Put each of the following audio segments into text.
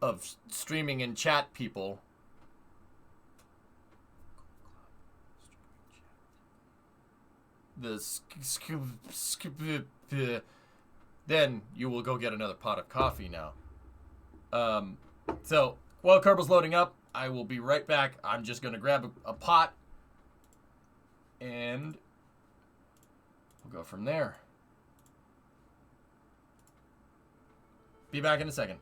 of streaming and chat people. Then you will go get another pot of coffee now. So while Kerbal's loading up, I will be right back. I'm just gonna grab a pot, and we'll go from there. Be back in a second.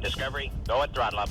Discovery, go at throttle up.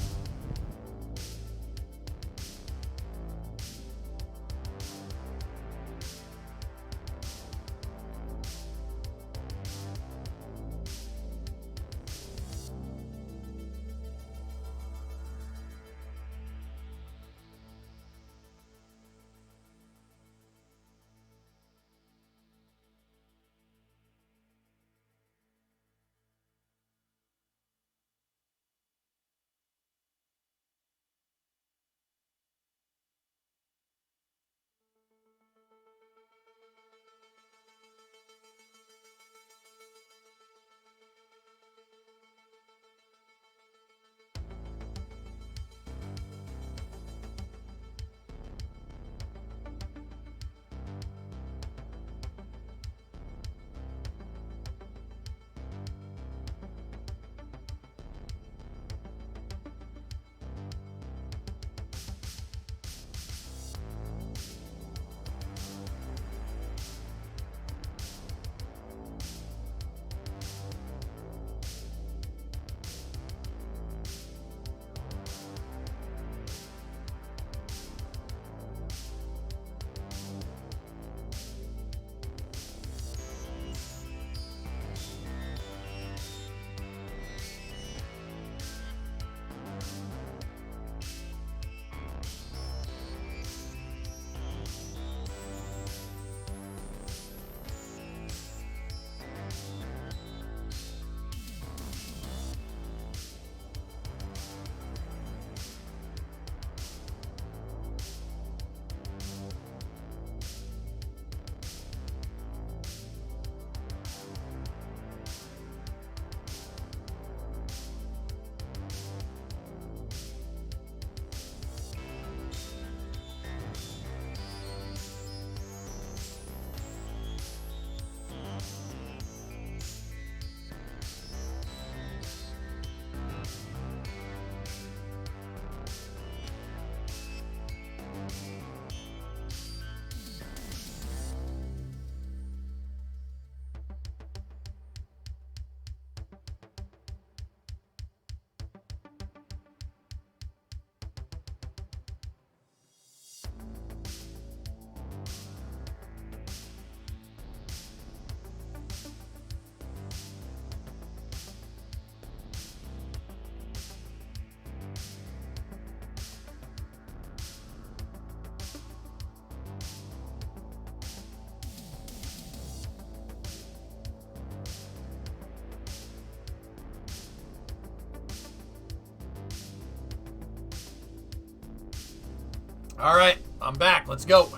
All right, I'm back. Let's go.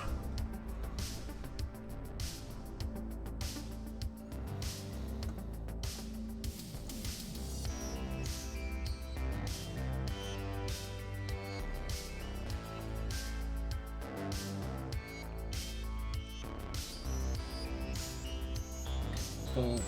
Full.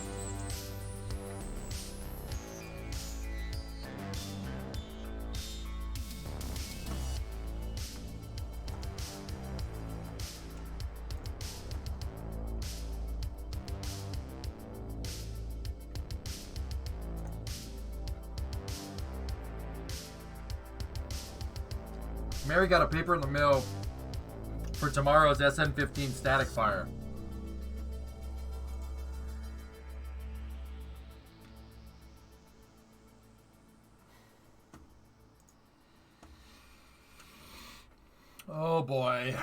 Mary got a paper in the mail for tomorrow's SN15 static fire. Oh boy.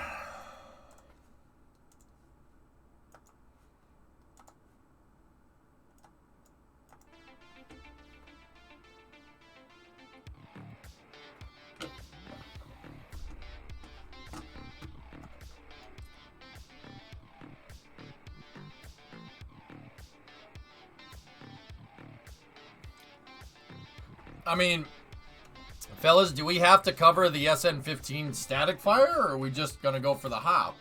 I mean, fellas, do we have to cover the SN15 static fire, or are we just going to go for the hop?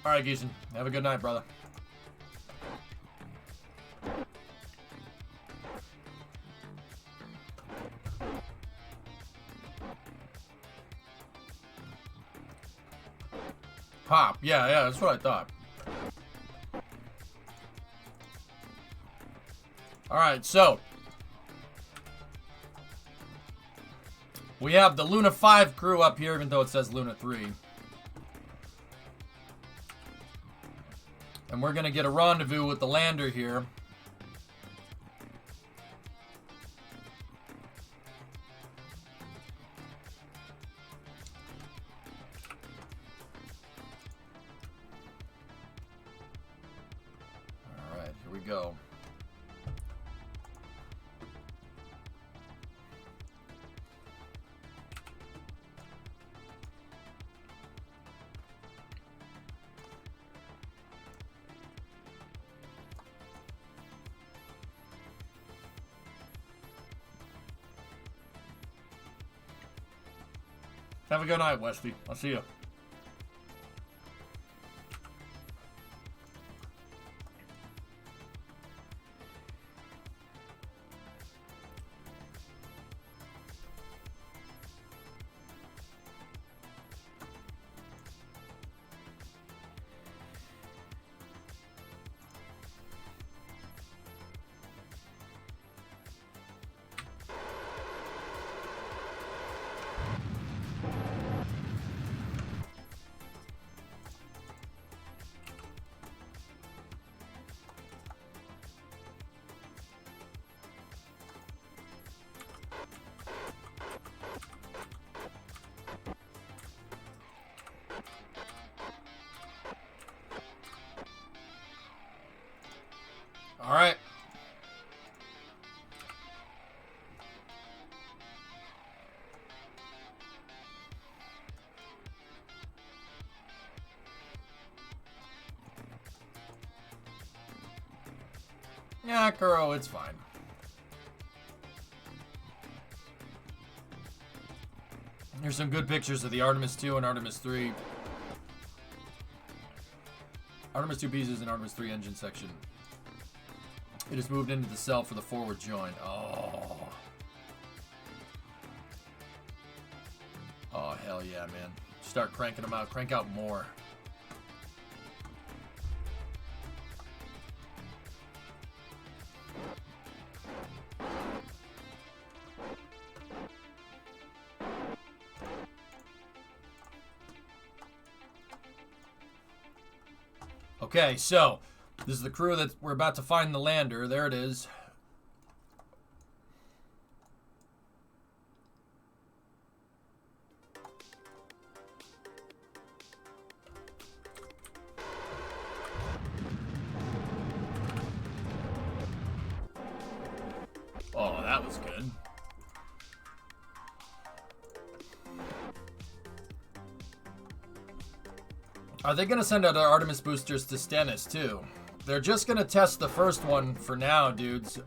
All right, Geeson. Have a good night, brother. Hop. Yeah, that's what I thought. All right, so we have the Luna 5 crew up here, even though it says Luna 3. And we're going to get a rendezvous with the lander here. All right, here we go. Have a good night, Westy. I'll see you. All right. Yeah, Kuro, it's fine. Here's some good pictures of the Artemis 2 and Artemis 3. Artemis 2 pieces and Artemis 3 engine section. It has moved into the cell for the forward join. Oh. Oh, hell yeah, man. Start cranking them out. Crank out more. Okay, so this is the crew that we're about to find the lander. There it is. that was good. Are they going to send out our Artemis boosters to Stennis, too? They're just going to test the first one for now, dudes.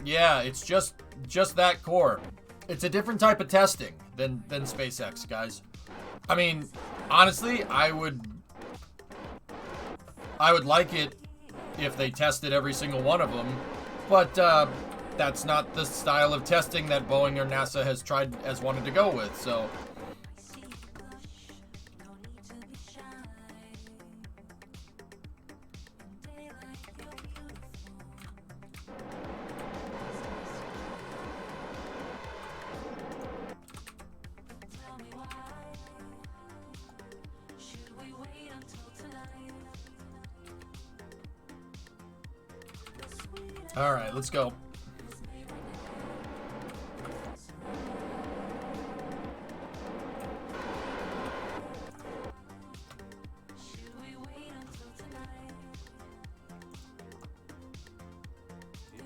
Yeah, it's just that core. It's a different type of testing than SpaceX, guys. I mean, honestly, I would like it if they tested every single one of them, but that's not the style of testing that Boeing or NASA has wanted to go with, so. All right, let's go.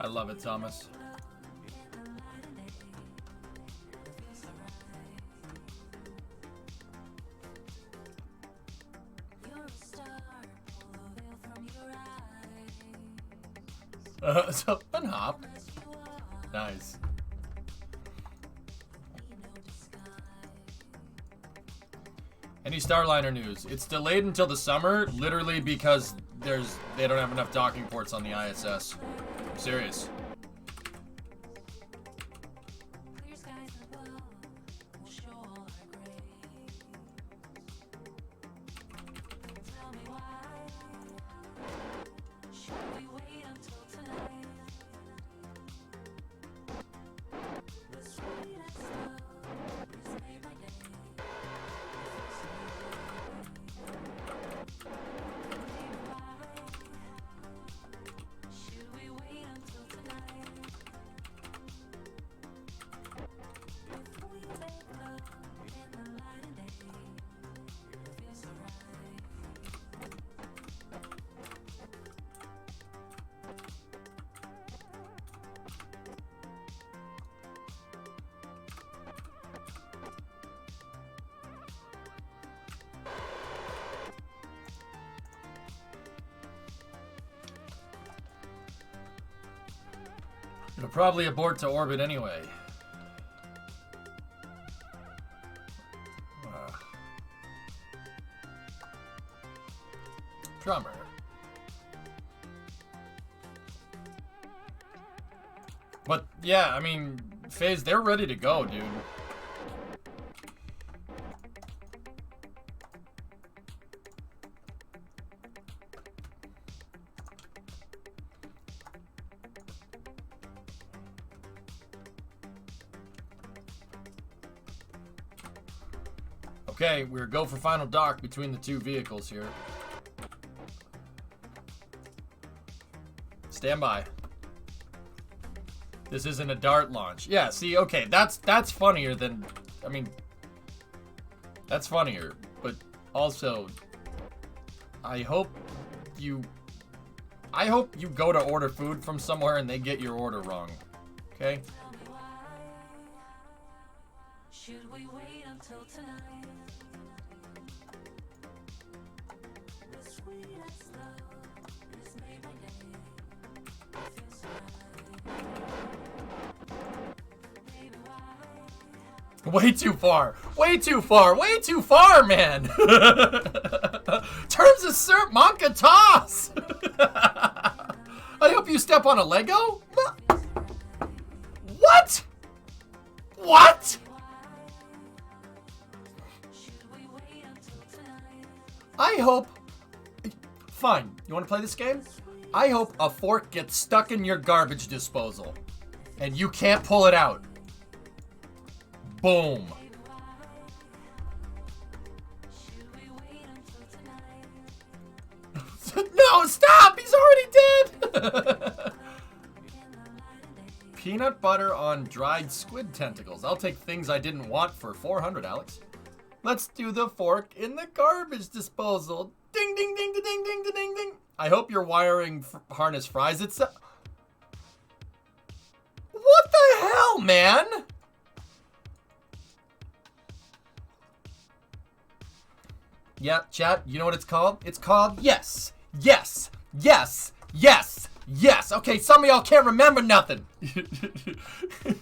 I love it, Thomas. So unhop. Nice. Any Starliner news? It's delayed until the summer, literally because they don't have enough docking ports on the ISS. I'm serious. It'll probably abort to orbit anyway. Drummer. But yeah, I mean, FaZe, they're ready to go, dude. Okay, we're go for final dock between the two vehicles here. Stand by. This isn't a dart launch. Yeah, see, okay, that's funnier than, I mean, that's funnier, but also, I hope you go to order food from somewhere and they get your order wrong, okay? Should we wait until tonight? Way too far. Way too far. Way too far, man. Terms of Sir Monka Toss. I hope you step on a Lego. What? What? I hope... Fine. You want to play this game? I hope a fork gets stuck in your garbage disposal. And you can't pull it out. Boom. No, stop! He's already dead! Peanut butter on dried squid tentacles. I'll take things I didn't want for 400, Alex. Let's do the fork in the garbage disposal. Ding, ding, ding, ding, ding, ding, ding, ding. I hope your wiring harness fries itself. What the hell, man? Yeah, chat, you know what it's called? It's called yes, yes, yes, yes, yes. Okay, some of y'all can't remember nothing. You're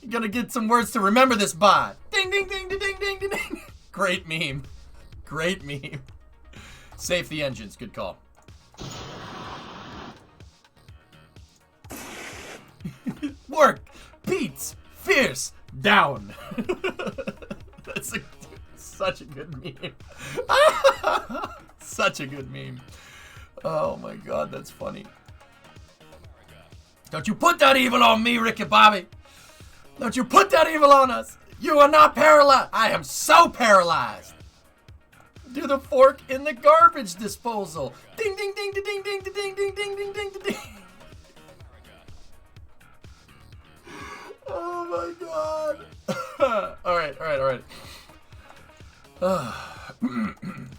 gonna get some words to remember this by. Ding, ding, ding, ding, ding, ding, ding, ding. Great meme. Great meme. Safe the engines. Good call. Work. Beats. Fierce. Down. That's such a good meme. Such a good meme. Oh my god, that's funny. Don't you put that evil on me, Ricky Bobby. Don't you put that evil on us. You are not paralyzed. I am so paralyzed. Do the fork in the garbage disposal. Ding, ding, ding, ding, ding, ding, ding, ding, ding, ding, ding, ding. Oh my god. All right.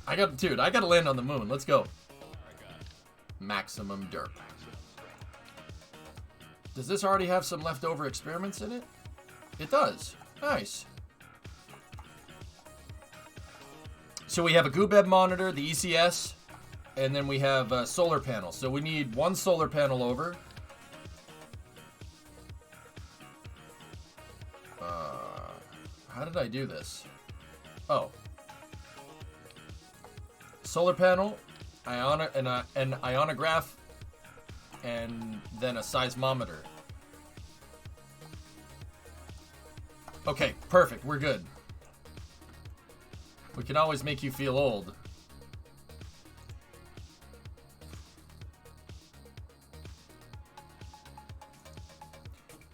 I gotta land on the moon. Let's go. Maximum derp. Does this already have some leftover experiments in it? It does. Nice. So we have a GoobEb monitor, the ECS, and then we have solar panels. So we need one solar panel over. How did I do this? Oh. Solar panel, an ionograph, and then a seismometer. Okay, perfect. We're good. We can always make you feel old.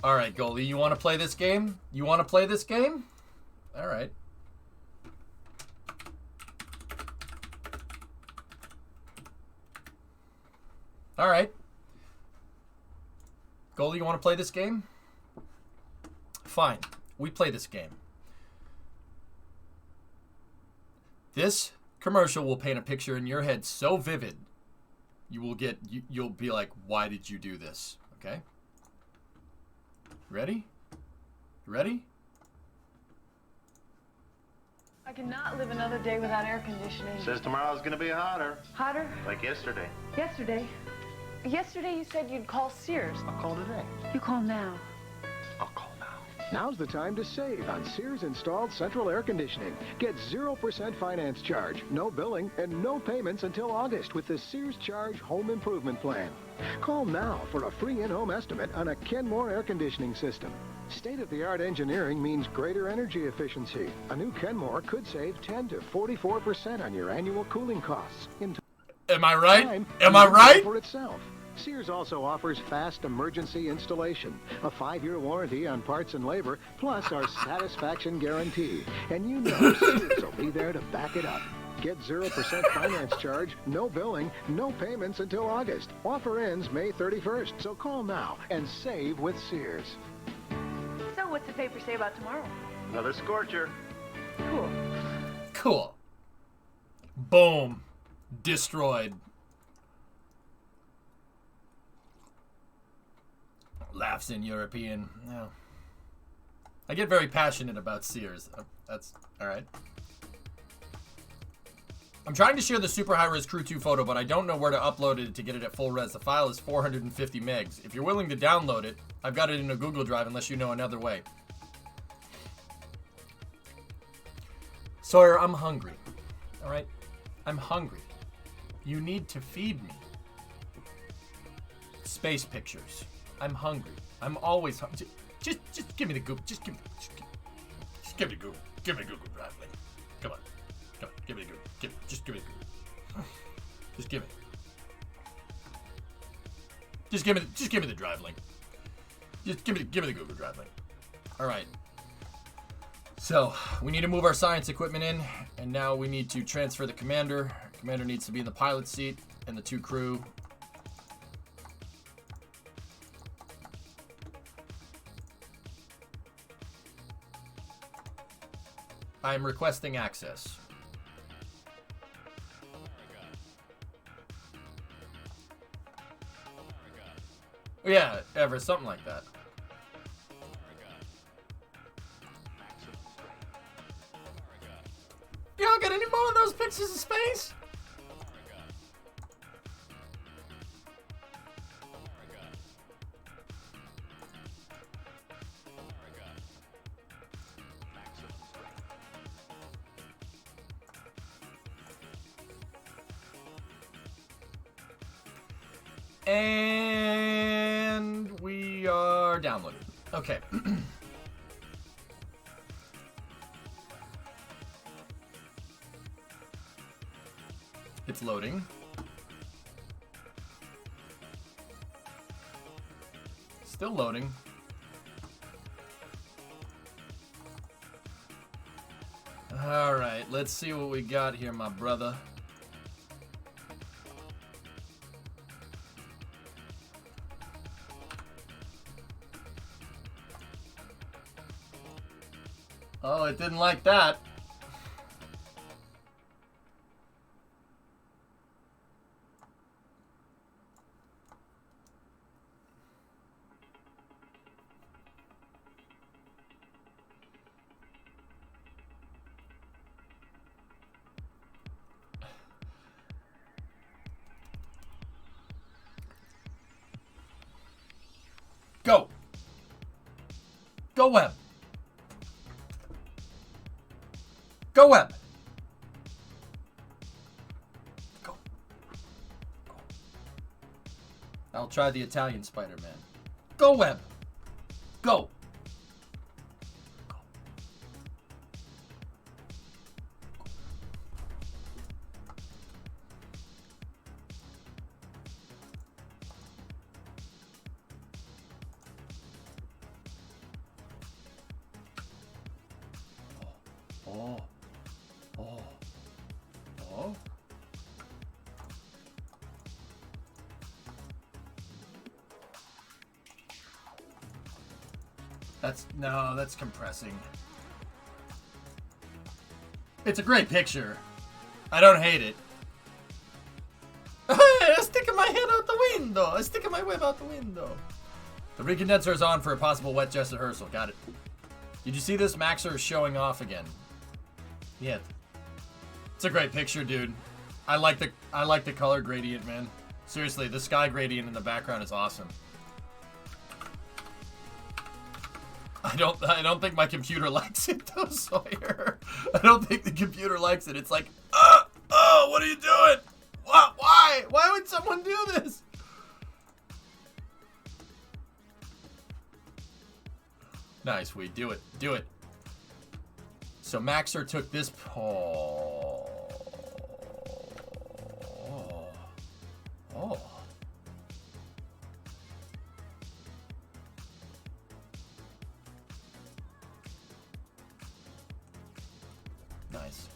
Alright, Goldie, you want to play this game? You want to play this game? Alright. Alright. Goldie, you want to play this game? Fine. We play this game. This commercial will paint a picture in your head so vivid, you'll be like, why did you do this? Okay? Ready? Ready? I cannot live another day without air conditioning. Says tomorrow's gonna be hotter. Hotter? Like yesterday. Yesterday? Yesterday you said you'd call Sears. I'll call today. You call now. I'll call now. Now's the time to save on Sears installed central air conditioning. Get 0% finance charge, no billing, and no payments until August with the Sears Charge Home Improvement Plan. Call now for a free in-home estimate on a Kenmore air conditioning system. State-of-the-art engineering means greater energy efficiency. A new Kenmore could save 10 to 44% on your annual cooling costs. Am I right? Am I right? For itself. Sears also offers fast emergency installation, a 5-year warranty on parts and labor, plus our satisfaction guarantee. And you know Sears will be there to back it up. Get 0% finance charge, no billing, no payments until August. Offer ends May 31st, so call now and save with Sears. So what's the paper say about tomorrow? Another scorcher. Cool. Cool. Boom. Destroyed. Laughs in European. No. I get very passionate about Sears. That's alright. I'm trying to share the super high-res Crew 2 photo, but I don't know where to upload it to get it at full res. The file is 450 megs. If you're willing to download it, I've got it in a Google Drive unless you know another way. Sawyer, I'm hungry. Alright? I'm hungry. You need to feed me. Space pictures. I'm hungry. I'm always hungry. Just give me the Google. Just give me the Google. Give me the Google Drive link. Come on. Give me the Google. Just give me the Google. Just give it. Just give me the Drive link. Just give me the Google Drive link. All right. So we need to move our science equipment in, and now we need to transfer the commander. Commander needs to be in the pilot seat, and the 2 crew. I'm requesting access. Yeah, ever, something like that. Y'all got any more of those pictures of space? And we are downloading. Okay. It's loading. Still loading. All right, let's see what we got here, my brother. Oh, it didn't like that. Go. Go web. Go web. Go. Go. I'll try the Italian Spider-Man. Go web. Go. Go. Oh. Oh. Oh. That's compressing. It's a great picture. I don't hate it. I'm sticking my head out the window. I'm sticking my web out the window. The recondenser is on for a possible wet dress rehearsal. Got it. Did you see this? Maxer is showing off again. Yeah. It's a great picture, dude. I like the color gradient, man. Seriously, the sky gradient in the background is awesome. I don't think my computer likes it though, Sawyer. I don't think the computer likes it. It's like, oh, what are you doing? What? Why? Why would someone do this? Nice, we do it. Do it. So Maxer took this. Oh. Oh. Nice.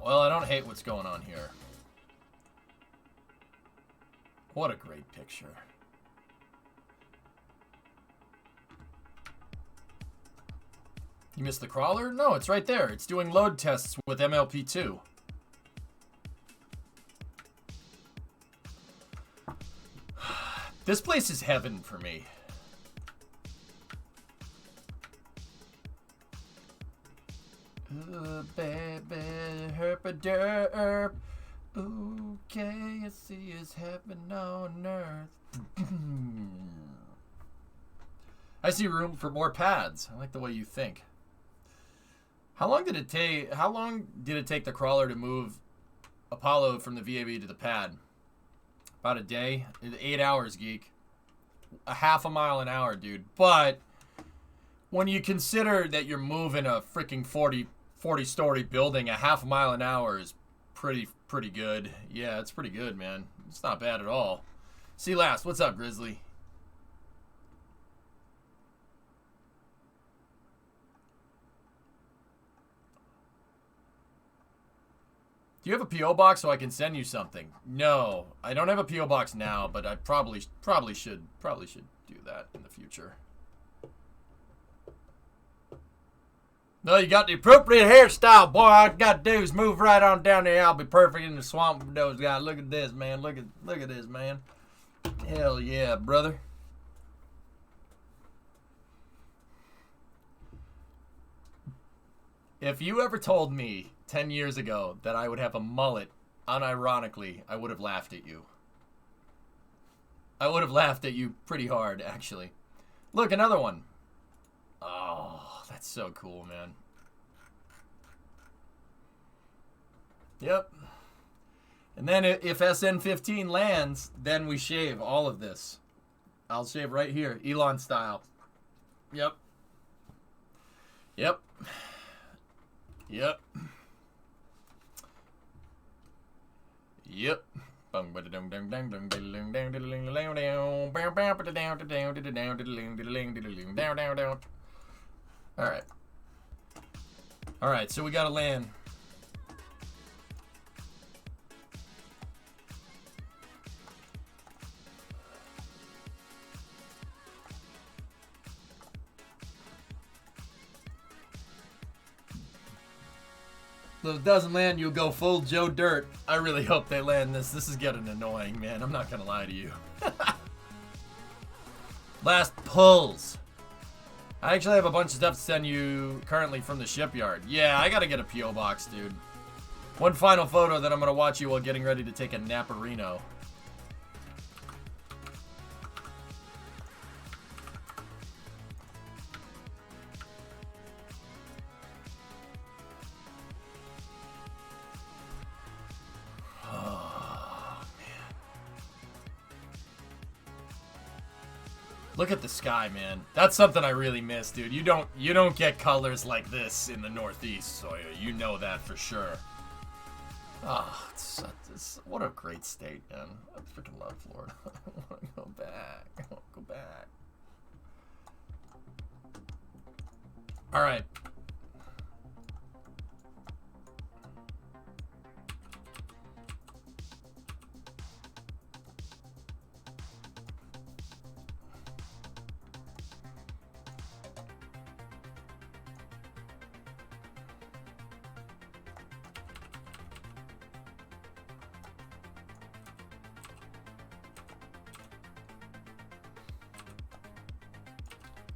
Well, I don't hate what's going on here. What a great picture. You missed the crawler? No, it's right there. It's doing load tests with MLP2. This place is heaven for me. Ooh, baby, herpaderp. Ooh, KSC is heaven on earth. I see room for more pads. I like the way you think. How long did it take the crawler to move Apollo from the VAB to the pad? About a day. 8 hours, geek. A half a mile an hour, dude. But when you consider that you're moving a freaking 40-story building, a half a mile an hour is pretty good. Yeah, it's pretty good, man. It's not bad at all. See last. What's up, Grizzly? Do you have a P.O. box so I can send you something? No, I don't have a P.O. box now, but I probably should do that in the future. No, you got the appropriate hairstyle, boy. All I got to do is move right on down there. I'll be perfect in the swamp with those guys. Look at this, man. Look at this, man. Hell yeah, brother. If you ever told me 10 years ago that I would have a mullet, unironically, I would have laughed at you. I would have laughed at you pretty hard, actually. Look, another one. Oh, that's so cool, man. Yep. And then if SN15 lands, then we shave all of this. I'll shave right here, Elon style. Yep. Yep. Yep. Yep. Alright. Alright, so we gotta land. If it doesn't land, you'll go full Joe Dirt. I really hope they land this. This is getting annoying, man. I'm not gonna lie to you. Last pulls. I actually have a bunch of stuff to send you currently from the shipyard. Yeah, I gotta get a P.O. box, dude. One final photo that I'm gonna watch you while getting ready to take a Naparino. Look at the sky, man. That's something I really miss, dude. You don't get colors like this in the Northeast, so you know that for sure. Ah, it's what a great state, man. I freaking love Florida. I want to go back. I want to go back. All right.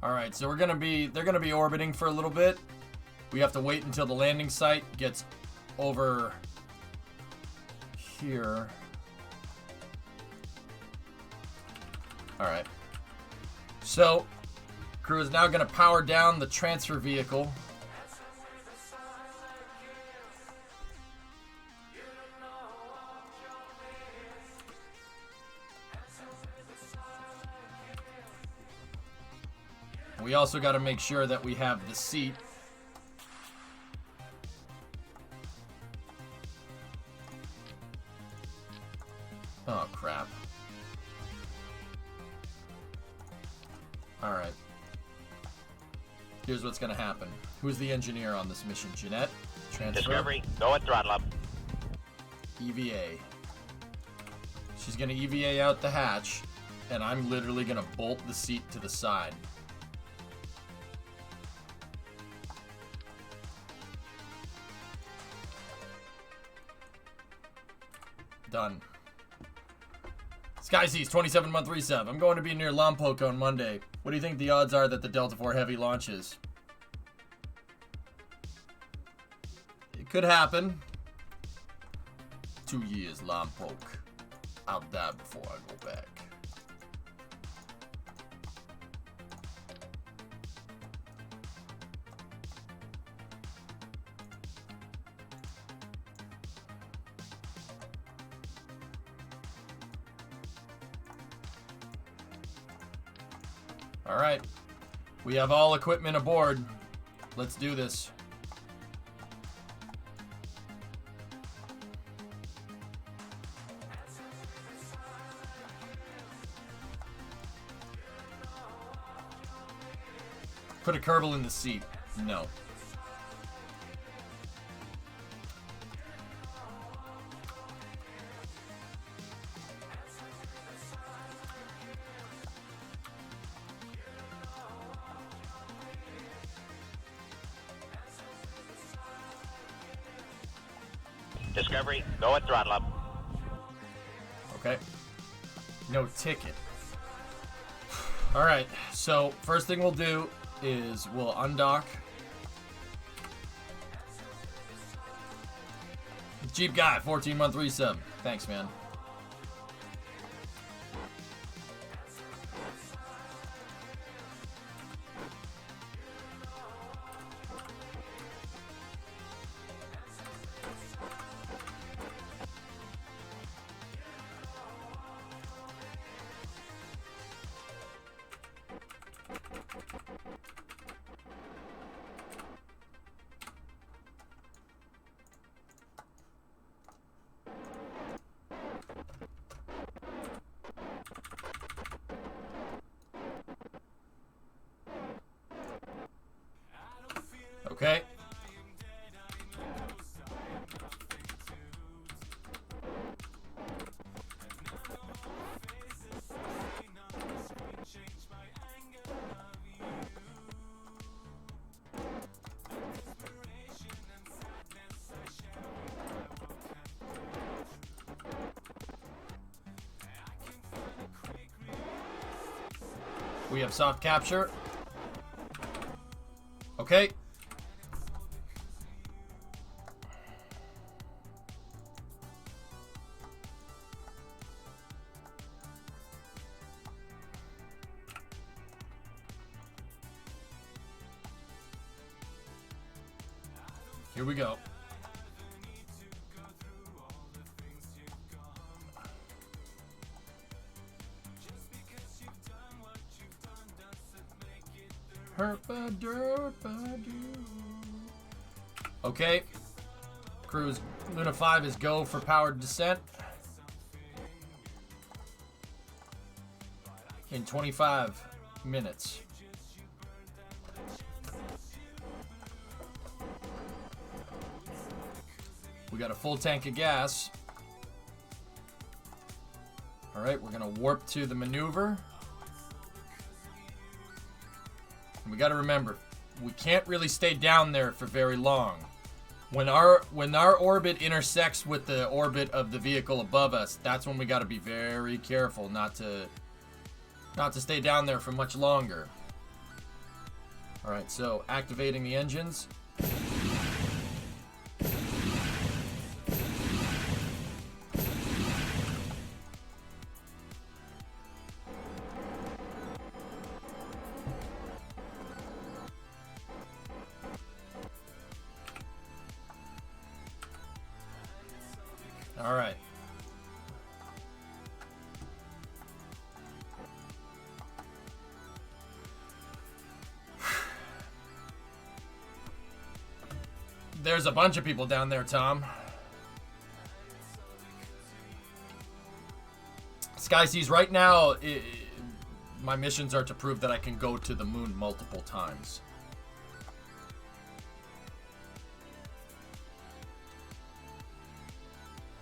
Alright, so they're gonna be orbiting for a little bit. We have to wait until the landing site gets over here. Alright. So, crew is now gonna power down the transfer vehicle. We also got to make sure that we have the seat. Oh, crap. Alright. Here's what's going to happen. Who's the engineer on this mission? Jeanette? Transfer? Discovery, go at throttle up. EVA. She's going to EVA out the hatch, and I'm literally going to bolt the seat to the side. Done. Sky Seas 27-month resub. I'm going to be near Lompoc on Monday. What do you think the odds are that the Delta IV Heavy launches? It could happen. 2 years, Lompoc. I'll die before I go back. All right, we have all equipment aboard. Let's do this. Put a Kerbal in the seat. No. Discovery, go at throttle up. Okay. No ticket. Alright, so first thing we'll do is we'll undock. Jeep Guy, 14-month resub. Thanks, man. Okay. We have soft capture. Okay. Here we go. Okay. Cruise Luna 5 is go for powered descent. In 25 minutes. We got a full tank of gas. Alright, we're gonna warp to the maneuver. And we gotta remember, we can't really stay down there for very long. When our orbit intersects with the orbit of the vehicle above us, that's when we gotta be very careful not to stay down there for much longer. Alright, so activating the engines. All right. There's a bunch of people down there, Tom. Sky Seas, right now, my missions are to prove that I can go to the moon multiple times.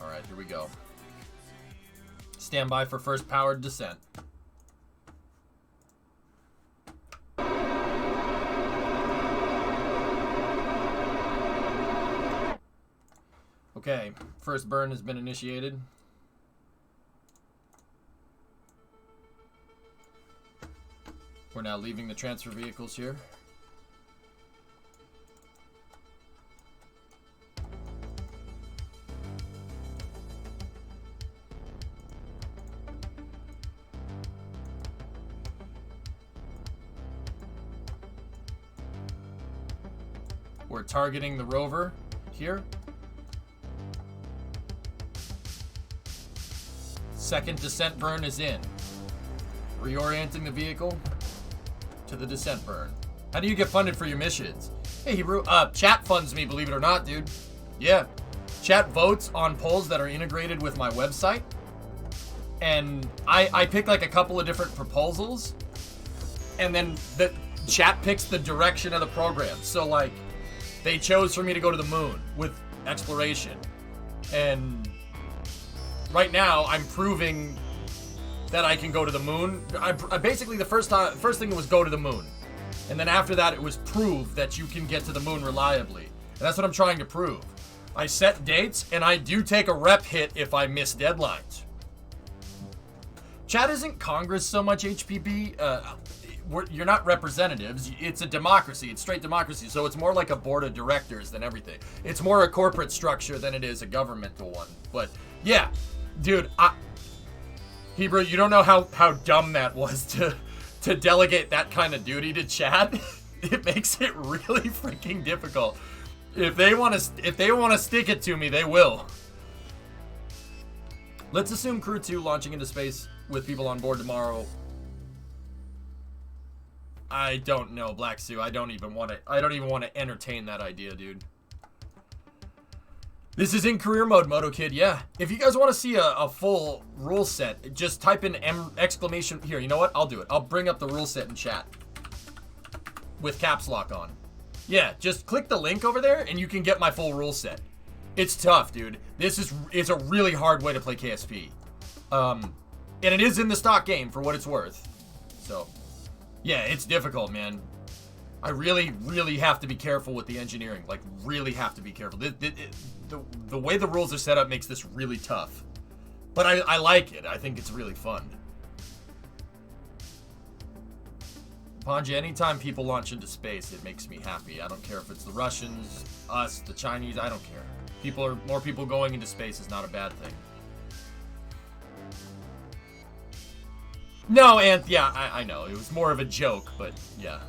Alright, here we go. Stand by for first powered descent. Okay, first burn has been initiated. We're now leaving the transfer vehicles here. We're targeting the rover here. Second descent burn is in. Reorienting the vehicle to the descent burn. How do you get funded for your missions? Hey, Hebrew, chat funds me, believe it or not, dude. Yeah. Chat votes on polls that are integrated with my website. And I pick like a couple of different proposals. And then the chat picks the direction of the program. So like, they chose for me to go to the moon with exploration. And right now, I'm proving that I can go to the moon. I basically, the first thing was go to the moon. And then after that, it was prove that you can get to the moon reliably. And that's what I'm trying to prove. I set dates, and I do take a rep hit if I miss deadlines. Chat isn't Congress so much, HPB. You're not representatives. It's a democracy. It's straight democracy. So it's more like a board of directors than everything. It's more a corporate structure than it is a governmental one. But yeah, dude, Hebrew, you don't know how dumb that was to delegate that kind of duty to chat. It makes it really freaking difficult. If they want to stick it to me, they will. Let's assume Crew 2 launching into space with people on board tomorrow. I don't know, Black Sue. I don't even want to entertain that idea, dude. This is in career mode, MotoKid. Yeah. If you guys want to see a full rule set, just type in exclamation. Here, you know what? I'll do it. I'll bring up the rule set in chat with caps lock on. Yeah, just click the link over there and you can get my full rule set. It's tough, dude. It's a really hard way to play KSP. And it is in the stock game for what it's worth. So, yeah, it's difficult, man. I really, really have to be careful with the engineering. Like, really have to be careful. The way the rules are set up makes this really tough. But I like it. I think it's really fun. Panja, anytime people launch into space, it makes me happy. I don't care if it's the Russians, us, the Chinese, I don't care. More people going into space is not a bad thing. No, and yeah, I know. It was more of a joke, but yeah.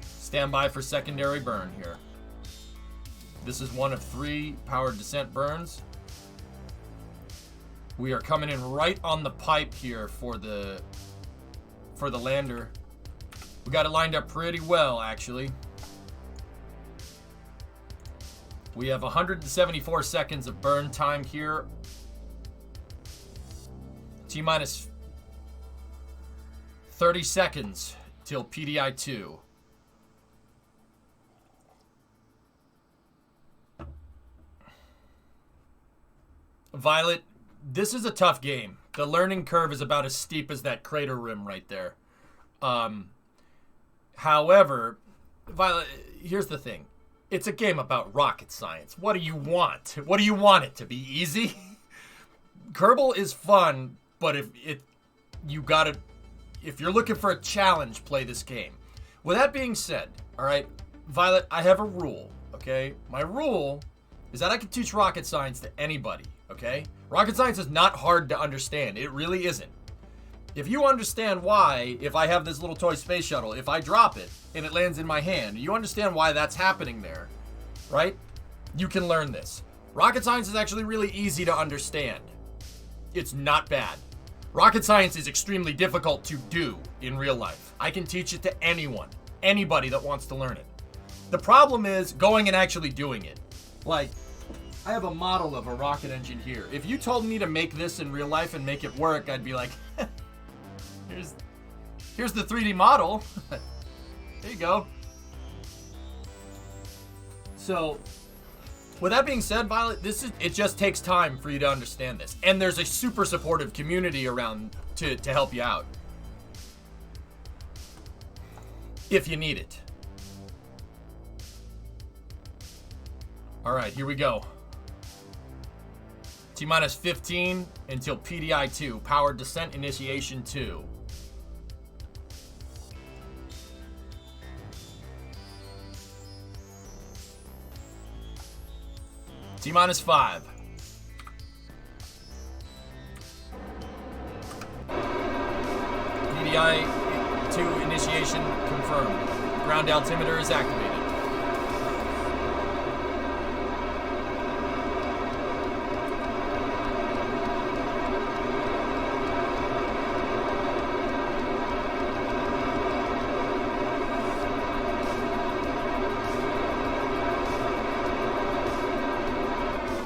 Stand by for secondary burn here. This is one of 3 powered descent burns. We are coming in right on the pipe here for the lander. We got it lined up pretty well, actually. We have 174 seconds of burn time here. T-minus 30 seconds till PDI 2. Violet, this is a tough game. The learning curve is about as steep as that crater rim right there. However, Violet, here's the thing. It's a game about rocket science. What do you want? What do you want it to be easy? Kerbal is fun, but if you're looking for a challenge, play this game. With that being said, all right, Violet, I have a rule, okay? My rule is that I can teach rocket science to anybody, okay? Rocket science is not hard to understand. It really isn't. If you understand why, if I have this little toy space shuttle, if I drop it and it lands in my hand, you understand why that's happening there, right? You can learn this. Rocket science is actually really easy to understand. It's not bad. Rocket science is extremely difficult to do in real life. I can teach it to anyone, anybody that wants to learn it. The problem is going and actually doing it. Like, I have a model of a rocket engine here. If you told me to make this in real life and make it work, I'd be like, here's the 3D model. There you go. So, with that being said, Violet, it just takes time for you to understand this. And there's a super supportive community around to help you out. If you need it. Alright, here we go. T-minus 15 until PDI 2. Powered descent initiation 2. T-minus 5. PDI 2 initiation confirmed. Ground altimeter is activated.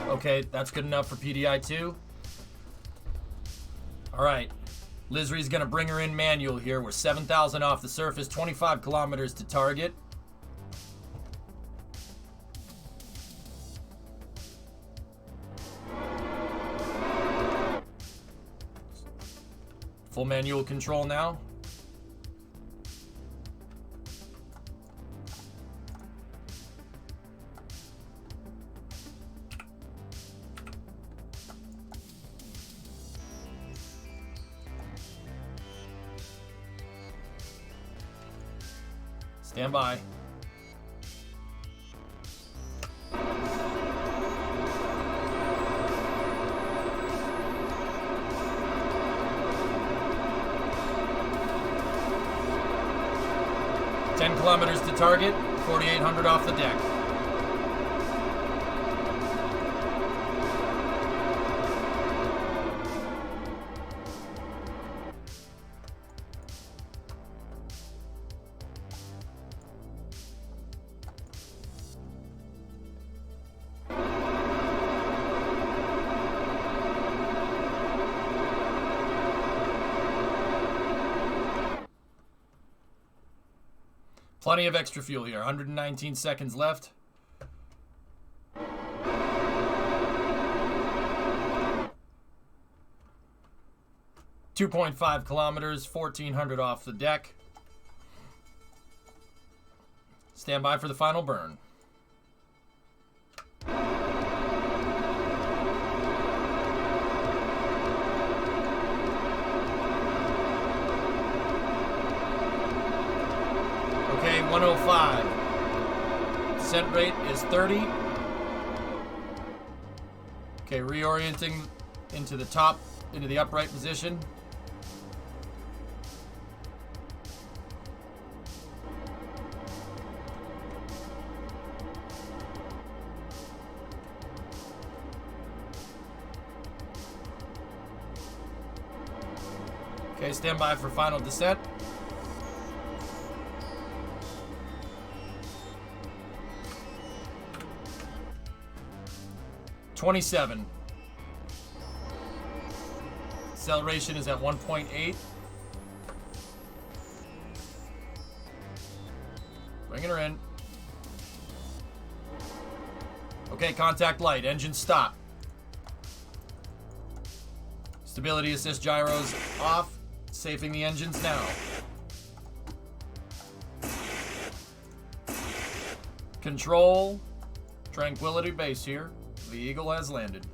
Okay, that's good enough for PDI 2. Alright. Lizry's gonna bring her in manual here. We're 7,000 off the surface, 25 kilometers to target. Full manual control now. Stand by. Kilometers to target, 4,800 off the deck. Plenty of extra fuel here. 119 seconds left. .5 kilometers, 1,400 off the deck. Stand by for the final burn. Okay, 105. Descent rate is 30. Okay, reorienting into the top, into the upright position. Okay, stand by for final descent. .27. Acceleration is at 1.8. Bringing her in. Okay, contact light. Engine stop. Stability assist gyros off. Safing the engines now. Control. Tranquility Base here. The Eagle has landed.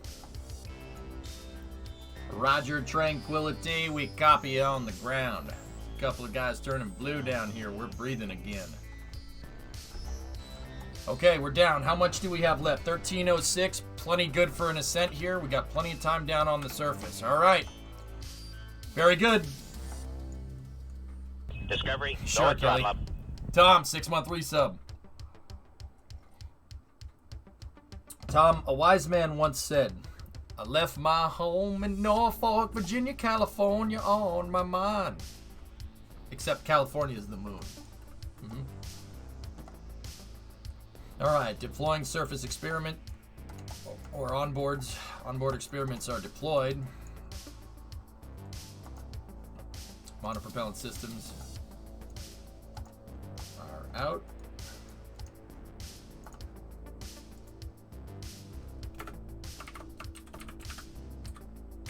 Roger, Tranquility. We copy you on the ground. A couple of guys turning blue down here. We're breathing again. Okay, we're down. How much do we have left? 1306. Plenty good for an ascent here. We got plenty of time down on the surface. All right. Very good. Discovery. Sure, Go Kelly. throttle up. Tom, 6-month resub. Tom, a wise man once said, I left my home in Norfolk, Virginia, California on my mind. Except California is the moon. All right, deploying surface experiment or onboards. Onboard experiments are deployed. Monopropellant systems are out.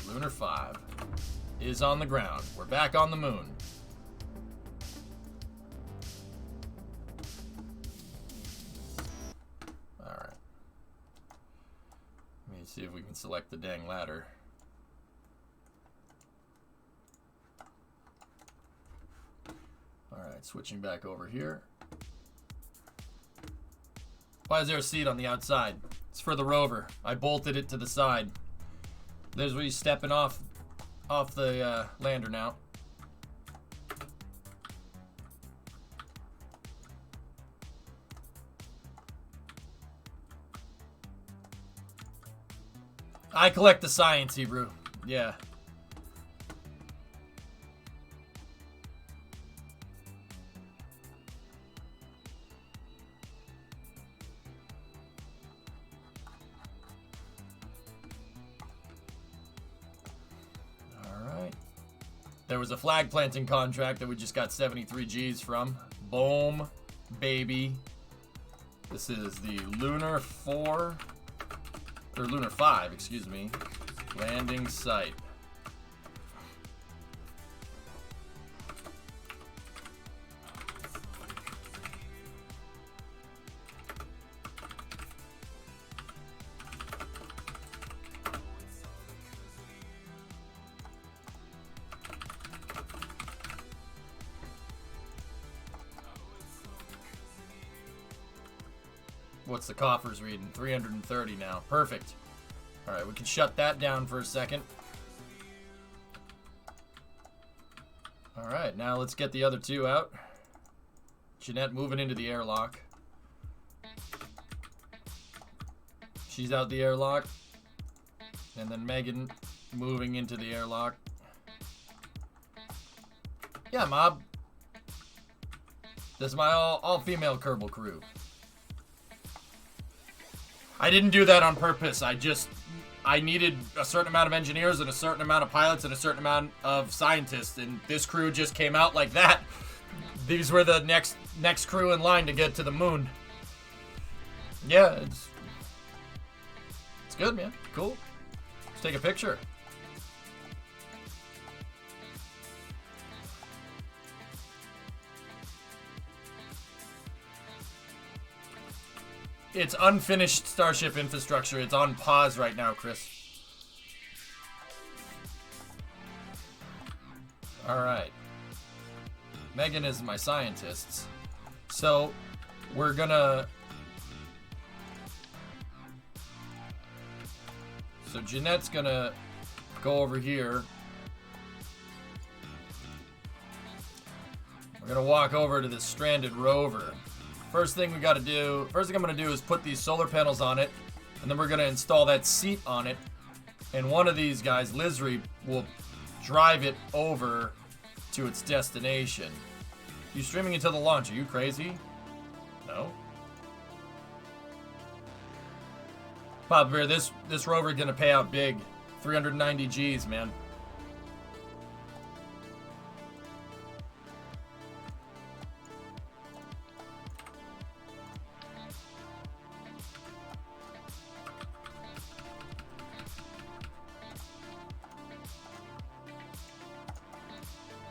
Lunar 5 is on the ground. We're back on the moon. Alright. Let me see if we can select the dang ladder. Alright, switching back over here. Why is there a seat on the outside? It's for the rover. I bolted it to the side. There's where he's stepping off the lander now. I collect the science, Hebrew. Yeah. There was a flag planting contract that we just got 73 G's from. Boom, baby. This is the Lunar 4, or Lunar 5, excuse me, landing site. What's the coffers reading? 330 now. Perfect. All right, we can shut that down for a second. All right, now let's get the other two out. Jeanette moving into the airlock. She's out the airlock. And then Megan moving into the airlock. Yeah, Mob. This is my all-female Kerbal crew. I didn't do that on purpose. I needed a certain amount of engineers and a certain amount of pilots and a certain amount of scientists, and this crew just came out like that. These were the next crew in line to get to the moon. Yeah, it's good, man. Cool. Let's take a picture. It's unfinished Starship infrastructure. It's on pause right now, Chris. Alright. Megan is my scientist. So, we're gonna... So, Jeanette's gonna go over here. We're gonna walk over to this stranded rover. First thing I'm gonna do is put these solar panels on it, and then we're gonna install that seat on it, and one of these guys, Lizri, will drive it over to its destination. You streaming until the launch? Are you crazy? No. Pop Bear, this rover gonna pay out big. 390 G's, man.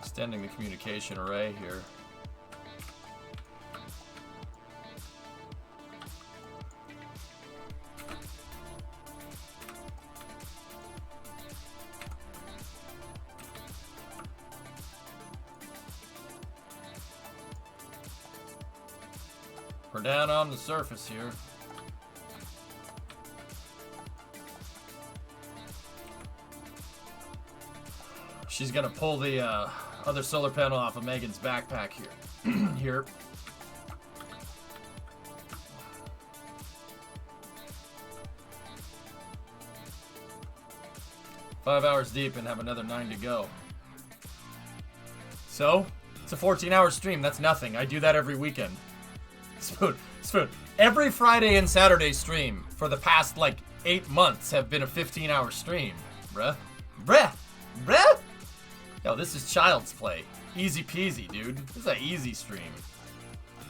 Extending the communication array here. We're down on the surface here. She's gonna pull the other solar panel off of Megan's backpack here. Here. Five hours deep and have another 9 to go. So, it's a 14-hour stream. That's nothing. I do that every weekend. Spoon. Every Friday and Saturday stream for the past, 8 months have been a 15-hour stream. Bruh. Yo, this is child's play. Easy peasy, dude. This is an easy stream.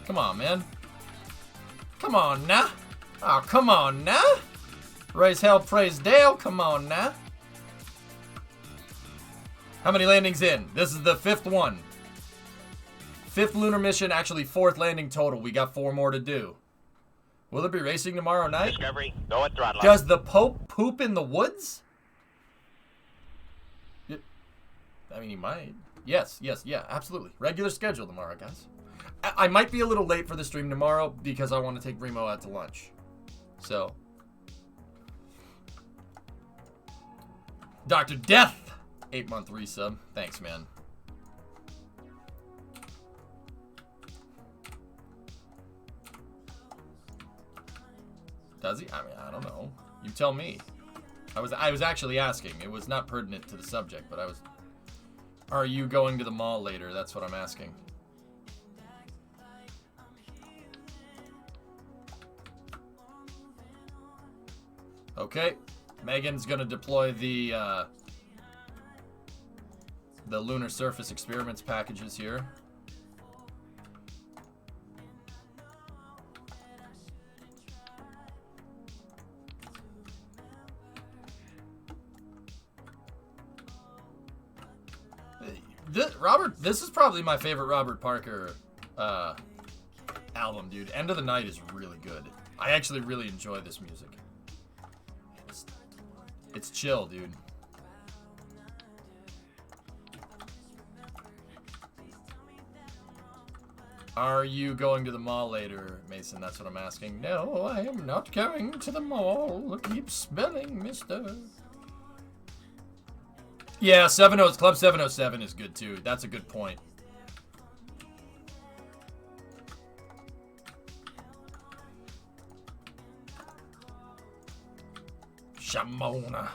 Come on, man. Come on, now. Oh, come on, now. Raise hell, praise Dale. Come on, now. How many landings in? This is the 5th one. 5th lunar mission, actually 4th landing total. We got 4 more to do. Will it be racing tomorrow night? Discovery, go at throttle. Does the Pope poop in the woods? I mean, he might. Yes, yeah, absolutely. Regular schedule tomorrow, guys. I might be a little late for the stream tomorrow because I want to take Remo out to lunch. So. Dr. Death, 8-month resub. Thanks, man. Does he? I mean, I don't know. You tell me. I was actually asking. It was not pertinent to the subject, but I was... Are you going to the mall later? That's what I'm asking. Okay. Megan's gonna deploy the lunar surface experiments packages here. This is probably my favorite Robert Parker album, dude. End of the Night is really good. I actually really enjoy this music. It's chill, dude. Are you going to the mall later, Mason? That's what I'm asking. No, I am not going to the mall. Keep spelling, mister. Yeah, Club 707 is good too. That's a good point. Shamona.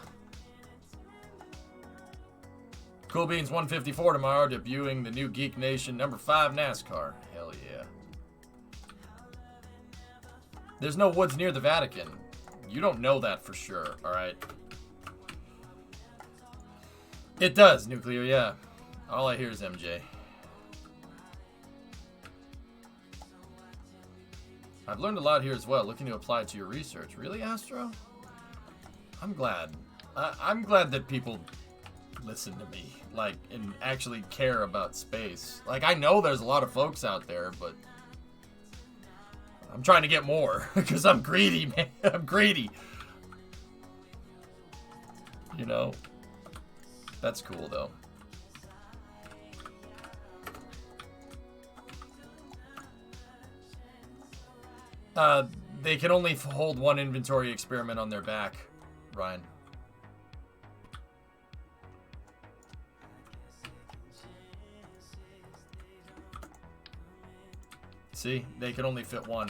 Cool Beans 154 tomorrow, debuting the new Geek Nation number 5 NASCAR. Hell yeah. There's no woods near the Vatican. You don't know that for sure, alright? It does, Nuclear, yeah. All I hear is MJ. I've learned a lot here as well, looking to apply it to your research. Really, Astro? I'm glad. I'm glad that people listen to me, like, and actually care about space. Like, I know there's a lot of folks out there, but I'm trying to get more, because I'm greedy, man. I'm greedy. You know? That's cool, though. They can only hold one inventory experiment on their back, Ryan. See? They can only fit one.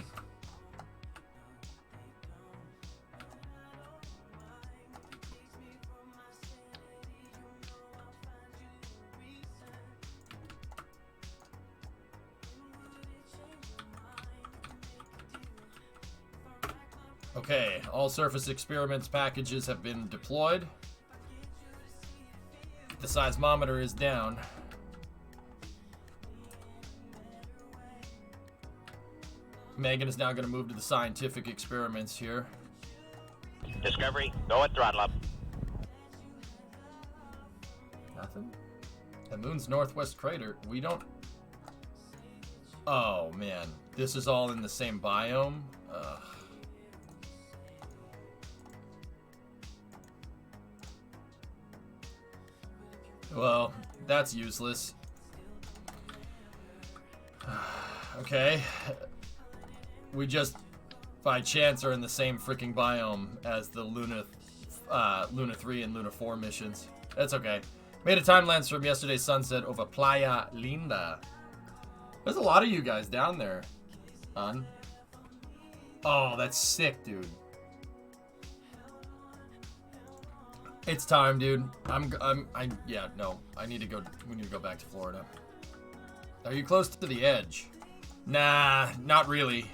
Okay, all surface experiments packages have been deployed. The seismometer is down. Megan is now going to move to the scientific experiments here. Discovery, go at throttle up. Nothing? The moon's northwest crater. We don't... Oh, man. This is all in the same biome? Ugh. Well, that's useless. Okay. We just, by chance, are in the same freaking biome as the Luna 3 and Luna 4 missions. That's okay. Made a time lapse from yesterday's sunset over Playa Linda. There's a lot of you guys down there, hon. Oh, that's sick, dude. It's time, dude. Yeah, no. We need to go back to Florida. Are you close to the edge? Nah, not really.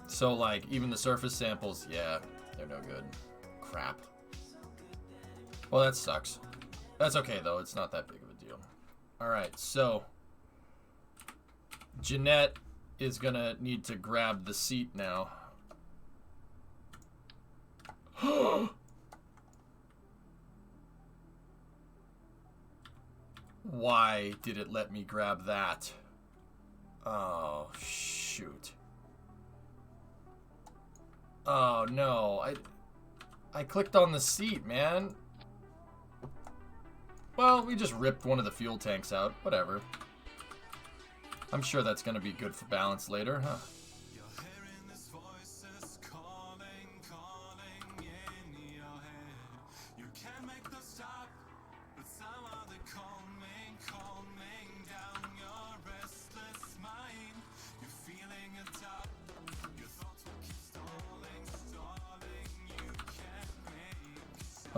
So, like, even the surface samples, yeah, they're no good. Crap. Well, that sucks. That's okay, though. It's not that big of a deal. Alright, so Jeanette is gonna need to grab the seat now. Why did it let me grab that? Oh, shoot. Oh, no. I clicked on the seat, man. Well, we just ripped one of the fuel tanks out. Whatever. I'm sure that's going to be good for balance later, huh?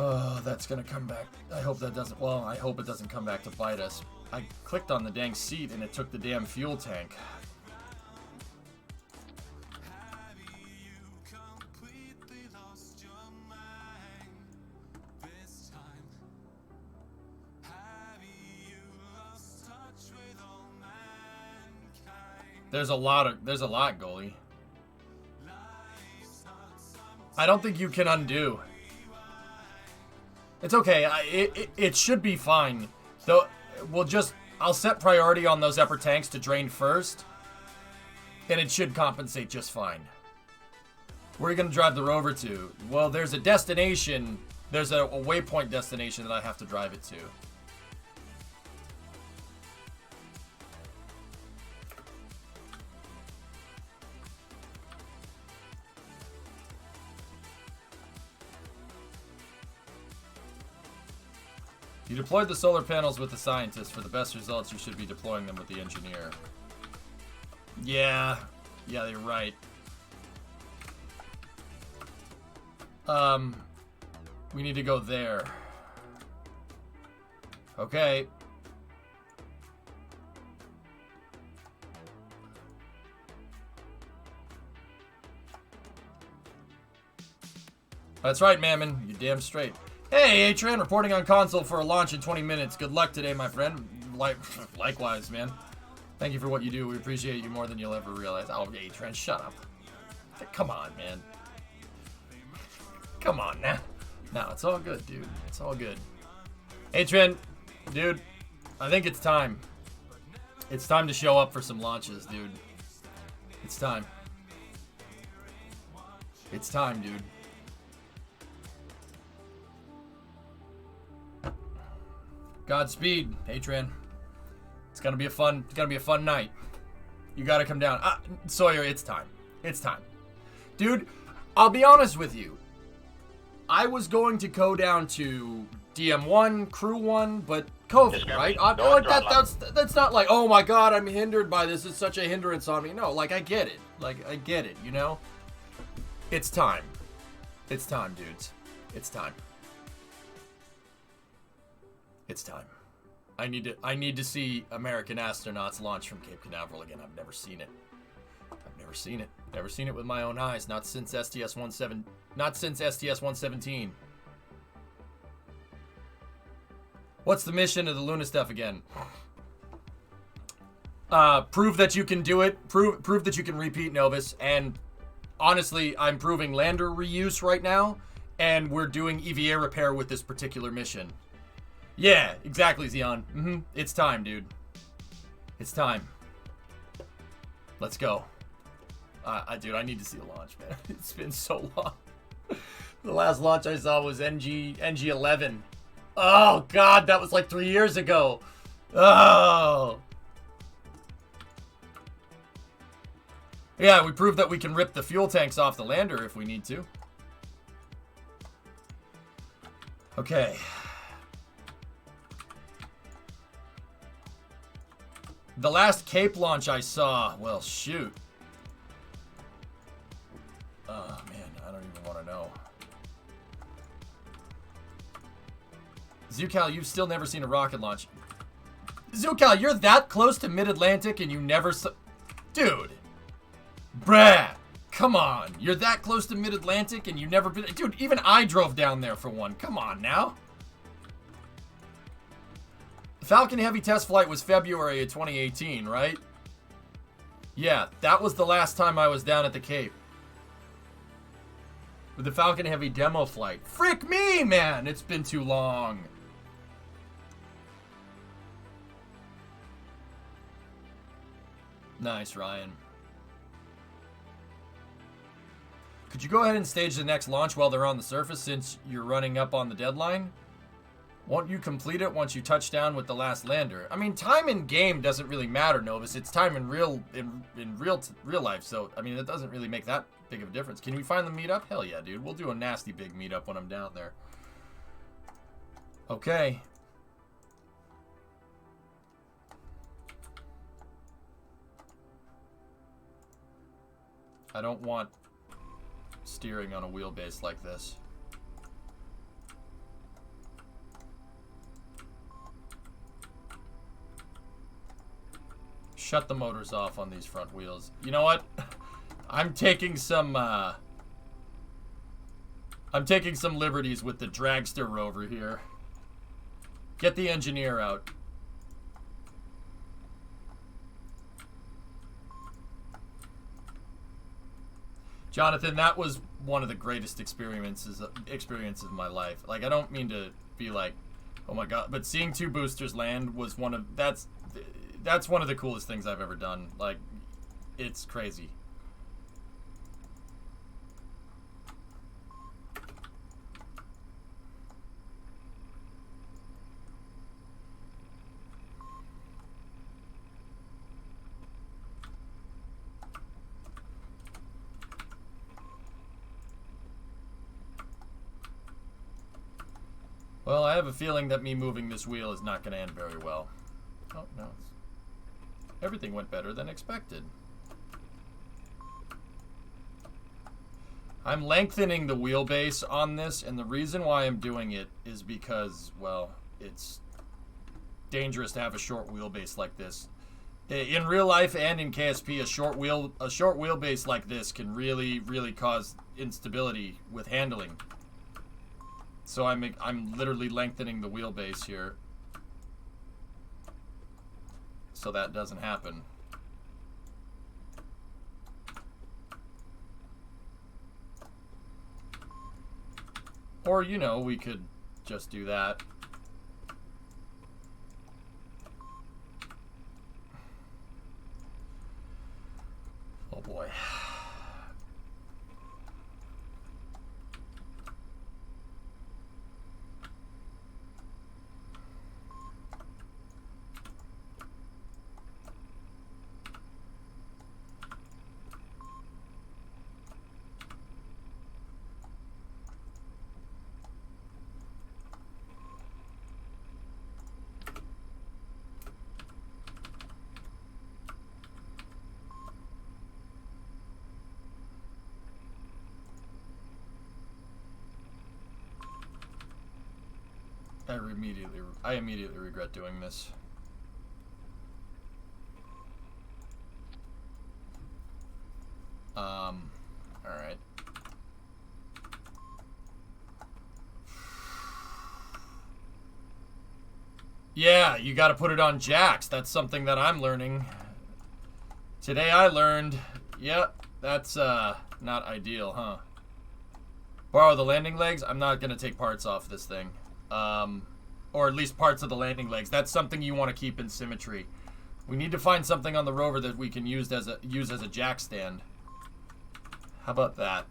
Oh, that's gonna come back. I hope that doesn't, well, I hope it doesn't come back to bite us. I clicked on the dang seat and it took the damn fuel tank. There's a lot, goalie. I don't think you can undo. It's okay. It should be fine. Though I'll set priority on those upper tanks to drain first, and it should compensate just fine. Where are you gonna drive the rover to? Well, there's a destination. There's a waypoint destination that I have to drive it to. You deployed the solar panels with the scientist. For the best results, you should be deploying them with the engineer. Yeah. Yeah, you're right. We need to go there. Okay. That's right, Mammon. You're damn straight. Hey, Atran, reporting on console for a launch in 20 minutes. Good luck today, my friend. Likewise, man. Thank you for what you do. We appreciate you more than you'll ever realize. Oh, Atran, shut up. Come on, man. Come on, now. No, it's all good, dude. It's all good. Atran, dude, I think it's time. It's time to show up for some launches, dude. It's time. It's time, dude. Godspeed, Atran. It's gonna be a fun night. You gotta come down. Sawyer, it's time. It's time. Dude, I'll be honest with you. I was going to go down to DM1, Crew 1, but COVID, right? That's not like, oh my god, I'm hindered by this. It's such a hindrance on me. No, like, I get it. Like, I get it, you know? It's time. It's time, dudes. It's time. It's time. I need to see American astronauts launch from Cape Canaveral again. I've never seen it. Never seen it. Never seen it with my own eyes. Not since STS-117. What's the mission of the Luna stuff again? Prove that you can do it. Prove that you can repeat Novus. And honestly, I'm proving lander reuse right now. And we're doing EVA repair with this particular mission. Yeah, exactly, Xeon. It's time, dude. It's time. Let's go. Dude, I need to see a launch, man. It's been so long. The last launch I saw was NG11. Oh, God, that was like 3 years ago. Oh. Yeah, we proved that we can rip the fuel tanks off the lander if we need to. Okay. The last Cape launch I saw, well, shoot. Oh, man, I don't even want to know. Zucal, you've still never seen a rocket launch. Zucal, you're that close to Mid-Atlantic and you never saw... Dude. Bruh. Come on. You're that close to Mid-Atlantic and you've never been... Dude, even I drove down there for one. Come on now. Falcon Heavy test flight was February of 2018, right? Yeah, that was the last time I was down at the Cape. With the Falcon Heavy demo flight. Frick me, man! It's been too long. Nice, Ryan. Could you go ahead and stage the next launch while they're on the surface since you're running up on the deadline? Won't you complete it once you touch down with the last lander? I mean, time in game doesn't really matter, Novus. It's time in real life. So, I mean, it doesn't really make that big of a difference. Can we find the meetup? Hell yeah, dude. We'll do a nasty big meetup when I'm down there. Okay. I don't want steering on a wheelbase like this. Shut the motors off on these front wheels. You know what? I'm taking some liberties with the dragster rover here. Get the engineer out. Jonathan, that was one of the greatest experiences of my life. Like, I don't mean to be like, oh my god, but seeing two boosters land was that's one of the coolest things I've ever done. Like, it's crazy. Well, I have a feeling that me moving this wheel is not going to end very well. Oh, no. Everything went better than expected. I'm lengthening the wheelbase on this, and the reason why I'm doing it is because, well, it's dangerous to have a short wheelbase like this. In real life and in KSP, a short wheelbase like this can really, really cause instability with handling. So I'm literally lengthening the wheelbase here, so that doesn't happen. Or, you know, we could just do that. Oh boy. I immediately regret doing this. All right. Yeah, you got to put it on jacks. That's something that I'm learning. Today I learned, yep, that's not ideal, huh? Borrow the landing legs. I'm not going to take parts off this thing. Or at least parts of the landing legs. That's something you want to keep in symmetry. We need to find something on the rover that we can use as a jack stand. How about that?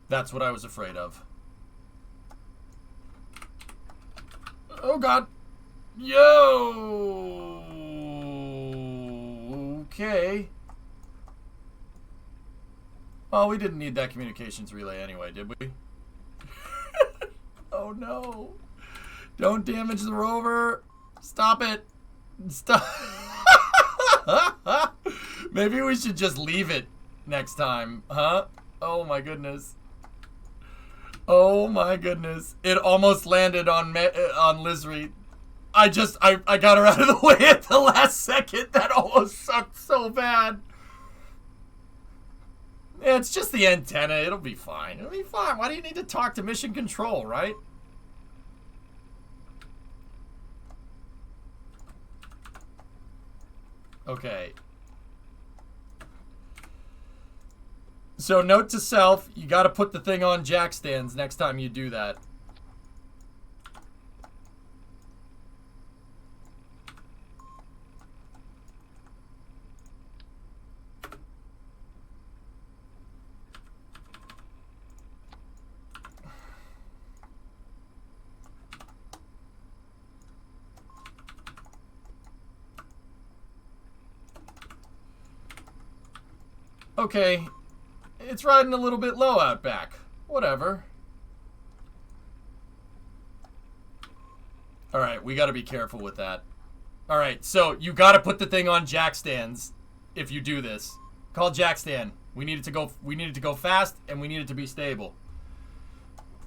That's what I was afraid of. Oh god. Yo. Okay. Well, we didn't need that communications relay anyway, did we? Oh no. Don't damage the rover. Stop it. Stop. Maybe we should just leave it next time, huh? Oh my goodness. Oh my goodness. It almost landed on Lizri. I got her out of the way at the last second. That almost sucked so bad. It's just the antenna. It'll be fine. It'll be fine. Why do you need to talk to mission control, right? Okay. So note to self, you got to put the thing on jack stands next time you do that. Okay, it's riding a little bit low out back. Whatever. Alright, we gotta be careful with that. Alright, so you gotta put the thing on jack stands if you do this. Call jack stand. We need it to go fast, and we need it to be stable.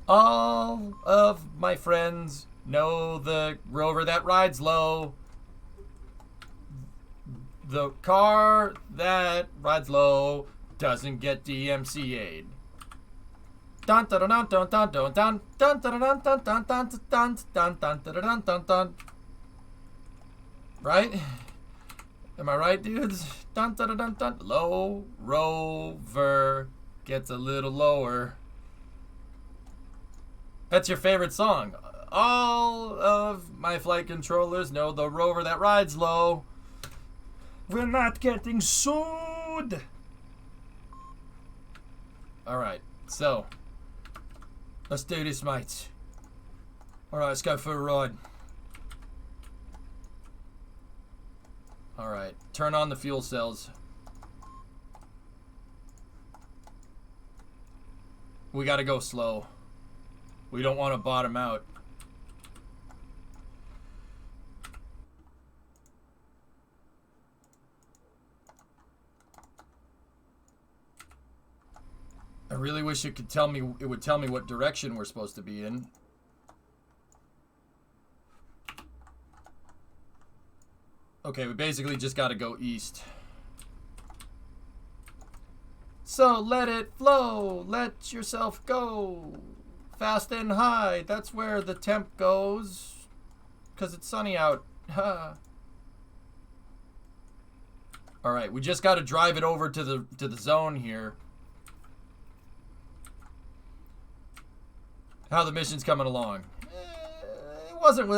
All of my friends know the rover that rides low. The car that rides low doesn't get DMCA'd. Dun dun dun dun dun dun dun dun dun dun dun dun dun dun dun dun dun dun dun. Right? Am I right, dudes? Dun dun dun dun. Low rover gets a little lower. That's your favorite song. All of my flight controllers know the rover that rides low. We're not getting sued. Alright, so let's do this, mates. Alright, let's go for a ride. Alright, turn on the fuel cells. We gotta go slow. We don't want to bottom out. I really wish it would tell me what direction we're supposed to be in. Okay, we basically just gotta go east. So let it flow, let yourself go. Fast and high, that's where the temp goes. 'Cause it's sunny out. Alright, we just gotta drive it over to the zone here. How the mission's coming along? It wasn't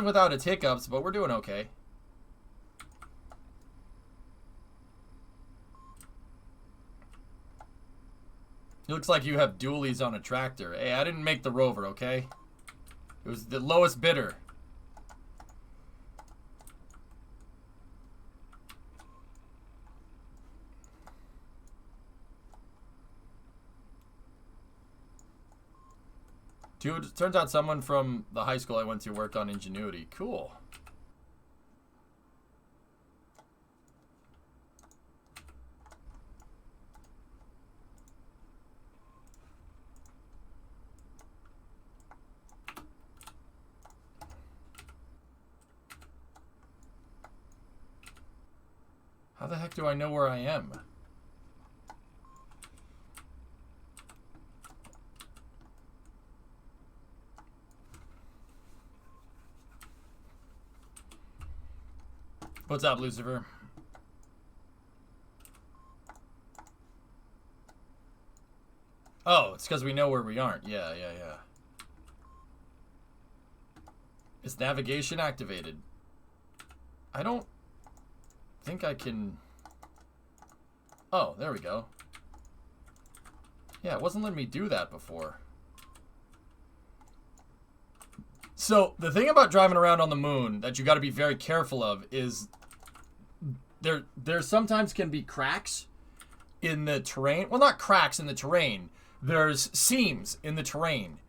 without its hiccups, but we're doing okay. It looks like you have dualies on a tractor. Hey, I didn't make the rover, okay? It was the lowest bidder. Dude, it turns out someone from the high school I went to worked on Ingenuity. Cool. How the heck do I know where I am? What's up, Lucifer? Oh, it's because we know where we aren't. Yeah. Is navigation activated? I don't think I can... Oh, there we go. Yeah, it wasn't letting me do that before. So, the thing about driving around on the moon that you got to be very careful of is there sometimes can be cracks in the terrain. Well, not cracks in the terrain. There's seams in the terrain.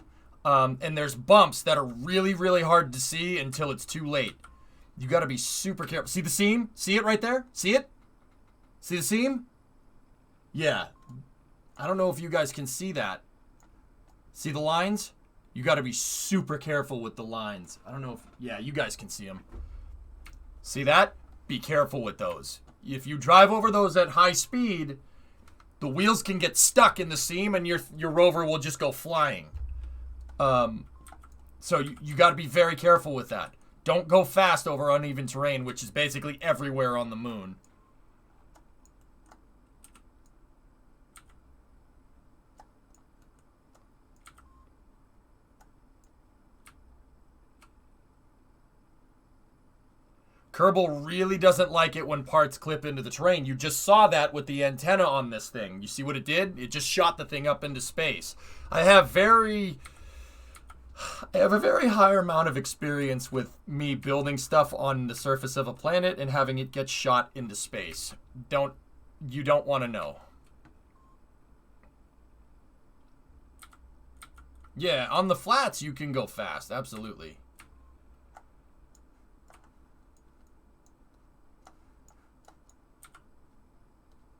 And there's bumps that are really, really hard to see until it's too late. You got to be super careful. See the seam? See it right there? See it? See the seam? Yeah. I don't know if you guys can see that. See the lines? You got to be super careful with the lines. I don't know if... Yeah, you guys can see them. See that? Be careful with those. If you drive over those at high speed, the wheels can get stuck in the seam and your rover will just go flying. So you got to be very careful with that. Don't go fast over uneven terrain, which is basically everywhere on the moon. Kerbal really doesn't like it when parts clip into the terrain. You just saw that with the antenna on this thing. You see what it did? It just shot the thing up into space. I have a very high amount of experience with me building stuff on the surface of a planet and having it get shot into space. You don't want to know. Yeah, on the flats you can go fast, absolutely.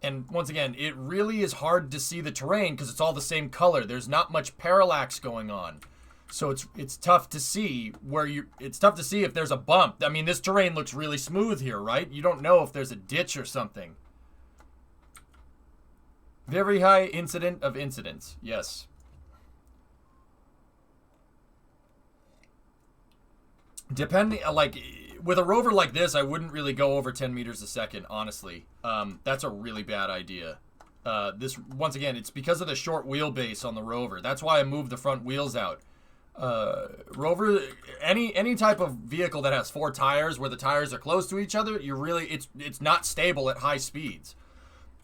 And once again, it really is hard to see the terrain because it's all the same color. There's not much parallax going on. So it's tough to see it's tough to see if there's a bump. I mean, this terrain looks really smooth here, right? You don't know if there's a ditch or something. Very high incident of incidents. Yes. Depending, like, with a rover like this, I wouldn't really go over 10 meters a second, honestly. That's a really bad idea. This, once again, it's because of the short wheelbase on the rover. That's why I moved the front wheels out. Rover, any type of vehicle that has 4 tires where the tires are close to each other, it's not stable at high speeds.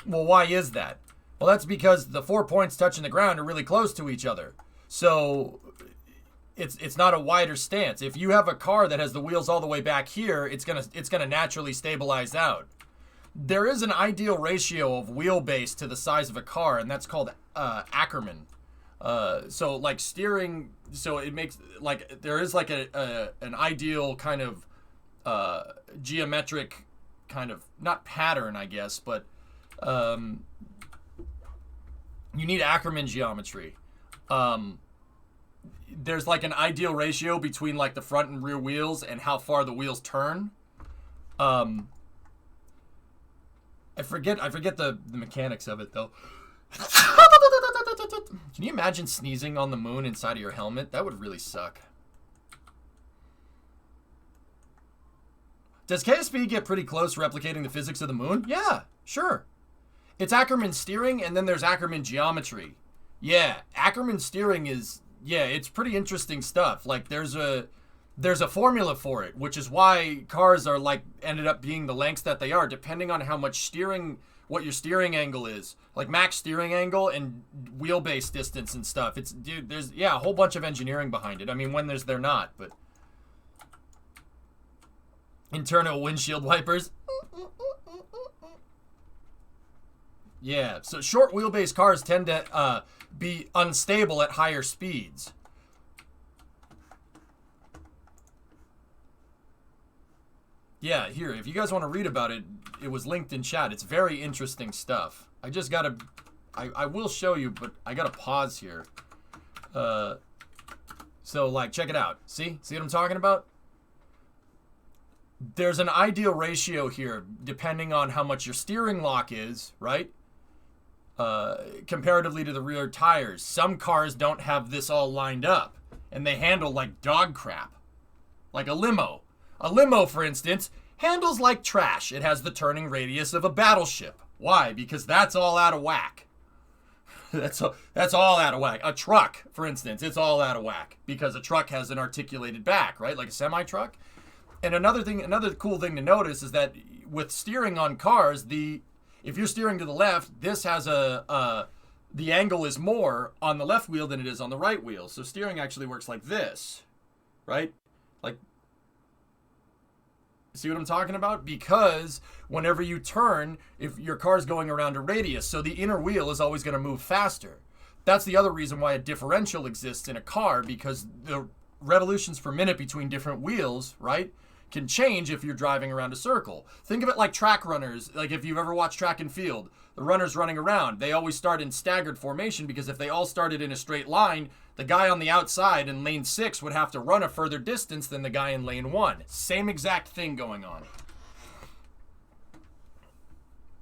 Well, why is that? Well, that's because the 4 points touching the ground are really close to each other. So it's not a wider stance. If you have a car that has the wheels all the way back here, it's gonna naturally stabilize out. There is an ideal ratio of wheelbase to the size of a car, and that's called Ackerman. So like steering, so it makes like there is like an ideal kind of geometric kind of, not pattern, I guess, but you need Ackerman geometry. There's like an ideal ratio between like the front and rear wheels and how far the wheels turn. I forget the mechanics of it though. Can you imagine sneezing on the moon inside of your helmet? That would really suck. Does KSP get pretty close replicating the physics of the moon? Yeah, sure. It's Ackerman steering, and then there's Ackerman geometry. Yeah, Ackerman steering is, yeah, it's pretty interesting stuff. Like, there's a formula for it, which is why cars are, like, ended up being the lengths that they are, depending on how much steering, what your steering angle is. Like, max steering angle and wheelbase distance and stuff. It's, dude, there's, yeah, a whole bunch of engineering behind it. I mean, when they're not, but... Internal windshield wipers. Yeah, so short wheelbase cars tend to be unstable at higher speeds. Yeah, here, if you guys want to read about it, it was linked in chat. It's very interesting stuff. I just gotta, I will show you, but I gotta pause here. So, like, check it out. See what I'm talking about? There's an ideal ratio here, depending on how much your steering lock is, right? Comparatively to the rear tires. Some cars don't have this all lined up, and they handle like dog crap. Like a limo. A limo, for instance, handles like trash. It has the turning radius of a battleship. Why? Because that's all out of whack. That's all out of whack. A truck, for instance, it's all out of whack, because a truck has an articulated back, right? Like a semi-truck. And another cool thing to notice is that with steering on cars, if you're steering to the left, this has the angle is more on the left wheel than it is on the right wheel. So steering actually works like this, right? Like, see what I'm talking about? Because whenever you turn, if your car's going around a radius, so the inner wheel is always going to move faster. That's the other reason why a differential exists in a car, because the revolutions per minute between different wheels, right, can change if you're driving around a circle. Think of it like track runners. Like if you've ever watched track and field, the runners running around, they always start in staggered formation, because if they all started in a straight line, the guy on the outside in lane 6 would have to run a further distance than the guy in lane 1. Same exact thing going on.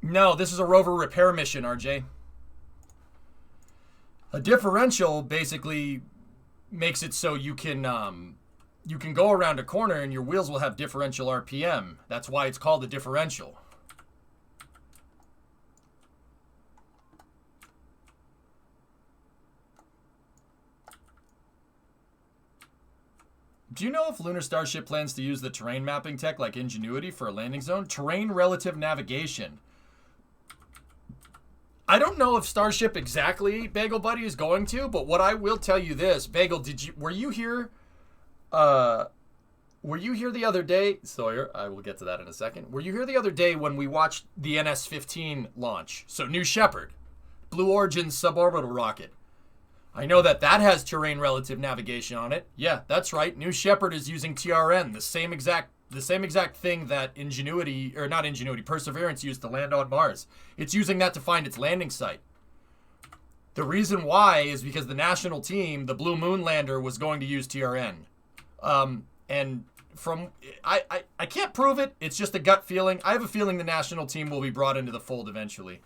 No, this is a rover repair mission, RJ. A differential basically makes it so you can go around a corner and your wheels will have differential RPM. That's why it's called a differential. Do you know if Lunar Starship plans to use the terrain mapping tech like Ingenuity for a landing zone? Terrain relative navigation. I don't know if Starship exactly, Bagel Buddy, is going to, but what I will tell you this, Bagel, were you here the other day? Sawyer, I will get to that in a second. Were you here the other day when we watched the NS-15 launch? So New Shepard, Blue Origin's suborbital rocket. I know that has terrain relative navigation on it. Yeah, that's right. New Shepard is using TRN, the same exact thing that Perseverance used to land on Mars. It's using that to find its landing site. The reason why is because the national team, the Blue Moon lander, was going to use TRN. And from I can't prove it. It's just a gut feeling. I have a feeling the national team will be brought into the fold eventually.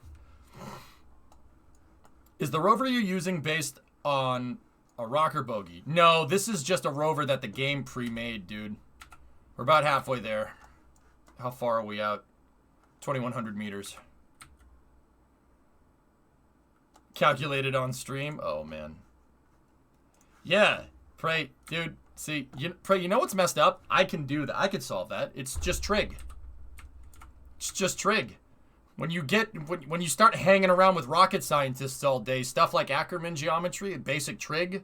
Is the rover you're using based on a rocker bogey? No, this is just a rover that the game pre-made, dude. We're about halfway there. How far are we out? 2,100 meters. Calculated on stream? Oh, man. Yeah, Pray, dude. See, Pray, you know what's messed up? I can do that. I could solve that. It's just trig. It's just trig. When you start hanging around with rocket scientists all day, stuff like Ackerman geometry and basic trig,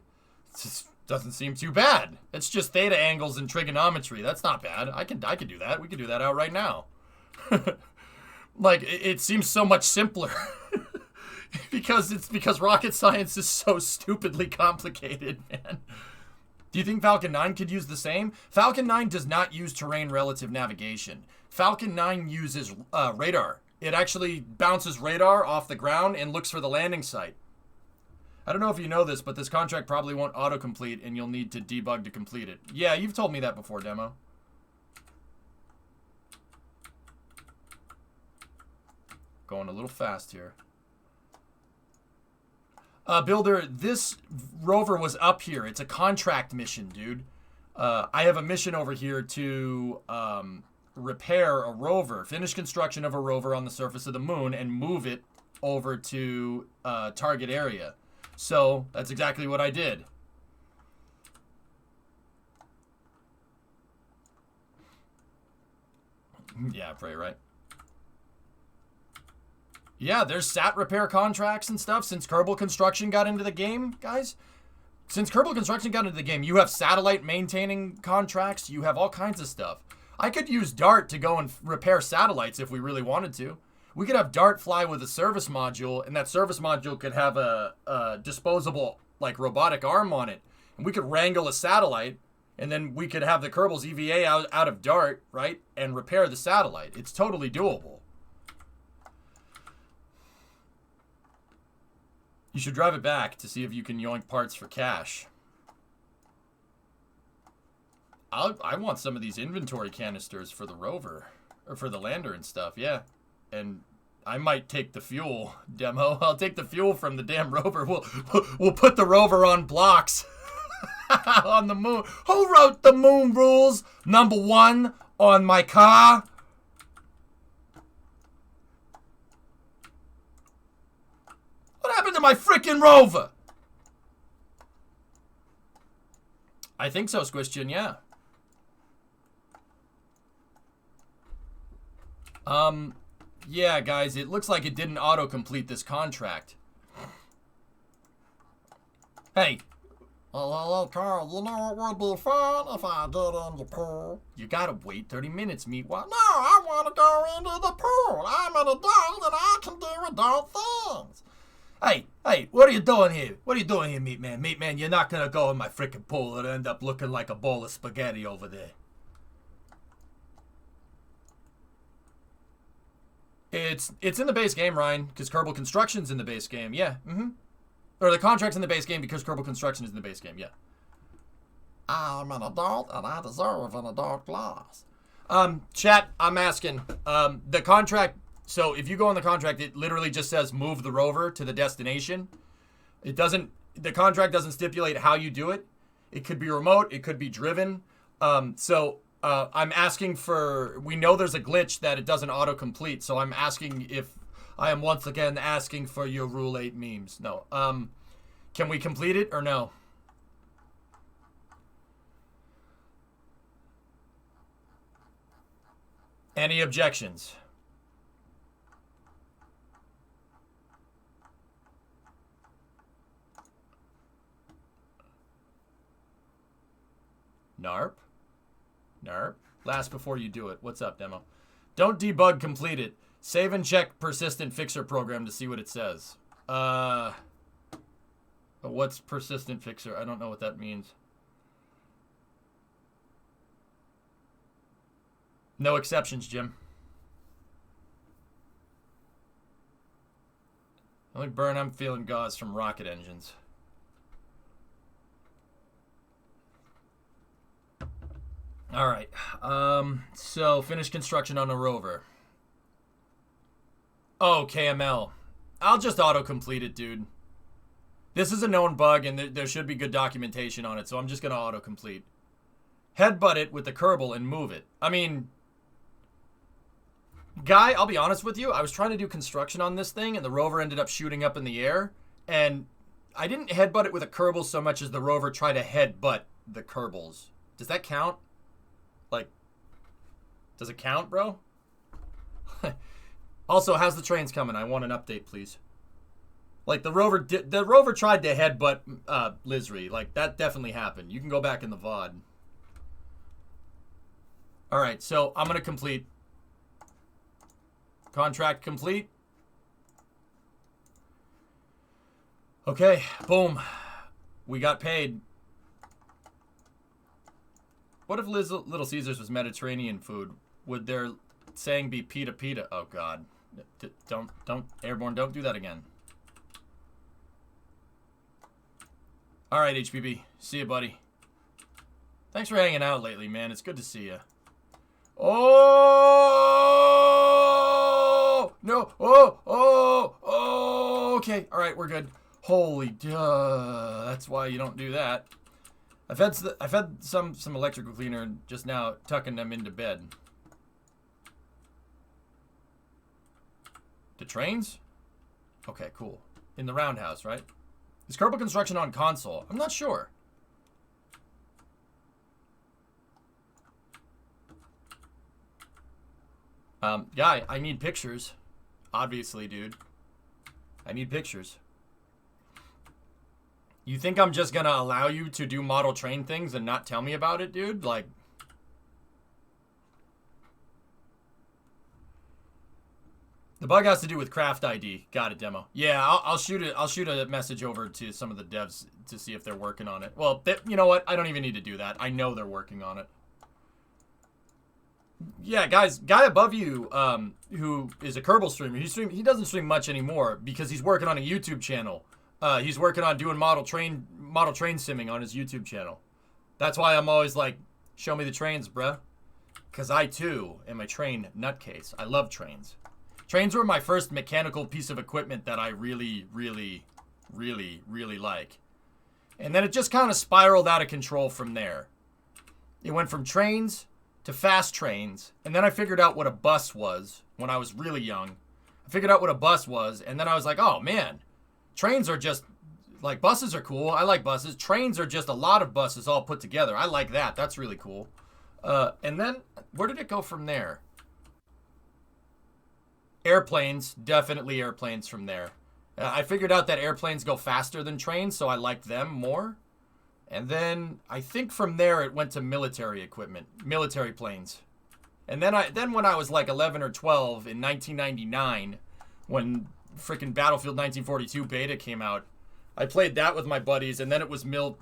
Doesn't seem too bad. It's just theta angles and trigonometry. That's not bad. I could do that. We could do that out right now. Like, it seems so much simpler. because rocket science is so stupidly complicated, man. Do you think Falcon 9 could use the same? Falcon 9 does not use terrain relative navigation. Falcon 9 uses radar. It actually bounces radar off the ground and looks for the landing site. I don't know if you know this, but this contract probably won't autocomplete and you'll need to debug to complete it. Yeah, you've told me that before, Demo. Going a little fast here. Builder, this rover was up here. It's a contract mission, dude. I have a mission over here to repair a rover, finish construction of a rover on the surface of the moon, and move it over to target area. So that's exactly what I did. Yeah, pray right. Yeah, there's sat repair contracts and stuff since Kerbal Construction got into the game, guys. Since Kerbal Construction got into the game, you have satellite maintaining contracts. You have all kinds of stuff. I could use DART to go and repair satellites if we really wanted to. We could have DART fly with a service module, and that service module could have a disposable, like, robotic arm on it. And we could wrangle a satellite, and then we could have the Kerbal's EVA out of DART, right, and repair the satellite. It's totally doable. You should drive it back to see if you can yoink parts for cash. I want some of these inventory canisters for the rover, or for the lander and stuff, yeah. And I might take the fuel, Demo. I'll take the fuel from the damn rover. We'll put the rover on blocks on the moon. Who wrote the moon rules? #1 on my car. What happened to my freaking rover? I think so, Squishchin, yeah. Yeah, guys, it looks like it didn't autocomplete this contract. Hey. Hello, Carl. You know it would be fun if I did in the pool. You gotta wait 30 minutes, meatwad. No, I want to go into the pool. I'm an adult and I can do adult things. Hey, what are you doing here? What are you doing here, Meatman? Meatman, you're not gonna go in my frickin' pool and end up looking like a bowl of spaghetti over there. It's in the base game, Ryan, because Kerbal Construction's in the base game. Yeah, Or the contract's in the base game because Kerbal Construction is in the base game, yeah. I'm an adult and I deserve an adult class. Chat, I'm asking. The contract, so if you go on the contract, it literally just says move the rover to the destination. It doesn't, the contract doesn't stipulate how you do it. It could be remote, it could be driven. I'm asking for, we know there's a glitch that it doesn't autocomplete, so I'm asking if, I am once again asking for your Rule 8 memes. No. Can we complete it or no? Any objections? Narp? Narp? Last before you do it. What's up, Demo? Don't debug, complete it. Save and check persistent fixer program to see what it says. What's persistent fixer? I don't know what that means. No exceptions, Jim. The only burn I'm feeling gauze from rocket engines. All right. So finish construction on a rover. Oh, KML. I'll just autocomplete it, dude. This is a known bug, and there should be good documentation on it, so I'm just going to autocomplete. Headbutt it with the Kerbal and move it. I mean, Guy, I'll be honest with you. I was trying to do construction on this thing, and the rover ended up shooting up in the air, and I didn't headbutt it with a Kerbal so much as the rover tried to headbutt the Kerbals. Does that count? Like, does it count, bro? Also, how's the trains coming? I want an update, please. Like the rover tried to headbutt Lizri. Like that definitely happened. You can go back in the VOD. All right, so I'm gonna complete. Contract complete. Okay, boom. We got paid. What if Little Caesars was Mediterranean food? Would their saying be pita pita? Oh God, don't Airborne, don't do that again. All right, HBB. See you, buddy. Thanks for hanging out lately, man. It's good to see you. Oh no! Oh! Okay. All right, we're good. Holy duh! That's why you don't do that. I've had some electrical cleaner just now, tucking them into bed. The trains? Okay, cool. In the roundhouse, right? Is Kerbal Construction on console? I'm not sure. Yeah, I need pictures. Obviously, dude. I need pictures. You think I'm just gonna allow you to do model train things and not tell me about it, dude? Like... The bug has to do with craft ID. Got it, demo. Yeah, I'll shoot it. I'll shoot a message over to some of the devs to see if they're working on it. Well, you know what? I don't even need to do that. I know they're working on it. Yeah, guys, guy above you, who is a Kerbal streamer, he doesn't stream much anymore because he's working on a YouTube channel. He's working on doing model train simming on his YouTube channel. That's why I'm always like, show me the trains, bruh. Because I too am a train nutcase. I love trains. Trains were my first mechanical piece of equipment that I really, really, really, really like. And then it just kind of spiraled out of control from there. It went from trains to fast trains, and then I figured out what a bus was when I was really young. I figured out what a bus was, and then I was like, oh man, trains are just, like, buses are cool. I like buses. Trains are just a lot of buses all put together. I like that. That's really cool. And then, where did it go from there? Airplanes, definitely airplanes from there. I figured out that airplanes go faster than trains, so I liked them more. And then I think from there it went to military equipment, military planes. And then when I was like 11 or 12 in 1999, when freaking Battlefield 1942 beta came out, I played that with my buddies, and then it was mill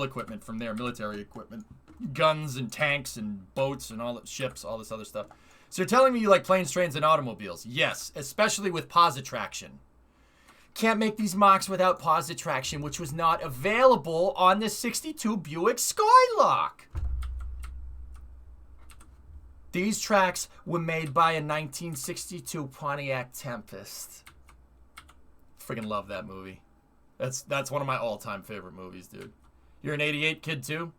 equipment from there, military equipment, guns and tanks and boats and all ships, all this other stuff. So you're telling me you like planes, trains, and automobiles? Yes, especially with posit traction. Can't make these mocks without posit traction, which was not available on the 62 Buick Skylark. These tracks were made by a 1962 Pontiac Tempest. Freaking love that movie. That's one of my all-time favorite movies, dude. You're an 88 kid too?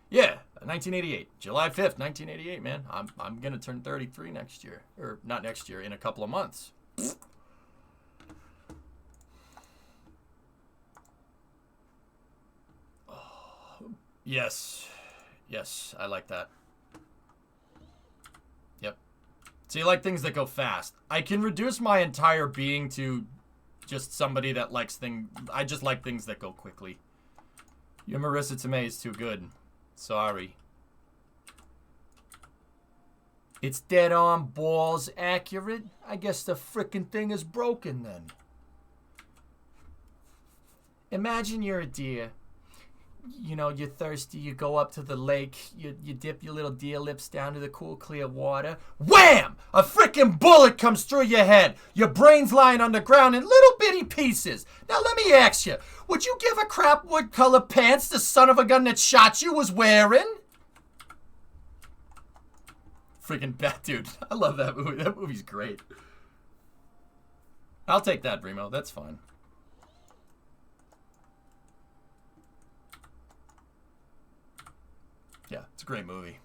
Yeah, 1988. July 5th, 1988, man. I'm going to turn 33 next year. Or not next year, in a couple of months. Yes. Yes, I like that. Yep. So you like things that go fast. I can reduce my entire being to just somebody that likes things. I just like things that go quickly. Your Marissa Tomei is too good. Sorry. It's dead on balls accurate. I guess the frickin' thing is broken then. Imagine you're a deer. You know, you're thirsty, you go up to the lake, you dip your little deer lips down to the cool, clear water. Wham! A frickin' bullet comes through your head. Your brain's lying on the ground in little bitty pieces. Now let me ask you, would you give a crap what color pants the son of a gun that shot you was wearing? Freaking bat, dude. I love that movie. That movie's great. I'll take that, Brimo. That's fine. Yeah, it's a great movie.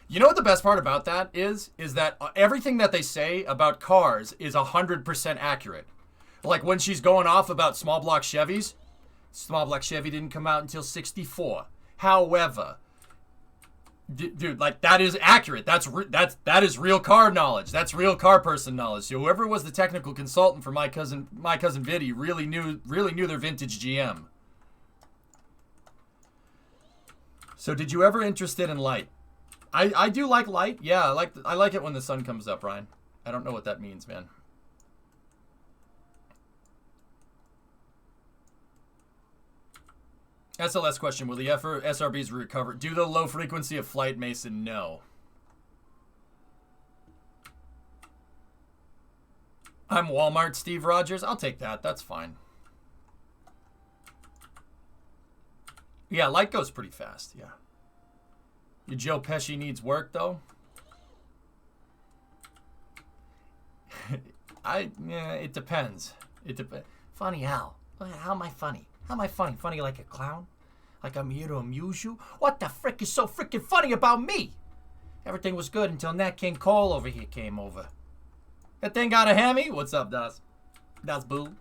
You know what the best part about that is? Is that everything that they say about cars is 100% accurate. Like when she's going off about small block Chevys. Small block Chevy didn't come out until 64. However, Dude, like, that is accurate. That is real car knowledge. That's real car person knowledge. So whoever was the technical consultant for my cousin Vidi really knew their vintage GM. So did you ever interested in light? I do like light. Yeah, I like it when the sun comes up, Ryan. I don't know what that means, man. SLS question. Will the SRBs recover? Due to the low frequency of flight, Mason, no. I'm Walmart Steve Rogers. I'll take that. That's fine. Yeah, light goes pretty fast, yeah. Your Joe Pesci needs work, though? Yeah, it depends. It depends. Funny how? How am I funny? How am I funny? Funny like a clown? Like I'm here to amuse you? What the frick is so frickin' funny about me? Everything was good until Nat King Cole over here came over. That thing got a hammy? What's up, Das? Das Boo?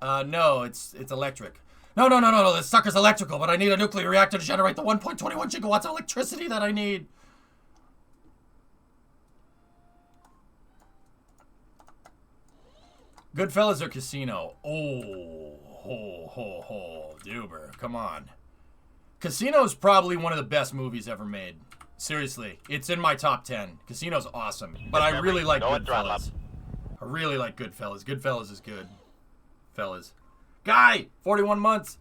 No, it's electric. No, this sucker's electrical, but I need a nuclear reactor to generate the 1.21 gigawatts of electricity that I need. Goodfellas or Casino? Oh, Duber, come on. Casino's probably one of the best movies ever made. Seriously, it's in my top 10. Casino's awesome, but I really like Goodfellas. I really like Goodfellas. Goodfellas is good. Fellas. Guy, 41 months.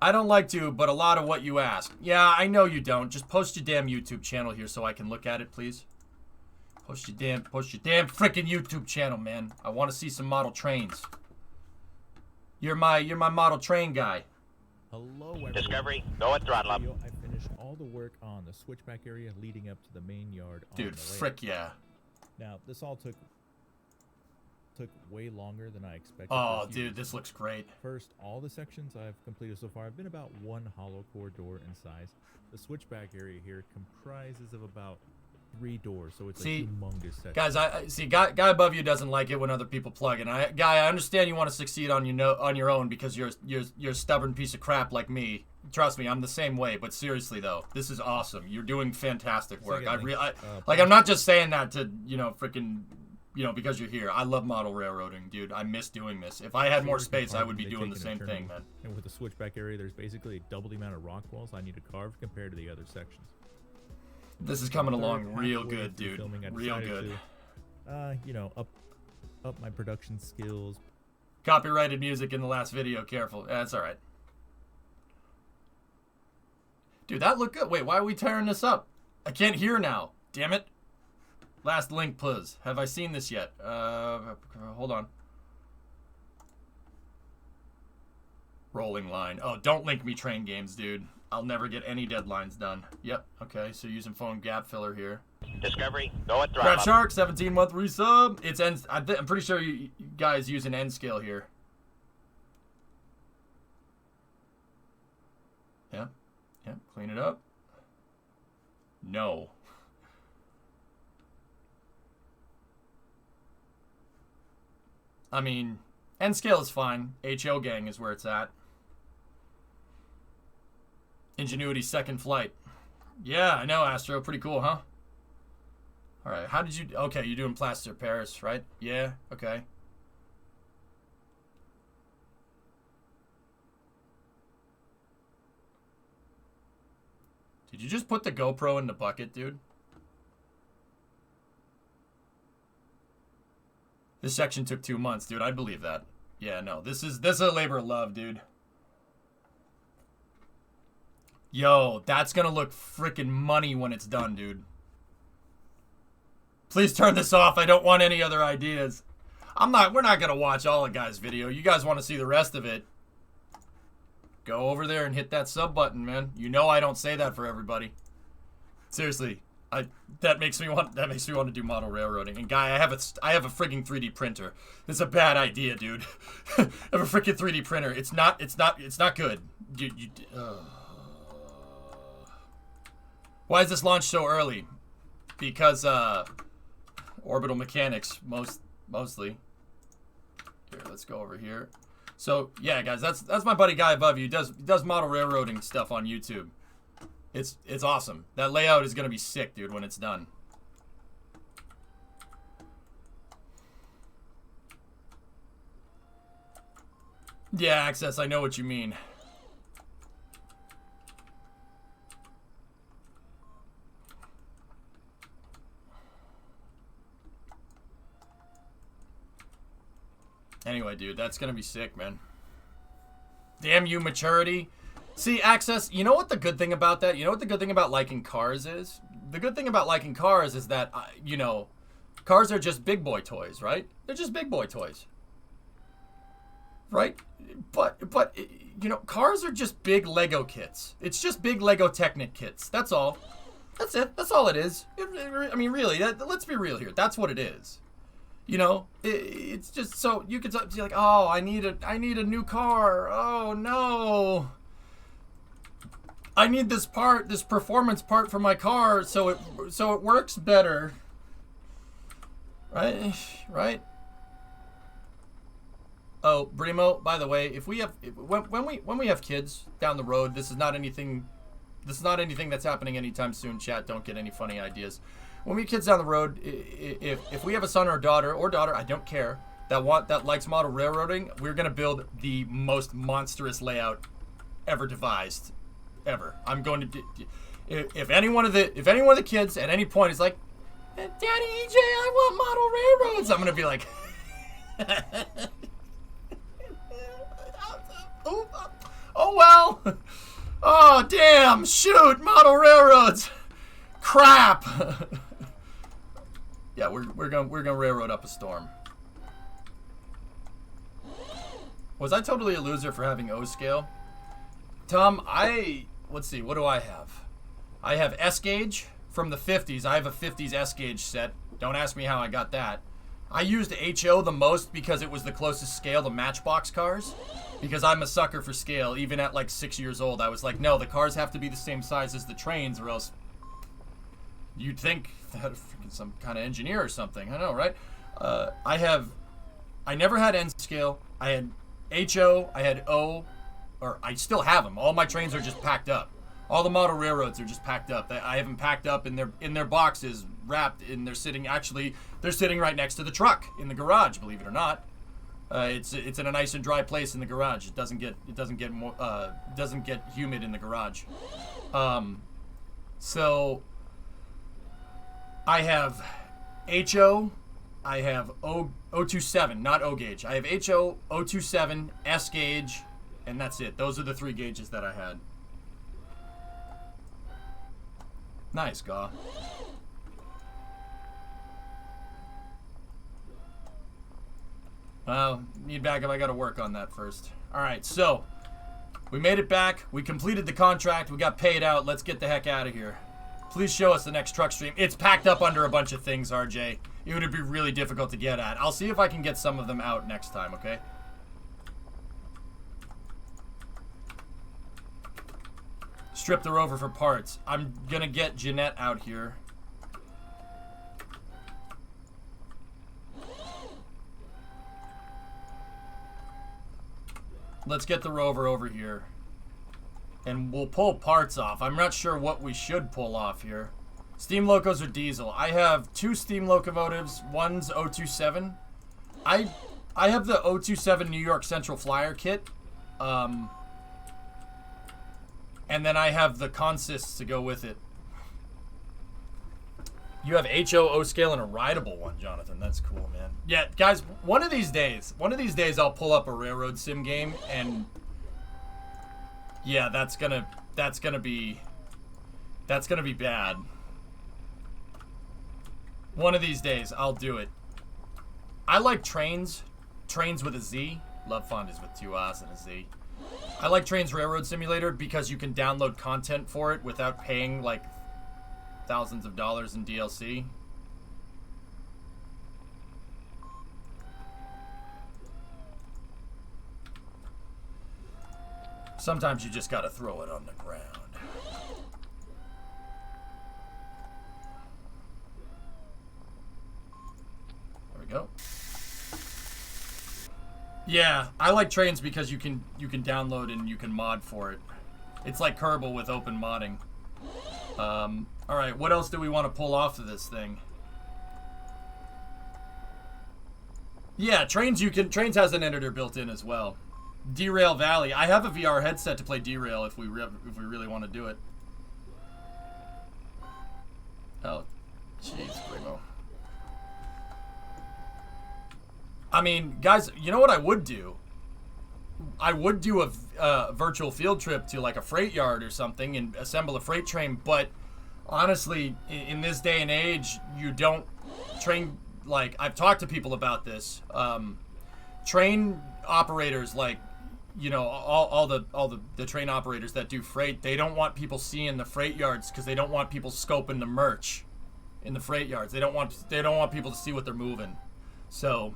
I don't like to, but a lot of what you ask. Yeah, I know you don't. Just post your damn YouTube channel here so I can look at it, please. Post your damn freaking YouTube channel, man. I want to see some model trains. You're my model train guy. Hello, everyone. Discovery, go at throttle up. I finished all the work on the switchback area leading up to the main yard. Dude, frick yeah. Now, this all took way longer than I expected. Oh, dude, this looks great. First, all the sections I've completed so far have been about one hollow core door in size. The switchback area here comprises of about 3 doors, so it's a humongous section. Guys, I see. Guy above you doesn't like it when other people plug in. Guy, I understand you want to succeed on your own because you're a stubborn piece of crap like me. Trust me, I'm the same way. But seriously though, this is awesome. You're doing fantastic work. I'm not just saying that to freaking. Because you're here. I love model railroading, dude. I miss doing this. If I had more space, I would be doing the same thing, man. And with the switchback area, there's basically double the amount of rock walls I need to carve compared to the other sections. This is coming along real good, dude. Real good. Up my production skills. Copyrighted music in the last video. Careful. That's all right. Dude, that looked good. Wait, why are we tearing this up? I can't hear now. Damn it. Last link, please. Have I seen this yet? Hold on. Rolling line. Oh, don't link me train games, dude. I'll never get any deadlines done. Yep. Okay, so using phone gap filler here. Discovery, go at throttle Brad up. Shark, 17-month resub. It's end. I'm pretty sure you guys use an end scale here. Yeah. Yeah. Clean it up. No. I mean, end scale is fine. HO gang is where it's at. Ingenuity second flight. Yeah, I know, Astro. Pretty cool, huh? All right. How did you... Okay, you're doing plaster Paris, right? Yeah, okay. Did you just put the GoPro in the bucket, dude? This section took 2 months, dude. I believe that. Yeah, no. This is a labor of love, dude. Yo, that's gonna look freaking money when it's done, dude. Please turn this off. I don't want any other ideas. We're not gonna watch all the guys' video. You guys want to see the rest of it? Go over there and hit that sub button, man. You know I don't say that for everybody. Seriously. That makes me want to do model railroading. And guy, I have a frigging 3D printer. It's a bad idea, dude. I have a freaking 3D printer. It's not good. Why is this launch so early? Because orbital mechanics mostly. Here, let's go over here. So yeah, guys, that's my buddy Guy above you. He does model railroading stuff on YouTube. It's awesome. That layout is gonna be sick, dude, when it's done. Yeah, Access, I know what you mean. Anyway, dude, that's gonna be sick, man. Damn you, maturity. See, Access, you know what the good thing about that? You know what the good thing about liking cars is? The good thing about liking cars is that, you know, cars are just big boy toys, right? They're just big boy toys. Right? But you know, cars are just big Lego kits. It's just big Lego Technic kits. That's all. That's it. That's all it is. I mean, really, let's be real here. That's what it is. You know, it's just so you could be like, oh, I need a new car. Oh no, I need this part, this performance part for my car, so it works better. Right, right. Oh, Brimo, by the way, if we have when we have kids down the road, this is not anything that's happening anytime soon. Chat, don't get any funny ideas. When we have kids down the road, if we have a son or daughter, I don't care, that likes model railroading, we're gonna build the most monstrous layout ever devised, ever. I'm going to do, if any one of the kids at any point is like, Daddy EJ, I want model railroads, I'm gonna be like, oh well, oh damn, shoot, model railroads, crap. Yeah, we're gonna railroad up a storm. Was I totally a loser for having O scale? Tom, let's see, what do I have? I have S gauge from the 50s. I have a 50s S gauge set. Don't ask me how I got that. I used HO the most because it was the closest scale to Matchbox cars. Because I'm a sucker for scale. Even at like 6 years old, I was like, no, the cars have to be the same size as the trains, or else you'd think that some kind of engineer or something. I know, right? I never had N scale. I had HO, I had O, or I still have them. All my trains are just packed up. All the model railroads are just packed up. I have them packed up in their boxes, wrapped, and they're sitting right next to the truck in the garage. Believe it or not, it's in a nice and dry place in the garage. It doesn't get humid in the garage. So I have HO, I have O27, not O gauge. I have HO, O27, S gauge, and that's it. Those are the 3 gauges that I had. Nice, Gaw. Well, need backup. I gotta work on that first. Alright, so we made it back. We completed the contract. We got paid out. Let's get the heck out of here. Please show us the next truck stream. It's packed up under a bunch of things, RJ. It would be really difficult to get at. I'll see if I can get some of them out next time, okay? Strip the Rover for parts. I'm gonna get Jeanette out here. Let's get the Rover over here. And we'll pull parts off. I'm not sure what we should pull off here. Steam locos or diesel? I have 2 steam locomotives. One's O27. I have the O27 New York Central Flyer kit. And then I have the consists to go with it. You have HO scale and a rideable one, Jonathan. That's cool, man. Yeah, guys, one of these days I'll pull up a railroad sim game, and yeah, that's gonna be bad. One of these days I'll do it. I like trains with a Z. Love Fond is with 2 R's and a Z. I like Trains Railroad Simulator because you can download content for it without paying like thousands of dollars in DLC. Sometimes you just gotta throw it on the ground. There we go. Yeah, I like trains because you can download and you can mod for it. It's like Kerbal with open modding. Alright, what else do we want to pull off of this thing? Yeah, Trains has an editor built in as well. Derail Valley. I have a VR headset to play Derail if we really want to do it. Oh, jeez, Primo. I mean, guys, you know what I would do? I would do a virtual field trip to like a freight yard or something and assemble a freight train, but honestly, in this day and age, you don't train, like, I've talked to people about this. Train operators, like, you know, all the train operators that do freight, they don't want people seeing the freight yards because they don't want people scoping the merch in the freight yards. They don't want people to see what they're moving. So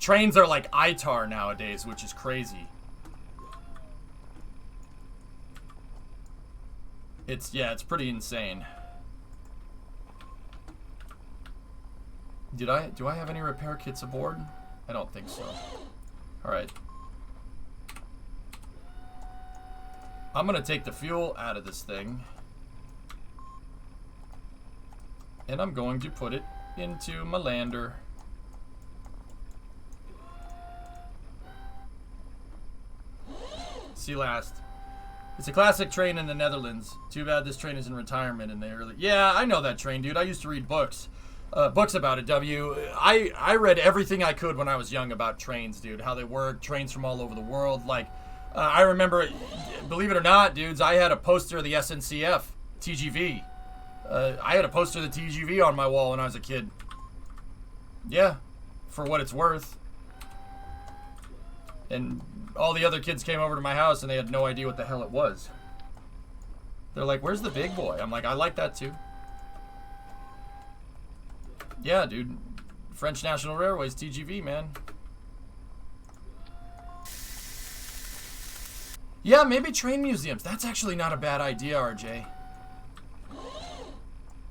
trains are like ITAR nowadays, which is crazy. It's pretty insane. Do I have any repair kits aboard? I don't think so. Alright. I'm gonna take the fuel out of this thing. And I'm going to put it into my lander. See last. It's a classic train in the Netherlands. Too bad this train is in retirement in the early... Yeah, I know that train, dude. I used to read books. Books about it, I read everything I could when I was young about trains, dude. How they work, trains from all over the world. Like, I remember, believe it or not, dudes, I had a poster of the SNCF, TGV. I had a poster of the TGV on my wall when I was a kid. Yeah, for what it's worth. And all the other kids came over to my house and they had no idea what the hell it was. They're like, where's the big boy? I'm like, I like that too. Yeah, dude. French National Railways, TGV, man. Yeah, maybe train museums. That's actually not a bad idea, RJ.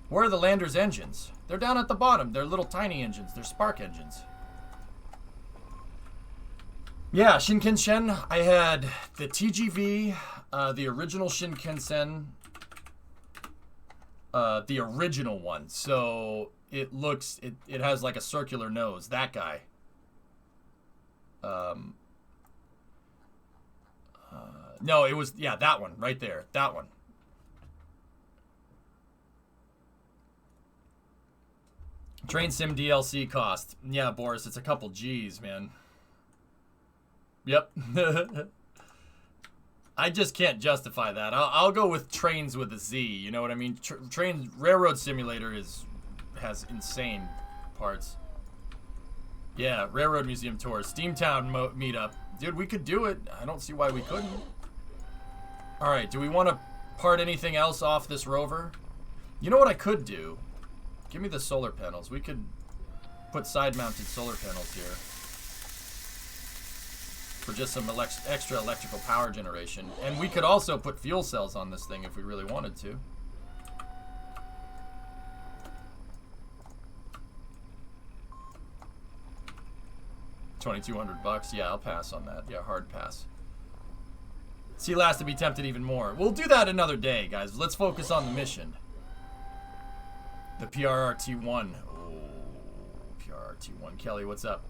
Where are the Lander's engines? They're down at the bottom. They're little tiny engines. They're spark engines. Yeah, Shinkansen. I had the TGV, the original Shinkansen, the original one. So it looks, it has like a circular nose. That guy. No, it was, yeah, that one right there. That one. Train Sim DLC cost. Yeah, Boris, it's a couple G's, man. Yep. I just can't justify that. I'll go with Trains with a Z. You know what I mean? Trains Railroad Simulator has insane parts. Yeah, Railroad Museum tour, Steamtown meetup, dude. We could do it. I don't see why we couldn't. All right. Do we want to part anything else off this rover? You know what I could do? Give me the solar panels. We could put side-mounted solar panels here for just some extra electrical power generation. And we could also put fuel cells on this thing if we really wanted to. $2,200. Yeah, I'll pass on that. Yeah, hard pass. See last to be tempted even more. We'll do that another day, guys. Let's focus on the mission. The PRRT1. Oh, PRRT1. Kelly, what's up?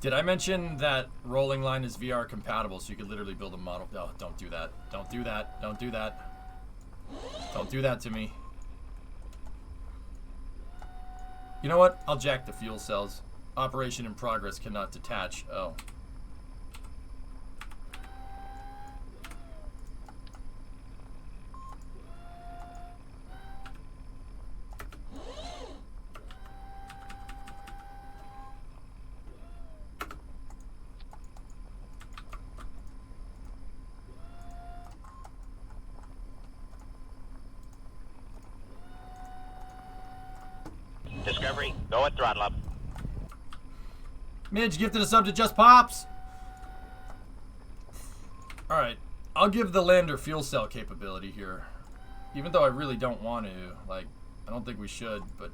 Did I mention that Rolling Line is VR compatible so you could literally build a model? Oh, don't do that. Don't do that. Don't do that. Don't do that to me. You know what? I'll jack the fuel cells. Operation in progress cannot detach. Oh. Discovery, go at throttle up. Midge gifted a sub to Just Pops. Alright. I'll give the lander fuel cell capability here. Even though I really don't want to. Like, I don't think we should, but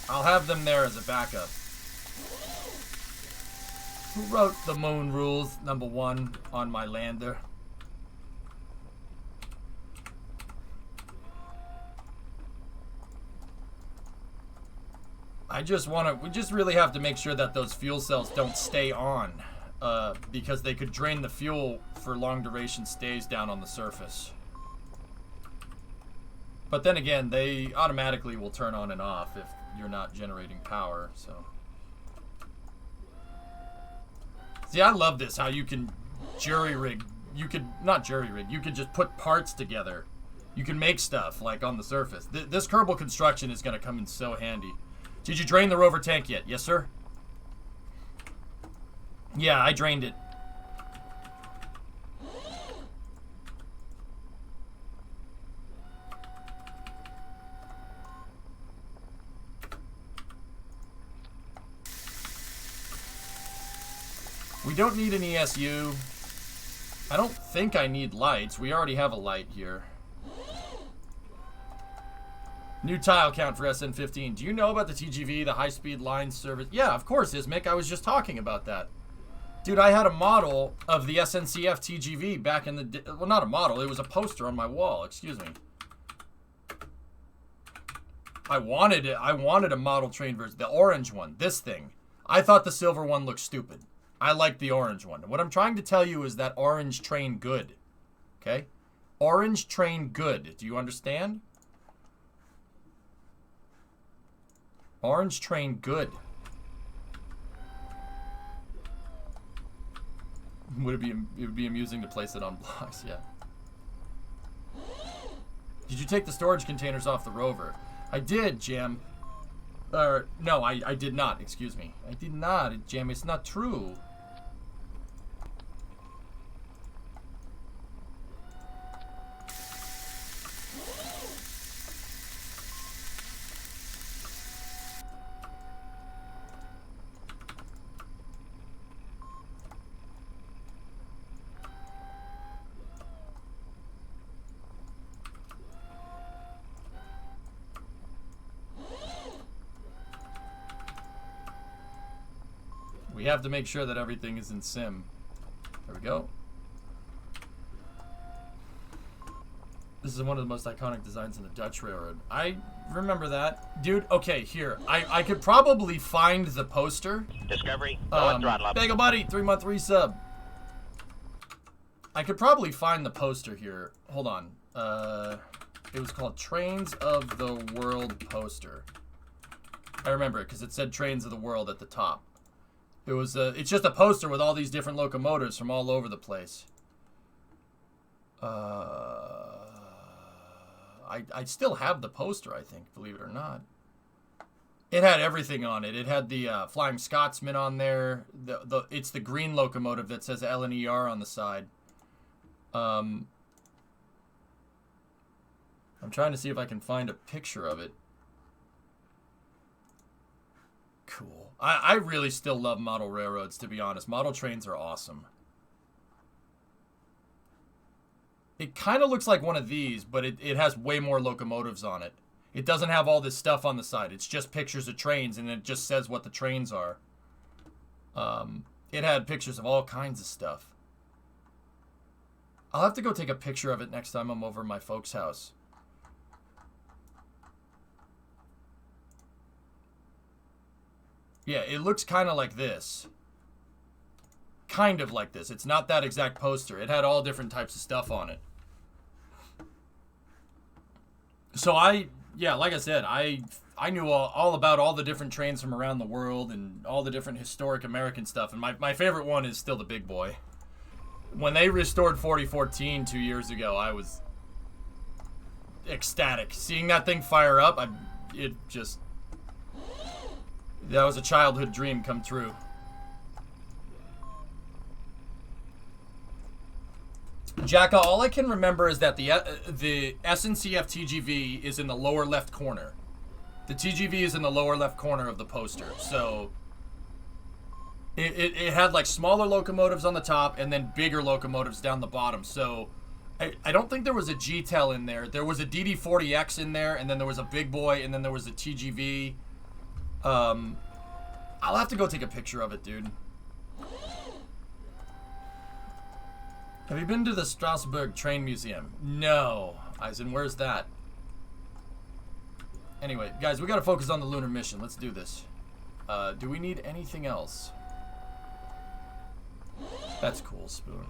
I'll have them there as a backup. Who wrote the moon rules #1 on my lander? we just really have to make sure that those fuel cells don't stay on, because they could drain the fuel for long duration stays down on the surface. But then again, they automatically will turn on and off if you're not generating power, so. See, I love this, how you can jury-rig. You could, not jury-rig, you could just put parts together. You can make stuff, like, on the surface. This Kerbal construction is going to come in so handy. Did you drain the rover tank yet? Yes, sir? Yeah, I drained it. We don't need an ESU. I don't think I need lights. We already have a light here. New tile count for SN15. Do you know about the TGV, the high-speed line service? Yeah, of course, Ismic. I was just talking about that. Dude, I had a model of the SNCF TGV back in the... Well, not a model. It was a poster on my wall. Excuse me. I wanted it. I wanted a model train version. The orange one. This thing. I thought the silver one looked stupid. I like the orange one. What I'm trying to tell you is that orange train good. Okay? Orange train good. Do you understand? Orange train good. It would be amusing to place it on blocks, yeah. Did you take the storage containers off the rover? I did, Jam. No, I did not, excuse me. I did not, Jam, it's not true. We have to make sure that everything is in sim. There we go. This is one of the most iconic designs in the Dutch Railroad. I remember that. Dude, okay, here. I could probably find the poster. Discovery, go throttle up. Bagel Buddy, 3-month resub. I could probably find the poster here. Hold on. It was called Trains of the World poster. I remember it because it said Trains of the World at the top. It was it's just a poster with all these different locomotives from all over the place. I still have the poster, I think, believe it or not. It had everything on it. It had the Flying Scotsman on there. It's the green locomotive that says LNER on the side. I'm trying to see if I can find a picture of it. Cool. I really still love model railroads, to be honest. Model trains are awesome. It kind of looks like one of these, but it has way more locomotives on it. It doesn't have all this stuff on the side. It's just pictures of trains, and it just says what the trains are. It had pictures of all kinds of stuff. I'll have to go take a picture of it next time I'm over at my folks' house. Yeah, it looks kind of like this. Kind of like this. It's not that exact poster. It had all different types of stuff on it. So yeah, like I said, I knew all about all the different trains from around the world and all the different historic American stuff. And my favorite one is still the Big Boy. When they restored 4014 2 years ago, I was ecstatic. Seeing that thing fire up, that was a childhood dream come true. Jacka, all I can remember is that the SNCF TGV is in the lower left corner. The TGV is in the lower left corner of the poster. So it had like smaller locomotives on the top and then bigger locomotives down the bottom. So I don't think there was a G-Tel in there. There was a DD40X in there, and then there was a Big Boy, and then there was a TGV. I'll have to go take a picture of it, dude. Have you been to the Strasbourg Train Museum? No. Eisen, where's that? Anyway, guys, we gotta focus on the lunar mission. Let's do this. Do we need anything else? That's cool, Spoon.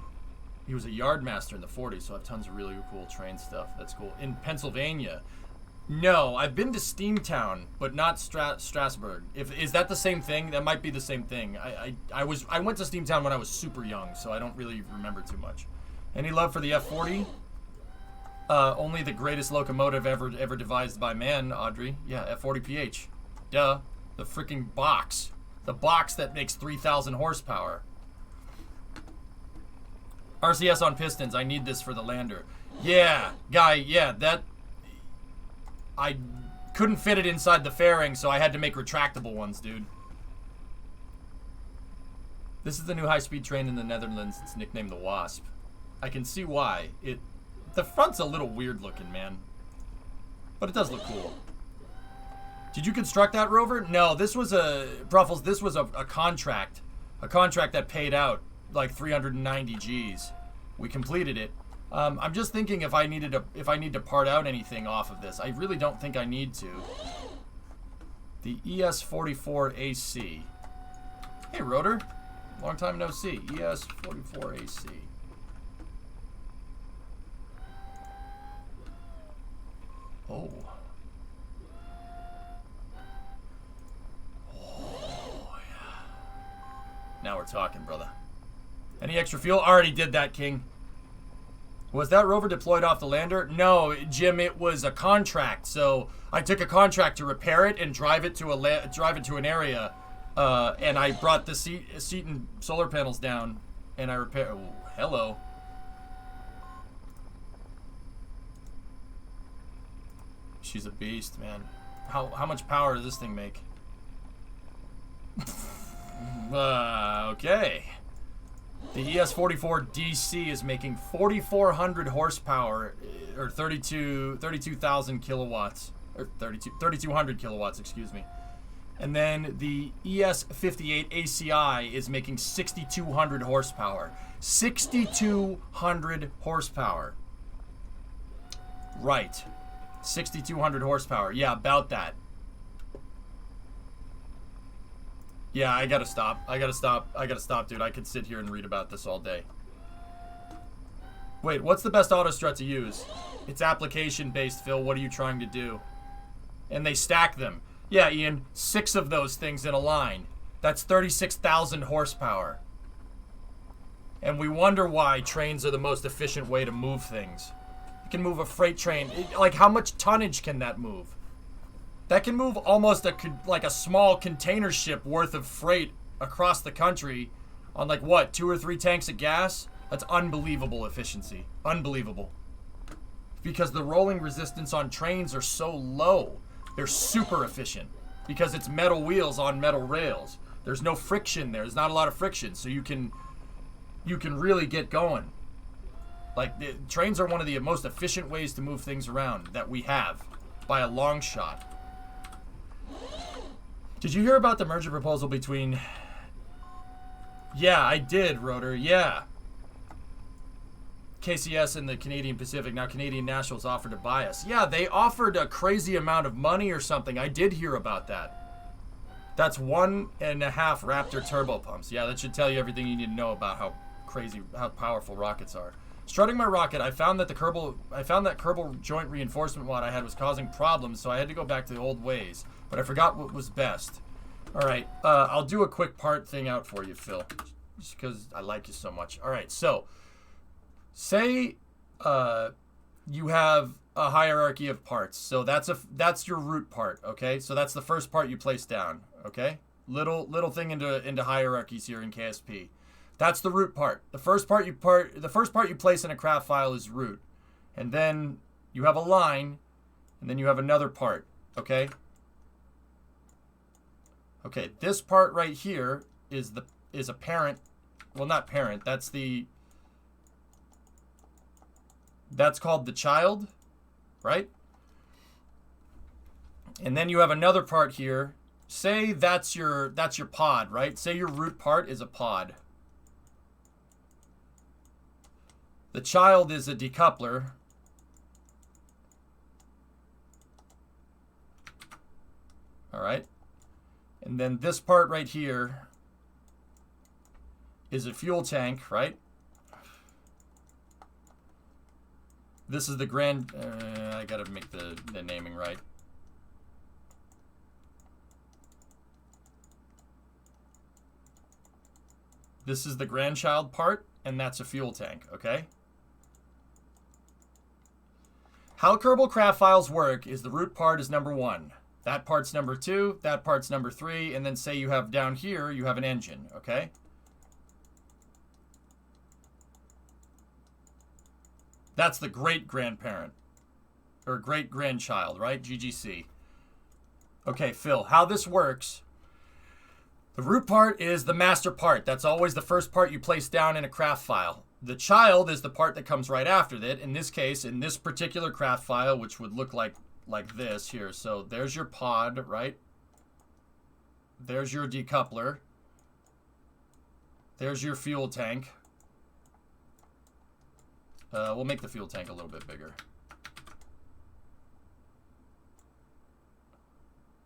He was a yard master in the 40s, so I have tons of really cool train stuff. That's cool. In Pennsylvania. No, I've been to Steamtown, but not Strasbourg. Is that the same thing? That might be the same thing. I went to Steamtown when I was super young, so I don't really remember too much. Any love for the F40? Only the greatest locomotive ever devised by man, Audrey. Yeah, F40PH. Duh. The freaking box. The box that makes 3,000 horsepower. RCS on pistons. I need this for the lander. Yeah, guy, yeah, that... I couldn't fit it inside the fairing, so I had to make retractable ones, dude. This is the new high-speed train in the Netherlands. It's nicknamed the Wasp. I can see why. The front's a little weird looking, man. But it does look cool. Did you construct that, Rover? No, this was a... Bruffles, this was a contract. A contract that paid out like 390 Gs. We completed it. I'm just thinking if I need to part out anything off of this. I really don't think I need to. The ES44AC. Hey, Rotor. Long time no see. ES44AC. Oh. Oh, yeah. Now we're talking, brother. Any extra fuel? Already did that, King. Was that rover deployed off the lander? No, Jim, it was a contract. So I took a contract to repair it and drive it to an area, and I brought the seat and solar panels down, and I repaired. Oh, hello. She's a beast, man. How much power does this thing make? Okay. The ES44DC is making 4,400 horsepower, or 32,000 kilowatts, or 3,200 kilowatts, excuse me. And then the ES58ACI is making 6,200 horsepower. 6,200 horsepower. Right. 6,200 horsepower. Yeah, about that. Yeah, I gotta stop. I gotta stop, dude. I could sit here and read about this all day. Wait, what's the best auto strut to use? It's application-based, Phil. What are you trying to do? And they stack them. Yeah, Ian, 6 of those things in a line. That's 36,000 horsepower. And we wonder why trains are the most efficient way to move things. You can move a freight train. Like, how much tonnage can that move? That can move almost like a small container ship worth of freight across the country on like what, 2 or 3 tanks of gas? That's unbelievable efficiency. Unbelievable. Because the rolling resistance on trains are so low. They're super efficient because it's metal wheels on metal rails. There's no friction there. There's not a lot of friction, so you can really get going. Like, trains are one of the most efficient ways to move things around that we have by a long shot. Did you hear about the merger proposal between... Yeah, I did, Rotor. Yeah. KCS and the Canadian Pacific. Now Canadian National's offered to buy us. Yeah, they offered a crazy amount of money or something. I did hear about that. That's 1.5 Raptor turbo pumps. Yeah, that should tell you everything you need to know about how powerful rockets are. Strutting my rocket, I found that Kerbal joint reinforcement wad I had was causing problems, so I had to go back to the old ways. But I forgot what was best. All right, I'll do a quick part thing out for you, Phil, just because I like you so much. All right, so say you have a hierarchy of parts. So that's your root part, okay? So that's the first part you place down, okay? Little thing into hierarchies here in KSP. That's the root part. The first part you place in a craft file is root, and then you have a line, and then you have another part, okay? Okay, this part right here is a parent. Well, not parent. That's called the child, right? And then you have another part here. Say that's your pod, right? Say your root part is a pod. The child is a decoupler. All right. And then this part right here is a fuel tank, right? This is the grand... I gotta make the naming right. This is the grandchild part, and that's a fuel tank, okay? How Kerbal Craft files work is the root part is number 1. That part's number 2, that part's number 3, and then say you have down here, you have an engine, okay? That's the great-grandparent, or great-grandchild, right? GGC. Okay, Phil, how this works, the root part is the master part. That's always the first part you place down in a craft file. The child is the part that comes right after that. In this case, in this particular craft file, which would look like this here. So there's your pod, right? There's your decoupler. There's your fuel tank. We'll make the fuel tank a little bit bigger.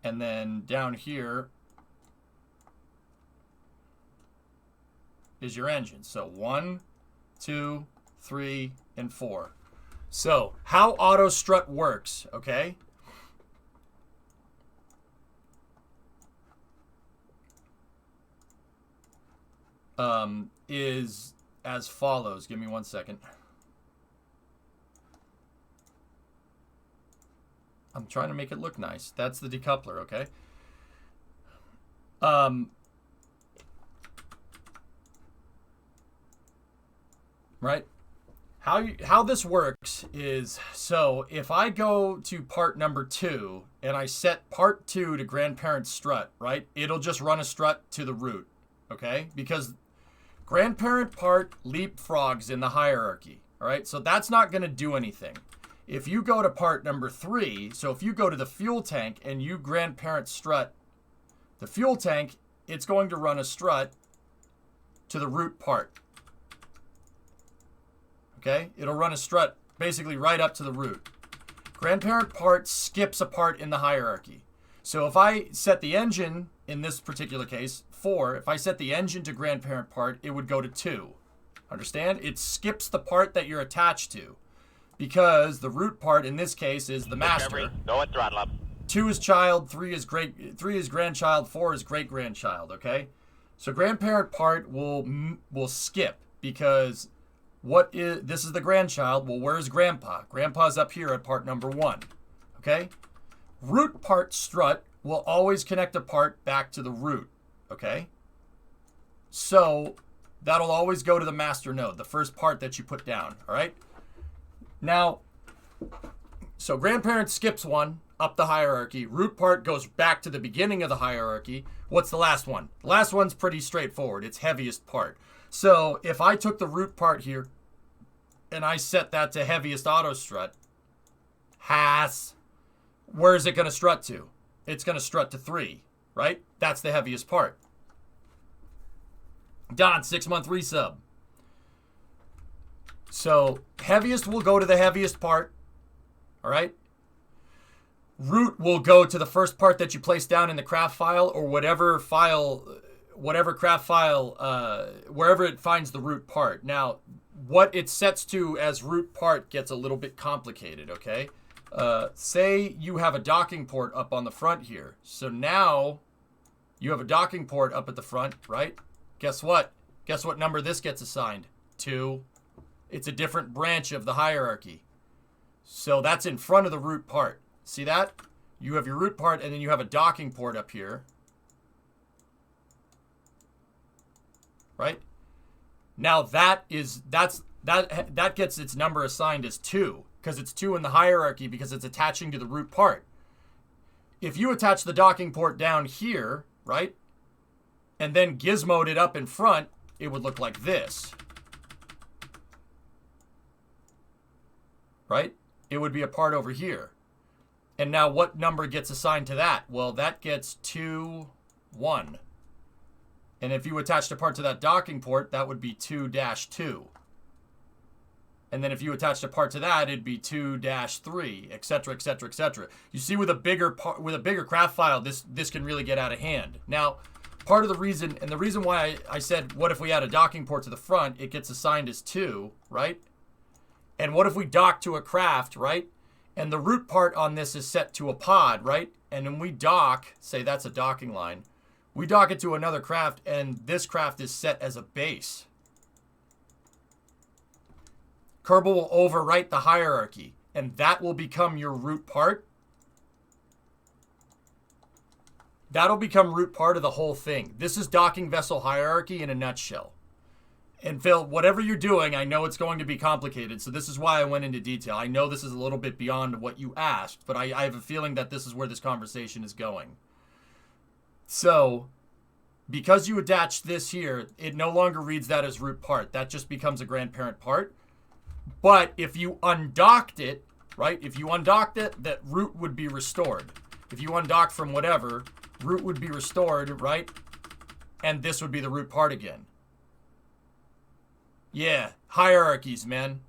And then down here is your engine. So 1, 2, 3, and 4. So how auto strut works, okay? Is as follows. Give me 1 second. I'm trying to make it look nice. That's the decoupler, okay? Right? How this works is, so if I go to part number 2 and I set part 2 to grandparent strut, right? It'll just run a strut to the root, okay? Because grandparent part leapfrogs in the hierarchy, all right? So that's not going to do anything. If you go to part number 3, so if you go to the fuel tank and you grandparent strut the fuel tank, it's going to run a strut to the root part. Okay? It'll run a strut basically right up to the root. Grandparent part skips a part in the hierarchy. So if I set the engine, in this particular case, 4, if I set the engine to grandparent part, it would go to 2. Understand? It skips the part that you're attached to. Because the root part in this case is the master. Go at throttle up. 2 is child, 3 is grandchild, 4 is great grandchild, okay? So grandparent part will skip because this is the grandchild. Well, where's grandpa? Grandpa's up here at part number 1. Okay? Root part strut will always connect a part back to the root. Okay? So that'll always go to the master node, the first part that you put down. All right? Now, so grandparent skips 1 up the hierarchy. Root part goes back to the beginning of the hierarchy. What's the last one? The last one's pretty straightforward. It's heaviest part. So if I took the root part here and I set that to heaviest auto strut, where is it going to strut to? It's going to strut to 3, right? That's the heaviest part. Don, 6-month resub. So heaviest will go to the heaviest part, all right? Root will go to the first part that you place down in the craft file or whatever craft file, wherever it finds the root part. Now, what it sets to as root part gets a little bit complicated, okay? Say you have a docking port up on the front here. So now you have a docking port up at the front, right? Guess what? Guess what number this gets assigned? 2. It's a different branch of the hierarchy. So that's in front of the root part. See that? You have your root part and then you have a docking port up here. Right? Now that gets its number assigned as 2 because it's 2 in the hierarchy because it's attaching to the root part. If you attach the docking port down here, right? And then gizmoed it up in front, it would look like this. Right? It would be a part over here. And now what number gets assigned to that? Well, that gets 2, 1. And if you attached a part to that docking port, that would be 2-2. And then if you attached a part to that, it'd be 2-3, etc., etc., etc. You see, with a bigger craft file, this can really get out of hand. Now, part of the reason, and the reason why I said, what if we add a docking port to the front? It gets assigned as 2, right? And what if we dock to a craft, right? And the root part on this is set to a pod, right? And when we dock, say that's a docking line, we dock it to another craft, and this craft is set as a base. Kerbal will overwrite the hierarchy, and that will become your root part. That'll become root part of the whole thing. This is docking vessel hierarchy in a nutshell. And Phil, whatever you're doing, I know it's going to be complicated, so this is why I went into detail. I know this is a little bit beyond what you asked, but I have a feeling that this is where this conversation is going. So, because you attached this here, it no longer reads that as root part. That just becomes a grandparent part. But if you undocked it, right? If you undocked it, that root would be restored. If you undocked from whatever, root would be restored, right? And this would be the root part again. Yeah, hierarchies, man.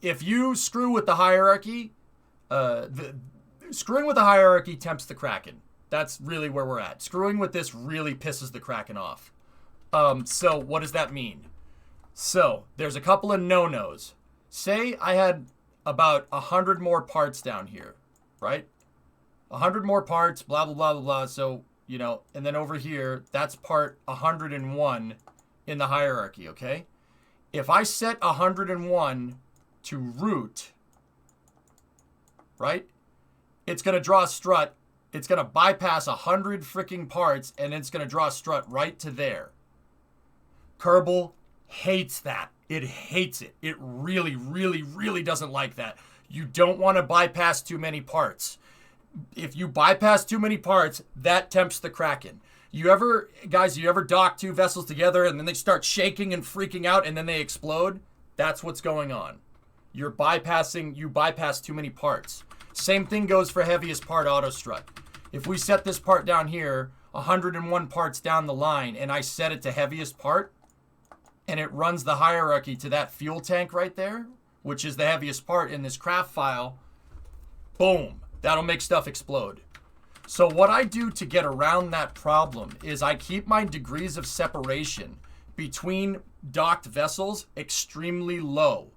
If you screw with the hierarchy, screwing with the hierarchy tempts the Kraken. That's really where we're at. Screwing with this really pisses the Kraken off. So what does that mean? So there's a couple of no-nos. Say I had about 100 more parts down here, right? 100 more parts, blah, blah, blah, blah, blah. So, you know, and then over here, that's part 101 in the hierarchy, okay? If I set 101 to root, right? It's going to draw a strut. It's going to bypass 100 freaking parts, and it's going to draw a strut right to there. Kerbal hates that. It hates it. It really, really, really doesn't like that. You don't want to bypass too many parts. If you bypass too many parts, that tempts the Kraken. You ever dock two vessels together and then they start shaking and freaking out and then they explode? That's what's going on. You bypass too many parts. Same thing goes for heaviest part auto strut. If we set this part down here, 101 parts down the line, and I set it to heaviest part, and it runs the hierarchy to that fuel tank right there, which is the heaviest part in this craft file, boom, that'll make stuff explode. So what I do to get around that problem is I keep my degrees of separation between docked vessels extremely low.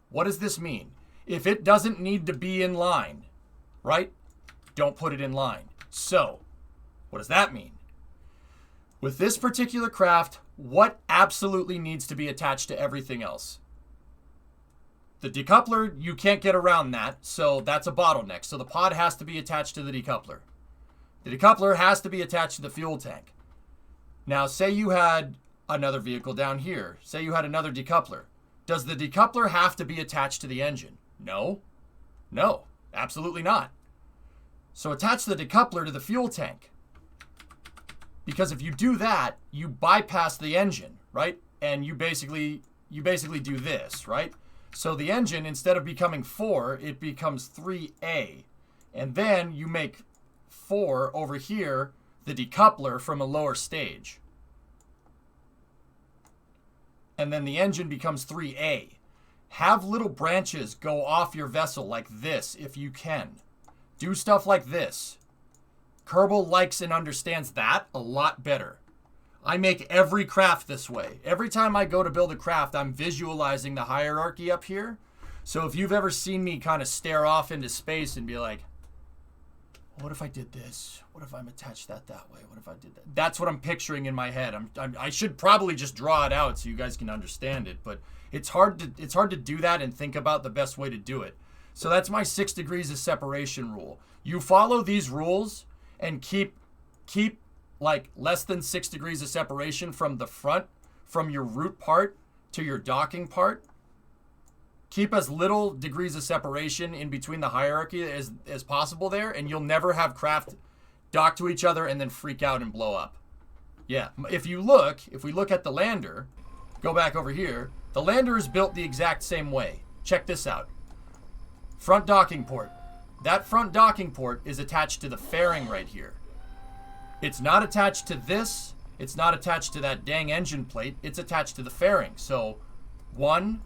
What does this mean? If it doesn't need to be in line, right? Don't put it in line. So, what does that mean? With this particular craft, what absolutely needs to be attached to everything else? The decoupler, you can't get around that, so that's a bottleneck. So the pod has to be attached to the decoupler. The decoupler has to be attached to the fuel tank. Now, say you had another vehicle down here. Say you had another decoupler. Does the decoupler have to be attached to the engine? No. No, absolutely not. So attach the decoupler to the fuel tank. Because if you do that, you bypass the engine, right? And you basically do this, right? So the engine, instead of becoming 4, it becomes 3A. And then you make 4 over here, the decoupler from a lower stage. And then the engine becomes 3A. Have little branches go off your vessel like this if you can. Do stuff like this. Kerbal likes and understands that a lot better. I make every craft this way. Every time I go to build a craft, I'm visualizing the hierarchy up here. So if you've ever seen me kind of stare off into space and be like, what if I did this? What if I'm attached that way? What if I did that? That's what I'm picturing in my head. I should probably just draw it out so you guys can understand it, but it's hard to do that and think about the best way to do it. So that's my 6 degrees of separation rule. You follow these rules and keep like less than 6 degrees of separation from the front, from your root part to your docking part. Keep as little degrees of separation in between the hierarchy as possible there, and you'll never have craft dock to each other and then freak out and blow up. Yeah, if we look at the lander, go back over here, the lander is built the exact same way. Check this out. Front docking port. That front docking port is attached to the fairing right here. It's not attached to this. It's not attached to that dang engine plate. It's attached to the fairing. So 1,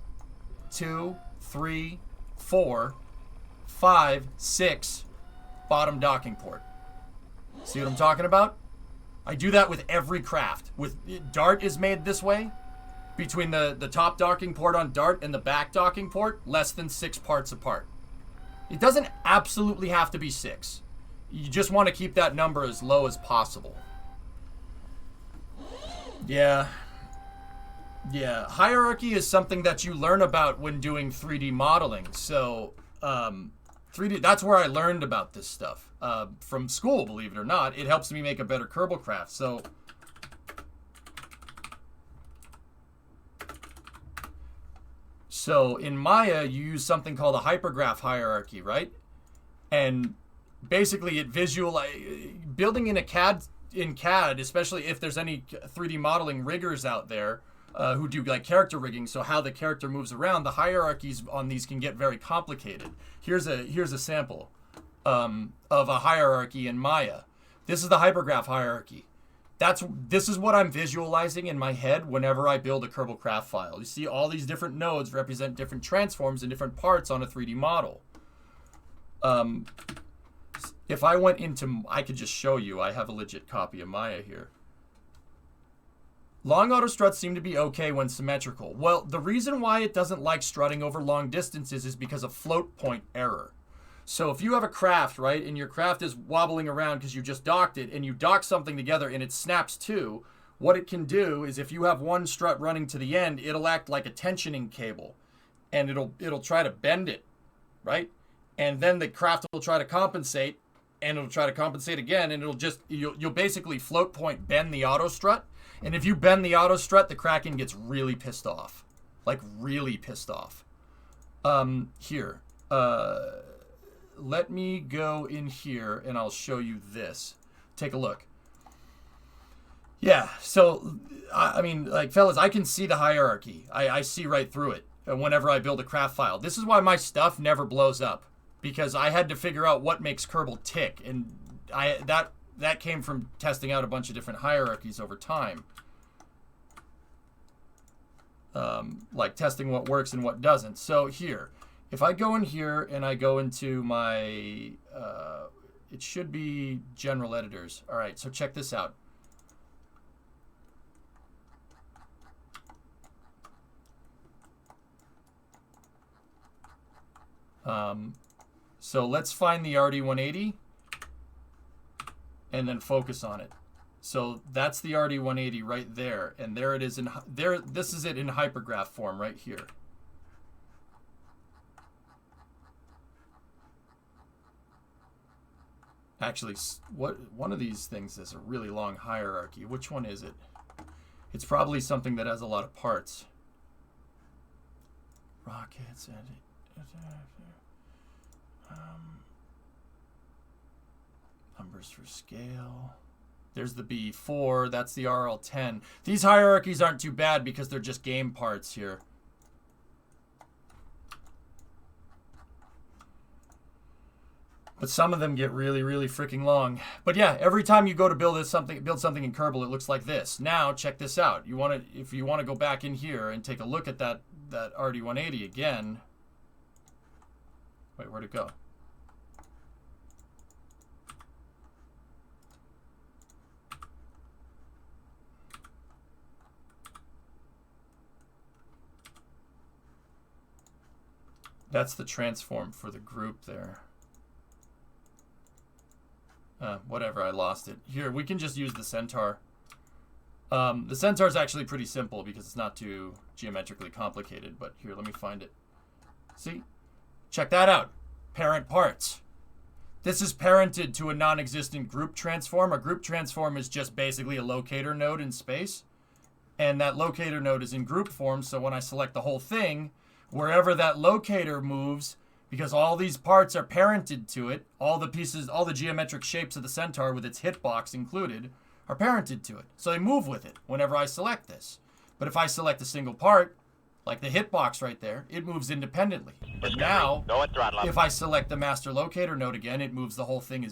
2, 3, 4, 5, 6 bottom docking port. See what I'm talking about? I do that with every craft. With Dart is made this way. Between the top docking port on Dart and the back docking port, less than 6 parts apart. It doesn't absolutely have to be 6. You just want to keep that number as low as possible. Yeah. Yeah, hierarchy is something that you learn about when doing 3D modeling. So, 3D, that's where I learned about this stuff. From school, believe it or not. It helps me make a better Kerbal craft. So in Maya, you use something called a hypergraph hierarchy, right? And basically it building in CAD, especially if there's any 3D modeling riggers out there who do like character rigging, so how the character moves around, the hierarchies on these can get very complicated. Here's a sample of a hierarchy in Maya. This is the hypergraph hierarchy. This is what I'm visualizing in my head whenever I build a Kerbal craft file. You see all these different nodes represent different transforms and different parts on a 3D model. If I went into, I could just show you, I have a legit copy of Maya here. Long auto struts seem to be okay when symmetrical. Well, the reason why it doesn't like strutting over long distances is because of float point error. So if you have a craft, right, and your craft is wobbling around because you just docked it, and you dock something together and it snaps too, what it can do is if you have one strut running to the end, it'll act like a tensioning cable, and it'll try to bend it, right? And then the craft will try to compensate, and it'll try to compensate again, and you'll basically float point bend the auto strut. And if you bend the auto strut, the Kraken gets really pissed off. Like, really pissed off. Here. Let me go in here, and I'll show you this. Take a look. Yeah, so, I mean, like, fellas, I can see the hierarchy. I see right through it whenever I build a craft file. This is why my stuff never blows up. Because I had to figure out what makes Kerbal tick. And that came from testing out a bunch of different hierarchies over time. Like testing what works and what doesn't. So here, if I go in here and I go into my, it should be general editors. All right, so check this out. So let's find the RD180 and then focus on it. So that's the RD180 right there, and there it is in there. This is it in hypergraph form right here. Actually, one of these things is a really long hierarchy. Which one is it? It's probably something that has a lot of parts. Rockets and numbers for scale. There's the B4, that's the RL10. These hierarchies aren't too bad because they're just game parts here. But some of them get really, really freaking long. But yeah, every time you go to build something in Kerbal, it looks like this. Now, check this out. If you want to go back in here and take a look at that RD180 again. Wait, where'd it go? That's the transform for the group there. Whatever, I lost it. Here, we can just use the Centaur. The Centaur is actually pretty simple because it's not too geometrically complicated, but here, let me find it. See? Check that out. Parent parts. This is parented to a non-existent group transform. A group transform is just basically a locator node in space. And that locator node is in group form, so when I select the whole thing, wherever that locator moves, because all these parts are parented to it, all the pieces, all the geometric shapes of the Centaur with its hitbox included, are parented to it. So they move with it whenever I select this. But if I select a single part, like the hitbox right there, it moves independently. But now, if I select the master locator node again, it moves the whole thing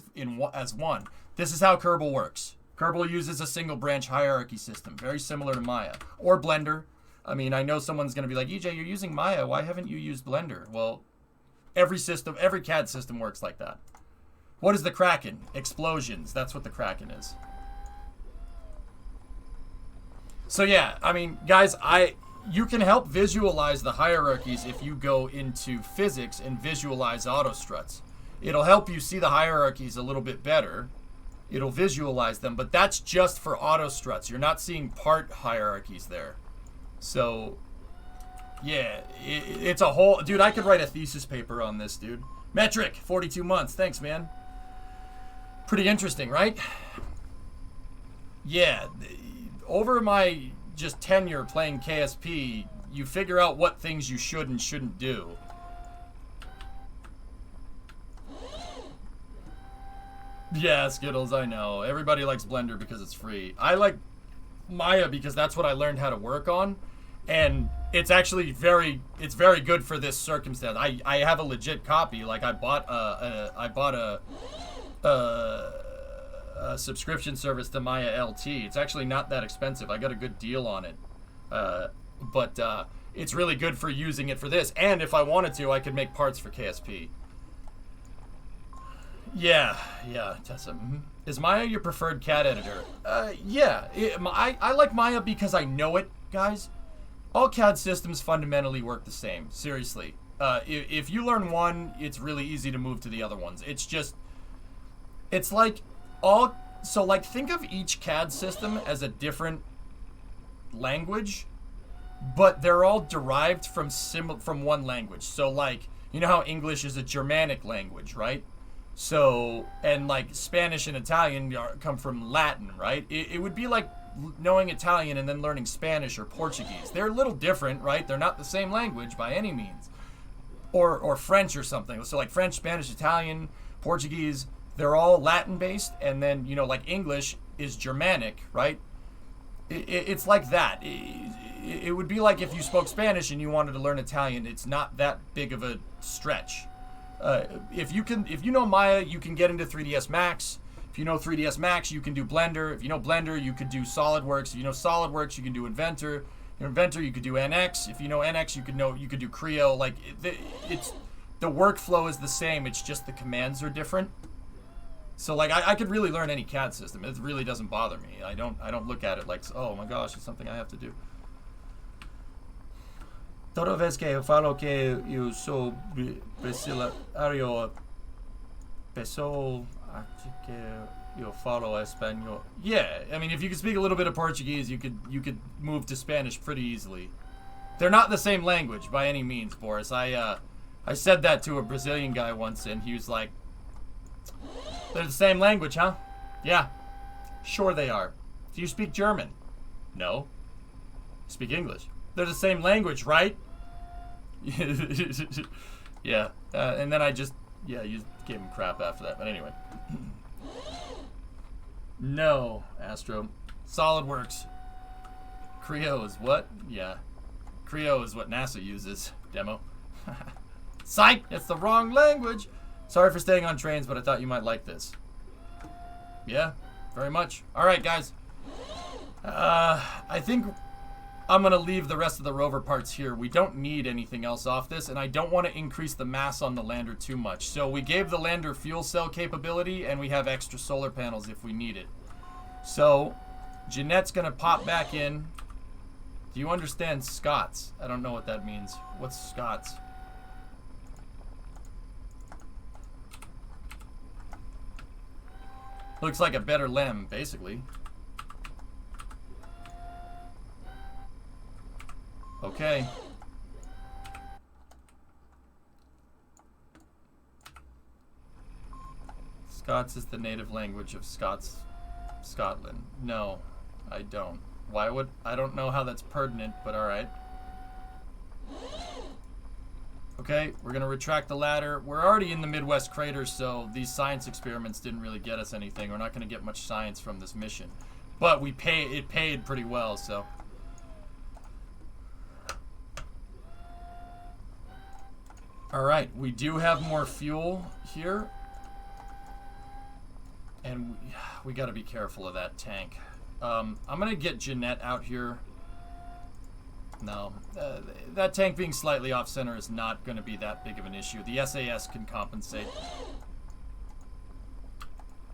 as one. This is how Kerbal works. Kerbal uses a single branch hierarchy system, very similar to Maya. Or Blender. I mean, I know someone's going to be like, EJ, you're using Maya. Why haven't you used Blender? Well, every CAD system works like that. What is the Kraken? Explosions. That's what the Kraken is. So yeah, I mean, guys, you can help visualize the hierarchies if you go into physics and visualize autostruts. It'll help you see the hierarchies a little bit better. It'll visualize them, but that's just for autostruts. You're not seeing part hierarchies there. So, yeah, it's a whole... Dude, I could write a thesis paper on this, dude. Metric, 42 months. Thanks, man. Pretty interesting, right? Yeah, over my just tenure playing KSP, you figure out what things you should and shouldn't do. Yeah, Skittles, I know. Everybody likes Blender because it's free. I like Maya because that's what I learned how to work on. And it's actually very good for this circumstance. I have a legit copy. Like, I bought a subscription service to Maya LT. It's actually not that expensive. I got a good deal on it. But it's really good for using it for this. And if I wanted to, I could make parts for KSP. Yeah, Tessa. Is Maya your preferred CAD editor? Yeah. I like Maya because I know it, guys. All CAD systems fundamentally work the same. Seriously. If you learn one, it's really easy to move to the other ones. It's like so like think of each CAD system as a different language, but they're all derived from one language. So like, you know how English is a Germanic language, right? So, and like Spanish and Italian come from Latin, right? It would be like knowing Italian and then learning Spanish or Portuguese. They're a little different, right? They're not the same language by any means. Or French or something. So like French, Spanish, Italian, Portuguese, they're all Latin based. And then, you know, like English is Germanic, right? It's like that. It would be like if you spoke Spanish and you wanted to learn Italian. It's not that big of a stretch. If you know Maya, you can get into 3ds Max. If you know 3ds Max, you can do Blender. If you know Blender, you could do SolidWorks. If you know SolidWorks, you can do Inventor. In Inventor, you could do NX. If you know NX, you could do Creo. Like it's the workflow is the same. It's just the commands are different. So like I could really learn any CAD system. It really doesn't bother me. I don't look at it like, oh my gosh, it's something I have to do. Toda vez que eu falo que eu sou brasileiro, pessoal acha que eu falo espanhol. Yeah, I mean, if you could speak a little bit of Portuguese, you could move to Spanish pretty easily. They're not the same language by any means, Boris. I said that to a Brazilian guy once, and he was like, "They're the same language, huh?" Yeah, sure they are. Do you speak German? No. Speak English. They're the same language, right? Yeah. And then you gave him crap after that. But anyway. No, Astro. SolidWorks. Creo is what? Yeah. Creo is what NASA uses. Demo. Psych! It's the wrong language! Sorry for staying on trains, but I thought you might like this. Yeah, very much. Alright, guys. I think I'm going to leave the rest of the rover parts here. We don't need anything else off this, and I don't want to increase the mass on the lander too much. So we gave the lander fuel cell capability, and we have extra solar panels if we need it. So, Jeanette's going to pop back in. Do you understand Scots? I don't know what that means. What's Scots? Looks like a better lem, basically. Okay. Scots is the native language of Scotland. No, I don't. Why would... I don't know how that's pertinent, but alright. Okay, we're gonna retract the ladder. We're already in the Midwest crater, so these science experiments didn't really get us anything. We're not gonna get much science from this mission. But it paid pretty well, so... Alright, we do have more fuel here. And we gotta be careful of that tank. I'm gonna get Jeanette out here. No. That tank being slightly off-center is not going to be that big of an issue. The SAS can compensate.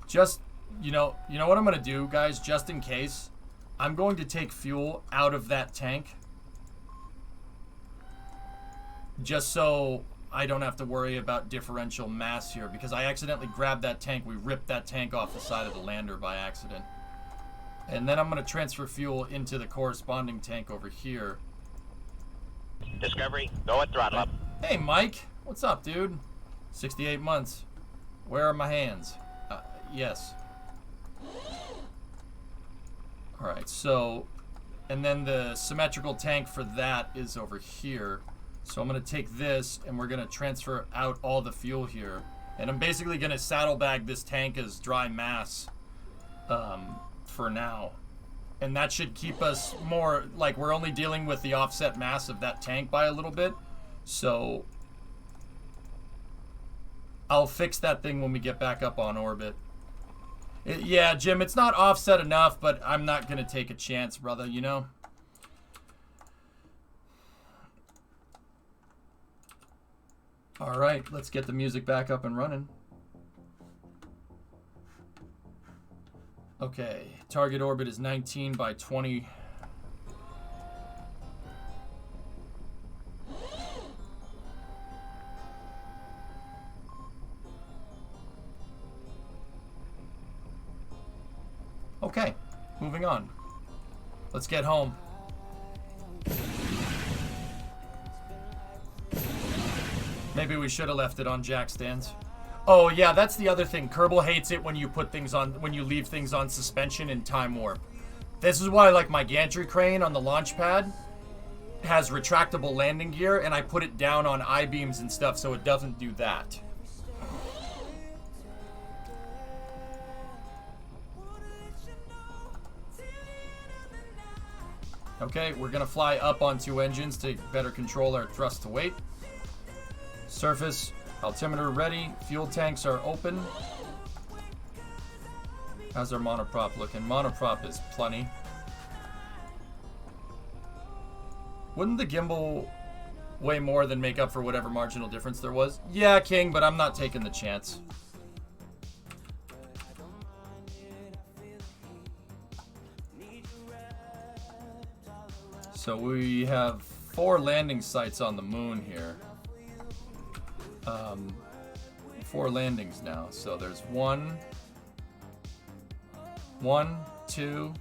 Just, you know what I'm going to do, guys? Just in case, I'm going to take fuel out of that tank. Just so I don't have to worry about differential mass here, because I accidentally grabbed that tank. We ripped that tank off the side of the lander by accident. And then I'm going to transfer fuel into the corresponding tank over here. Discovery, go at throttle up. Hey, Mike. What's up, dude? 68 months. Where are my hands? Yes. Alright, so... And then the symmetrical tank for that is over here. So I'm going to take this, and we're going to transfer out all the fuel here. And I'm basically going to saddlebag this tank as dry mass for now. And that should keep us more, like, we're only dealing with the offset mass of that tank by a little bit. So I'll fix that thing when we get back up on orbit. Yeah, Jim, it's not offset enough, but I'm not going to take a chance, brother, you know? All right, let's get the music back up and running. Okay, target orbit is 19 by 20. Okay, moving on. Let's get home. Maybe we should have left it on jack stands. Oh yeah, that's the other thing. Kerbal hates it when you put things on, when you leave things on suspension in time warp. This is why, like, my gantry crane on the launch pad has retractable landing gear, and I put it down on I-beams and stuff so it doesn't do that. Okay, we're gonna fly up on 2 engines to better control our thrust to weight. Surface, altimeter ready, fuel tanks are open. How's our monoprop looking? Monoprop is plenty. Wouldn't the gimbal weigh more than make up for whatever marginal difference there was? Yeah, King, but I'm not taking the chance. So we have 4 landing sites on the moon here. 4 landings now. So there's 1, 2.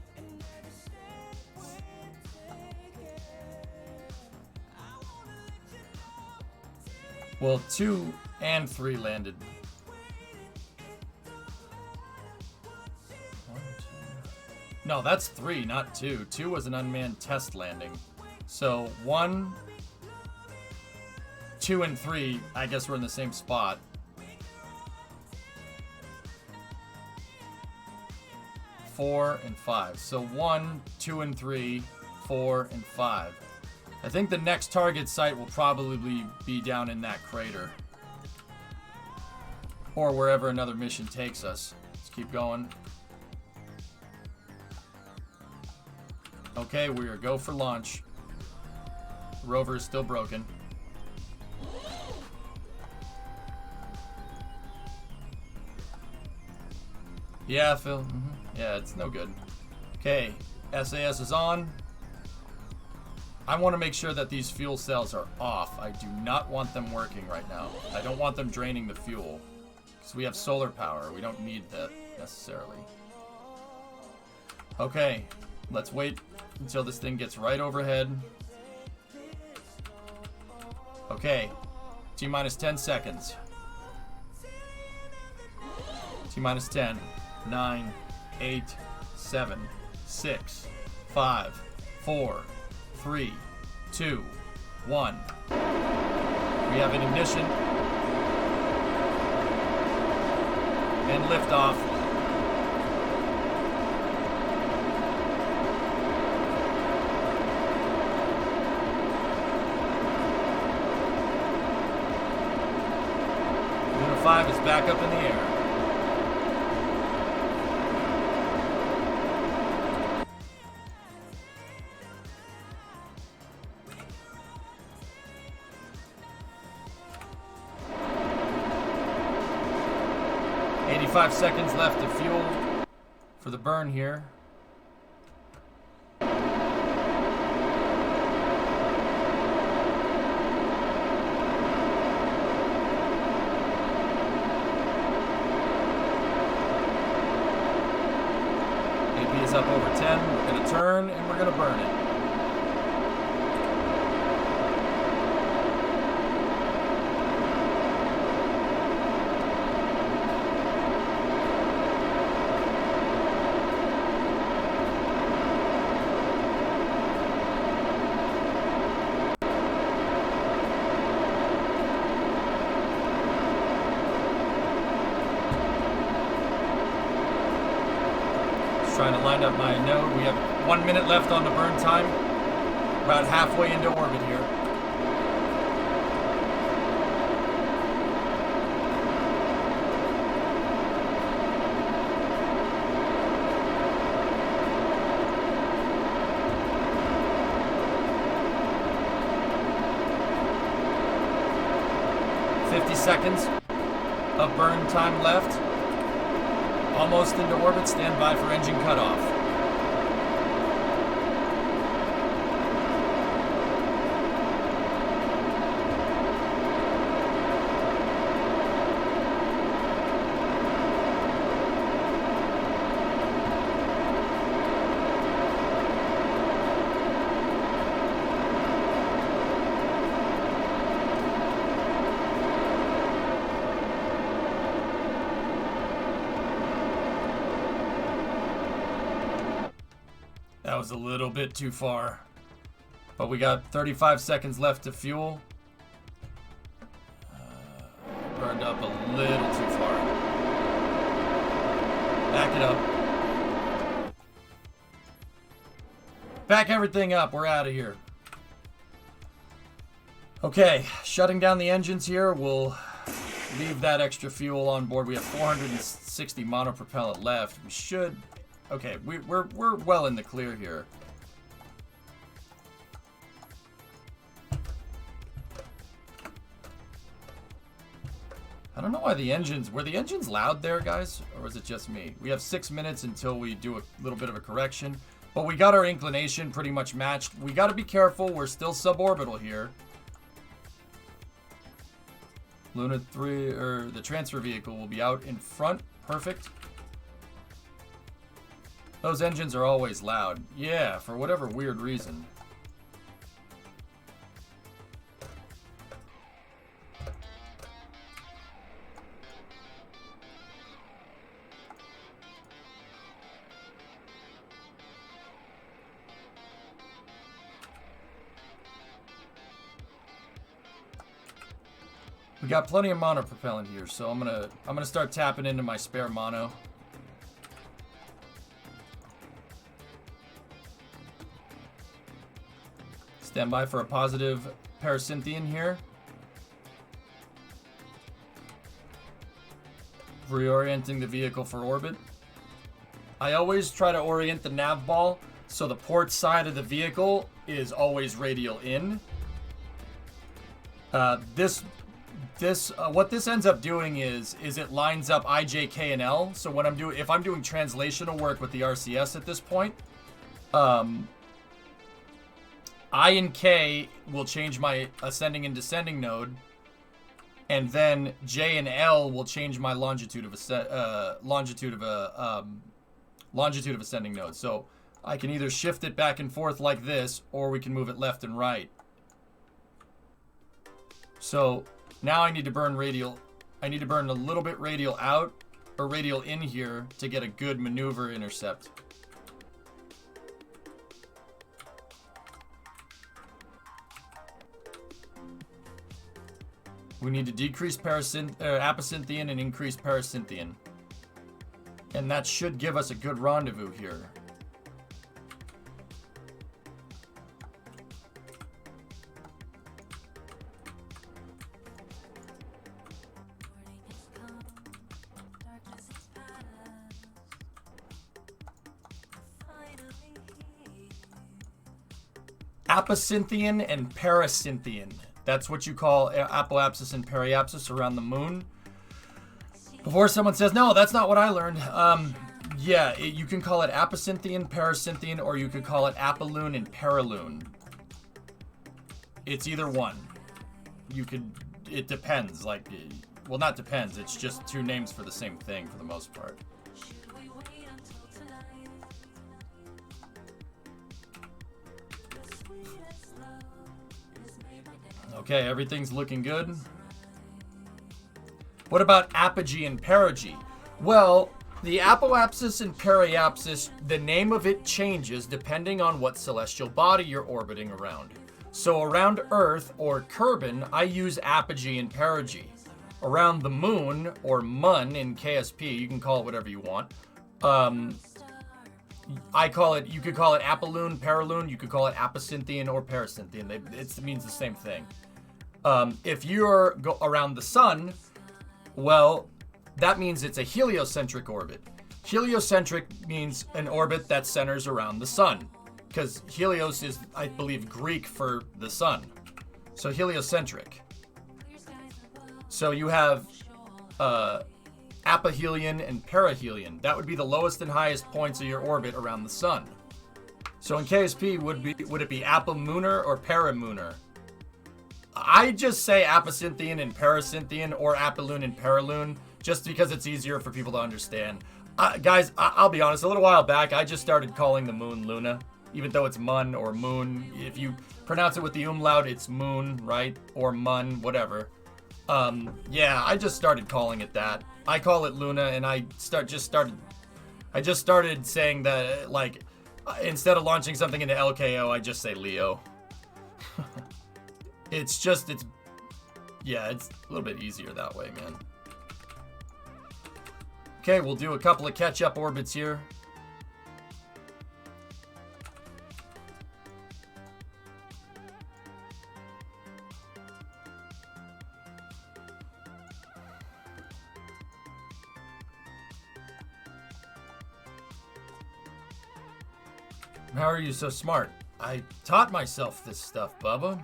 Well, 2 and 3 landed. 1, 2. No, that's 3, not 2. 2 was an unmanned test landing. So 1, 2, and 3, I guess we're in the same spot. 4 and 5. So 1, 2, and 3, 4, and 5. I think the next target site will probably be down in that crater. Or wherever another mission takes us. Let's keep going. Okay, we are go for launch. The rover is still broken. Yeah, Phil. Yeah, it's no good. Okay, SAS is on. I want to make sure that these fuel cells are off. I do not want them working right now. I don't want them draining the fuel. Because we have solar power. We don't need that necessarily. Okay, let's wait until this thing gets right overhead. Okay, T-minus 10 seconds. T-minus 10. 9, 8, 7, 6, 5, 4, 3, 2, 1. We have an ignition and liftoff. Luna 5 is back up in the air. 35 seconds left of fuel for the burn here. AP is up over 10. We're going to turn and we're going to burn it. Trying to line up my node. We have 1 minute left on the burn time. About halfway into orbit here. Seconds of burn time left. Almost into orbit. Stand by for engine cutoff. That was a little bit too far. But we got 35 seconds left to fuel. Burned up a little too far. Back it up. Back everything up. We're out of here. Okay, shutting down the engines here. We'll leave that extra fuel on board. We have 460 monopropellant left. We should... Okay, we're well in the clear here. I don't know why the engines... Were the engines loud there, guys? Or was it just me? We have 6 minutes until we do a little bit of a correction. But we got our inclination pretty much matched. We got to be careful. We're still suborbital here. Luna 3, or the transfer vehicle will be out in front. Perfect. Those engines are always loud. Yeah, for whatever weird reason. We got plenty of mono propellant here, so I'm gonna start tapping into my spare mono. Stand by for a positive parasynthion here. Reorienting the vehicle for orbit. I always try to orient the nav ball so the port side of the vehicle is always radial in. What this ends up doing is it lines up I, J, K, and L. So when if I'm doing translational work with the RCS at this point, I and K will change my ascending and descending node, and then J and L will change my longitude of ascending node. So I can either shift it back and forth like this, or we can move it left and right. So now I need to burn radial. I need to burn a little bit radial out or radial in here to get a good maneuver intercept. We need to decrease apocynthion and increase parasynthion. And that should give us a good rendezvous here. Apocynthion and parasynthion. That's what you call apoapsis and periapsis around the moon. Before someone says, no, that's not what I learned. Yeah, you can call it apocynthian, paracynthian, or you could call it apolune and paraloon. It's either one. It depends. Like, well, not depends. It's just two names for the same thing for the most part. Okay, everything's looking good. What about apogee and perigee? Well, the apoapsis and periapsis, the name of it changes depending on what celestial body you're orbiting around. So around Earth or Kerbin, I use apogee and perigee. Around the moon, or mun in KSP, you can call it whatever you want. I call it, you could call it apolune, paraloon, you could call it apocynthian or paracynthian. It means the same thing. If you're around the sun, well, that means it's a heliocentric orbit. Heliocentric means an orbit that centers around the sun, because helios is, I believe, Greek for the sun. So heliocentric. So you have apohelion and perihelion. That would be the lowest and highest points of your orbit around the sun. So in KSP, would it be apomoonar or paramunar? I just say apocynthian and paracynthian, or apolune and paraloon, just because it's easier for people to understand. Guys, I'll be honest, a little while back, I just started calling the moon Luna, even though it's mun or moon. If you pronounce it with the umlaut, it's moon, right? Or mun, whatever. Yeah, I just started calling it that. I call it Luna, and I just started saying that, like, instead of launching something into LKO, I just say Leo. It's a little bit easier that way, man. Okay, we'll do a couple of catch-up orbits here. How are you so smart? I taught myself this stuff, Bubba.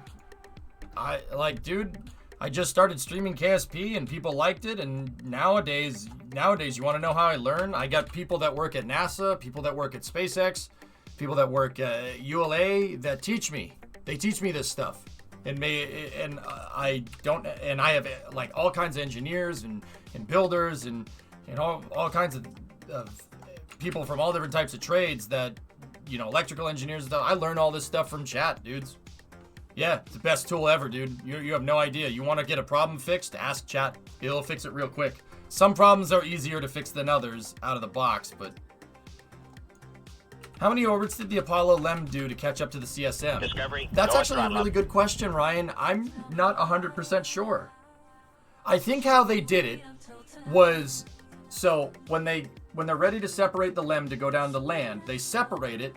Dude, I just started streaming KSP and people liked it, and nowadays you want to know how I learn? I got people that work at NASA, people that work at SpaceX, people that work at ULA that teach me. They teach me this stuff. I have like all kinds of engineers and builders and all kinds of people from all different types of trades that, electrical engineers and stuff. I learn all this stuff from chat, dudes. Yeah, it's the best tool ever, dude. You have no idea. You want to get a problem fixed? Ask chat. It'll fix it real quick. Some problems are easier to fix than others out of the box, but... How many orbits did the Apollo LEM do to catch up to the CSM? Discovery. That's actually a really good question, Ryan. I'm not 100% sure. I think how they did it was... So, when they're ready to separate the LEM to go down to land, they separate it,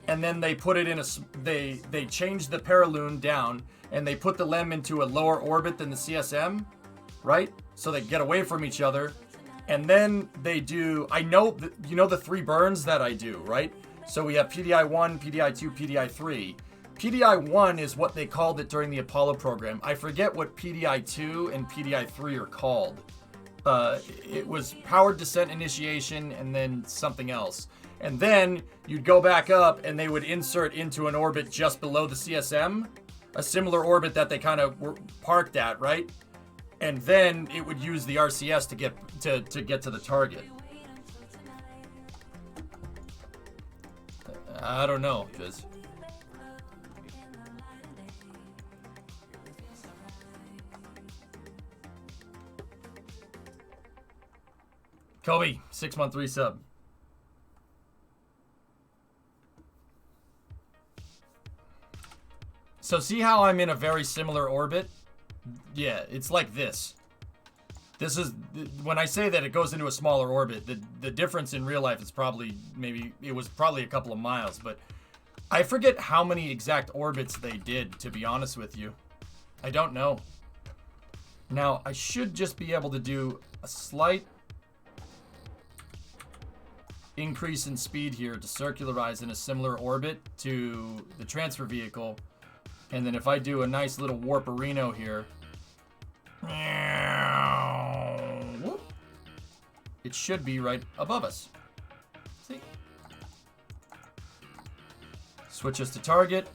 and then they put it in they change the paraloon down, and they put the LEM into a lower orbit than the CSM, right? So they get away from each other. And then they do, the three burns that I do, right? So we have PDI-1, PDI-2, PDI-3. PDI-1 is what they called it during the Apollo program. I forget what PDI-2 and PDI-3 are called. It was powered descent initiation and then something else. And then you'd go back up and they would insert into an orbit just below the CSM, a similar orbit that they kind of were parked at, right? And then it would use the RCS to get to the target. I don't know, Fizz. Kobe, 6-month resub. So see how I'm in a very similar orbit? Yeah, it's like this. This is, when I say that it goes into a smaller orbit, the difference in real life is probably, it was probably a couple of miles, but I forget how many exact orbits they did, to be honest with you. I don't know. Now, I should just be able to do a slight increase in speed here to circularize in a similar orbit to the transfer vehicle. And then if I do a nice little warp-areno here, it should be right above us. See? Switch us to target.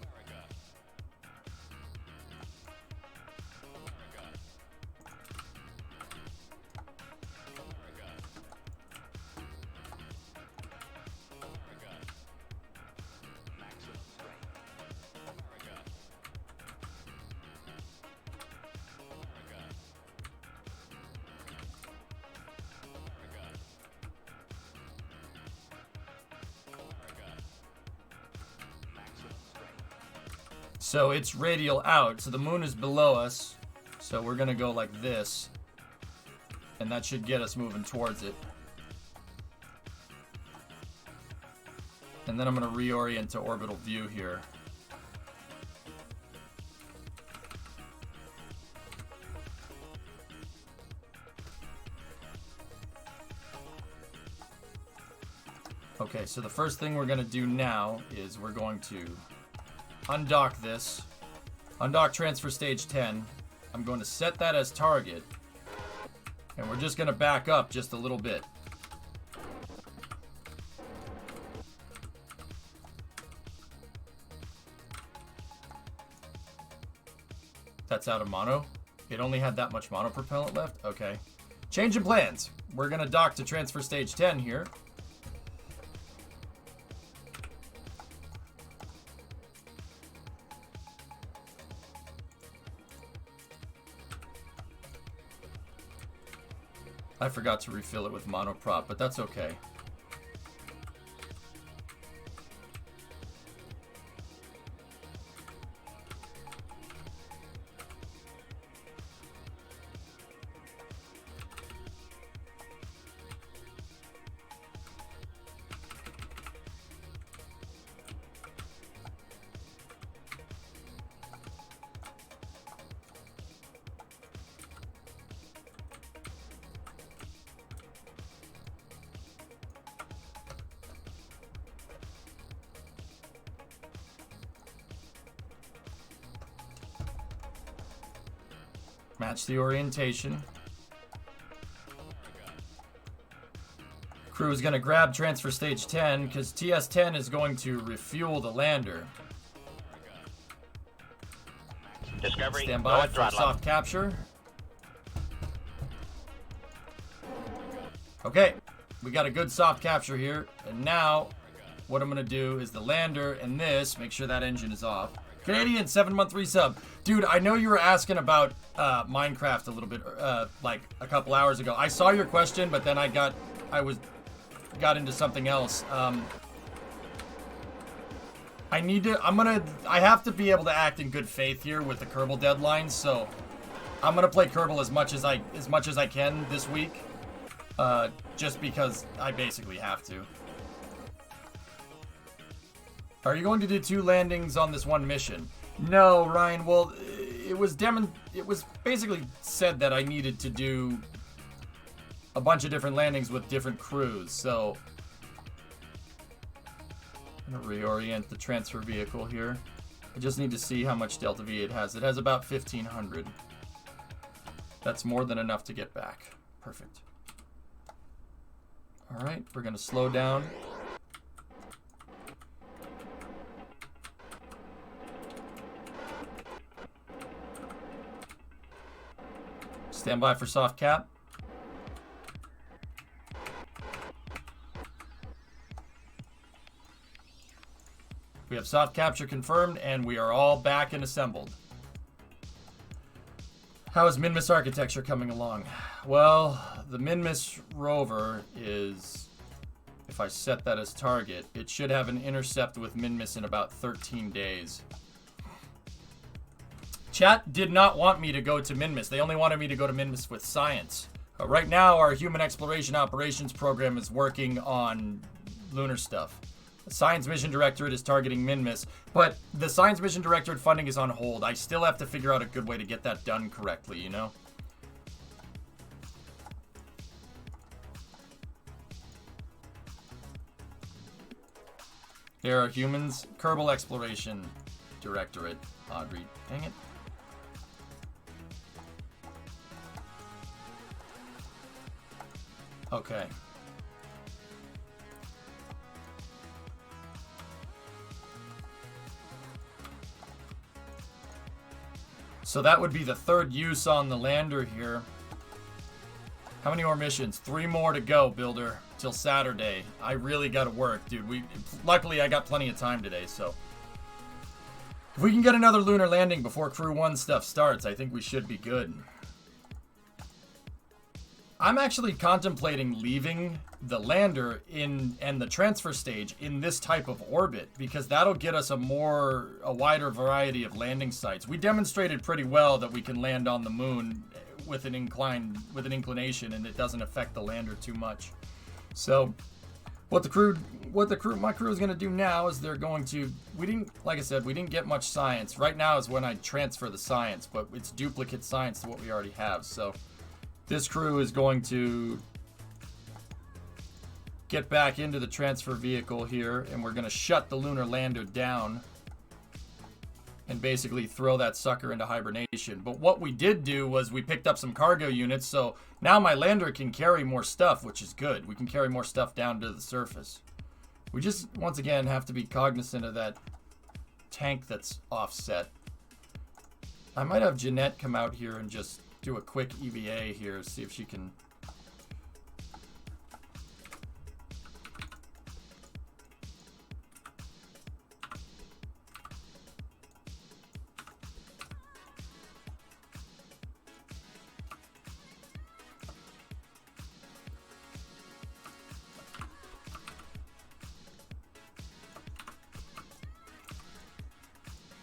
So it's radial out, so the moon is below us. So we're gonna go like this. And that should get us moving towards it. And then I'm gonna reorient to orbital view here. Okay, so the first thing we're gonna do now is we're going to undock this. Undock transfer stage 10. I'm going to set that as target. And we're just going to back up just a little bit. That's out of mono. It only had that much mono propellant left? Okay. Change in plans. We're going to dock to transfer stage 10 here. I forgot to refill it with monoprop, but that's okay. Match the orientation. Crew is going to grab transfer stage 10 because TS-10 is going to refuel the lander. Discovery. Stand by for soft capture. Okay, we got a good soft capture here. And now, what I'm going to do is the lander and this, make sure that engine is off. Canadian 7-month resub. Dude, I know you were asking about Minecraft a little bit, like a couple hours ago. I saw your question, but then I got into something else. I have to be able to act in good faith here with the Kerbal deadline, so I'm gonna play Kerbal as much as I can this week, just because I basically have to. Are you going to do 2 landings on this one mission? No, Ryan. Well, it was basically said that I needed to do a bunch of different landings with different crews, so I'm gonna reorient the transfer vehicle here. I just need to see how much Delta V it has. It has about 1,500. That's more than enough to get back. Perfect. All right, we're gonna slow down. Stand by for soft cap. We have soft capture confirmed, and we are all back and assembled. How is Minmus architecture coming along? Well, the Minmus rover is, if I set that as target, it should have an intercept with Minmus in about 13 days. Chat did not want me to go to Minmus. They only wanted me to go to Minmus with science. Right now, our Human Exploration Operations program is working on lunar stuff. The Science Mission Directorate is targeting Minmus, but the Science Mission Directorate funding is on hold. I still have to figure out a good way to get that done correctly, you know? There are humans. Kerbal Exploration Directorate. Audrey. Dang it. Okay. So that would be the third use on the lander here. How many more missions? 3 more to go, Builder, till Saturday. I really got to work, dude. Luckily, I got plenty of time today, so. If we can get another lunar landing before Crew 1 stuff starts, I think we should be good. I'm actually contemplating leaving the lander and the transfer stage in this type of orbit, because that'll get us a wider variety of landing sites. We demonstrated pretty well that we can land on the moon with an inclination, and it doesn't affect the lander too much. So my crew is going to do now is they're going to, like I said, we didn't get much science. Right now is when I transfer the science, but it's duplicate science to what we already have. So this crew is going to get back into the transfer vehicle here, and we're going to shut the lunar lander down and basically throw that sucker into hibernation. But what we did do was we picked up some cargo units, so now my lander can carry more stuff, which is good. We can carry more stuff down to the surface. We just, once again, have to be cognizant of that tank that's offset. I might have Jeanette come out here and just do a quick EVA here, see if she can.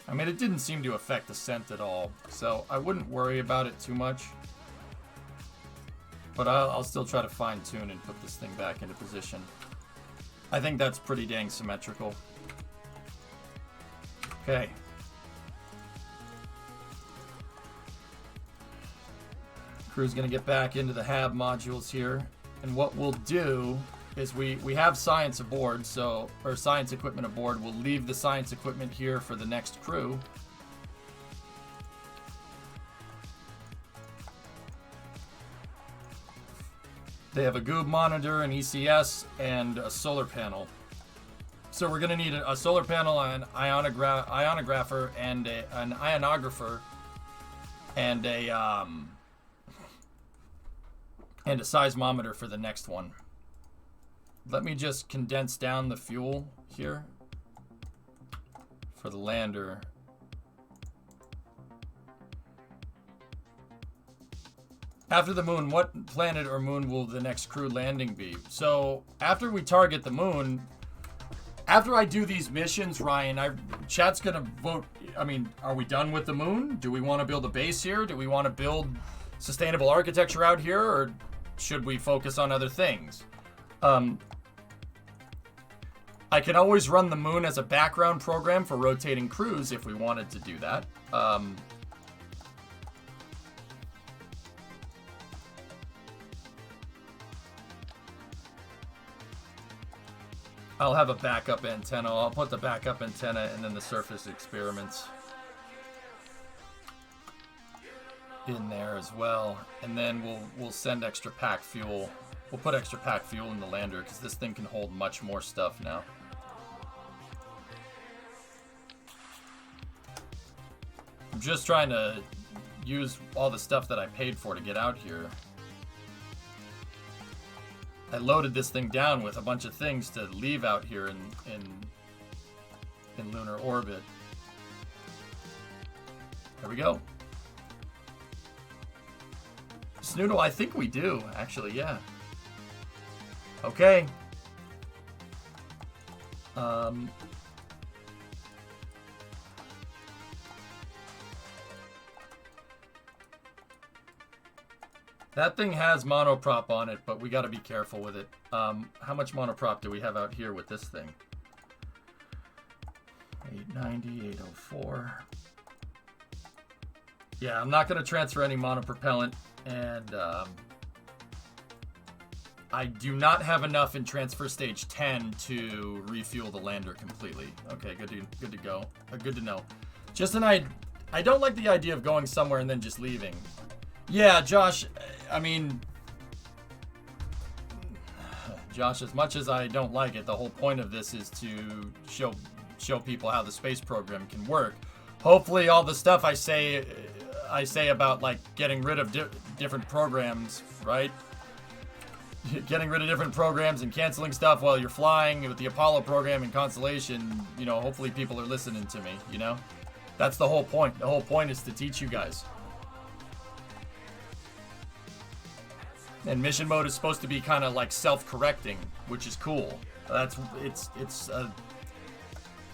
I mean, it didn't seem to affect the scent at all, so I wouldn't worry about it too much. But I'll still try to fine-tune and put this thing back into position. I think that's pretty dang symmetrical. Okay. Crew's gonna get back into the HAB modules here, and what we'll do is we have science aboard, or science equipment aboard. We'll leave the science equipment here for the next crew. They have a goob monitor, an ECS, and a solar panel. So we're gonna need a solar panel, an ionographer, and an ionographer, and a seismometer for the next one. Let me just condense down the fuel here for the lander. After the moon, what planet or moon will the next crew landing be? So after we target the moon, after I do these missions, Ryan, chat's gonna vote. I mean, are we done with the moon? Do we want to build a base here? Do we want to build sustainable architecture out here, or should we focus on other things? I can always run the moon as a background program for rotating crews if we wanted to do that. I'll have a backup antenna. I'll put the backup antenna and then the surface experiments in there as well. And then we'll send extra pack fuel. We'll put extra pack fuel in the lander because this thing can hold much more stuff now. I'm just trying to use all the stuff that I paid for to get out here. I loaded this thing down with a bunch of things to leave out here in lunar orbit. There we go. Snoodle, I think we do, actually, yeah. Okay. That thing has monoprop on it, but we got to be careful with it. How much monoprop do we have out here with this thing? 890, 804. Yeah, I'm not going to transfer any monopropellant, and I do not have enough in transfer stage 10 to refuel the lander completely. Okay, good to go. Good to know. Just I don't like the idea of going somewhere and then just leaving. Yeah, Josh, I mean, Josh, as much as I don't like it, the whole point of this is to show people how the space program can work. Hopefully all the stuff I say about like getting rid of different programs, right? Getting rid of different programs and canceling stuff while you're flying with the Apollo program and Constellation, you know, hopefully people are listening to me, you know? That's the whole point. The whole point is to teach you guys. And mission mode is supposed to be kind of like self-correcting, which is cool.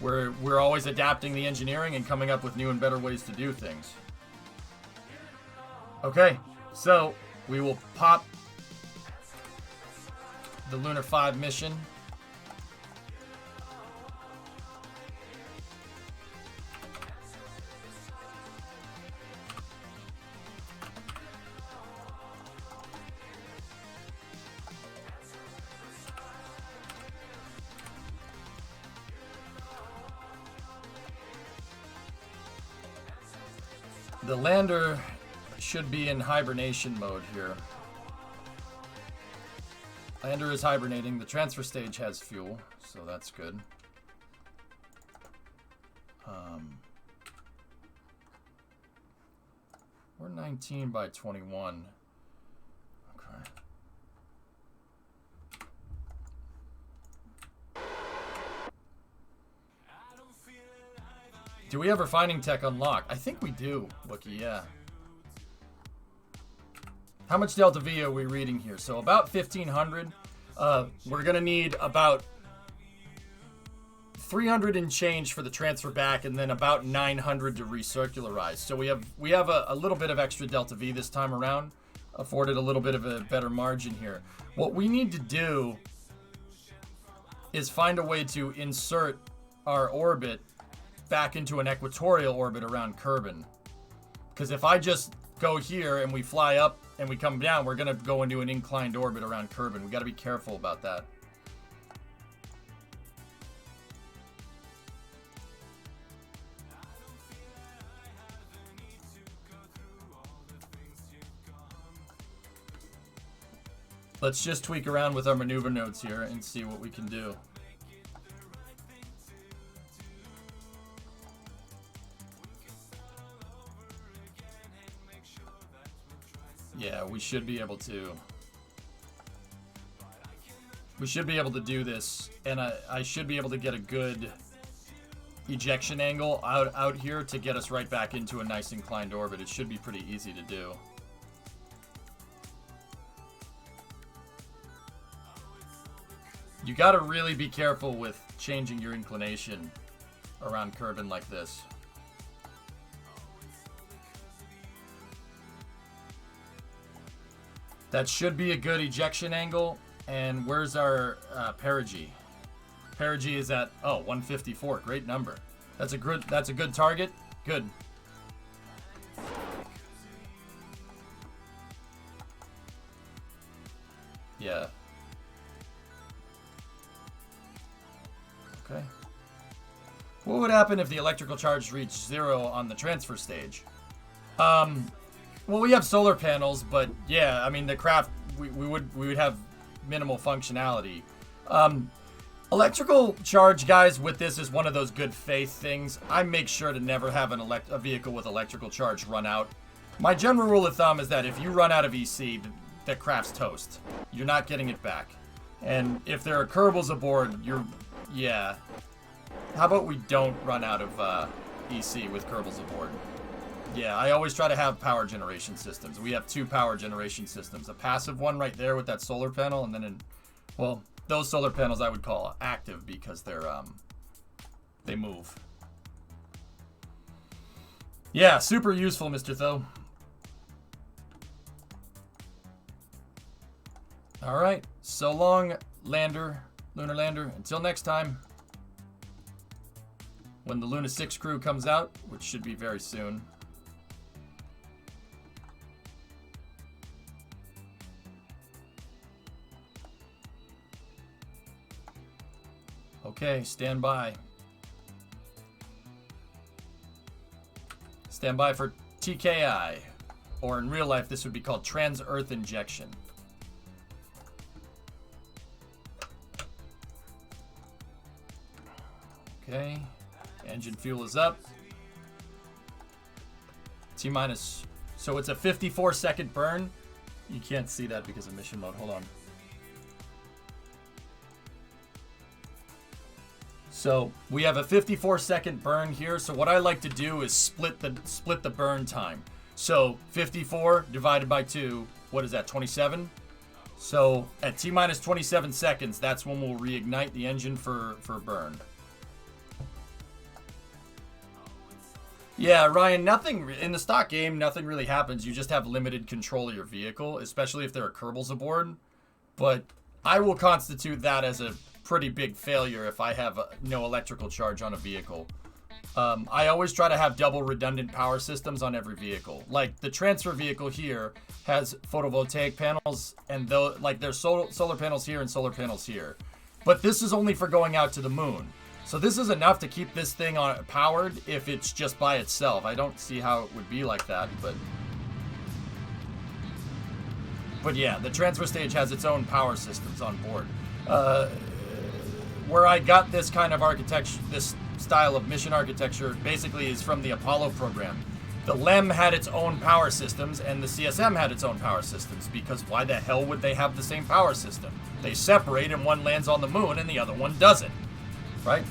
We're always adapting the engineering and coming up with new and better ways to do things. Okay, so we will pop the Lunar 5 mission. The lander should be in hibernation mode here. Lander is hibernating. The transfer stage has fuel, so that's good. We're 19 by 21. Okay. Do we have refining tech unlocked? I think we do, Wookie, yeah. How much Delta V are we reading here? So about 1,500. We're going to need about 300 and change for the transfer back, and then about 900 to recircularize. So we have a little bit of extra Delta V this time around, afforded a little bit of a better margin here. What we need to do is find a way to insert our orbit back into an equatorial orbit around Kerbin. Because if I just go here and we fly up and we come down, we're going to go into an inclined orbit around Kerbin. We got to be careful about that. Let's just tweak around with our maneuver nodes here and see what we can do. Yeah, we should be able to. We should be able to do this, and I should be able to get a good ejection angle out here to get us right back into a nice inclined orbit. It should be pretty easy to do. You got to really be careful with changing your inclination around Kerbin like this. That should be a good ejection angle. And where's our perigee? Perigee is at 154. Great number. That's a good target. Good. Yeah. Okay. What would happen if the electrical charge reached 0 on the transfer stage? Well, we have solar panels, but yeah, I mean the craft we would have minimal functionality. Electrical charge, guys, with this is one of those good faith things. I make sure to never have a vehicle with electrical charge run out. My general rule of thumb is that if you run out of EC, the craft's toast. You're not getting it back. And if there are Kerbals aboard, yeah. How about we don't run out of EC with Kerbals aboard? Yeah, I always try to have power generation systems. We have 2 power generation systems. A passive one right there with that solar panel, and then well, those solar panels I would call active because they move. Yeah, super useful, Mr. Tho. All right, so long, Lunar Lander. Until next time, when the Luna 6 crew comes out, which should be very soon. Okay, stand by. Stand by for TKI, or in real life, this would be called trans-earth injection. Okay. Engine fuel is up. T minus. So it's a 54-second burn. You can't see that because of mission mode. Hold on. So we have a 54-second burn here. So what I like to do is split the burn time. So 54 divided by 2, what is that, 27? So at T minus 27 seconds, that's when we'll reignite the engine for burn. Yeah, Ryan, nothing in the stock game, nothing really happens. You just have limited control of your vehicle, especially if there are Kerbals aboard. But I will constitute that as a pretty big failure if I have no electrical charge on a vehicle. I always try to have double redundant power systems on every vehicle. Like the transfer vehicle here has photovoltaic panels, and there's solar panels here and solar panels here. But this is only for going out to the moon. So this is enough to keep this thing powered if it's just by itself. I don't see how it would be like that, but yeah, the transfer stage has its own power systems on board. Where I got this kind of architecture, this style of mission architecture, basically is from the Apollo program. The LEM had its own power systems, and the CSM had its own power systems, because why the hell would they have the same power system? They separate, and one lands on the moon, and the other one doesn't. Right?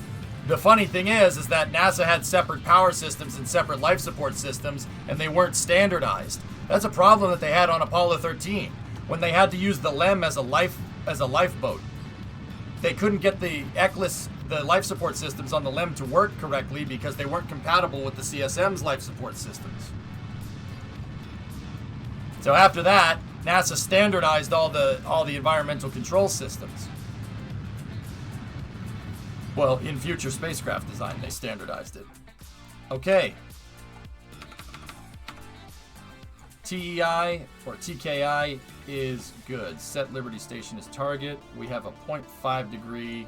The funny thing is that NASA had separate power systems and separate life support systems, and they weren't standardized. That's a problem that they had on Apollo 13, when they had to use the LEM as a lifeboat. They couldn't get the life support systems on the LEM to work correctly because they weren't compatible with the CSM's life support systems. So after that, NASA standardized all the environmental control systems. Well, in future spacecraft design, they standardized it. Okay. TEI, or TKI, is good. Set Liberty Station as target. We have a 0.5 degree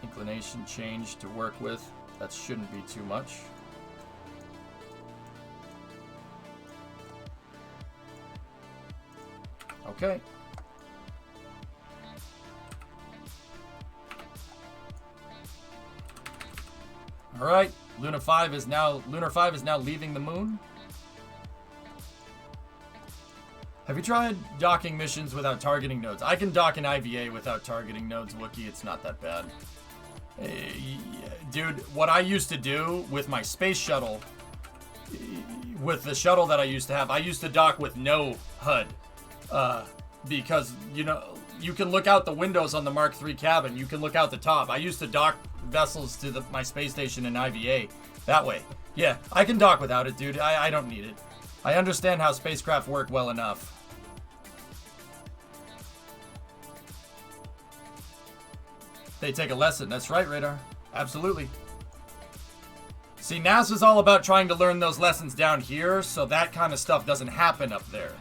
inclination change to work with. That shouldn't be too much. Okay. All right, Lunar 5 is now leaving the moon. Have you tried docking missions without targeting nodes? I can dock an IVA without targeting nodes, Wookie. It's not that bad. Dude, what I used to do with my space shuttle, with the shuttle that I used to have, I used to dock with no HUD. Because, you know, you can look out the windows on the Mark III cabin. You can look out the top. I used to dock vessels to my space station in IVA that way. Yeah, I can dock without it, dude. I don't need it. I understand how spacecraft work well enough. They take a lesson. That's right, Radar. Absolutely. See, NASA's all about trying to learn those lessons down here, so that kind of stuff doesn't happen up there.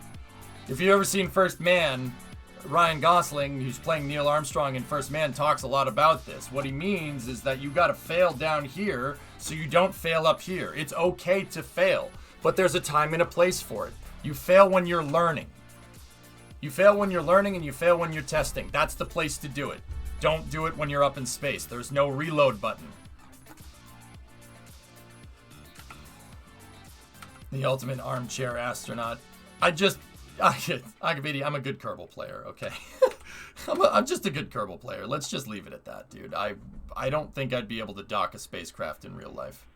If you've ever seen First Man, Ryan Gosling, who's playing Neil Armstrong in First Man, talks a lot about this. What he means is that you got to fail down here so you don't fail up here. It's okay to fail, but there's a time and a place for it. You fail when you're learning. You fail when you're learning, and you fail when you're testing. That's the place to do it. Don't do it when you're up in space. There's no reload button. The ultimate armchair astronaut. I'm a good Kerbal player, okay? I'm just a good Kerbal player. Let's just leave it at that, dude. I don't think I'd be able to dock a spacecraft in real life.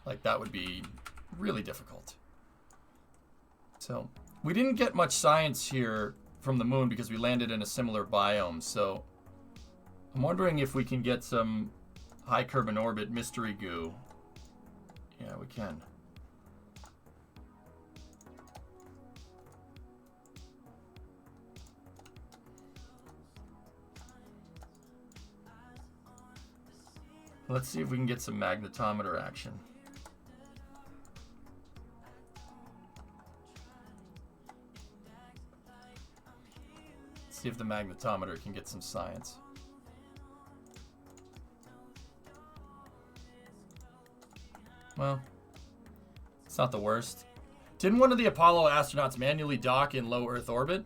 Like, that would be really difficult. So, we didn't get much science here from the moon because we landed in a similar biome, so I'm wondering if we can get some high Kerbin orbit mystery goo. Yeah, we can. Let's see if we can get some magnetometer action. Let's see if the magnetometer can get some science. Well, it's not the worst. Didn't one of the Apollo astronauts manually dock in low Earth orbit?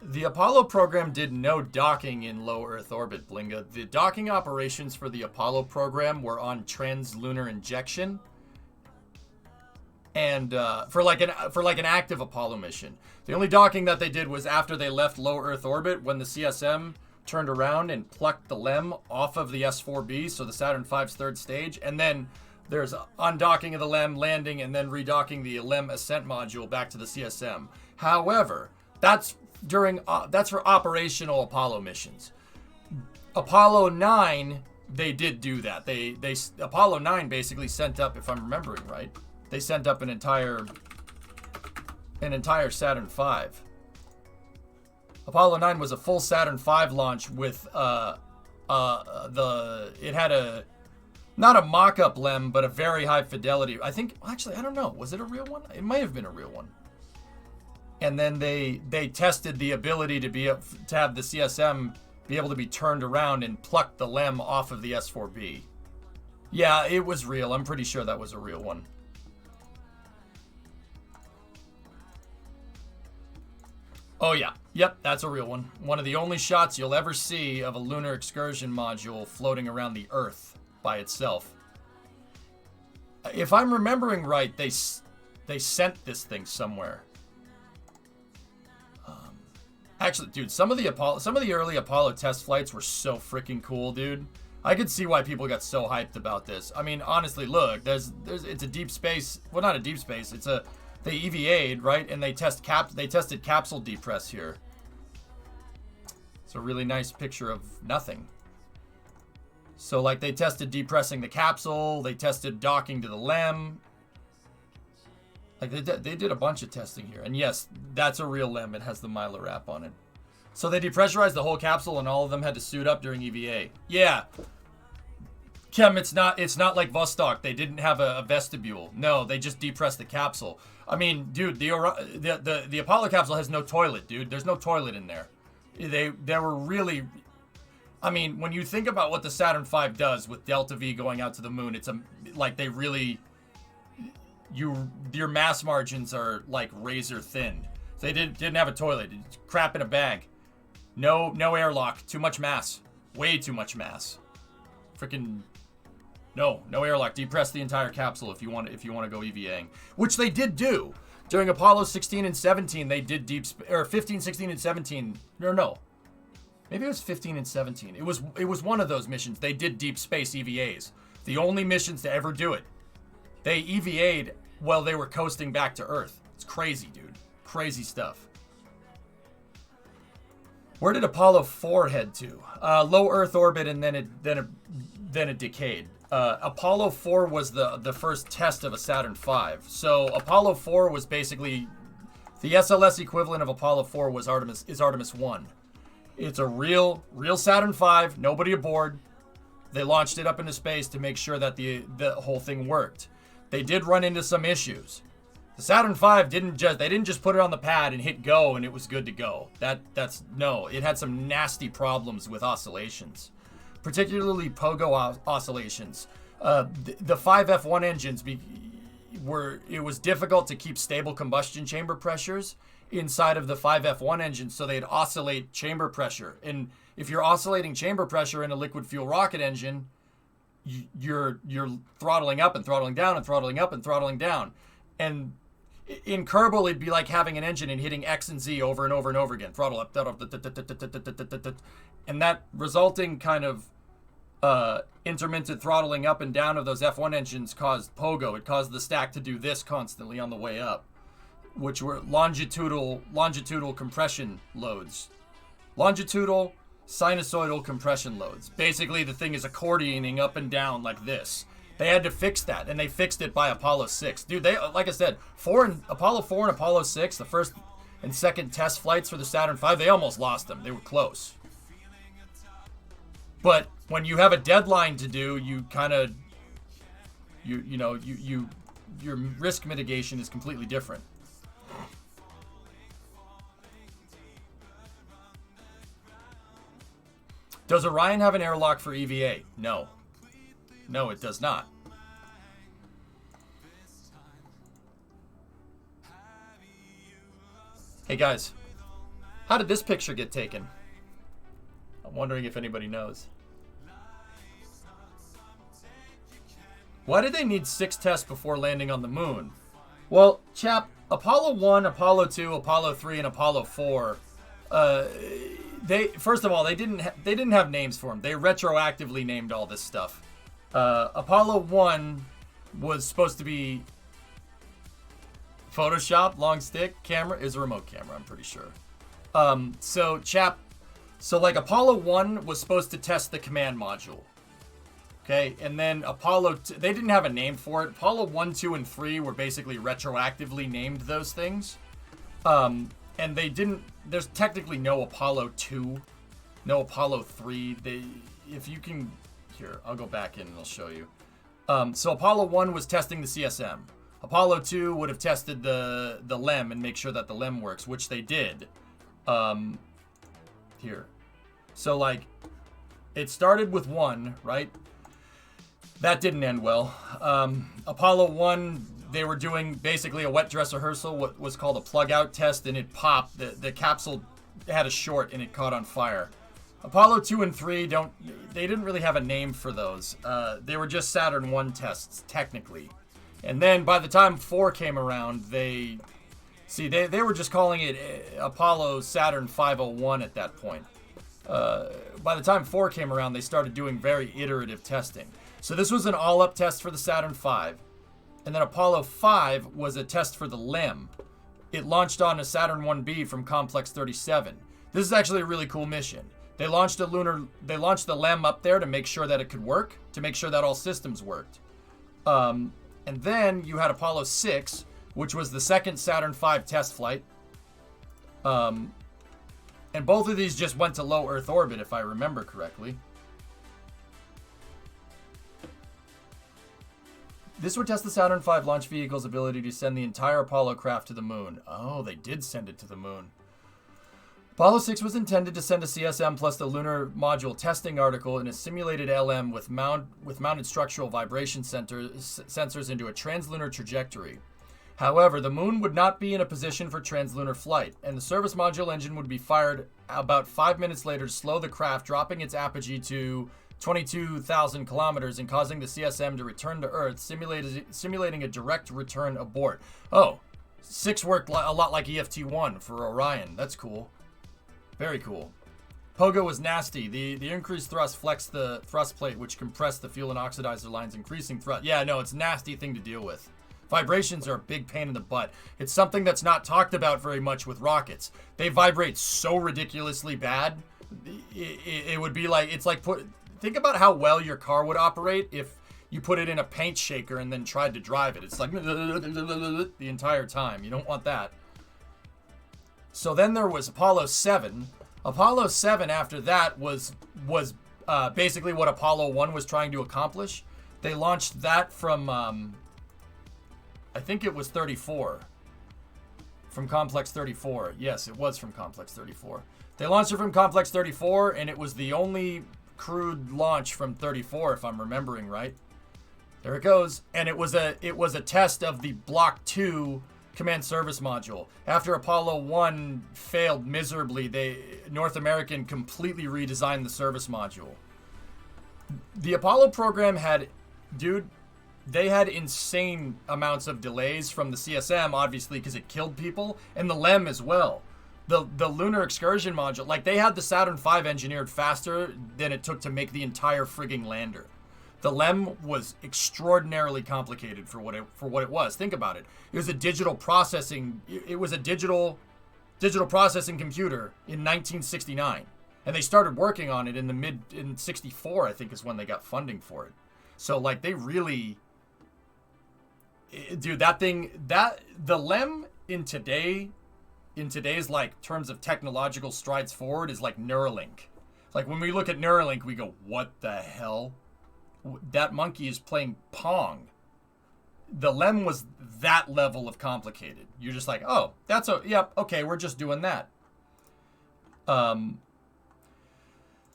The Apollo program did no docking in low Earth orbit, Blinga. The docking operations for the Apollo program were on translunar injection, and for like an active Apollo mission. The only docking that they did was after they left low Earth orbit, when the CSM turned around and plucked the LEM off of the S4B, so the Saturn V's third stage, and then there's undocking of the LEM, landing, and then redocking the LEM ascent module back to the CSM. However, that's for operational Apollo missions. Apollo 9, they did do that. They Apollo 9 basically sent up, if I'm remembering right, they sent up an entire Saturn V. Apollo 9 was a full Saturn V launch with it had a not a mock-up LEM, but a very high fidelity. I think actually I don't know, was it a real one? It might have been a real one. And then they tested the ability to have the CSM be able to be turned around and pluck the LEM off of the S4B. Yeah, it was real. I'm pretty sure that was a real one. Oh yeah, yep, that's a real one. One of the only shots you'll ever see of a lunar excursion module floating around the Earth by itself. If I'm remembering right, they sent this thing somewhere. Actually, dude, some of the early Apollo test flights were so freaking cool, dude. I could see why people got so hyped about this. I mean, honestly, look, it's a deep space. Well, not a deep space. They EVA'd, right? And they tested capsule depress here. It's a really nice picture of nothing. So, like, they tested depressing the capsule. They tested docking to the LEM. Like, they did a bunch of testing here. And yes, that's a real LEM. It has the Mylar wrap on it. So they depressurized the whole capsule and all of them had to suit up during EVA. Yeah. Kem, it's not like Vostok. They didn't have a vestibule. No, they just depressed the capsule. I mean, dude, the Apollo capsule has no toilet, dude. There's no toilet in there. They were really... I mean, when you think about what the Saturn V does with Delta V going out to the moon, it's like they really... Your mass margins are like razor thin. So they didn't have a toilet. It's crap in a bag. No airlock. Too much mass. Way too much mass. Freaking no airlock. Depress the entire capsule if you want to go EVAing, which they did do during Apollo 16 and 17. They did 15, 16, and 17. No. Maybe it was 15 and 17. It was one of those missions. They did deep space EVAs. The only missions to ever do it. They EVA'd while they were coasting back to Earth. It's crazy, dude. Crazy stuff. Where did Apollo 4 head to? Low Earth orbit, and then it decayed. Apollo 4 was the first test of a Saturn V. So Apollo 4 was basically the SLS equivalent of Apollo 4 was Artemis 1. It's a real Saturn V. Nobody aboard. They launched it up into space to make sure that the whole thing worked. They did run into some issues. The Saturn V didn't just put it on the pad and hit go and it was good to go. It had some nasty problems with oscillations, particularly pogo oscillations. The 5F1 engines it was difficult to keep stable combustion chamber pressures inside of the 5F1 engine, so they'd oscillate chamber pressure. And if you're oscillating chamber pressure in a liquid fuel rocket engine, you're throttling up and throttling down and throttling up and throttling down. And in Kerbal, it'd be like having an engine and hitting X and Z over and over and over again. Throttle up, and that resulting kind of intermittent throttling up and down of those F1 engines caused pogo. It caused the stack to do this constantly on the way up, which were longitudinal compression loads. Longitudinal sinusoidal compression loads. Basically, the thing is accordioning up and down like this. They had to fix that, and they fixed it by Apollo 6. Dude, they, like I said, Apollo 4 and Apollo 6, the first and second test flights for the Saturn V, they almost lost them. They were close. But when you have a deadline to do, you kind of, your risk mitigation is completely different. Does Orion have an airlock for EVA? No. No, it does not. Hey guys, How did this picture get taken? I'm wondering if anybody knows. Why did they need 6 tests before landing on the moon? Well, chap, Apollo 1, Apollo 2, Apollo 3, and Apollo 4, first of all, they didn't have names for them. They retroactively named all this stuff. Apollo 1 was supposed to be Photoshop, long stick camera. Is a remote camera, I'm pretty sure. So like Apollo 1 was supposed to test the command module. Okay, and then Apollo 2, they didn't have a name for it. Apollo 1, 2, and 3 were basically retroactively named those things. And they didn't, there's technically no Apollo 2, no Apollo 3. If you can, here, I'll go back in and I'll show you. So Apollo 1 was testing the CSM. Apollo 2 would have tested the LEM and make sure that the LEM works, which they did. Here. So, like, it started with 1, right? That didn't end well. Apollo 1, they were doing basically a wet dress rehearsal, what was called a plug-out test, and it popped. The capsule had a short, and it caught on fire. Apollo 2 and 3, they didn't really have a name for those. They were just Saturn 1 tests, technically. And then by the time 4 came around, they were just calling it Apollo Saturn 501 at that point. By the time 4 came around, they started doing very iterative testing. So this was an all-up test for the Saturn V. And then Apollo 5 was a test for the LEM. It launched on a Saturn 1B from Complex 37. This is actually a really cool mission. They launched the LEM up there to make sure that it could work, to make sure that all systems worked. And then you had Apollo 6, which was the second Saturn V test flight. And both of these just went to low Earth orbit, if I remember correctly. This would test the Saturn V launch vehicle's ability to send the entire Apollo craft to the moon. Oh, they did send it to the moon. Apollo 6 was intended to send a CSM plus the lunar module testing article in a simulated LM with mounted structural vibration sensors into a translunar trajectory. However, the moon would not be in a position for translunar flight, and the service module engine would be fired about 5 minutes later to slow the craft, dropping its apogee to 22,000 kilometers and causing the CSM to return to Earth, simulating a direct return abort. Oh, 6 worked a lot like EFT-1 for Orion. That's cool. Very cool. Pogo was nasty. The increased thrust flexed the thrust plate, which compressed the fuel and oxidizer lines, increasing thrust. Yeah, no, it's a nasty thing to deal with. Vibrations are a big pain in the butt. It's something that's not talked about very much with rockets. They vibrate so ridiculously bad. It would be like, it's like think about how well your car would operate if you put it in a paint shaker and then tried to drive it. It's like the entire time. You don't want that. So then there was Apollo 7. Apollo 7 after that was basically what Apollo 1 was trying to accomplish. They launched that from, I think it was 34. From Complex 34. Yes, it was from Complex 34. They launched it from Complex 34, and it was the only crewed launch from 34, if I'm remembering right. There it goes. And it was a test of the Block 2 command service module. After Apollo 1 failed miserably, North American completely redesigned the service module. The Apollo program they had insane amounts of delays from the CSM, obviously, because it killed people, and the LEM as well. The lunar excursion module, like, they had the Saturn V engineered faster than it took to make the entire frigging lander. The LEM was extraordinarily complicated for what it was. Think about it. It was a digital processing. It was a digital processing computer in 1969, and they started working on it in 64. I think is when they got funding for it. So like they really, dude, the LEM in today's like terms of technological strides forward is like Neuralink. Like when we look at Neuralink, we go, what the hell? That monkey is playing Pong. The LEM was that level of complicated. You're just like, oh, yep, okay, we're just doing that.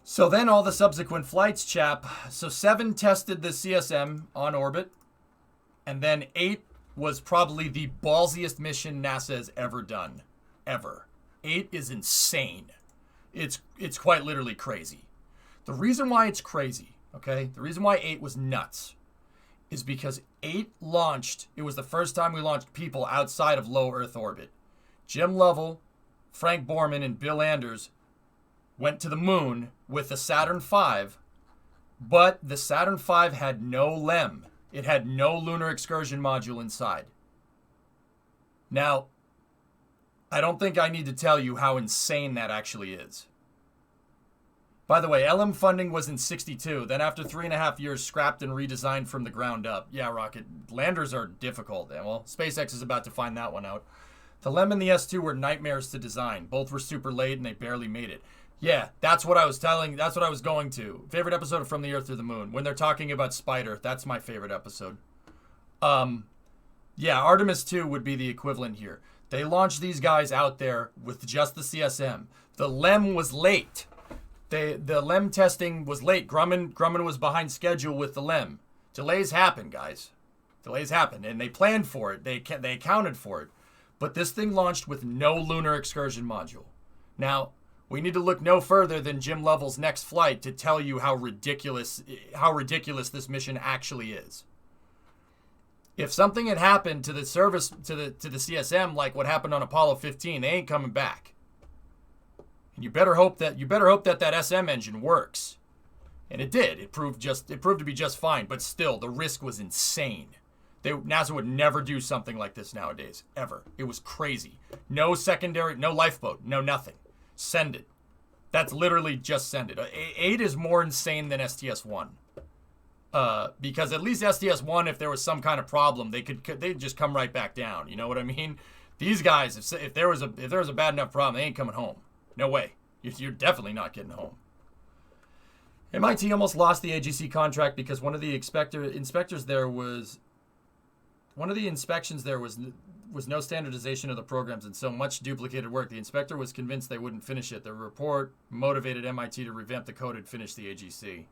So then all the subsequent flights, chap. So 7 tested the CSM on orbit, and then 8 was probably the ballsiest mission NASA has ever done. Ever. 8 is insane. It's quite literally crazy. The reason why it's crazy, okay? The reason why 8 was nuts is because 8 launched, it was the first time we launched people outside of low Earth orbit. Jim Lovell, Frank Borman, and Bill Anders went to the moon with the Saturn V, but the Saturn V had no LEM. It had no lunar excursion module inside. Now, I don't think I need to tell you how insane that actually is. By the way, LM funding was in 62, then after 3.5 years scrapped and redesigned from the ground up. Yeah, Rocket, landers are difficult. Well, SpaceX is about to find that one out. The LEM and the S2 were nightmares to design. Both were super late and they barely made it. Yeah, that's what I was going to. Favorite episode of From the Earth to the Moon. When they're talking about Spider, that's my favorite episode. Yeah, Artemis 2 would be the equivalent here. They launched these guys out there with just the CSM. The LEM was late. The LEM testing was late. Grumman was behind schedule with the LEM. Delays happen, guys. Delays happen, and they planned for it. They accounted for it. But this thing launched with no lunar excursion module. Now, we need to look no further than Jim Lovell's next flight to tell you how ridiculous this mission actually is. If something had happened to the service to the CSM like what happened on Apollo 15, they ain't coming back. And you better hope that that SM engine works. And it did. It proved to be just fine, but still the risk was insane. NASA would never do something like this nowadays, ever. It was crazy. No secondary, no lifeboat, no nothing. Send it. That's literally just send it. 8 is more insane than STS-1. Because at least STS-1, if there was some kind of problem, they'd just come right back down. You know what I mean? These guys, if there was a bad enough problem, they ain't coming home. No way. You're definitely not getting home. MIT almost lost the AGC contract because one of the inspections there was no standardization of the programs and so much duplicated work. The inspector was convinced they wouldn't finish it. The report motivated MIT to revamp the code and finish the AGC.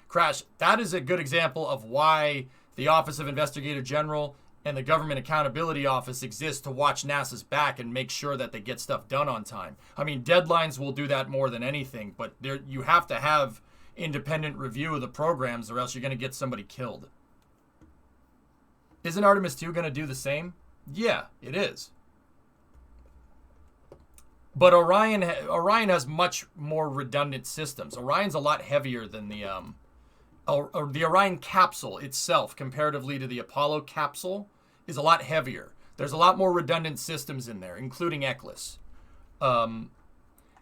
Crash, that is a good example of why the Office of Investigator General and the Government Accountability Office exists to watch NASA's back and make sure that they get stuff done on time. I mean, deadlines will do that more than anything, but you have to have independent review of the programs or else you're going to get somebody killed. Isn't Artemis 2 going to do the same? Yeah, it is. But Orion has much more redundant systems. Orion's a lot heavier than the Orion capsule itself, comparatively to the Apollo capsule, is a lot heavier. There's a lot more redundant systems in there, including ECLIS.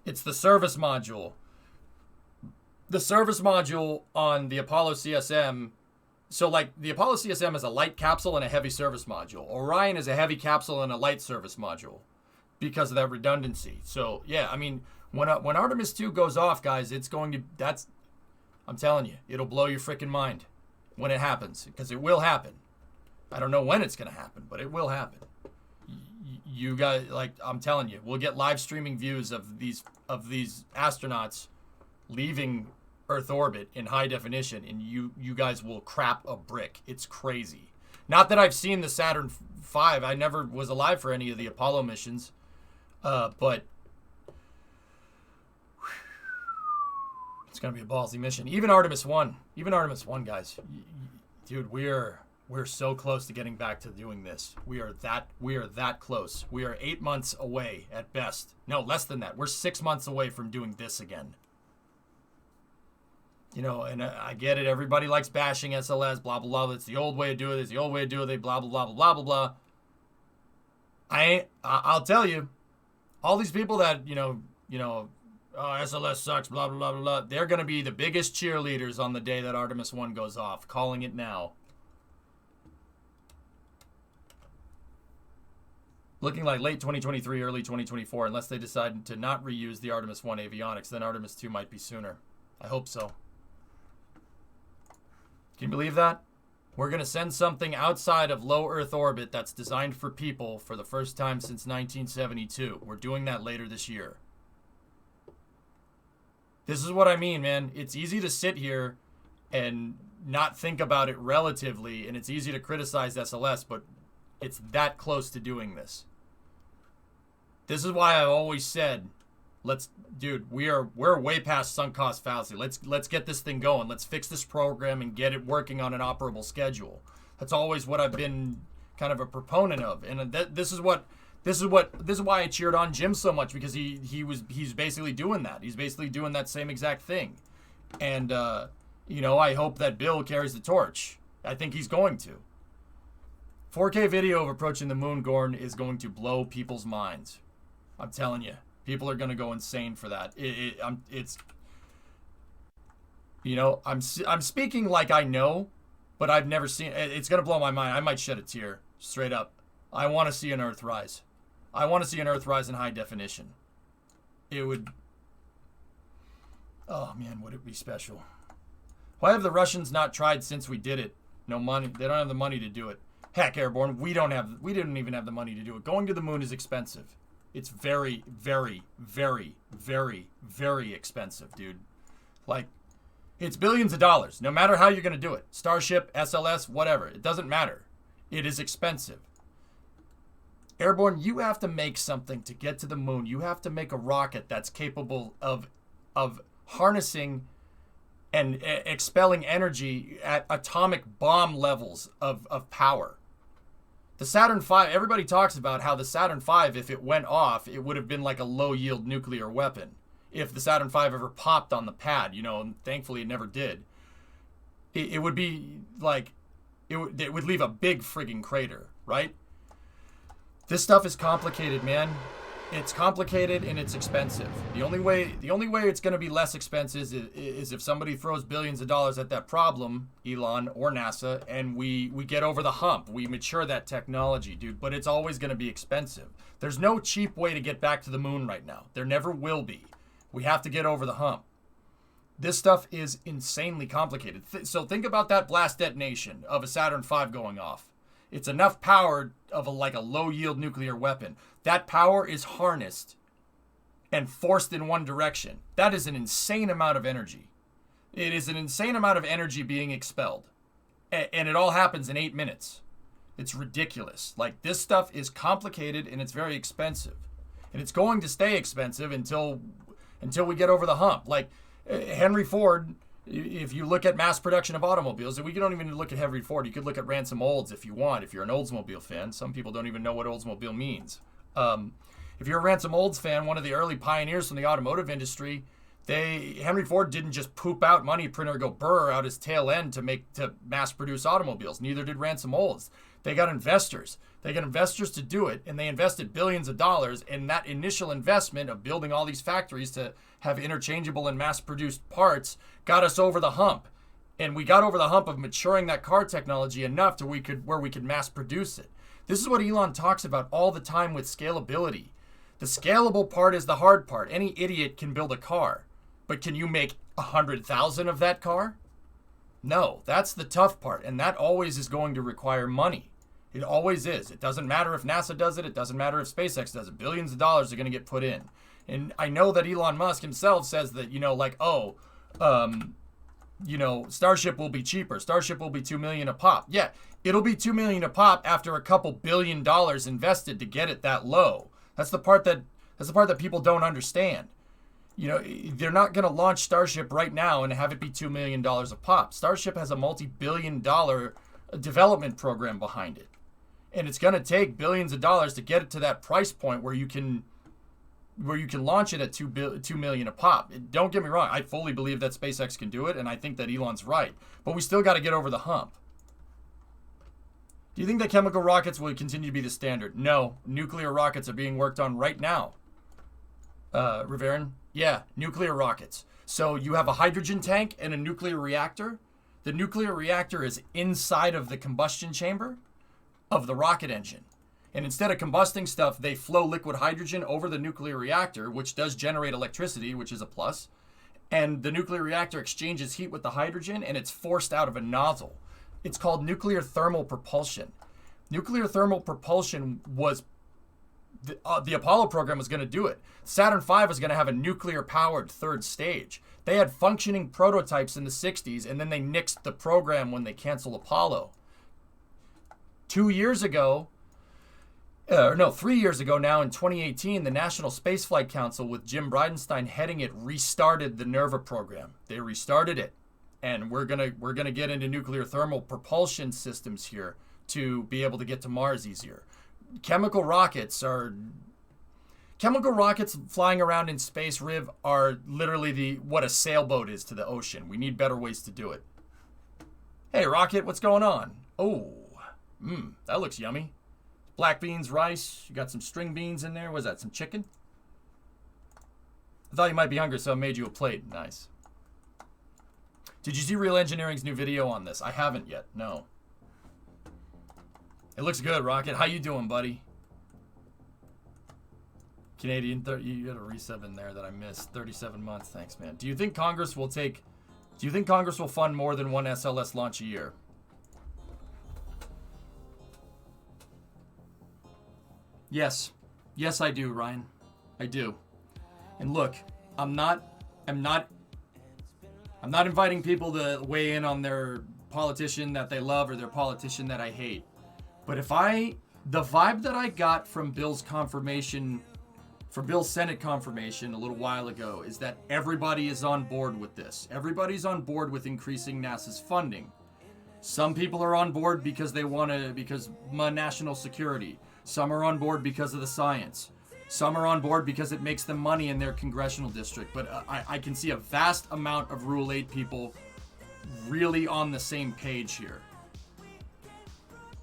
It's the service module. The service module on the Apollo CSM. So, like, the Apollo CSM is a light capsule and a heavy service module. Orion is a heavy capsule and a light service module because of that redundancy. So, yeah, I mean, when Artemis 2 goes off, guys, I'm telling you, it'll blow your freaking mind when it happens, because it will happen. I don't know when it's going to happen, but it will happen. You guys, like, I'm telling you, we'll get live streaming views of these astronauts leaving Earth orbit in high definition, and you guys will crap a brick. It's crazy. Not that I've seen the Saturn V. I never was alive for any of the Apollo missions, but it's gonna be a ballsy mission. Even Artemis 1, guys. Dude, we're so close to getting back to doing this. We are that close. We are 8 months away at best. No, less than that. We're 6 months away from doing this again. You know, and I get it. Everybody likes bashing SLS, blah, blah, blah. It's the old way to do it. It's the old way to do it. Blah, blah, blah, blah, blah, blah. I'll tell you, all these people that, oh, SLS sucks, blah, blah, blah, blah, blah. They're going to be the biggest cheerleaders on the day that Artemis 1 goes off. Calling it now. Looking like late 2023, early 2024, unless they decide to not reuse the Artemis 1 avionics. Then Artemis 2 might be sooner. I hope so. Can you believe that? We're going to send something outside of low Earth orbit that's designed for people for the first time since 1972. We're doing that later this year. This is what I mean, man. It's easy to sit here and not think about it relatively, and it's easy to criticize SLS, but it's that close to doing this. This is why I've always said, we're way past sunk cost fallacy. Let's get this thing going. Let's fix this program and get it working on an operable schedule. That's always what I've been kind of a proponent of. And this is why I cheered on Jim so much, because he's basically doing that. He's basically doing that same exact thing. And I hope that Bill carries the torch. I think he's going to. 4K video of approaching the moon, Gorn, is going to blow people's minds. I'm telling you, people are going to go insane for that. I'm speaking like I know, but I've never seen. It's going to blow my mind. I might shed a tear, straight up. I want to see an Earth rise. I want to see an Earth rise in high definition. It would. Oh man, would it be special? Why have the Russians not tried since we did it? No money. They don't have the money to do it. Heck, Airborne, we didn't even have the money to do it. Going to the moon is expensive. It's very, very, very, very, very expensive, dude. Like, it's billions of dollars, no matter how you're going to do it. Starship, SLS, whatever. It doesn't matter. It is expensive. Airborne, you have to make something to get to the moon. You have to make a rocket that's capable of harnessing and expelling energy at atomic bomb levels of power. The Saturn V, everybody talks about how the Saturn V, if it went off, it would have been like a low-yield nuclear weapon. If the Saturn V ever popped on the pad, and thankfully it never did. It would be like, it would leave a big friggin' crater, right? This stuff is complicated, man. It's complicated and it's expensive. The only way it's going to be less expensive is if somebody throws billions of dollars at that problem, Elon or NASA, and we get over the hump. We mature that technology, dude. But it's always going to be expensive. There's no cheap way to get back to the moon right now. There never will be. We have to get over the hump. This stuff is insanely complicated. So think about that blast detonation of a Saturn V going off. It's enough power of a low-yield nuclear weapon. That power is harnessed and forced in one direction. That is an insane amount of energy. It is an insane amount of energy being expelled. And it all happens in 8 minutes. It's ridiculous. Like, this stuff is complicated and it's very expensive. And it's going to stay expensive until we get over the hump. Like, Henry Ford... If you look at mass production of automobiles, and we don't even look at Henry Ford, you could look at Ransom Olds if you want, if you're an Oldsmobile fan. Some people don't even know what Oldsmobile means. If you're a Ransom Olds fan, one of the early pioneers from the automotive industry, Henry Ford didn't just poop out money printer go burr out his tail end to mass produce automobiles. Neither did Ransom Olds. They got investors. They got investors to do it, and they invested billions of dollars in that initial investment of building all these factories to have interchangeable and mass-produced parts, got us over the hump. And we got over the hump of maturing that car technology enough to where we could mass produce it. This is what Elon talks about all the time with scalability. The scalable part is the hard part. Any idiot can build a car. But can you make 100,000 of that car? No, that's the tough part. And that always is going to require money. It always is. It doesn't matter if NASA does it. It doesn't matter if SpaceX does it. Billions of dollars are going to get put in. And I know that Elon Musk himself says that, Starship will be cheaper. Starship will be $2 million a pop. Yeah, it'll be $2 million a pop after a couple $1 billion invested to get it that low. That's the part that people don't understand. They're not going to launch Starship right now and have it be $2 million a pop. Starship has a multi-billion-dollar development program behind it. And it's going to take billions of dollars to get it to that price point where you can launch it at $2 million a pop. Don't get me wrong. I fully believe that SpaceX can do it, and I think that Elon's right. But we still got to get over the hump. Do you think that chemical rockets will continue to be the standard? No. Nuclear rockets are being worked on right now. Riverin? Yeah, nuclear rockets. So you have a hydrogen tank and a nuclear reactor. The nuclear reactor is inside of the combustion chamber of the rocket engine. And instead of combusting stuff, they flow liquid hydrogen over the nuclear reactor, which does generate electricity, which is a plus. And the nuclear reactor exchanges heat with the hydrogen, and it's forced out of a nozzle. It's called nuclear thermal propulsion. Nuclear thermal propulsion was... The Apollo program was going to do it. Saturn V was going to have a nuclear-powered third stage. They had functioning prototypes in the 60s, and then they nixed the program when they canceled Apollo. 2 years ago... No, 3 years ago now in 2018, the National Spaceflight Council with Jim Bridenstine heading it restarted the NERVA program. They restarted it. And we're gonna get into nuclear thermal propulsion systems here to be able to get to Mars easier. Chemical rockets flying around in space, Riv, are literally what a sailboat is to the ocean. We need better ways to do it. Hey, Rocket, what's going on? Oh, that looks yummy. Black beans, rice. You got some string beans in there. Was that some chicken? I thought you might be hungry, so I made you a plate. Nice. Did you see Real Engineering's new video on this? I haven't yet. No. It looks good, Rocket. How you doing, buddy? Canadian, you got a resub in there that I missed. 37 months. Thanks, man. Do you think Congress will fund more than one SLS launch a year? Yes. Yes, I do, Ryan. I do. And look, I'm not inviting people to weigh in on their politician that they love or their politician that I hate. But the vibe that I got from Bill's confirmation, from Bill's Senate confirmation a little while ago, is that everybody is on board with this. Everybody's on board with increasing NASA's funding. Some people are on board because because national security. Some are on board because of the science. Some are on board because it makes them money in their congressional district. But I can see a vast amount of Rule 8 people really on the same page here.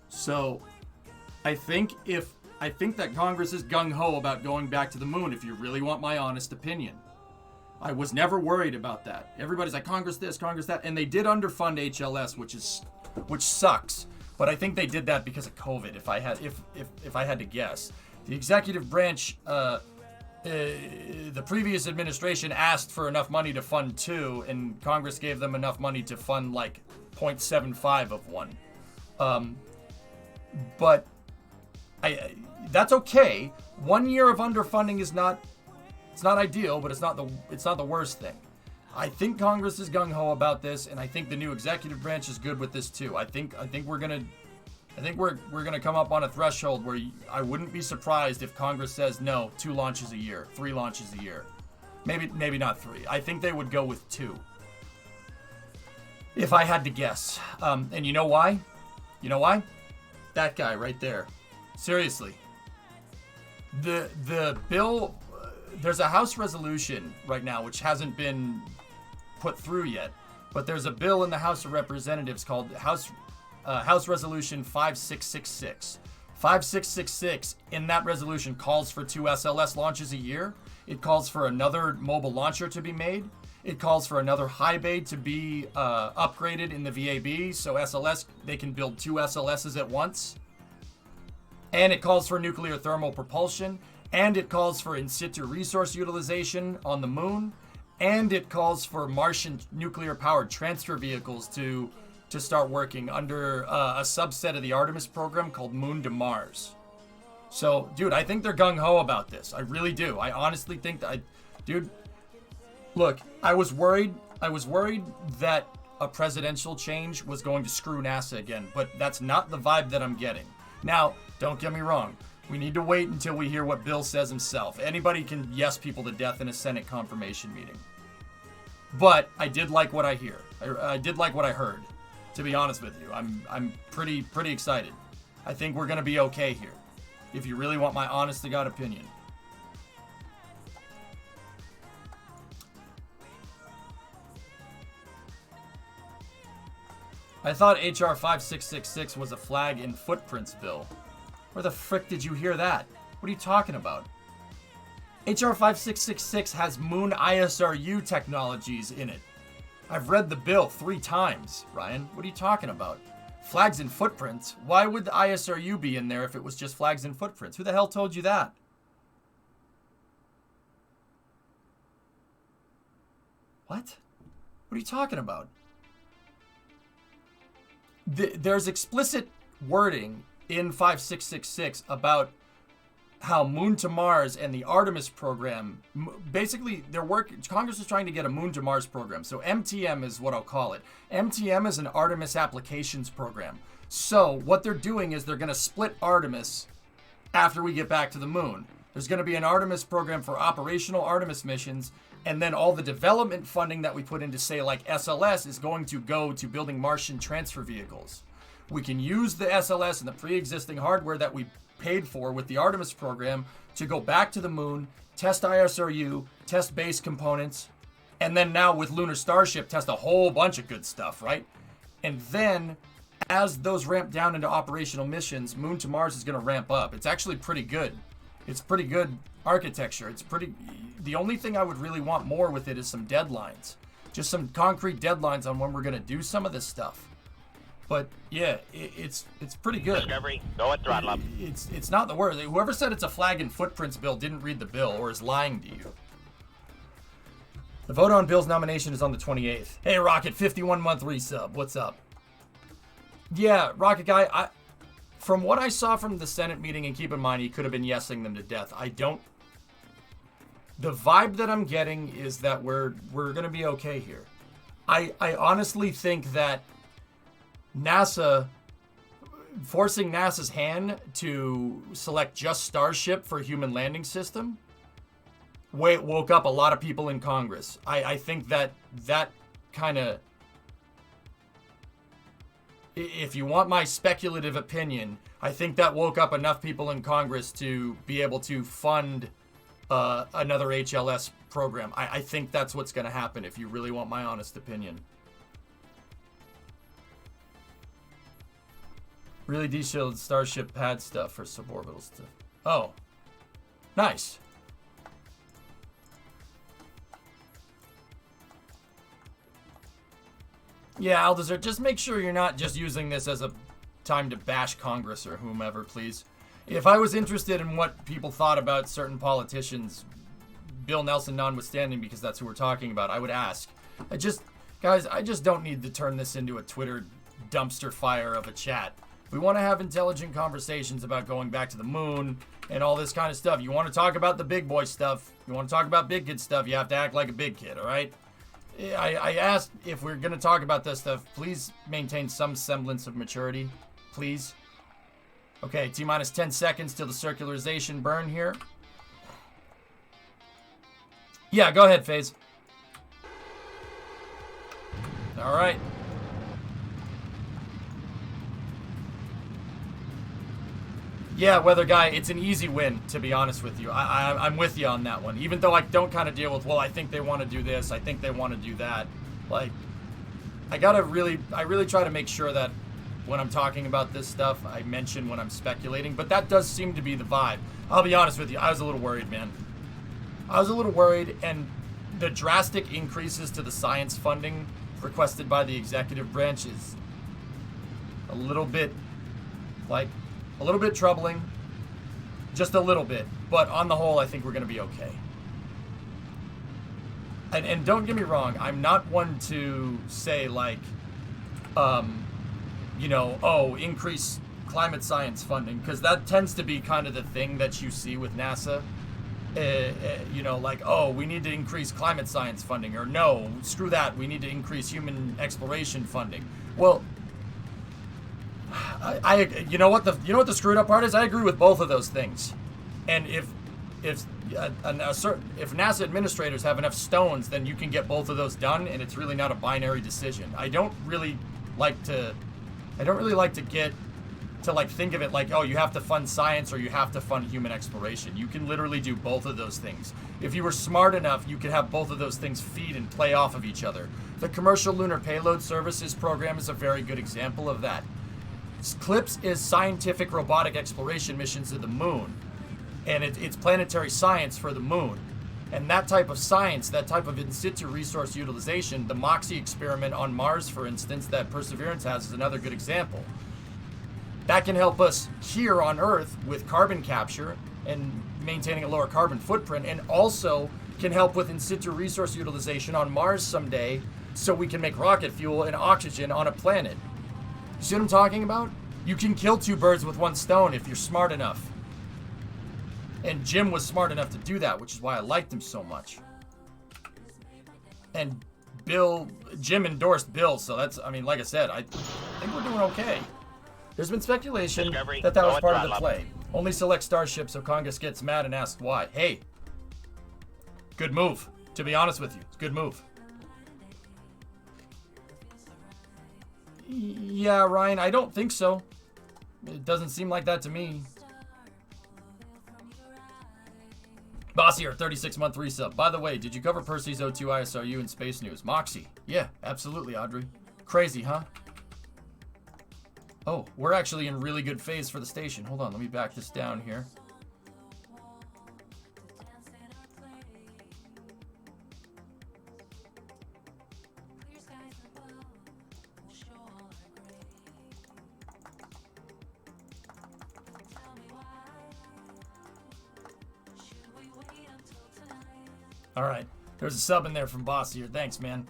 So I think that Congress is gung-ho about going back to the moon, if you really want my honest opinion. I was never worried about that. Everybody's like, Congress this, Congress that. And they did underfund HLS, which sucks. But I think they did that because of COVID, if I had to guess. The executive branch, the previous administration asked for enough money to fund 2, and Congress gave them enough money to fund like 0.75 of 1. But that's okay. 1 year of underfunding is not ideal, but it's not the worst thing. I think Congress is gung-ho about this, and I think the new executive branch is good with this too. I think we're gonna come up on a threshold where I wouldn't be surprised if Congress says no, 2 launches a year, 3 launches a year, maybe not 3. I think they would go with 2, if I had to guess. And you know why? You know why? That guy right there. Seriously. The bill. There's a House resolution right now which hasn't been put through yet, but there's a bill in the House of Representatives called House Resolution 5666. 5666 in that resolution calls for 2 SLS launches a year. It calls for another mobile launcher to be made. It calls for another high bay to be upgraded in the VAB, so SLS, they can build 2 SLSs at once. And it calls for nuclear thermal propulsion. And it calls for in situ resource utilization on the moon. And it calls for Martian nuclear-powered transfer vehicles to start working under a subset of the Artemis program called Moon to Mars. So, dude, I think they're gung-ho about this. I really do. I honestly think that... Dude, look, I was worried that a presidential change was going to screw NASA again, but that's not the vibe that I'm getting. Now, don't get me wrong. We need to wait until we hear what Bill says himself. Anybody can yes people to death in a Senate confirmation meeting. But I did like what I hear. I did like what I heard, to be honest with you. I'm pretty excited. I think we're going to be okay here, if you really want my honest to God opinion. I thought HR 5666 was a flag in footprints bill. Where the frick did you hear that? What are you talking about? HR 5666 has Moon ISRU technologies in it. I've read the bill 3 times, Ryan. What are you talking about? Flags and footprints? Why would the ISRU be in there if it was just flags and footprints? Who the hell told you that? What? What are you talking about? There's explicit wording in 5666 about how Moon to Mars and the Artemis program, basically Congress is trying to get a Moon to Mars program. So MTM is what I'll call it. MTM is an Artemis applications program. So what they're doing is they're going to split Artemis after we get back to the moon. There's going to be an Artemis program for operational Artemis missions, and then all the development funding that we put into, say, like SLS is going to go to building Martian transfer vehicles. We can use the SLS and the pre-existing hardware that we paid for with the Artemis program to go back to the moon, test ISRU, test base components, and then now with Lunar Starship, test a whole bunch of good stuff, right? And then, as those ramp down into operational missions, Moon to Mars is going to ramp up. It's actually pretty good. It's pretty good architecture. It's pretty... The only thing I would really want more with it is some deadlines. Just some concrete deadlines on when we're going to do some of this stuff. But, yeah, it's pretty good. Discovery, go at throttle up. It's not the word. Whoever said it's a flag and footprints bill didn't read the bill or is lying to you. The vote on Bill's nomination is on the 28th. Hey, Rocket, 51-month resub. What's up? Yeah, Rocket Guy, from what I saw from the Senate meeting, and keep in mind, he could have been yesing them to death. The vibe that I'm getting is that we're going to be okay here. I honestly think that NASA, forcing NASA's hand to select just Starship for human landing system, woke up a lot of people in Congress. I think that kind of, if you want my speculative opinion, I think that woke up enough people in Congress to be able to fund another HLS program. I think that's what's going to happen, if you really want my honest opinion. Really detailed Starship pad stuff for suborbital stuff. Oh, nice. Yeah, Aldazar, just make sure you're not just using this as a time to bash Congress or whomever, please. If I was interested in what people thought about certain politicians, Bill Nelson notwithstanding, because that's who we're talking about, I would ask. Guys, I just don't need to turn this into a Twitter dumpster fire of a chat. We want to have intelligent conversations about going back to the moon and all this kind of stuff. You want to talk about the big boy stuff, you want to talk about big kid stuff, you have to act like a big kid, all right? I asked if we're going to talk about this stuff, please maintain some semblance of maturity, please. Okay, T-minus 10 seconds till the circularization burn here. Yeah, go ahead, FaZe. All right. Yeah, Weather Guy, it's an easy win, to be honest with you. I'm with you on that one. Even though I don't kind of deal with, well, I think they want to do this, I think they want to do that. Like, I really try to make sure that when I'm talking about this stuff, I mention when I'm speculating. But that does seem to be the vibe. I'll be honest with you, I was a little worried, man. I was a little worried, and the drastic increases to the science funding requested by the executive branch is a little bit, troubling. Just a little bit. But on the whole, I think we're going to be okay. And don't get me wrong, I'm not one to say, like, increase climate science funding, because that tends to be kind of the thing that you see with NASA. We need to increase climate science funding, or no, screw that, we need to increase human exploration funding. Well, you know what the screwed up part is? I agree with both of those things. And if NASA administrators have enough stones, then you can get both of those done, and it's really not a binary decision. I don't really like to think of it like, oh, you have to fund science or you have to fund human exploration. You can literally do both of those things. If you were smart enough, you could have both of those things feed and play off of each other. The Commercial Lunar Payload Services program is a very good example of that. CLIPS is scientific robotic exploration missions to the moon, and it's planetary science for the moon. And that type of science, that type of in situ resource utilization, the MOXIE experiment on Mars, for instance, that Perseverance has, is another good example. That can help us here on Earth with carbon capture and maintaining a lower carbon footprint, and also can help with in situ resource utilization on Mars someday, so we can make rocket fuel and oxygen on a planet. You see what I'm talking about? You can kill two birds with one stone if you're smart enough. And Jim was smart enough to do that, which is why I liked him so much. And Jim endorsed Bill, so that's, like I said, I think we're doing okay. There's been speculation that was part of the play. Only select starships so Congress gets mad and asks why. Hey, good move. To be honest with you, it's a good move. Yeah, Ryan, I don't think so. It doesn't seem like that to me. Bossier, 36-month resub. By the way, did you cover Percy's O2 ISRU in Space News? Moxie. Yeah, absolutely, Audrey. Crazy, huh? Oh, we're actually in really good phase for the station. Hold on, let me back this down here. All right, there's a sub in there from Boss here. Thanks, man.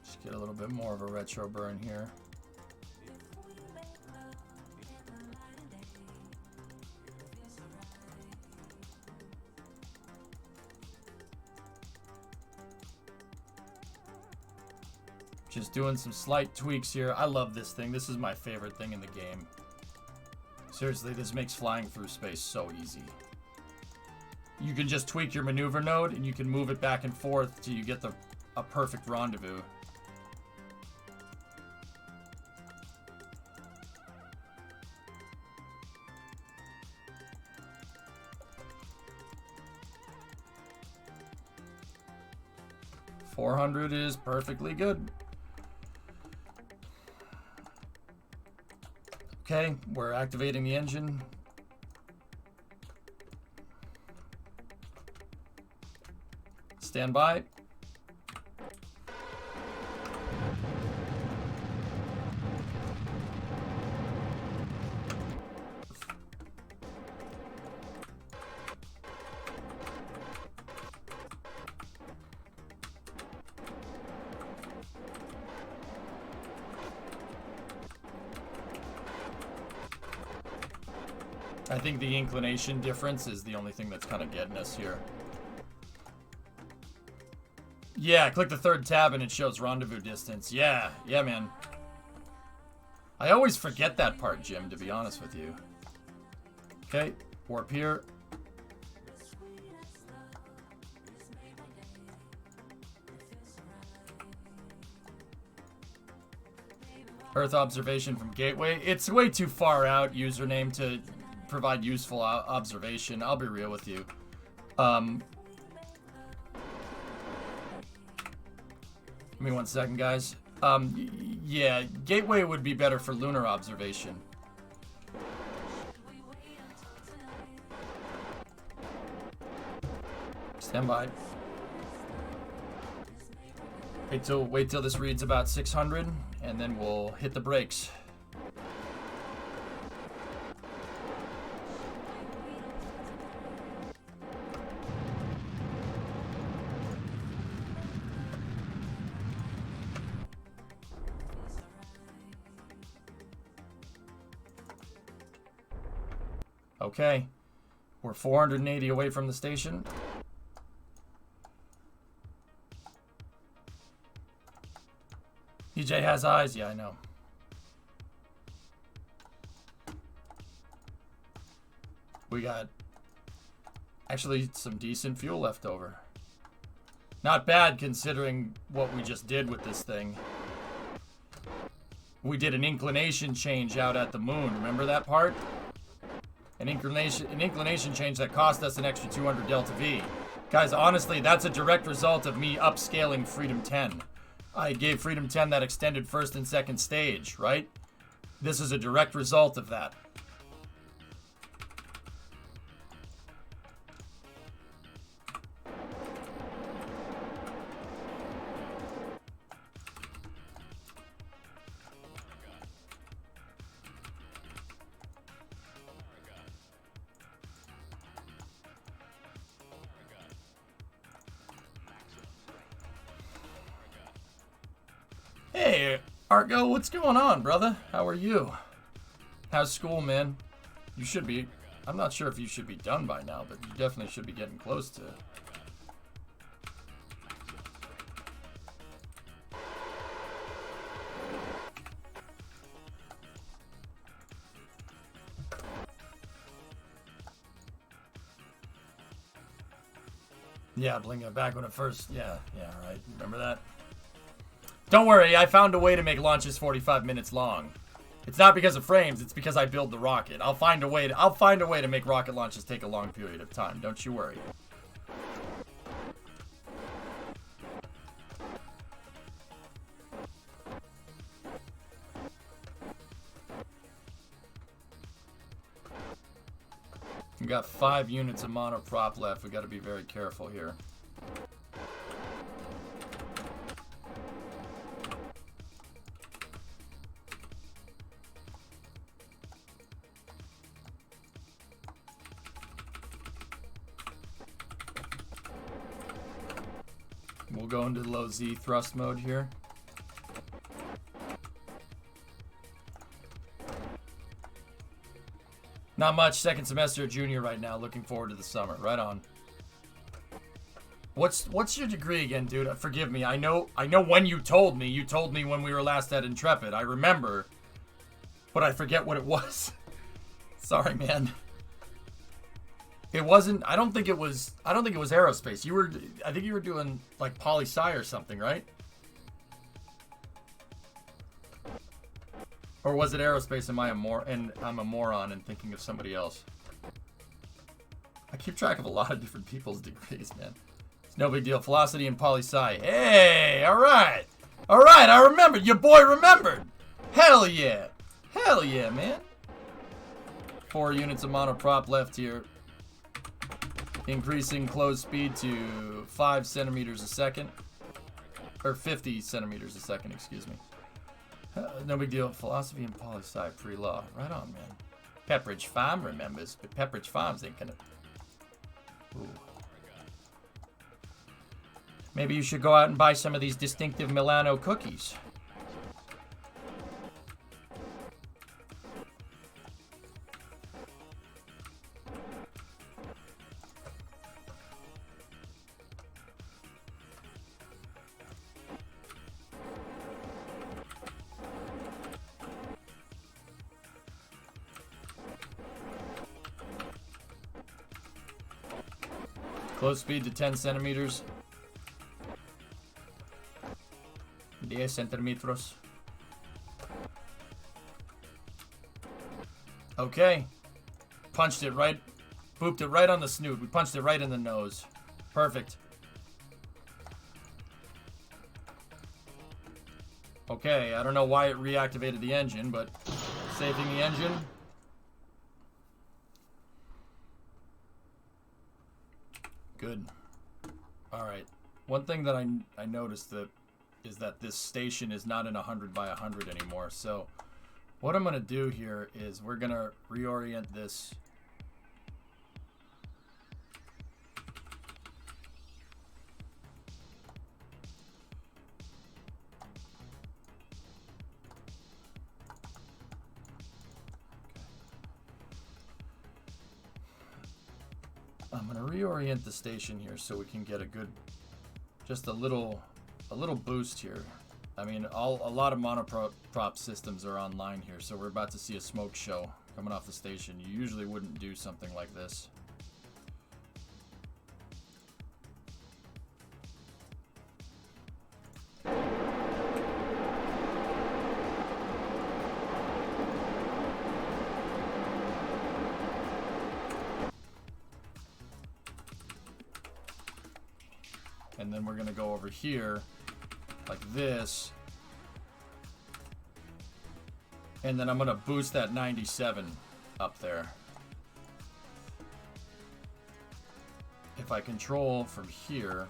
Just get a little bit more of a retro burn here. Just doing some slight tweaks here. I love this thing. This is my favorite thing in the game. Seriously, this makes flying through space so easy. You can just tweak your maneuver node and you can move it back and forth till you get a perfect rendezvous. $400 is perfectly good. Okay, we're activating the engine. Stand by. I think the inclination difference is the only thing that's kind of getting us here. Yeah, click the third tab and it shows rendezvous distance. Yeah, man. I always forget that part, Jim, to be honest with you. Okay, warp here. Earth observation from Gateway. It's way too far out username to provide useful observation. I'll be real with you. Give me 1 second, guys. Yeah, Gateway would be better for lunar observation. Stand by. Wait till this reads about 600, and then we'll hit the brakes. Okay, we're 480 away from the station. DJ has eyes, yeah, I know. We got actually some decent fuel left over. Not bad considering what we just did with this thing. We did an inclination change out at the moon, remember that part? An inclination change that cost us an extra 200 Delta V. Guys, honestly, that's a direct result of me upscaling Freedom 10. I gave Freedom 10 that extended first and second stage, right? This is a direct result of that. Hey, Argo, what's going on, brother? How are you? How's school, man? You should be I'm not sure if you should be done by now, but you definitely should be getting close to it. Yeah, bling it back when it first. Yeah, right. Remember that? Don't worry, I found a way to make launches 45 minutes long. It's not because of frames, it's because I build the rocket. I'll find a way to make rocket launches take a long period of time. Don't you worry. We got 5 units of monoprop left. We got to be very careful here. We'll go into low Z thrust mode here. Not much. Second semester junior right now. Looking forward to the summer. Right on. What's your degree again, dude? Forgive me. I know when you told me. You told me when we were last at Intrepid. I remember, but I forget what it was. Sorry, man. It wasn't. I don't think it was aerospace. I think you were doing like poli-sci or something, right? Or was it aerospace? I'm a moron and thinking of somebody else. I keep track of a lot of different people's degrees, man. It's no big deal. Velocity and poli-sci. Hey, all right. I remembered. Your boy remembered. Hell yeah, man. 4 units of monoprop left here. Increasing close speed to 5 centimeters a second. Or 50 centimeters a second, excuse me. No big deal. Philosophy and poli-sci pre-law. Right on, man. Pepperidge Farm remembers, but Pepperidge Farms ain't gonna... Ooh. Maybe you should go out and buy some of these distinctive Milano cookies. Close speed to 10 centimeters. 10 centimetros. Okay. Punched it right. Booped it right on the snoot. We punched it right in the nose. Perfect. Okay, I don't know why it reactivated the engine, but saving the engine. Good. Alright. One thing that I noticed is that this station is not in 100 by 100 anymore. So what I'm going to do here is we're going to reorient this. I'm going to reorient the station here so we can get a good, just a little boost here. I mean, a lot of monoprop systems are online here, so we're about to see a smoke show coming off the station. You usually wouldn't do something like this. And then we're going to go over here like this. And then I'm going to boost that 97 up there. If I control from here.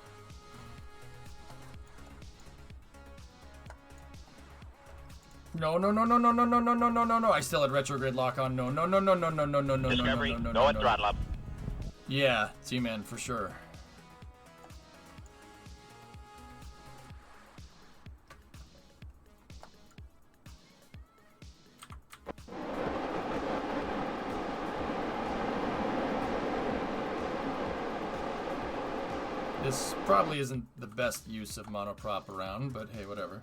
No. I still had retrograde lock on. No. Discovery, go at throttle up. Yeah, T-Man, for sure. This probably isn't the best use of monoprop around, but hey, whatever.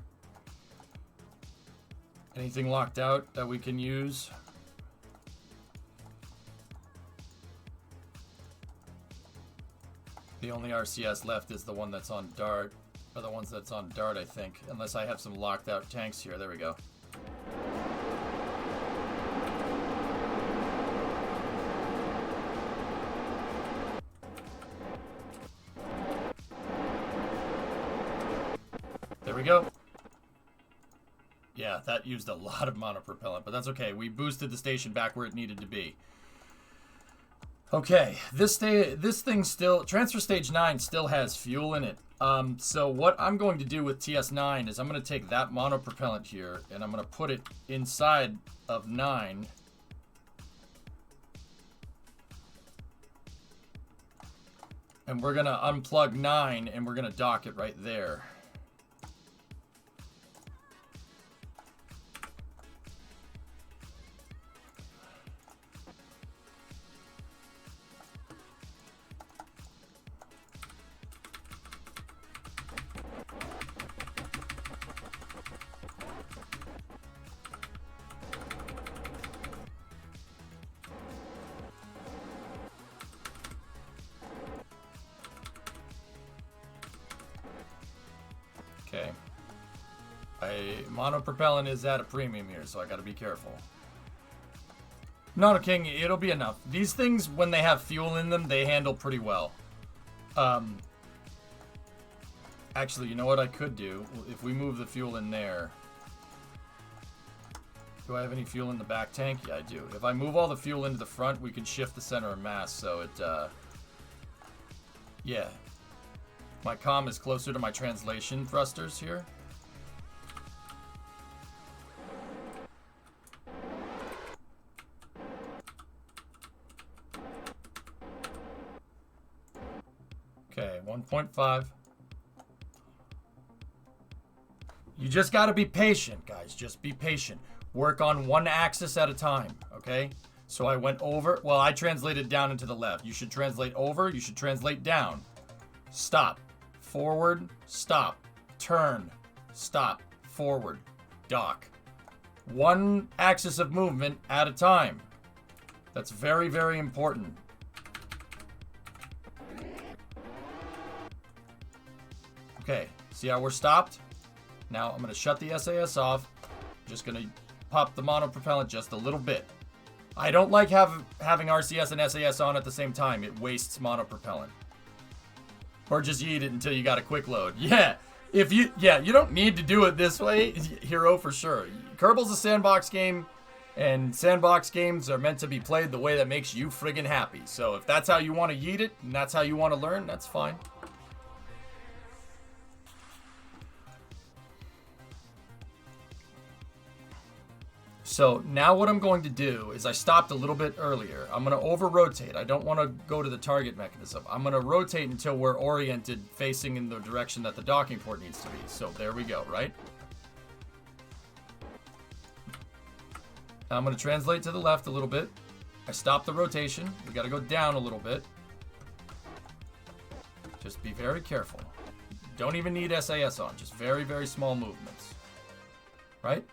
Anything locked out that we can use? The only RCS left is the one that's on Dart, or the ones that's on Dart, I think. Unless I have some locked out tanks here. There we go. There we go. Yeah, that used a lot of monopropellant, but that's okay. We boosted the station back where it needed to be. Okay, this thing still, transfer stage 9 still has fuel in it. So what I'm going to do with TS9 is I'm going to take that monopropellant here and I'm going to put it inside of 9. And we're going to unplug 9 and we're going to dock it right there. Okay. Monopropellant is at a premium here, so I gotta be careful. Not a king, it'll be enough. These things, when they have fuel in them, they handle pretty well. Actually, you know what I could do? If we move the fuel in there. Do I have any fuel in the back tank? Yeah, I do. If I move all the fuel into the front, we can shift the center of mass, so it, yeah. My comm is closer to my translation thrusters here. Okay, 1.5. You just gotta be patient, guys. Just be patient. Work on one axis at a time, okay? So I went over. Well, I translated down and to the left. You should translate over. You should translate down. Stop. Forward, stop, turn, stop, forward, dock. One axis of movement at a time. That's very, very important. Okay, see how we're stopped? Now I'm going to shut the SAS off. Just going to pop the monopropellant just a little bit. I don't like having RCS and SAS on at the same time. It wastes monopropellant. Or just eat it until you got a quick load. Yeah, you don't need to do it this way, Hero, for sure. Kerbal's a sandbox game, and sandbox games are meant to be played the way that makes you friggin' happy. So if that's how you want to yeet it, and that's how you want to learn, that's fine. So now what I'm going to do is I stopped a little bit earlier. I'm going to over-rotate. I don't want to go to the target mechanism. I'm going to rotate until we're oriented facing in the direction that the docking port needs to be. So there we go, right? Now I'm going to translate to the left a little bit. I stopped the rotation. We got to go down a little bit. Just be very careful. Don't even need SAS on. Just very, very small movements. Right?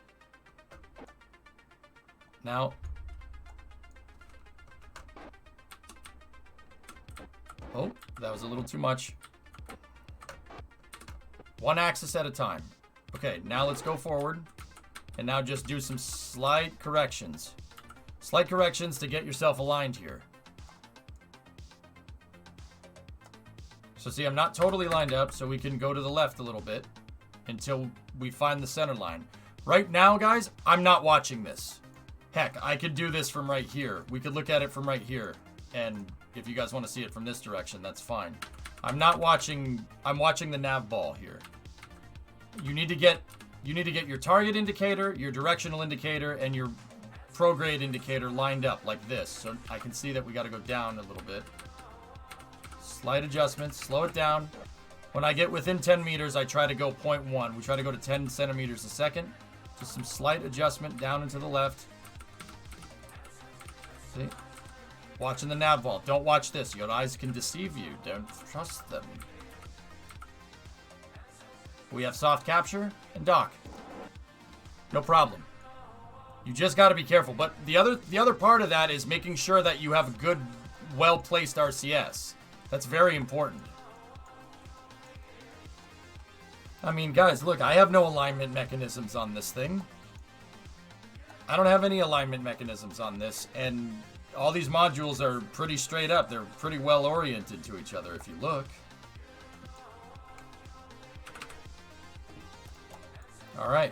Now, oh, that was a little too much. One axis at a time. Okay, now let's go forward. And now just do some slight corrections. Slight corrections to get yourself aligned here. So see, I'm not totally lined up, so we can go to the left a little bit until we find the center line. Right now, guys, I'm not watching this. Heck, I could do this from right here. We could look at it from right here. And if you guys want to see it from this direction, that's fine. I'm not watching, I'm watching the nav ball here. You need to get your target indicator, your directional indicator, and your prograde indicator lined up like this. So I can see that we got to go down a little bit. Slight adjustments, slow it down. When I get within 10 meters, I try to go 0.1. We try to go to 10 centimeters a second. Just some slight adjustment down and to the left. See? Watching the nav ball. Don't watch this. Your eyes can deceive you. Don't trust them. We have soft capture and dock. No problem. You just got to be careful. But the other part of that is making sure that you have a good, well-placed RCS. That's very important. I mean, guys, look, I have no alignment mechanisms on this thing. I don't have any alignment mechanisms on this, and all these modules are pretty straight up. They're pretty well oriented to each other if you look. All right.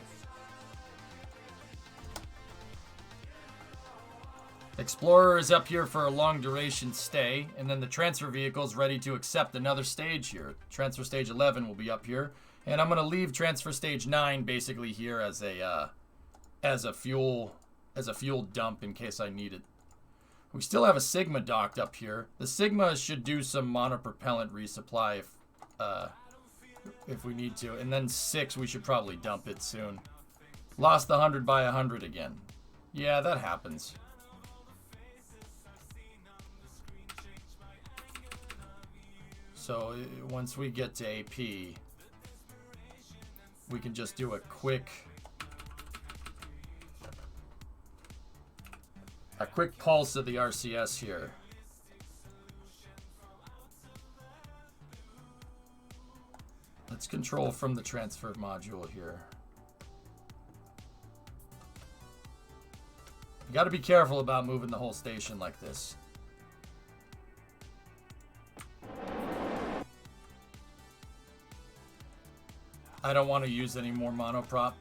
Explorer is up here for a long duration stay, and then the transfer vehicle is ready to accept another stage here. Transfer stage 11 will be up here, and I'm going to leave transfer stage 9 basically here as a fuel dump in case I need it. We still have a Sigma docked up here. The Sigma should do some monopropellant resupply if we need to, and then 6 we should probably dump it soon. Lost the 100 by 100 again. Yeah, that happens. So once we get to AP, we can just do a quick pulse of the RCS here. Let's control from the transfer module here. You got to be careful about moving the whole station like this. I don't want to use any more monoprop.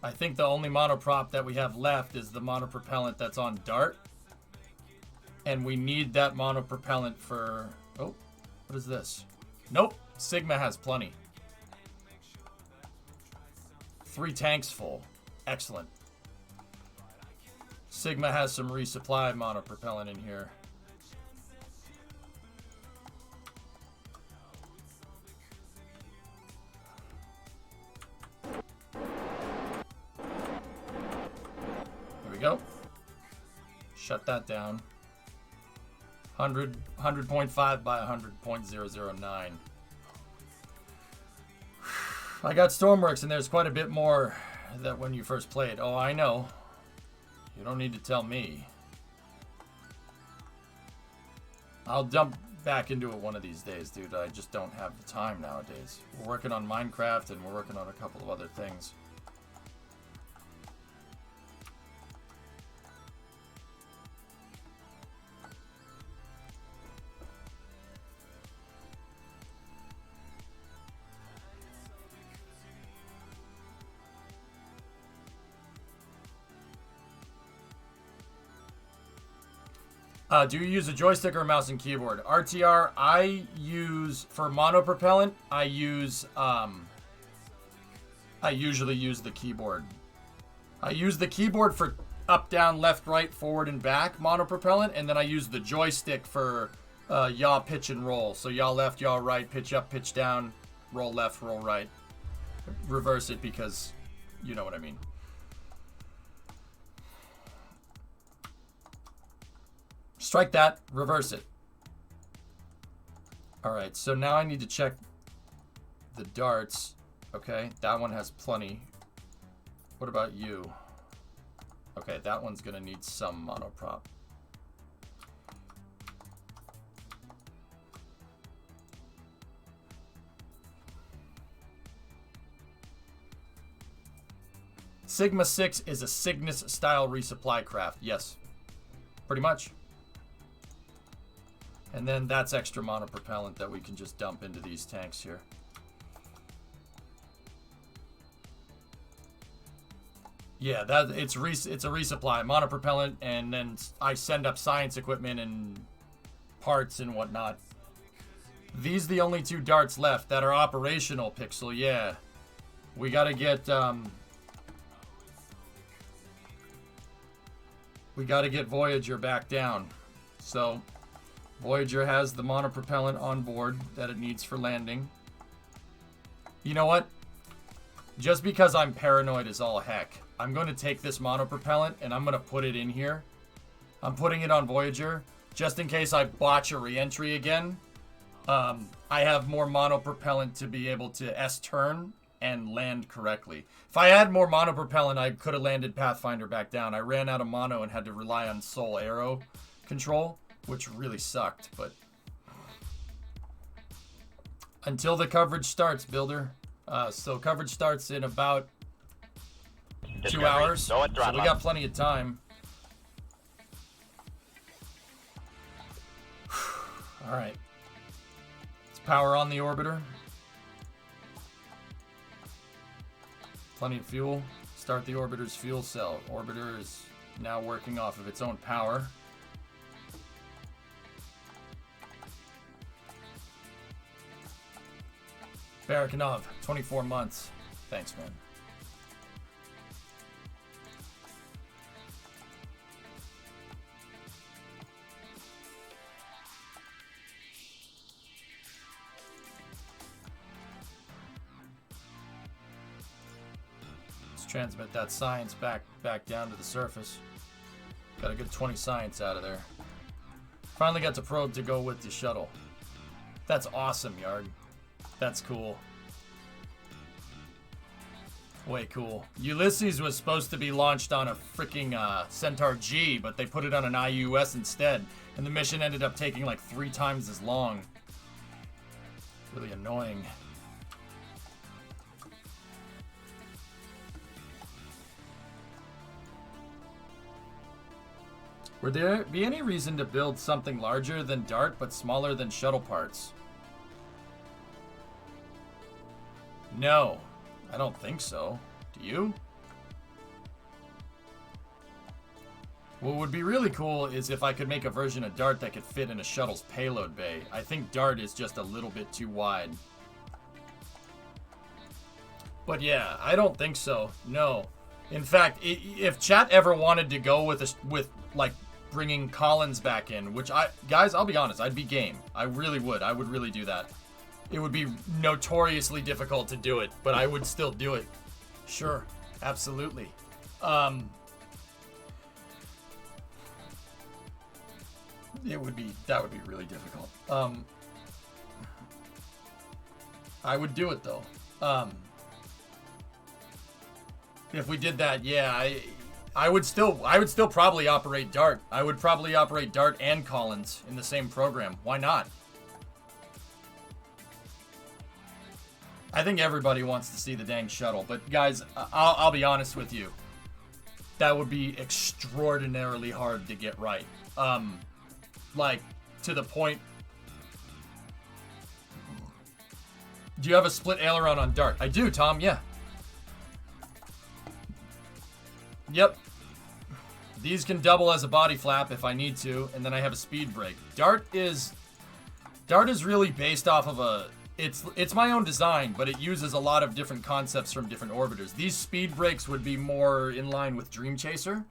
I think the only monoprop that we have left is the monopropellant that's on Dart. And we need that monopropellant for... Oh, what is this? Nope, Sigma has plenty. 3 tanks full. Excellent. Sigma has some resupply monopropellant in here. Go. Shut that down. 100.5 by 100.009. I got Stormworks, and there's quite a bit more that when you first played. Oh, I know. You don't need to tell me. I'll dump back into it one of these days, dude. I just don't have the time nowadays. We're working on Minecraft, and we're working on a couple of other things. Do you use a joystick or a mouse and keyboard? RTR, I use, for monopropellant, I usually use the keyboard. I use the keyboard for up, down, left, right, forward, and back monopropellant, and then I use the joystick for yaw, pitch, and roll. So yaw left, yaw right, pitch up, pitch down, roll left, roll right. Reverse it because you know what I mean. Strike that, reverse it. Alright, so now I need to check the darts. Okay, that one has plenty. What about you? Okay, that one's gonna need some monoprop. Sigma 6 is a Cygnus style resupply craft. Yes, pretty much. And then that's extra monopropellant that we can just dump into these tanks here. Yeah, it's a resupply, monopropellant, and then I send up science equipment and parts and whatnot. These are the only 2 darts left that are operational, Pixel. Yeah, we gotta get Voyager back down. So Voyager has the monopropellant on board that it needs for landing. You know what? Just because I'm paranoid as all heck, I'm going to take this monopropellant and I'm going to put it in here. I'm putting it on Voyager just in case I botch a re-entry again. I have more monopropellant to be able to S-turn and land correctly. If I had more monopropellant, I could have landed Pathfinder back down. I ran out of mono and had to rely on Soul Arrow control, which really sucked, but... Until the coverage starts, Builder. So coverage starts in about 2 hours. So we got plenty of time. Alright. Let's power on the orbiter. Plenty of fuel. Start the orbiter's fuel cell. Orbiter is now working off of its own power. Barakanov, 24 months. Thanks, man. Let's transmit that science back down to the surface. Got a good 20 science out of there. Finally got the probe to go with the shuttle. That's awesome, Yard. That's cool. Way cool. Ulysses was supposed to be launched on a freaking Centaur G, but they put it on an IUS instead, and the mission ended up taking like 3 times as long. Really annoying. Would there be any reason to build something larger than Dart but smaller than shuttle parts? No, I don't think so. Do you? What would be really cool is if I could make a version of Dart that could fit in a shuttle's payload bay. I think Dart is just a little bit too wide. But yeah, I don't think so. No. In fact, if chat ever wanted to go with like bringing Collins back in, which guys, I'll be honest, I'd be game. I really would. I would really do that. It would be notoriously difficult to do it, but I would still do it. Sure, absolutely. That would be really difficult. I would do it though. If we did that, yeah, I would still probably operate Dart. I would probably operate Dart and Collins in the same program. Why not? I think everybody wants to see the dang shuttle, but guys, I'll be honest with you. That would be extraordinarily hard to get right. Like, to the point... Do you have a split aileron on Dart? I do, Tom, yeah. Yep. These can double as a body flap if I need to, and then I have a speed brake. Dart is really based off of a... It's my own design, but it uses a lot of different concepts from different orbiters. These speed brakes would be more in line with Dream Chaser,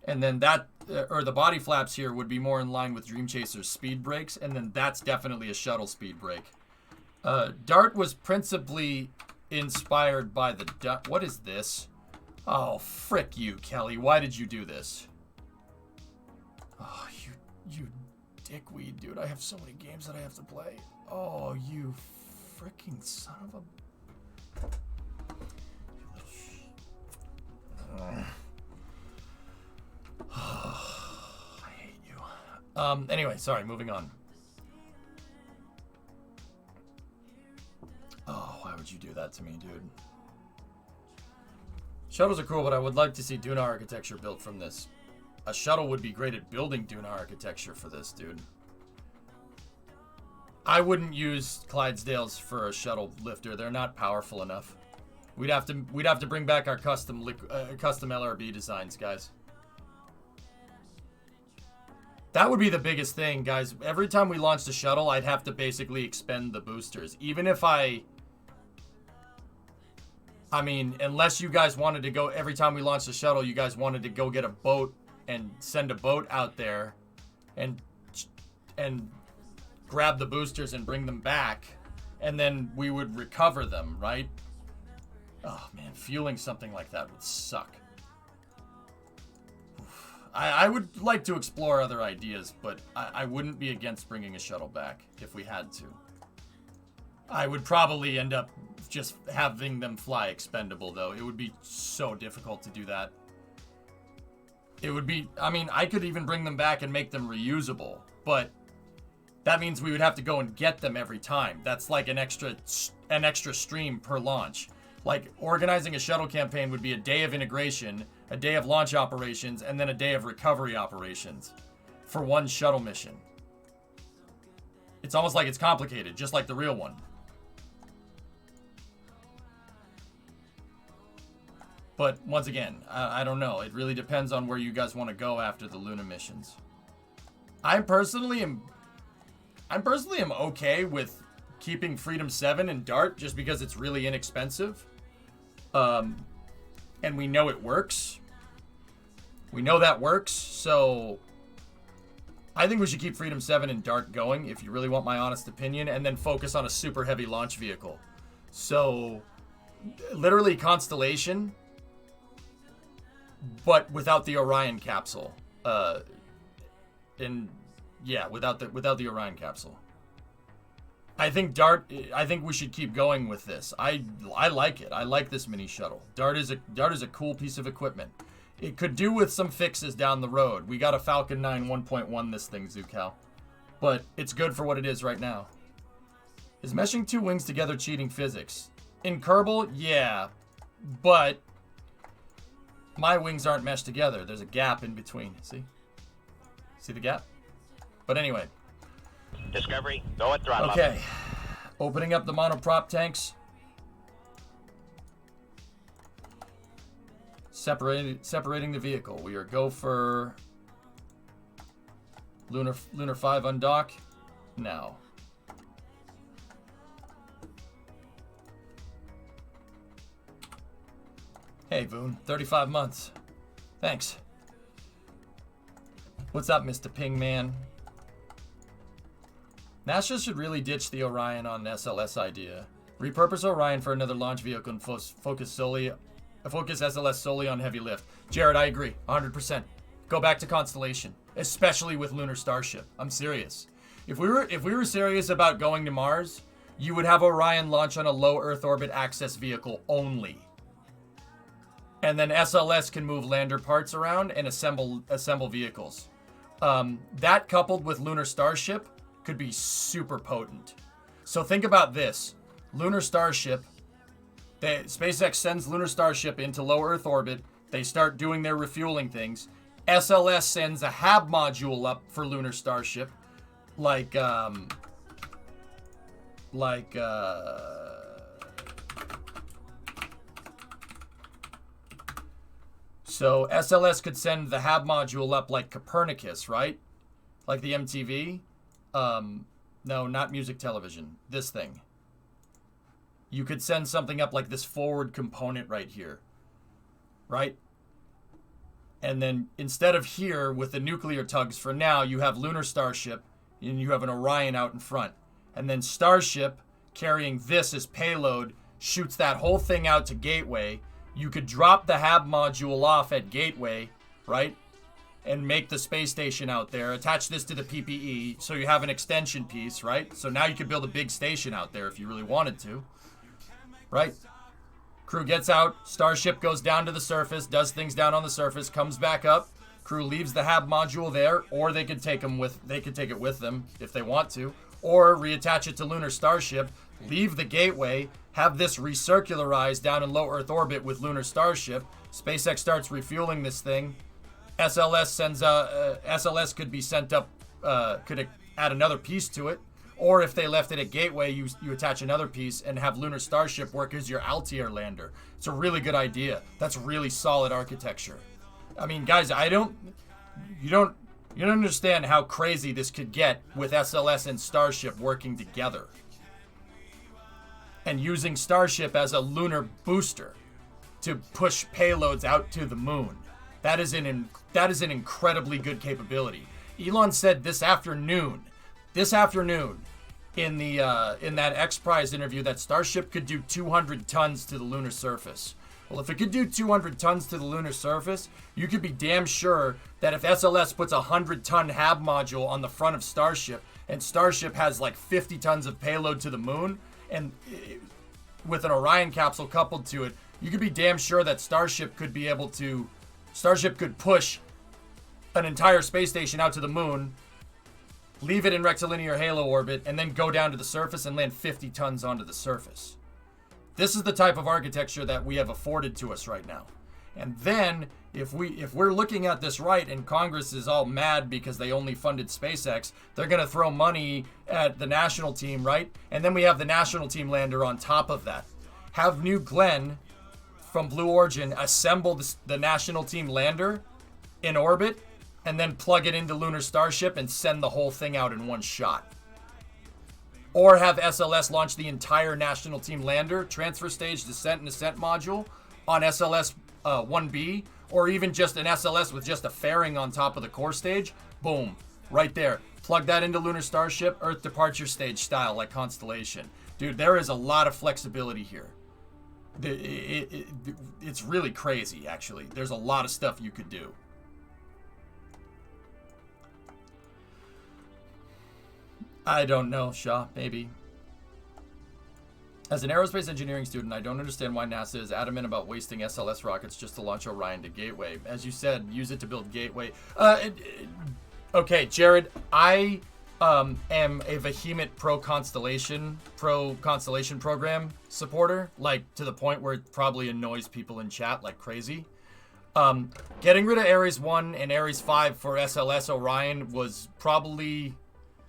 and then the body flaps here would be more in line with Dream Chaser's speed brakes, and then that's definitely a shuttle speed brake. Dart was principally inspired by the... What is this? Oh, frick you, Kelly. Why did you do this? Oh, you dickweed, dude. I have so many games that I have to play. Oh, you freaking son of a... I hate you. Anyway, sorry, moving on. Oh, why would you do that to me, dude? Shuttles are cool, but I would like to see Duna architecture built from this. A shuttle would be great at building Duna architecture for this, dude. I wouldn't use Clydesdales for a shuttle lifter. They're not powerful enough. We'd have to bring back our custom LRB designs, guys. That would be the biggest thing, guys. Every time we launched a shuttle, I'd have to basically expend the boosters. Even if I mean, unless you guys wanted to go, every time we launched a shuttle, you guys wanted to go get a boat and send a boat out there and grab the boosters and bring them back, and then we would recover them, right? Oh, man, fueling something like that would suck. I would like to explore other ideas, but I wouldn't be against bringing a shuttle back if we had to. I would probably end up just having them fly expendable, though. It would be so difficult to do that. It would be, I mean, I could even bring them back and make them reusable, but that means we would have to go and get them every time. That's like an extra stream per launch. Like, organizing a shuttle campaign would be a day of integration, a day of launch operations, and then a day of recovery operations for one shuttle mission. It's almost like it's complicated, just like the real one. But once again, I don't know. It really depends on where you guys want to go after the Luna missions. I personally am okay with keeping Freedom 7 and Dart just because it's really inexpensive. And we know it works. We know that works, so I think we should keep Freedom 7 and Dart going, if you really want my honest opinion, and then focus on a super heavy launch vehicle. So, literally Constellation, but without the Orion capsule. Without the Orion capsule. I think we should keep going with this. I like it. I like this mini shuttle. Dart is a cool piece of equipment. It could do with some fixes down the road. We got a Falcon 9 1.1 this thing, Zucal. But it's good for what it is right now. Is meshing two wings together cheating physics? In Kerbal, yeah. But my wings aren't meshed together. There's a gap in between. See? See the gap? But anyway. Discovery, go at throttle. Okay. Opening up the monoprop tanks. Separating the vehicle. We are go for Lunar 5 undock now. Hey, Voon. 35 months. Thanks. What's up, Mr. Pingman? NASA should really ditch the Orion on SLS idea. Repurpose Orion for another launch vehicle and focus SLS solely on heavy lift. Jared, I agree. 100%. Go back to Constellation, especially with Lunar Starship. I'm serious. If we were serious about going to Mars, you would have Orion launch on a low Earth orbit access vehicle only. And then SLS can move lander parts around and assemble vehicles. That coupled with Lunar Starship could be super potent. So think about this. Lunar Starship, SpaceX sends Lunar Starship into low Earth orbit. They start doing their refueling things. SLS sends a HAB module up for Lunar Starship. So SLS could send the HAB module up like Copernicus, right? Like the MTV. No, not music television. This thing. You could send something up like this forward component right here. Right? And then instead of here with the nuclear tugs for now, you have Lunar Starship and you have an Orion out in front. And then Starship carrying this as payload shoots that whole thing out to Gateway. You could drop the HAB module off at Gateway, right? And make the space station out there. Attach this to the PPE so you have an extension piece, right? So now you could build a big station out there if you really wanted to, right? Crew gets out. Starship goes down to the surface, does things down on the surface, comes back up. Crew leaves the HAB module there, or they could take it with them if they want to, or reattach it to Lunar Starship, leave the Gateway, have this recircularized down in low Earth orbit with Lunar Starship. SpaceX starts refueling this thing. SLS could be sent up, could add another piece to it. Or if they left it at Gateway, you attach another piece and have Lunar Starship work as your Altair lander. It's a really good idea. That's really solid architecture. I mean, guys, you don't understand how crazy this could get with SLS and Starship working together. And using Starship as a lunar booster to push payloads out to the moon. That is an incredibly good capability. Elon said this afternoon in that X Prize interview that Starship could do 200 tons to the lunar surface. Well, if it could do 200 tons to the lunar surface, you could be damn sure that if SLS puts a 100-ton HAB module on the front of Starship and Starship has like 50 tons of payload to the moon, and with an Orion capsule coupled to it, you could be damn sure that Starship could push an entire space station out to the moon, leave it in rectilinear halo orbit, and then go down to the surface and land 50 tons onto the surface. This is the type of architecture that we have afforded to us right now. And then, if we're looking at this right and Congress is all mad because they only funded SpaceX, they're going to throw money at the national team, right? And then we have the national team lander on top of that. Have New Glenn from Blue Origin assemble the national team lander in orbit and then plug it into Lunar Starship and send the whole thing out in one shot. Or have SLS launch the entire national team lander, transfer stage, descent, and ascent module on SLS 1B, or even just an SLS with just a fairing on top of the core stage. Boom, right there. Plug that into Lunar Starship, Earth departure stage style, like Constellation. Dude, there is a lot of flexibility here. It's really crazy, actually. There's a lot of stuff you could do. I don't know, Shaw, maybe. As an aerospace engineering student, I don't understand why NASA is adamant about wasting SLS rockets just to launch Orion to Gateway. As you said, use it to build Gateway. Okay, Jared, I am a vehement pro-Constellation program supporter, like to the point where it probably annoys people in chat like crazy. Getting rid of Ares 1 and Ares 5 for SLS Orion was probably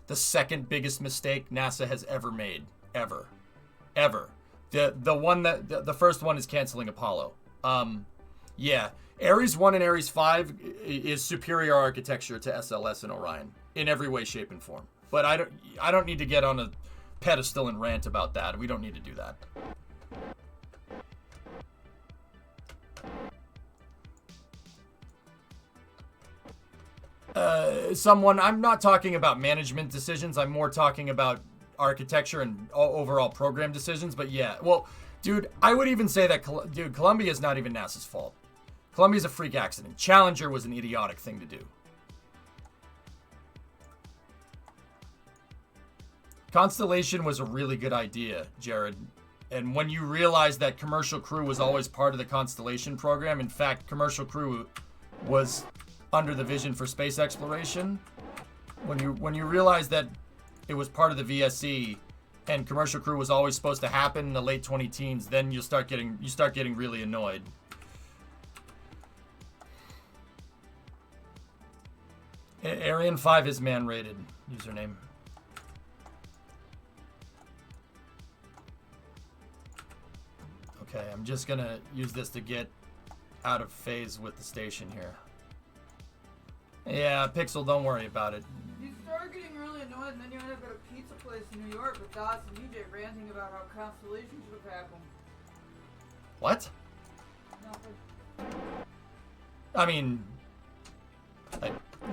the second biggest mistake NASA has ever made. Ever. The first one is canceling Apollo. Yeah. Ares 1 and Ares 5 is superior architecture to SLS and Orion in every way, shape, and form. But I don't need to get on a pedestal and rant about that. We don't need to do that. I'm not talking about management decisions. I'm more talking about architecture and overall program decisions. But yeah, well, dude, I would even say that, Columbia is not even NASA's fault. Columbia's a freak accident. Challenger was an idiotic thing to do. Constellation was a really good idea, Jared. And when you realize that Commercial Crew was always part of the Constellation program, in fact, Commercial Crew was under the vision for space exploration, when you realize that it was part of the VSE and Commercial Crew was always supposed to happen in the late 20-teens, then you start getting really annoyed. Arian 5 is man-rated username. Okay, I'm just gonna use this to get out of phase with the station here. Yeah, Pixel, don't worry about it. You start getting really annoyed and then you end up at a pizza place in New York with Dots and EJ ranting about how Constellation should have happened. What? Nothing. I mean,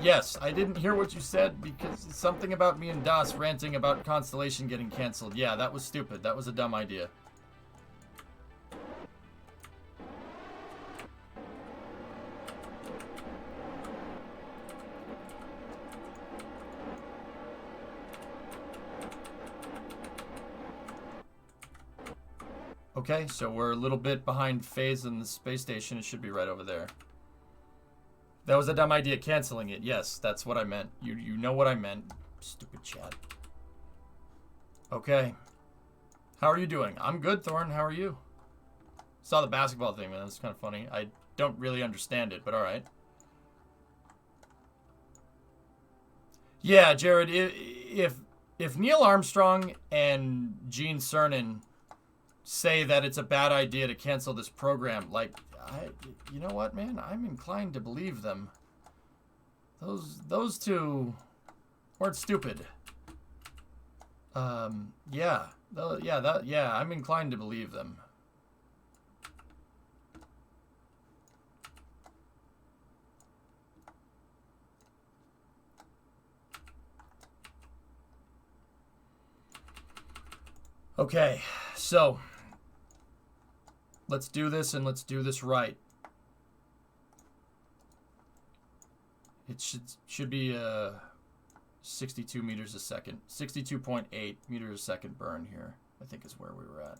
yes, I didn't hear what you said because it's something about me and Das ranting about Constellation getting canceled. Yeah, that was stupid. That was a dumb idea. Okay, so we're a little bit behind phase in the space station. It should be right over there. That was a dumb idea, canceling it. Yes, that's what I meant. You know what I meant. Stupid chat. Okay. How are you doing? I'm good, Thorn. How are you? Saw the basketball thing, man. That's kind of funny. I don't really understand it, but all right. Yeah, Jared, if Neil Armstrong and Gene Cernan say that it's a bad idea to cancel this program, like, you know what, man? I'm inclined to believe them. Those two weren't stupid. Yeah, I'm inclined to believe them. Okay, so let's do this, and let's do this right. It should be 62 meters a second, 62.8 meters a second burn here. I think is where we were at.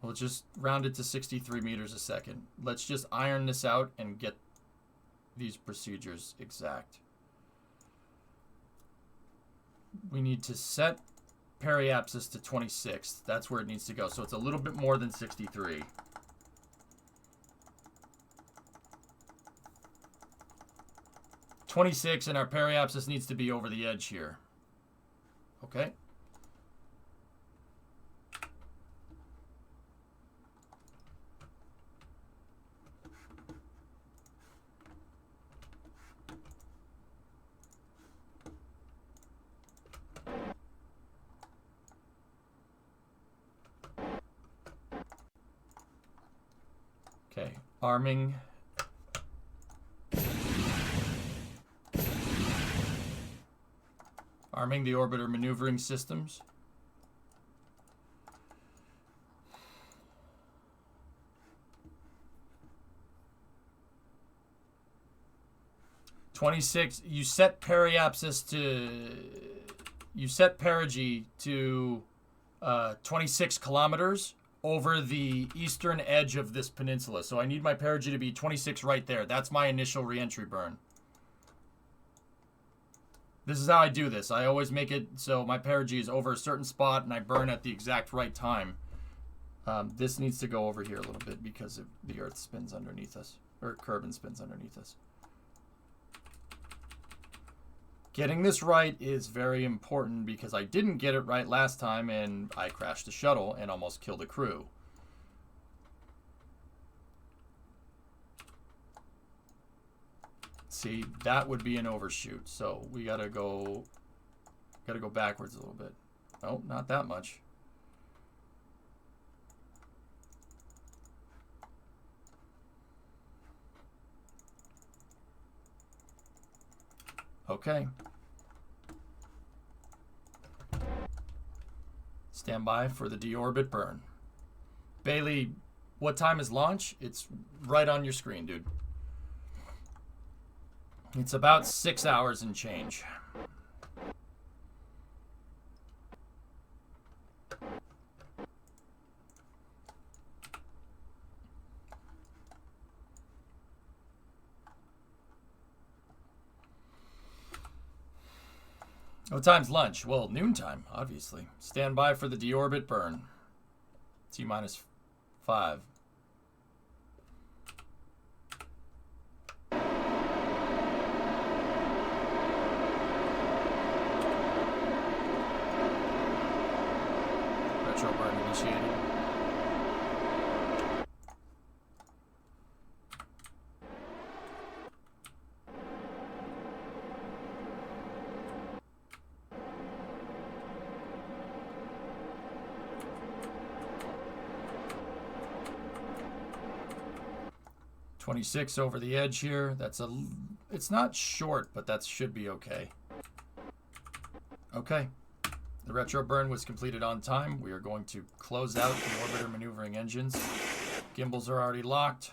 We'll just round it to 63 meters a second. Let's just iron this out and get these procedures exact. We need to set periapsis to 26. That's where it needs to go. So it's a little bit more than 63. .26, and our periapsis needs to be over the edge here. Okay. Okay, arming. Arming the orbiter maneuvering systems. .26, you set periapsis to, you set perigee to 26 kilometers over the eastern edge of this peninsula. So I need my perigee to be 26 right there. That's my initial reentry burn. This is how I do this. I always make it so my perigee is over a certain spot and I burn at the exact right time. This needs to go over here a little bit because the Earth spins underneath us, or Kerbin spins underneath us. Getting this right is very important because I didn't get it right last time and I crashed the shuttle and almost killed a crew. See, that would be an overshoot. So we gotta go backwards a little bit. Oh, not that much. Okay. Stand by for the deorbit burn. Bailey, what time is launch? It's right on your screen, dude. It's about 6 hours and change. What time's lunch? Well, noontime, obviously. Stand by for the deorbit burn. T-minus 5. Retro burn initiated. .26 over the edge here. It's not short, but that should be okay. Okay. The retro burn was completed on time. We are going to close out the orbiter maneuvering engines. Gimbals are already locked.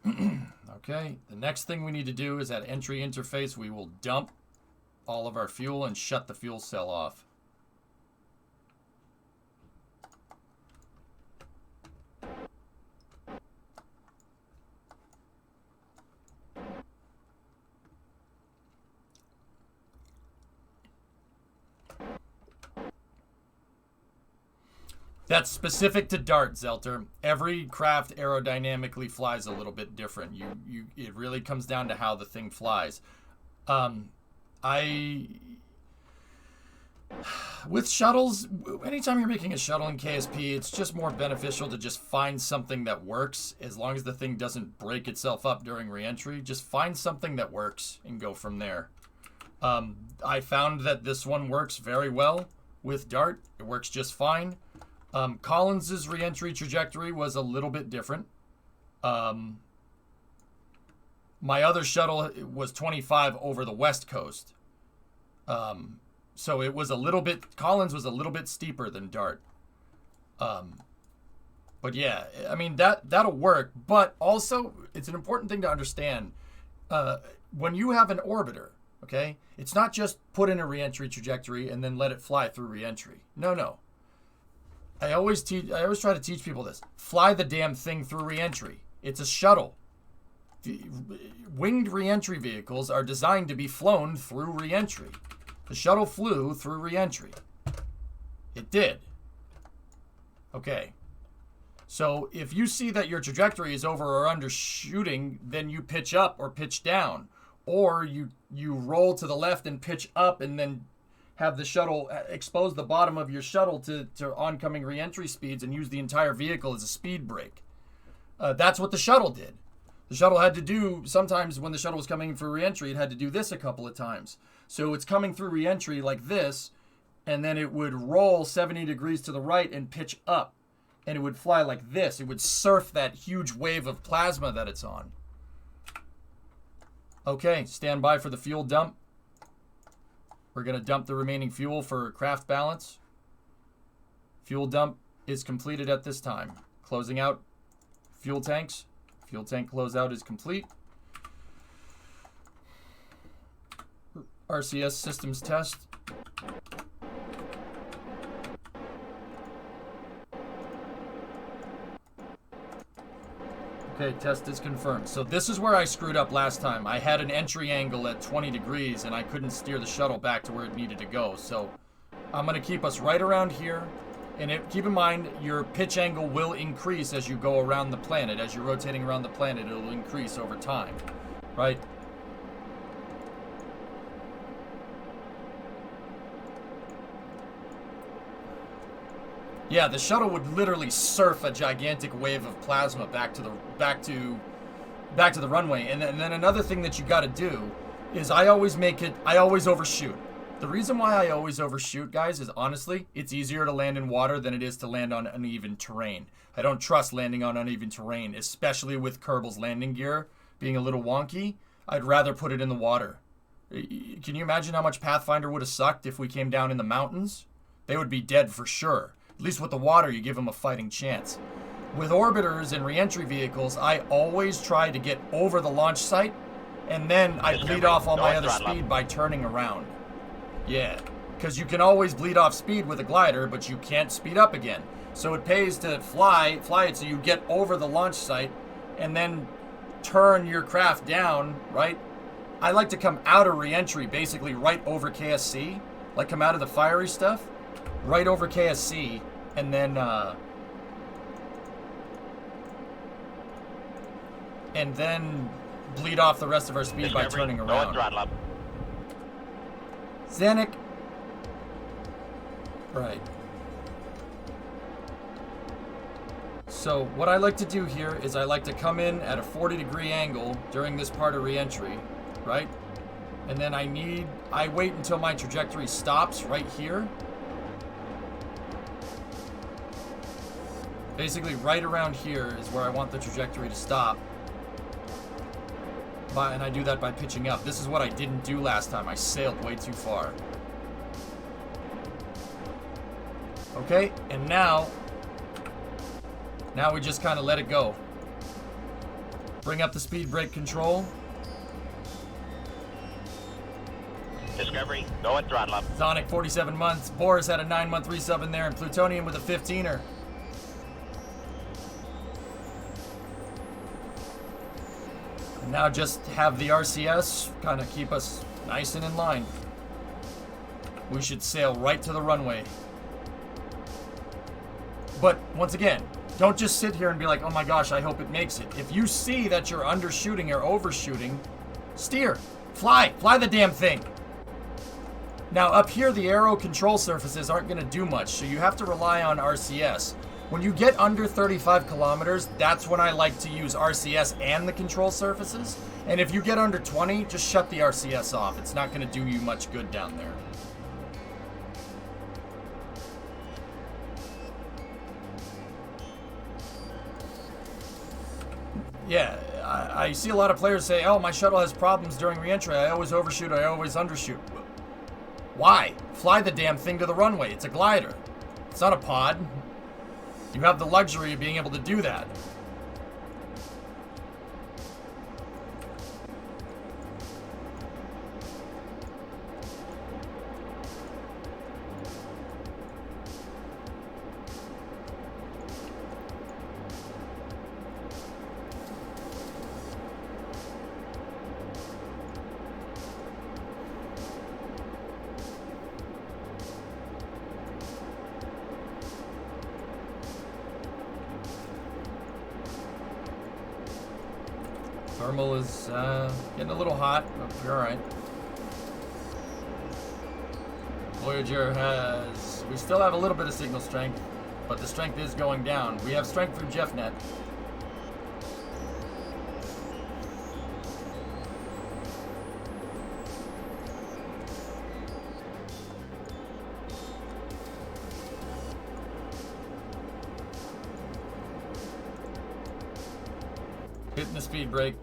Okay. The next thing we need to do is at entry interface, we will dump all of our fuel and shut the fuel cell off. That's specific to Dart, Zelter. Every craft aerodynamically flies a little bit different. It really comes down to how the thing flies. With shuttles, anytime you're making a shuttle in KSP, it's just more beneficial to just find something that works as long as the thing doesn't break itself up during reentry. Just find something that works and go from there. I found that this one works very well with Dart. It works just fine. Collins's reentry trajectory was a little bit different. My other shuttle was 25 over the west coast. So it was a little bit, Collins was a little bit steeper than Dart. But yeah, I mean, that'll work. But also, it's an important thing to understand. when you have an orbiter, okay, it's not just put in a reentry trajectory and then let it fly through reentry. No. I always try to teach people this. Fly the damn thing through reentry. It's a shuttle. Winged reentry vehicles are designed to be flown through reentry. The shuttle flew through reentry. It did. Okay. So if you see that your trajectory is over or under shooting, then you pitch up or pitch down. Or you roll to the left and pitch up and then have the shuttle, expose the bottom of your shuttle to oncoming reentry speeds and use the entire vehicle as a speed brake. That's what the shuttle did. The shuttle had to do, sometimes when the shuttle was coming in for reentry, it had to do this a couple of times. So it's coming through reentry like this, and then it would roll 70 degrees to the right and pitch up. And it would fly like this. It would surf that huge wave of plasma that it's on. Okay, stand by for the fuel dump. We're going to dump the remaining fuel for craft balance. Fuel dump is completed at this time. Closing out fuel tanks. Fuel tank closeout is complete. RCS systems test. Okay, test is confirmed. So this is where I screwed up last time. I had an entry angle at 20 degrees and I couldn't steer the shuttle back to where it needed to go. So I'm going to keep us right around here. And keep in mind, your pitch angle will increase as you go around the planet. As you're rotating around the planet, it'll increase over time, right? Yeah, the shuttle would literally surf a gigantic wave of plasma back to the runway. And then another thing that you got to do is I always overshoot. The reason why I always overshoot, guys, is honestly, it's easier to land in water than it is to land on uneven terrain. I don't trust landing on uneven terrain, especially with Kerbal's landing gear being a little wonky. I'd rather put it in the water. Can you imagine how much Pathfinder would have sucked if we came down in the mountains? They would be dead for sure. At least with the water, you give them a fighting chance. With orbiters and reentry vehicles, I always try to get over the launch site, and then I bleed off all my other speed by turning around. Yeah, because you can always bleed off speed with a glider, but you can't speed up again. So it pays to fly it so you get over the launch site and then turn your craft down, right? I like to come out of reentry, basically right over KSC. Like come out of the fiery stuff, right over KSC, and then bleed off the rest of our speed by turning around. Zanuck. Right. So what I like to do here is I like to come in at a 40-degree angle during this part of reentry, right? And then I wait until my trajectory stops right here. Basically right around here is where I want the trajectory to stop. And I do that by pitching up. This is what I didn't do last time. I sailed way too far. Okay, and now we just kind of let it go. Bring up the speed brake control. Discovery, go at throttle up. Sonic, 47 months. Boris had a 9-month resub in there, and Plutonium with a 15er. Now just have the RCS kind of keep us nice and in line. We should sail right to the runway. But once again, don't just sit here and be like, oh my gosh, I hope it makes it. If you see that you're undershooting or overshooting, steer, fly the damn thing. Now up here, the aero control surfaces aren't going to do much, so you have to rely on RCS. When you get under 35 kilometers, that's when I like to use RCS and the control surfaces. And if you get under 20, just shut the RCS off. It's not going to do you much good down there. Yeah, I see a lot of players say, oh, my shuttle has problems during reentry. I always overshoot, I always undershoot. Why? Fly the damn thing to the runway. It's a glider. It's not a pod. You have the luxury of being able to do that. Thermal is getting a little hot, but we're alright. Voyager has... We still have a little bit of signal strength, but the strength is going down. We have strength through JeffNet. Hitting the speed brake.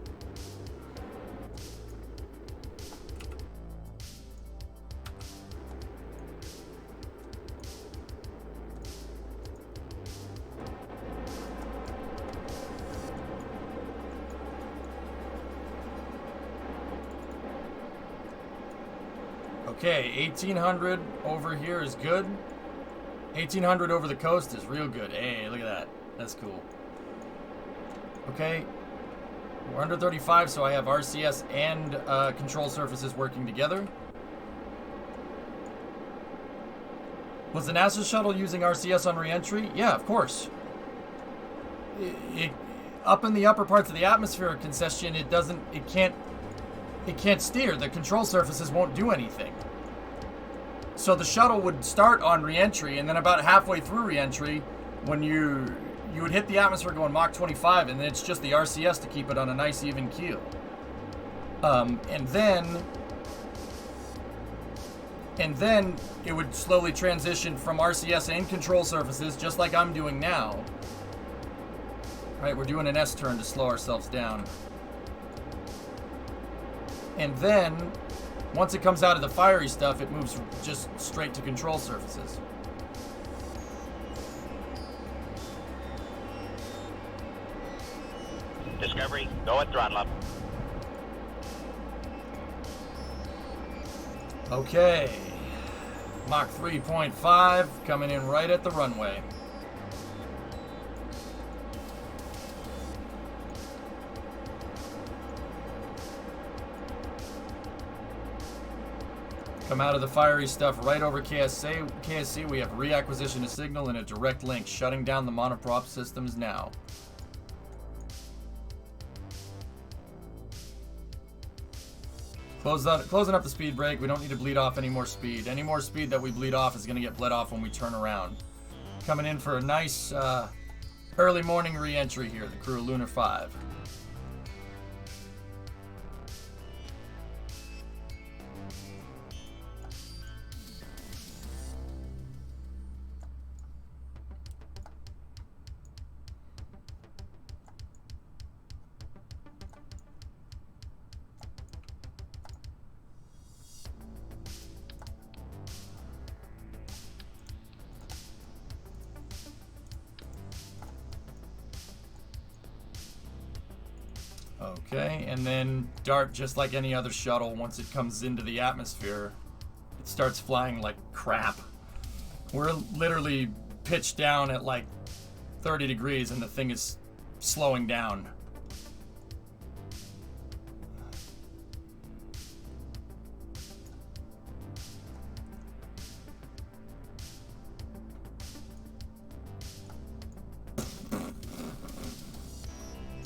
Okay, 1800 over here is good. 1800 over the coast is real good. Hey, look at that. That's cool. Okay. We're under 35, so I have RCS and control surfaces working together. Was the NASA shuttle using RCS on re-entry? Yeah, of course. Up in the upper parts of the atmosphere concession, it can't steer. The control surfaces won't do anything. So the shuttle would start on re-entry, and then about halfway through re-entry, when you would hit the atmosphere going Mach 25, and then it's just the RCS to keep it on a nice even keel. And then it would slowly transition from RCS and control surfaces, just like I'm doing now. All right, we're doing an S-turn to slow ourselves down. And then, once it comes out of the fiery stuff, it moves just straight to control surfaces. Discovery, go at throttle up. Okay. Mach 3.5 coming in right at the runway. Come out of the fiery stuff right over KSC. We have reacquisition of signal and a direct link, shutting down the monoprop systems now. Closing up the speed brake. We don't need to bleed off any more speed. Any more speed that we bleed off is going to get bled off when we turn around. Coming in for a nice early morning re-entry here, the crew of Lunar 5. Okay, and then DART, just like any other shuttle, once it comes into the atmosphere, it starts flying like crap. We're literally pitched down at like 30 degrees and the thing is slowing down.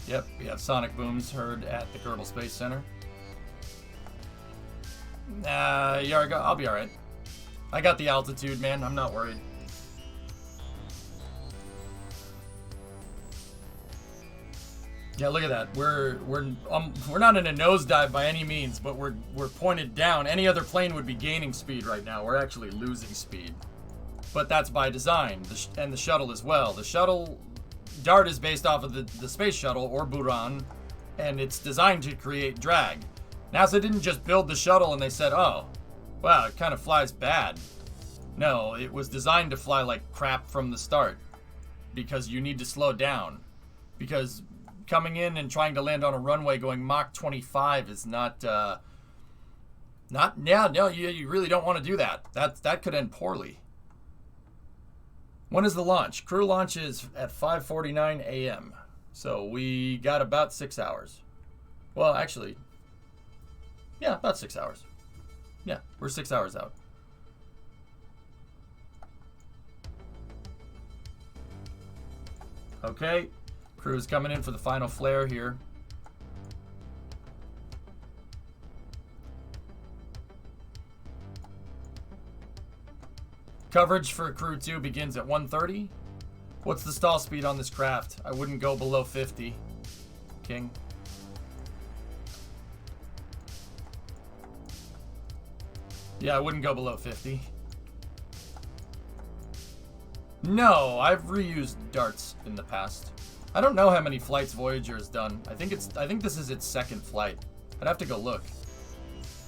Yep, we have sonic booms heard at the Kerbal Space Center. Yargo, I'll be alright. I got the altitude, man. I'm not worried. Yeah, look at that. We're not in a nosedive by any means, but we're pointed down. Any other plane would be gaining speed right now. We're actually losing speed, but that's by design. And the shuttle as well. The shuttle. DART is based off of the space shuttle, or Buran, and it's designed to create drag. NASA didn't just build the shuttle and they said, oh, wow, it kind of flies bad. No, it was designed to fly like crap from the start, because you need to slow down. Because coming in and trying to land on a runway going Mach 25 is no, you really don't want to do that. That could end poorly. When is the launch? Crew launch is at 5:49 a.m. So we got about 6 hours. Well, actually, yeah, about 6 hours. Yeah, we're 6 hours out. Okay, crew's coming in for the final flare here. Coverage for Crew 2 begins at 130. What's the stall speed on this craft? I wouldn't go below 50. King. Yeah, I wouldn't go below 50. No, I've reused darts in the past. I don't know how many flights Voyager has done. I think this is its second flight. I'd have to go look.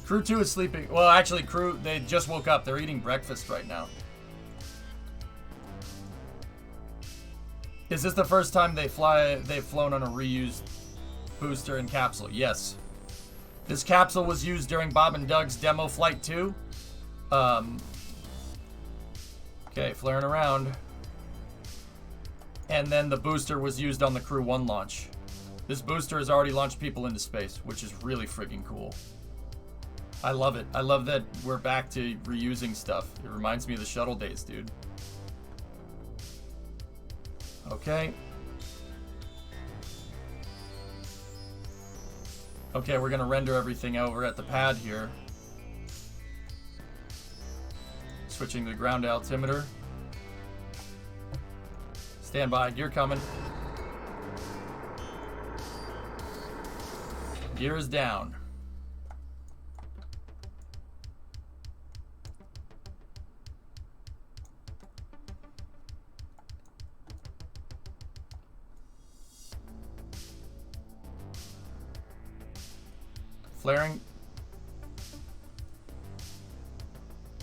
Crew 2 is sleeping. Well, actually, Crew, they just woke up. They're eating breakfast right now. Is this the first time they've flown on a reused booster and capsule? Yes. This capsule was used during Bob and Doug's demo flight 2. Okay, flaring around. And then the booster was used on the Crew 1 launch. This booster has already launched people into space, which is really freaking cool. I love it. I love that we're back to reusing stuff. It reminds me of the shuttle days, dude. Okay. Okay, we're gonna render everything over at the pad here. Switching to the ground altimeter. Stand by, gear coming. Gear is down. Flaring.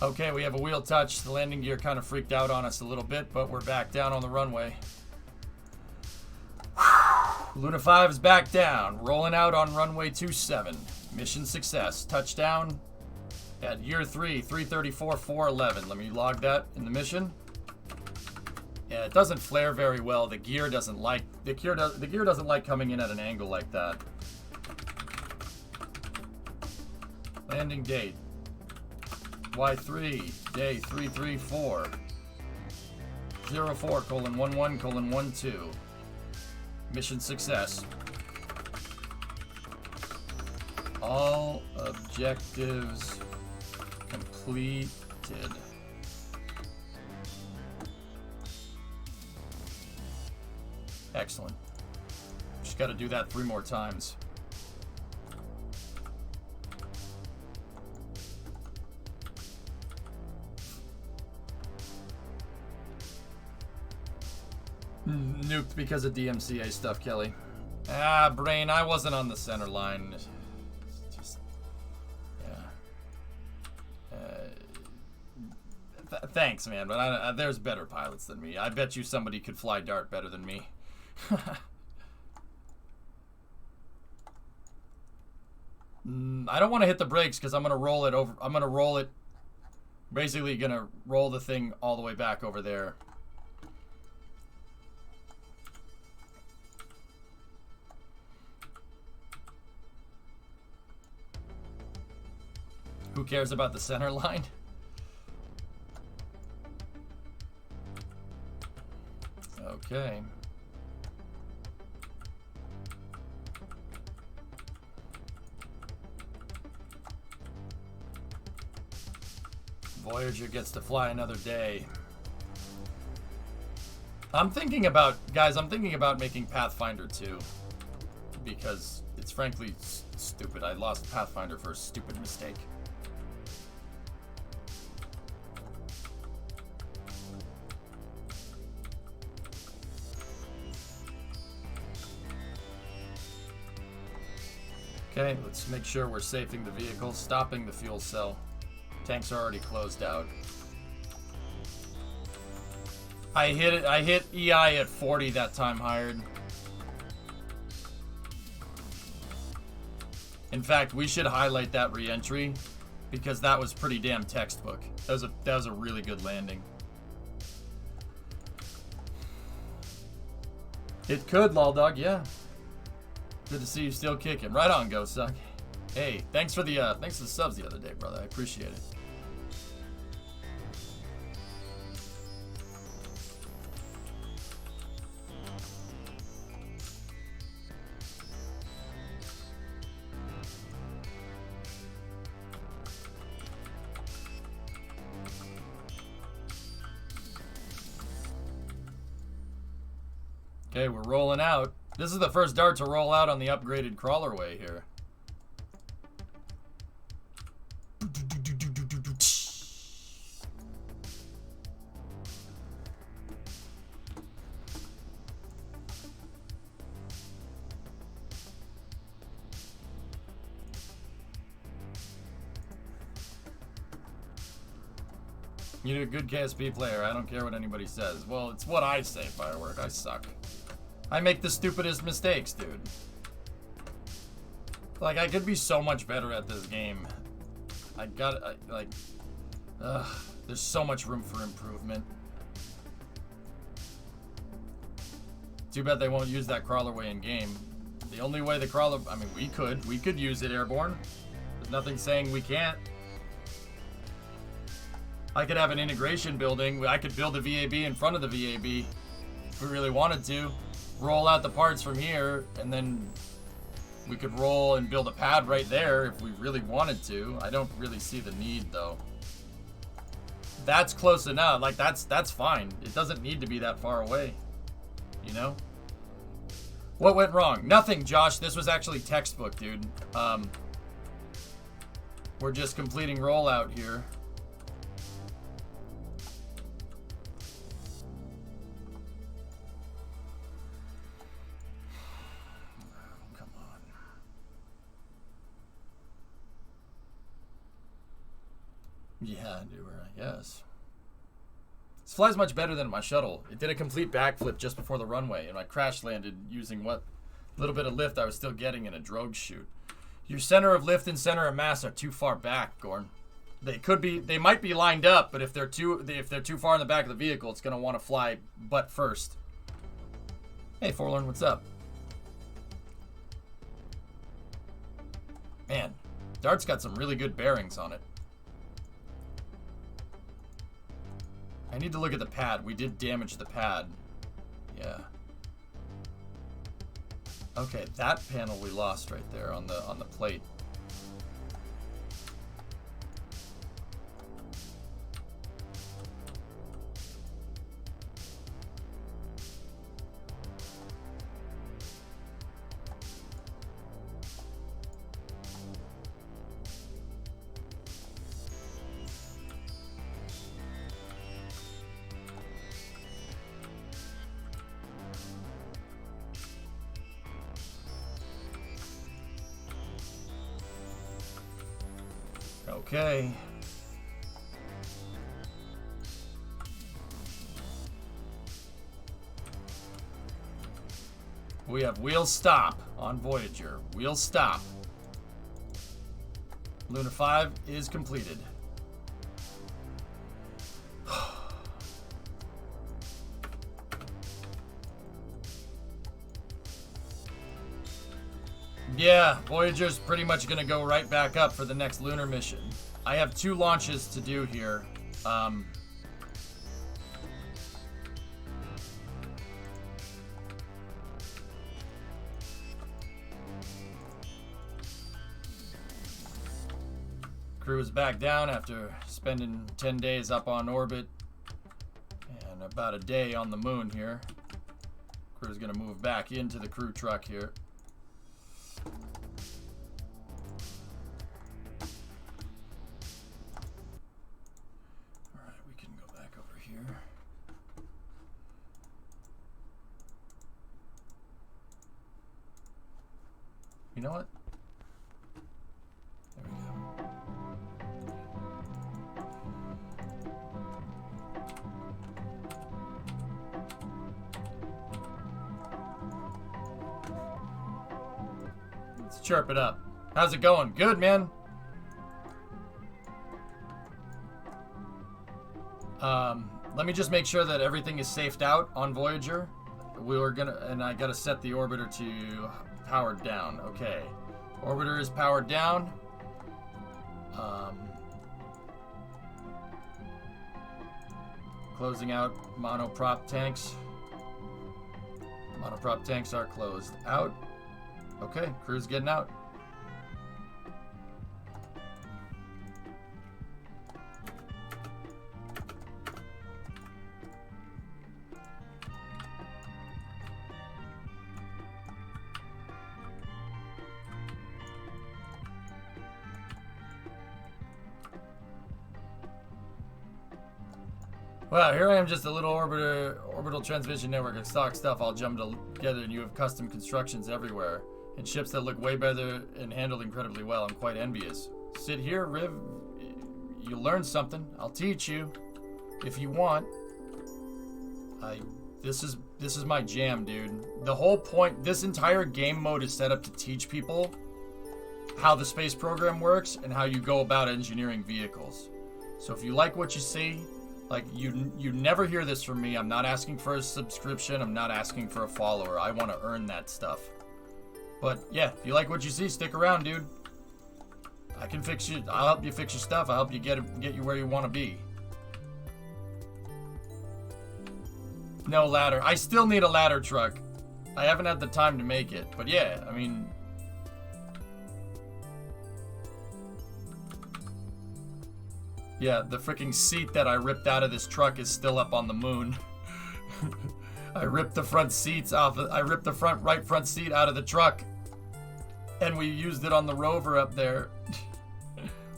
Okay, we have a wheel touch. The landing gear kind of freaked out on us a little bit, but we're back down on the runway. Luna 5 is back down. Rolling out on runway 27. Mission success. Touchdown at year 3, 334-411. Let me log that in the mission. Yeah, it doesn't flare very well. The gear doesn't like coming in at an angle like that. Landing date. Y3, day 334. 04:11:12. Mission success. All objectives completed. Excellent. Just got to do that 3 more times. Nuked because of DMCA stuff, Kelly. Ah, brain, I wasn't on the center line. Just, yeah. Thanks, man, but there's better pilots than me. I bet you somebody could fly Dart better than me. I don't want to hit the brakes because I'm gonna roll it over. I'm gonna roll it. Basically, gonna roll the thing all the way back over there. Who cares about the center line? Okay. Voyager gets to fly another day. I'm thinking about making Pathfinder 2. Because it's frankly stupid. I lost Pathfinder for a stupid mistake. Okay, let's make sure we're safing the vehicle, stopping the fuel cell. Tanks are already closed out. I hit EI at 40 that time, Hired. In fact, we should highlight that re-entry because that was pretty damn textbook. That was a really good landing. It could, Loldog, yeah. Good to see you still kicking. Right on, Ghost Suck. Hey, thanks for the subs the other day, brother. I appreciate it. Okay, we're rolling out. This is the first dart to roll out on the upgraded crawlerway here. You're a good KSP player. I don't care what anybody says. Well, it's what I say, Firework. I suck. I make the stupidest mistakes, dude. Like, I could be so much better at this game. There's so much room for improvement. Too bad they won't use that crawlerway in game. The only way the crawler, I mean, we could use it airborne. There's nothing saying we can't. I could have an integration building. I could build a VAB in front of the VAB if we really wanted to. Roll out the parts from here, and then we could roll and build a pad right there if we really wanted to. I don't really see the need, though. That's close enough. Like, that's fine. It doesn't need to be that far away, you know? What went wrong? Nothing, Josh. This was actually textbook, dude. We're just completing rollout here. Yeah, I guess. This flies much better than my shuttle. It did a complete backflip just before the runway, and I crash landed using what little bit of lift I was still getting in a drogue chute. Your center of lift and center of mass are too far back, Gorn. They might be lined up, but if they're too far in the back of the vehicle, it's gonna want to fly butt first. Hey, Forlorn, what's up? Man, Dart's got some really good bearings on it. I need to look at the pad. We did damage the pad. Yeah. Okay, that panel we lost right there on the plate. Okay. We have wheel stop on Voyager. Wheel stop. Luna 5 is completed. Yeah, Voyager's pretty much gonna go right back up for the next lunar mission. I have 2 launches to do here. Crew is back down after spending 10 days up on orbit and about a day on the moon here. Crew's gonna move back into the crew truck here. You know what? There we go. Let's chirp it up. How's it going? Good, man. Let me just make sure that everything is safed out on Voyager. I gotta set the orbiter to powered down. Okay. Orbiter is powered down. Closing out monoprop tanks. Monoprop tanks are closed out. Okay, crew's getting out. Well, here I am, just a little orbital transmission network of stock stuff all jumbled together, and you have custom constructions everywhere, and ships that look way better and handled incredibly well. I'm quite envious. Sit here, Riv. You'll learn something. I'll teach you, if you want. This is my jam, dude. The whole point, this entire game mode is set up to teach people how the space program works and how you go about engineering vehicles. So if you like what you see, like you never hear this from me. I'm not asking for a subscription. I'm not asking for a follower. I want to earn that stuff. But yeah, if you like what you see, stick around, dude. I can fix you. I'll help you fix your stuff. I'll help you get you where you want to be. No ladder. I still need a ladder truck. I haven't had the time to make it. But yeah, I mean... Yeah, the freaking seat that I ripped out of this truck is still up on the moon. I ripped the front seats off. I ripped the right front seat out of the truck. And we used it on the rover up there.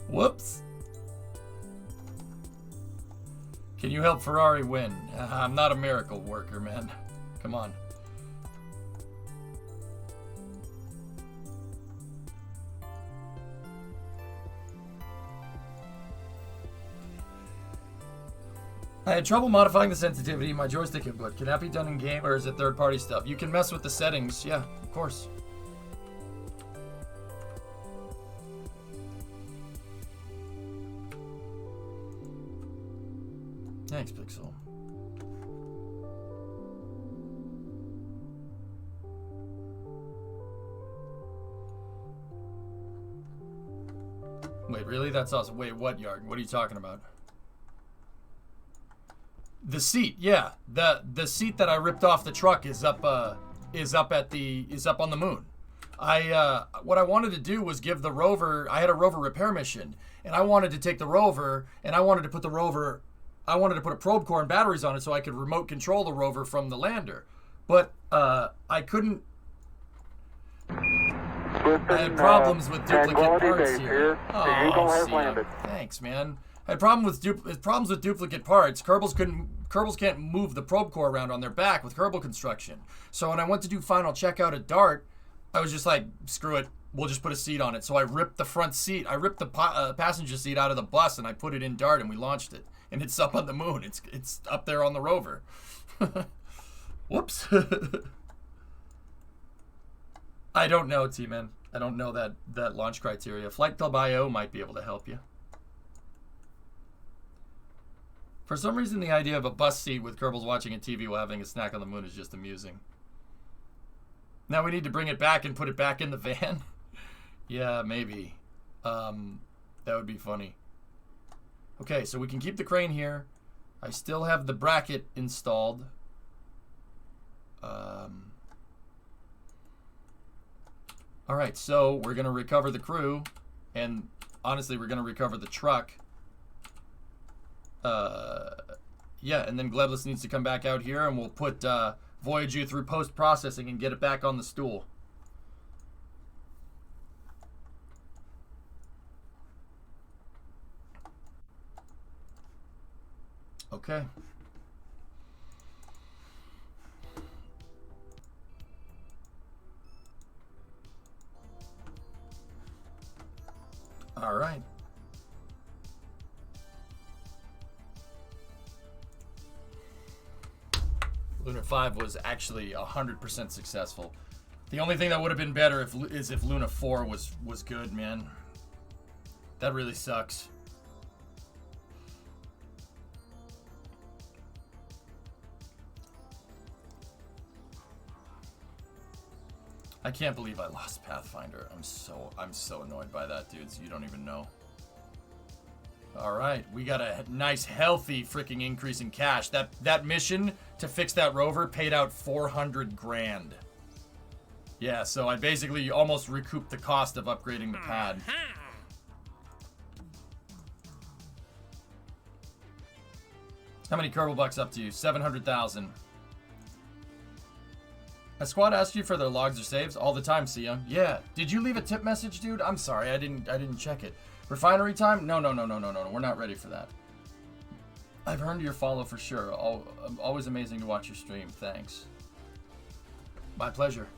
Whoops. Can you help Ferrari win? I'm not a miracle worker, man. Come on. I had trouble modifying the sensitivity in my joystick input. Can that be done in game or is it third-party stuff? You can mess with the settings. Yeah, of course. Thanks, Pixel. Wait, really? That's awesome. Wait, what yard? What are you talking about? The seat, yeah. The seat that I ripped off the truck is up on the moon. What I wanted to do was give the rover. I had a rover repair mission, and I wanted to take the rover, and I wanted to put a probe core and batteries on it so I could remote control the rover from the lander. But I couldn't. I had problems with duplicate parts here. Oh, see, thanks, man. I had problems with duplicate parts. Kerbals can't move the probe core around on their back with Kerbal construction. So when I went to do final checkout at DART, I was just like, screw it. We'll just put a seat on it. So I ripped the front seat. I ripped the passenger seat out of the bus and I put it in DART and we launched it. And it's up on the moon. It's up there on the rover. Whoops. I don't know, T-Man. I don't know that launch criteria. Flight Club IO might be able to help you. For some reason, the idea of a bus seat with Kerbals watching a TV while having a snack on the moon is just amusing. Now we need to bring it back and put it back in the van? Yeah, maybe. That would be funny. Okay, so we can keep the crane here. I still have the bracket installed. Alright, so we're going to recover the crew. And honestly, we're going to recover the truck. Yeah, and then Glebless needs to come back out here and we'll put Voyager through post-processing and get it back on the stool. Okay. All right. Lunar 5 was actually 100% successful. The only thing that would have been better is if Luna 4 was good, man. That really sucks. I can't believe I lost Pathfinder. I'm so annoyed by that, dudes. You don't even know. All right, we got a nice, healthy freaking increase in cash. That mission to fix that rover paid out 400 grand. Yeah, so I basically almost recouped the cost of upgrading the pad. How many Kerbal bucks up to you? 700,000. Has Squad asked you for their logs or saves all the time, Sia? Yeah. Did you leave a tip message, dude? I'm sorry, I didn't check it. Refinery time? No. We're not ready for that. I've earned your follow for sure. Always amazing to watch your stream. Thanks. My pleasure.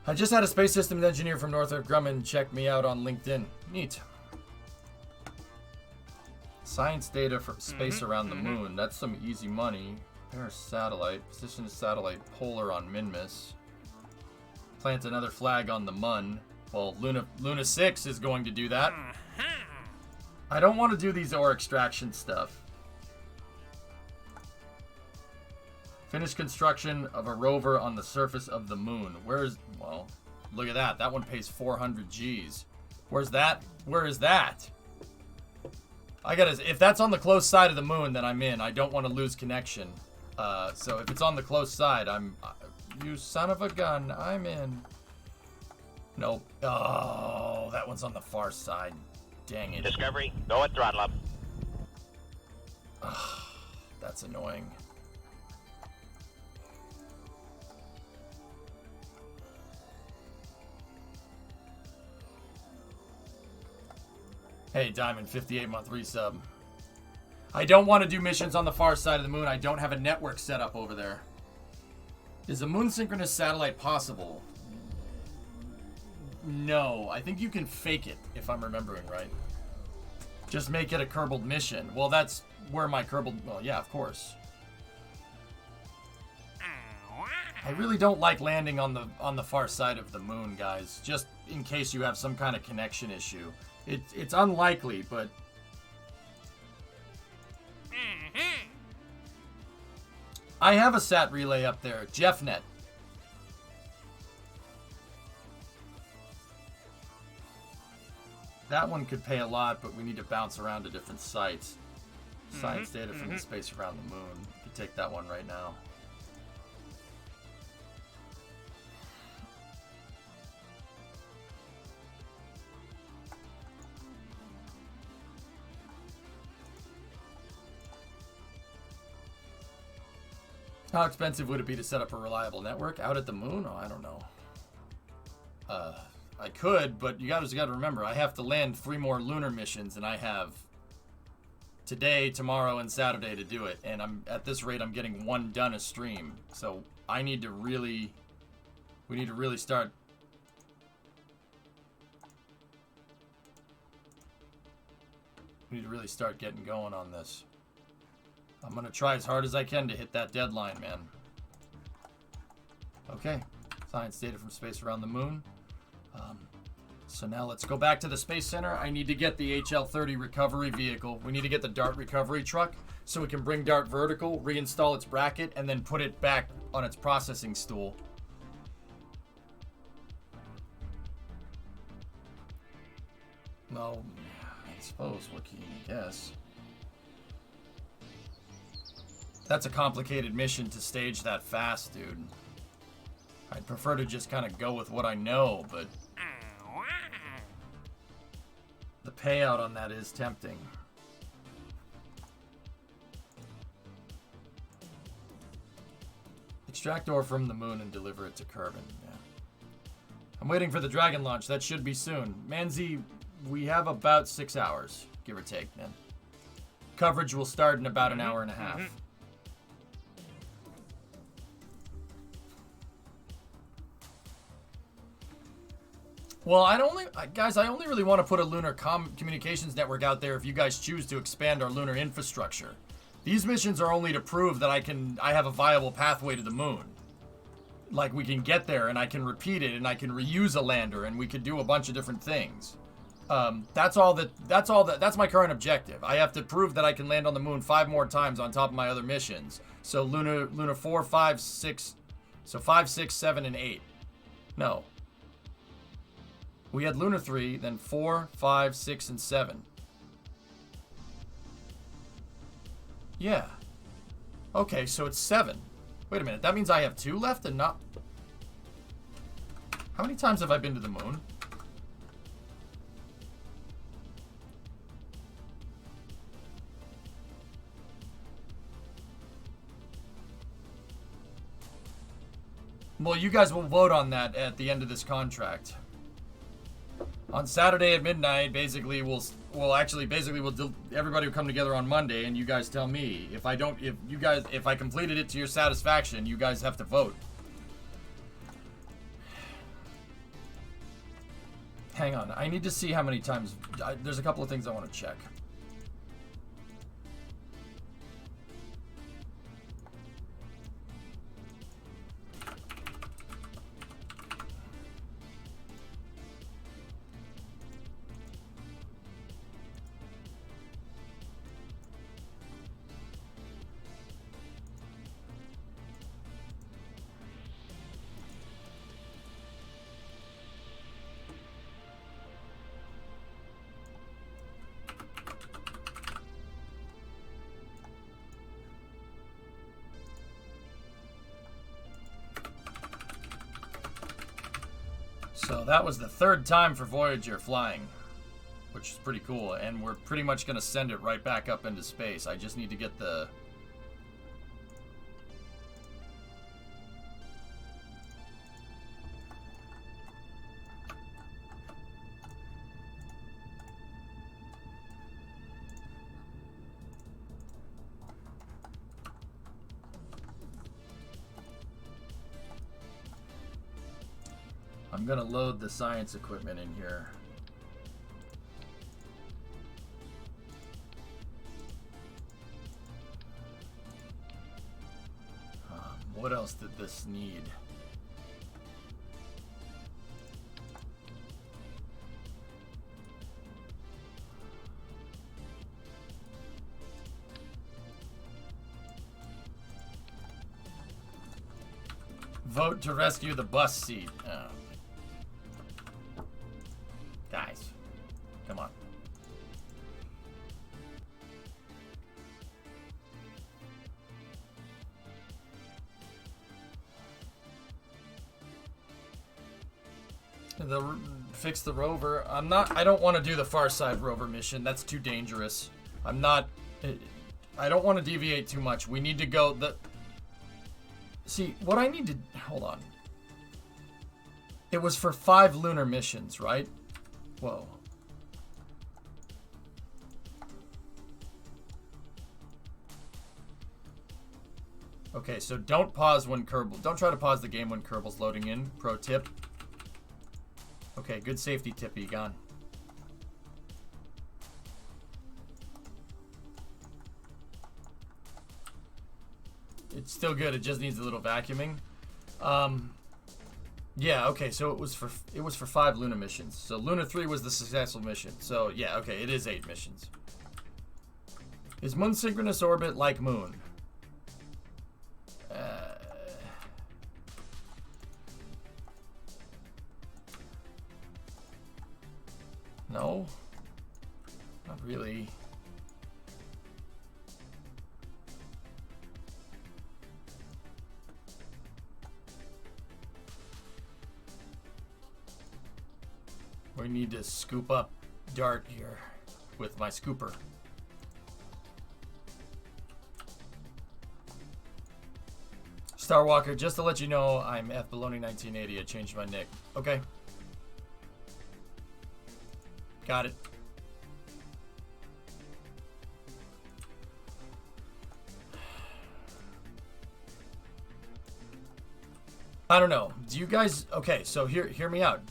I just had a space systems engineer from Northrop Grumman check me out on LinkedIn. Neat. Science data for space around the moon. That's some easy money. Pair satellite. Position a satellite polar on Minmus. Plant another flag on the Mun. Well, Luna 6 is going to do that. I don't want to do these ore extraction stuff. Finish construction of a rover on the surface of the moon. Where's... Well, look at that. That one pays 400 Gs. Where's that? Where is that? I gotta... If that's on the close side of the moon, then I'm in. I don't want to lose connection. So if it's on the close side, I'm... You son of a gun. I'm in. Nope. Oh, that one's on the far side. Dang it. Discovery, go at throttle up. That's annoying. Hey, Diamond, 58-month resub. I don't want to do missions on the far side of the moon. I don't have a network set up over there. Is a moon synchronous satellite possible? No, I think you can fake it, if I'm remembering right. Just make it a Kerbal mission. Well, that's where my Kerbal... Well, yeah, of course. I really don't like landing on the far side of the moon, guys. Just in case you have some kind of connection issue. It's unlikely, but... I have a sat relay up there. JeffNet. That one could pay a lot, but we need to bounce around to different sites. Science data from the space around the moon. You could take that one right now. How expensive would it be to set up a reliable network out at the moon? Oh, I don't know. I could, but you guys got to remember, I have to land 3 more lunar missions, and I have today, tomorrow, and Saturday to do it. And I'm at this rate, I'm getting 1 done a stream. So I need to really, we need to really start. We need to really start getting going on this. I'm gonna try as hard as I can to hit that deadline, man. Okay, science data from space around the moon. So now let's go back to the Space Center. I need to get the HL-30 recovery vehicle. We need to get the Dart recovery truck so we can bring Dart vertical, reinstall its bracket, and then put it back on its processing stool. No, I suppose, what can you guess? That's a complicated mission to stage that fast, dude. I'd prefer to just kind of go with what I know, but the payout on that is tempting. Extract ore from the moon and deliver it to Kerbin. Yeah. I'm waiting for the Dragon launch. That should be soon. Manzi, we have about 6 hours, give or take, man. Coverage will start in about an hour and a half. Well, guys, I only really want to put a lunar communications network out there if you guys choose to expand our lunar infrastructure. These missions are only to prove that I have a viable pathway to the moon. Like, we can get there, and I can repeat it, and I can reuse a lander, and we could do a bunch of different things. That's my current objective. I have to prove that I can land on the moon 5 more times on top of my other missions. So Luna 4, 5, 6, so 5, 6, 7, and 8. No. We had Luna 3, then 4, 5, 6, and 7. Yeah. Okay, so it's 7. Wait a minute, that means I have 2 left and not... How many times have I been to the moon? Well, you guys will vote on that at the end of this contract. On Saturday at midnight, basically, we'll well, actually, basically, everybody will come together on Monday, and you guys tell me. If I completed it to your satisfaction, you guys have to vote. Hang on, I need to see how many times. There's a couple of things I want to check. So that was the third time for Voyager flying, which is pretty cool. And we're pretty much going to send it right back up into space. I just need to get the... I'm gonna load the science equipment in here. What else did this need? Vote to rescue the bus seat. Oh. Guys, come on. Fix the rover. I don't want to do the Far Side rover mission. That's too dangerous. I don't want to deviate too much. We need to go See, what I need to... Hold on. It was for 5 lunar missions, right? Whoa. Okay, so don't pause when Kerbal... Don't try to pause the game when Kerbal's loading in. Pro tip. Okay, good safety tip, Egon. It's still good. It just needs a little vacuuming. Yeah, okay, so it was for 5 Luna missions. So Luna 3 was the successful mission. So yeah, okay, it is 8 missions. Is Moon synchronous orbit like Moon? No. Not really. We need to scoop up Dart here with my scooper. Starwalker, just to let you know, I'm F Baloney 1980. I changed my nick. Okay. Got it. I don't know. Do you guys... Okay, so hear me out.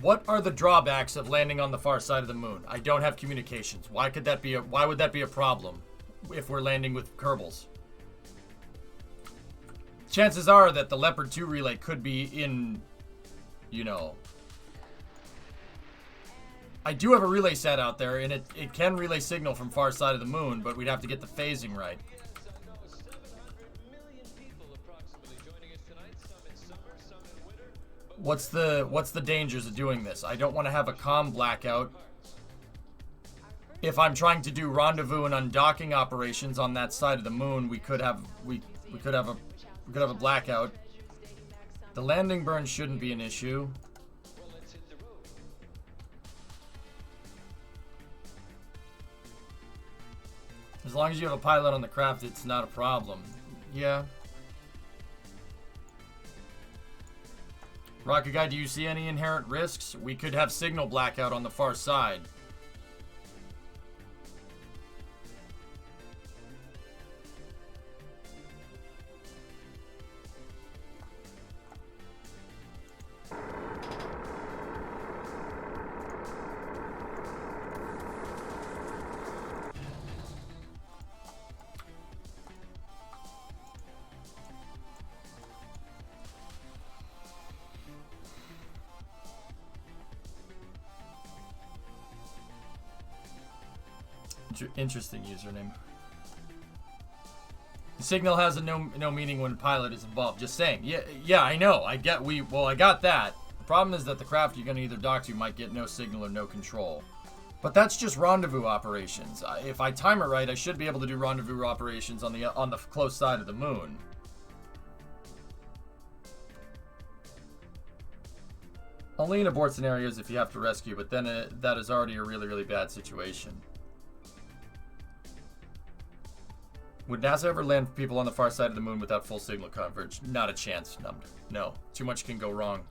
What are the drawbacks of landing on the far side of the moon? I don't have communications. Why would that be a problem if we're landing with Kerbals? Chances are that the Leopard 2 relay could be in, you know... I do have a relay set out there, and it can relay signal from far side of the moon, but we'd have to get the phasing right. What's the dangers of doing this? I don't want to have a comm blackout. If I'm trying to do rendezvous and undocking operations on that side of the moon, we could have a blackout. The landing burn shouldn't be an issue. As long as you have a pilot on the craft, it's not a problem. Yeah. Rocket Guy, do you see any inherent risks? We could have signal blackout on the far side. Interesting username. Signal has a no meaning when pilot is involved. Just saying. Yeah, I know. I got that. The problem is that the craft you're going to either dock to might get no signal or no control. But that's just rendezvous operations. If I time it right, I should be able to do rendezvous operations on the close side of the moon. Only in abort scenarios if you have to rescue, but then that is already a really, really bad situation. Would NASA ever land people on the far side of the moon without full signal coverage? Not a chance. No. Too much can go wrong.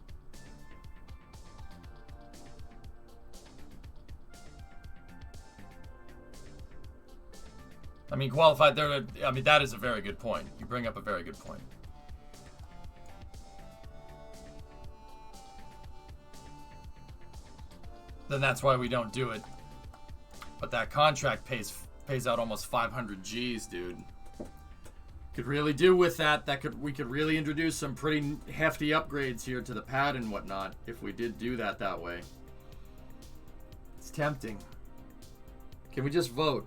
I mean, qualified there. I mean, that is a very good point. You bring up a very good point. Then that's why we don't do it. But that contract pays out almost 500 G's, dude. Could really do with that. We could really introduce some pretty hefty upgrades here to the pad and whatnot if we did do that way. It's tempting. Can we just vote?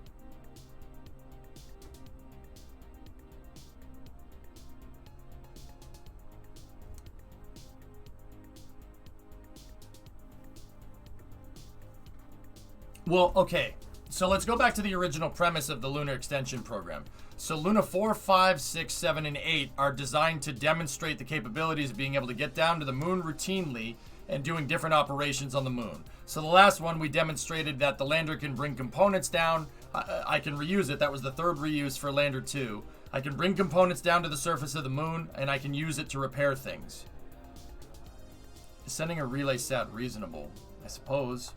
Well, okay. So let's go back to the original premise of the Lunar Extension Program. So Luna 4, 5, 6, 7, and 8 are designed to demonstrate the capabilities of being able to get down to the moon routinely and doing different operations on the moon. So the last one, we demonstrated that the lander can bring components down. I can reuse it. That was the third reuse for Lander 2. I can bring components down to the surface of the moon, and I can use it to repair things. Is sending a relay sat reasonable? I suppose.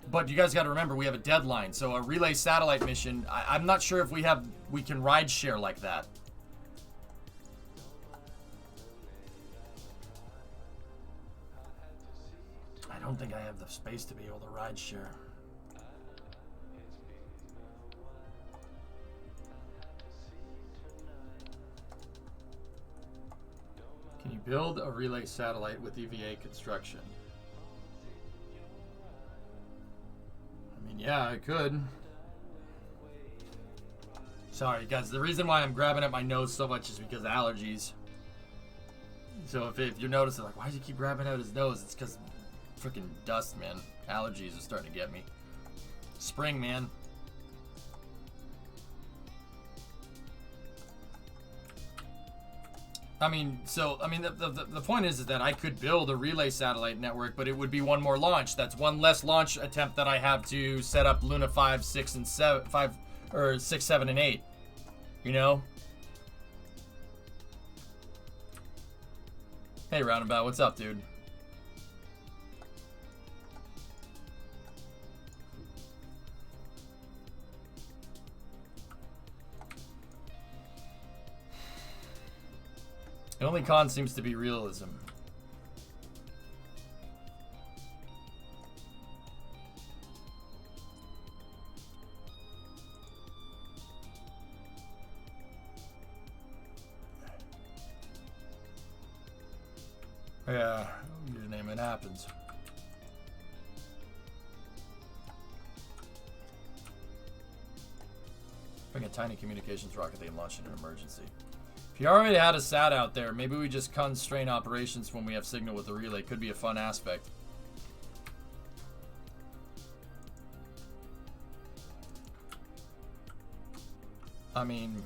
But you guys got to remember, we have a deadline. So a relay satellite mission, I'm not sure if we can ride share like that. I don't think I have the space to be able to ride share. Can you build a relay satellite with EVA construction? I mean, yeah, I could. Sorry, guys. The reason why I'm grabbing at my nose so much is because of allergies. So if you're noticing, like, why does he keep grabbing at his nose? It's because freaking dust, man. Allergies are starting to get me. Spring, man. I mean, the point is that I could build a relay satellite network, but it would be one more launch. That's one less launch attempt that I have to set up Luna 5, 6, and 7, 5, or 6, 7, and 8. You know? Hey, Roundabout, what's up, dude? The only con seems to be realism. Yeah, username, it happens. Bring a tiny communications rocket they can launch in an emergency. If you already had a SAT out there, maybe we just constrain operations when we have signal with the relay. Could be a fun aspect. I mean,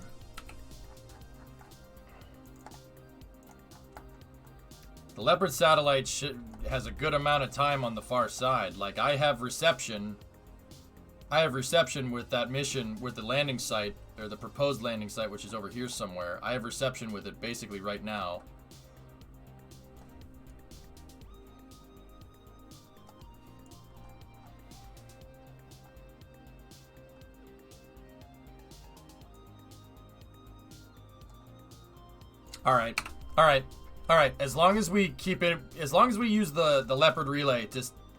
the Leopard satellite has a good amount of time on the far side. Like, I have reception with that mission with the landing site, or the proposed landing site, which is over here somewhere. I have reception with it basically right now. All right. As long as we keep it, as long as we use the Leopard relay,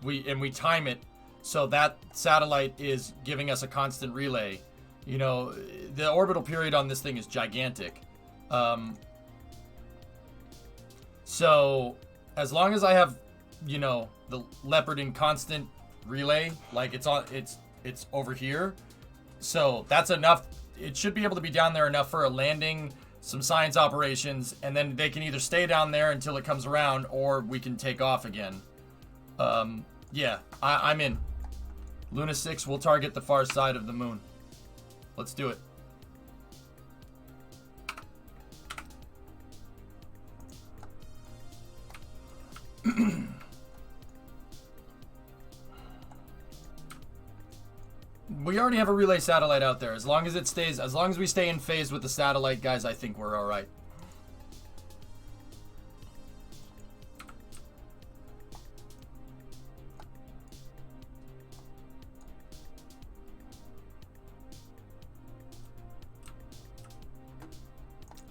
we time it so that satellite is giving us a constant relay. You know, the orbital period on this thing is gigantic. So as long as I have, you know, the Leopard in constant relay, like it's it's over here. So that's enough. It should be able to be down there enough for a landing, some science operations, and then they can either stay down there until it comes around, or we can take off again. Yeah, I'm in. Luna 6 will target the far side of the moon. Let's do it. We already have a relay satellite out there. As long as we stay in phase with the satellite, guys, I think we're all right.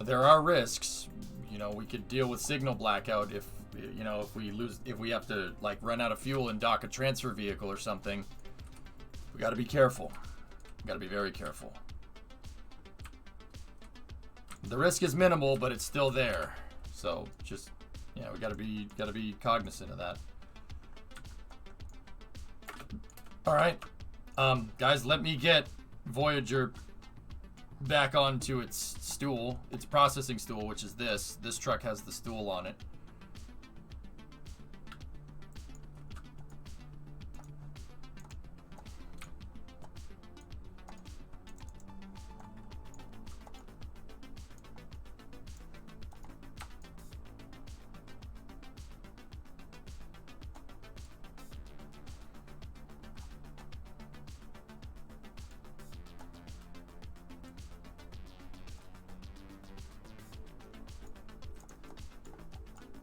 There are risks. You know, we could deal with signal blackout if, you know, if we have to, like, run out of fuel and dock a transfer vehicle or something. We gotta be careful. We gotta be very careful. The risk is minimal, but it's still there. So just, yeah, we gotta be cognizant of that. All right, guys, let me get Voyager back onto its stool, its processing stool, which is this. This truck has the stool on it.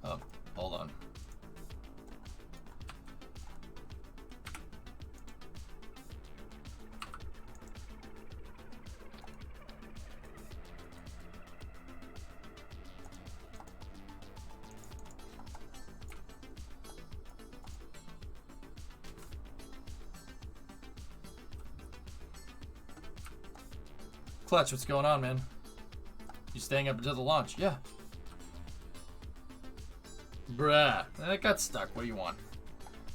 Oh, hold on. Clutch, what's going on, man? You staying up until the launch? Yeah. Bruh, that got stuck. What do you want?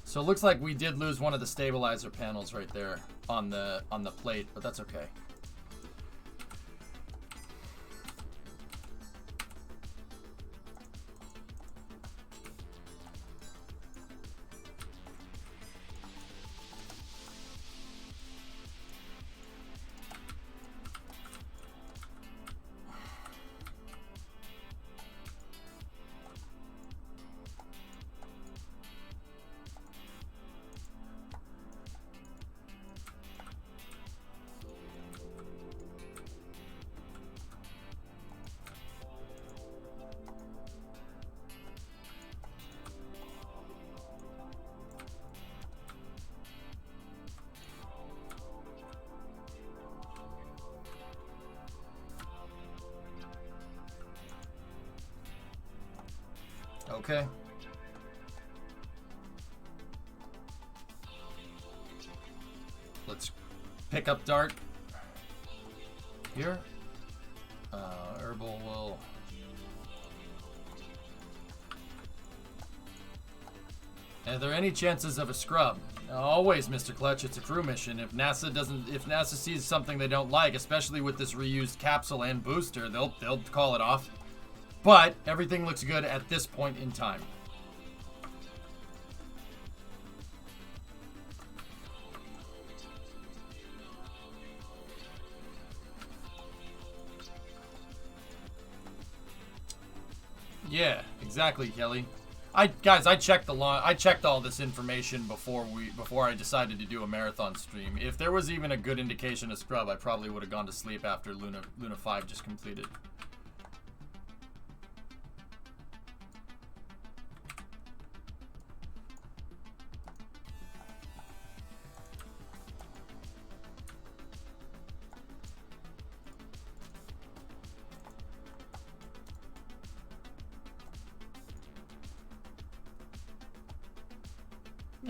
So it looks like we did lose one of the stabilizer panels right there on the plate, but that's okay. Okay. Let's pick up Dart here. Herbal will... Are there any chances of a scrub? Always, Mr. Clutch. It's a crew mission. If NASA sees something they don't like, especially with this reused capsule and booster, they'll call it off. But everything looks good at this point in time. Yeah, exactly, Kelly. Guys, I checked all this information before I decided to do a marathon stream. If there was even a good indication of scrub, I probably would have gone to sleep after Luna 5 just completed.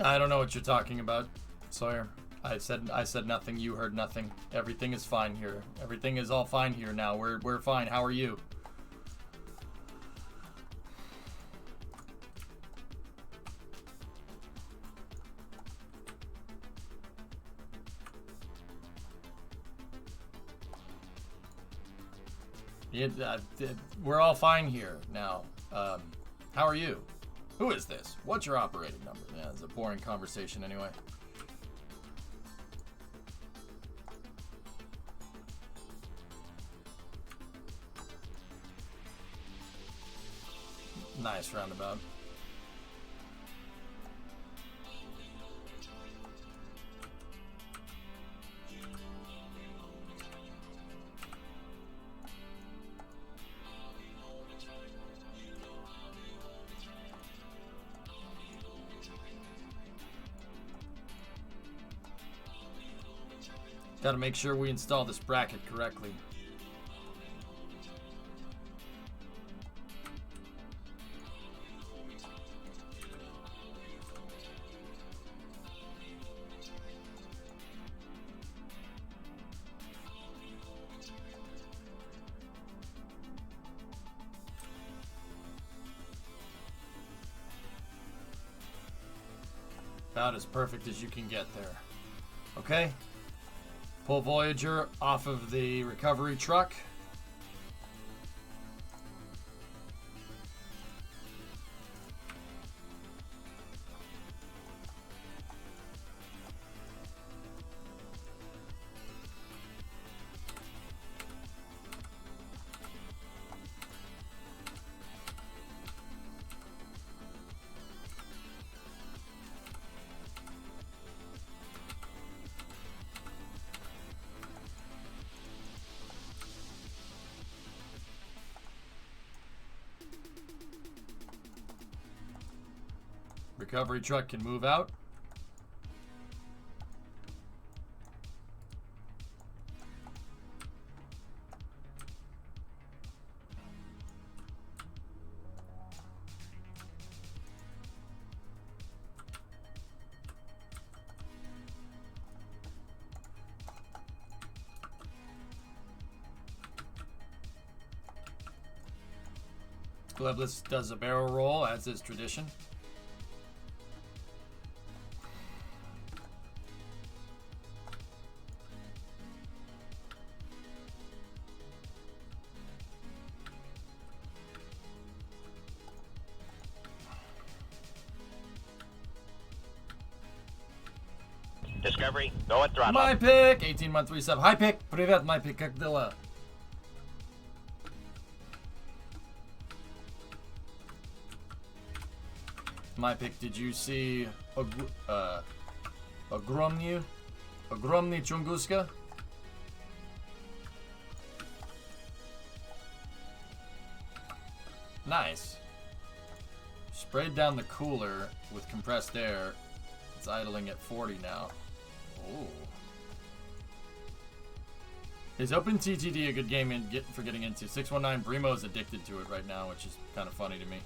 I don't know what you're talking about, Sawyer. I said nothing. You heard nothing. Everything is fine here. Everything is all fine here now. We're fine. How are you? We're all fine here now. How are you? Who is this? What's your operating number? Yeah, it's a boring conversation anyway. Nice roundabout. Gotta make sure we install this bracket correctly. About as perfect as you can get there. Okay? Pull Voyager off of the recovery truck. Recovery truck can move out. Glebless does a barrel roll, as is tradition. Discovery, go at throttle. My pick, 18-month resub. Hi pick, привет, my pick, как дела? My pick, did you see Ogromny Chunguska? Nice. Sprayed down the cooler with compressed air. It's idling at 40 now. Ooh. Is OpenTTD a good game for getting into? 619 Brimo's addicted to it right now, which is kind of funny to me.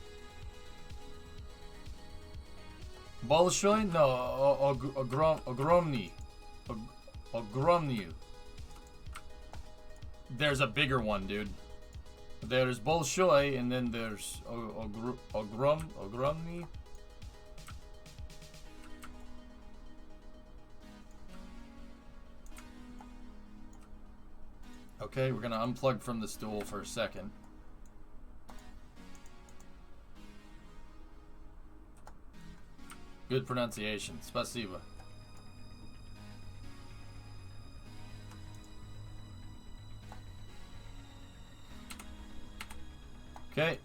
Bolshoi? No, Ogromny. Ogromny. There's a bigger one, dude. There's Bolshoi, and then there's Ogromny. Okay, we're gonna unplug from the stool for a second. Good pronunciation. Spasiba. Okay.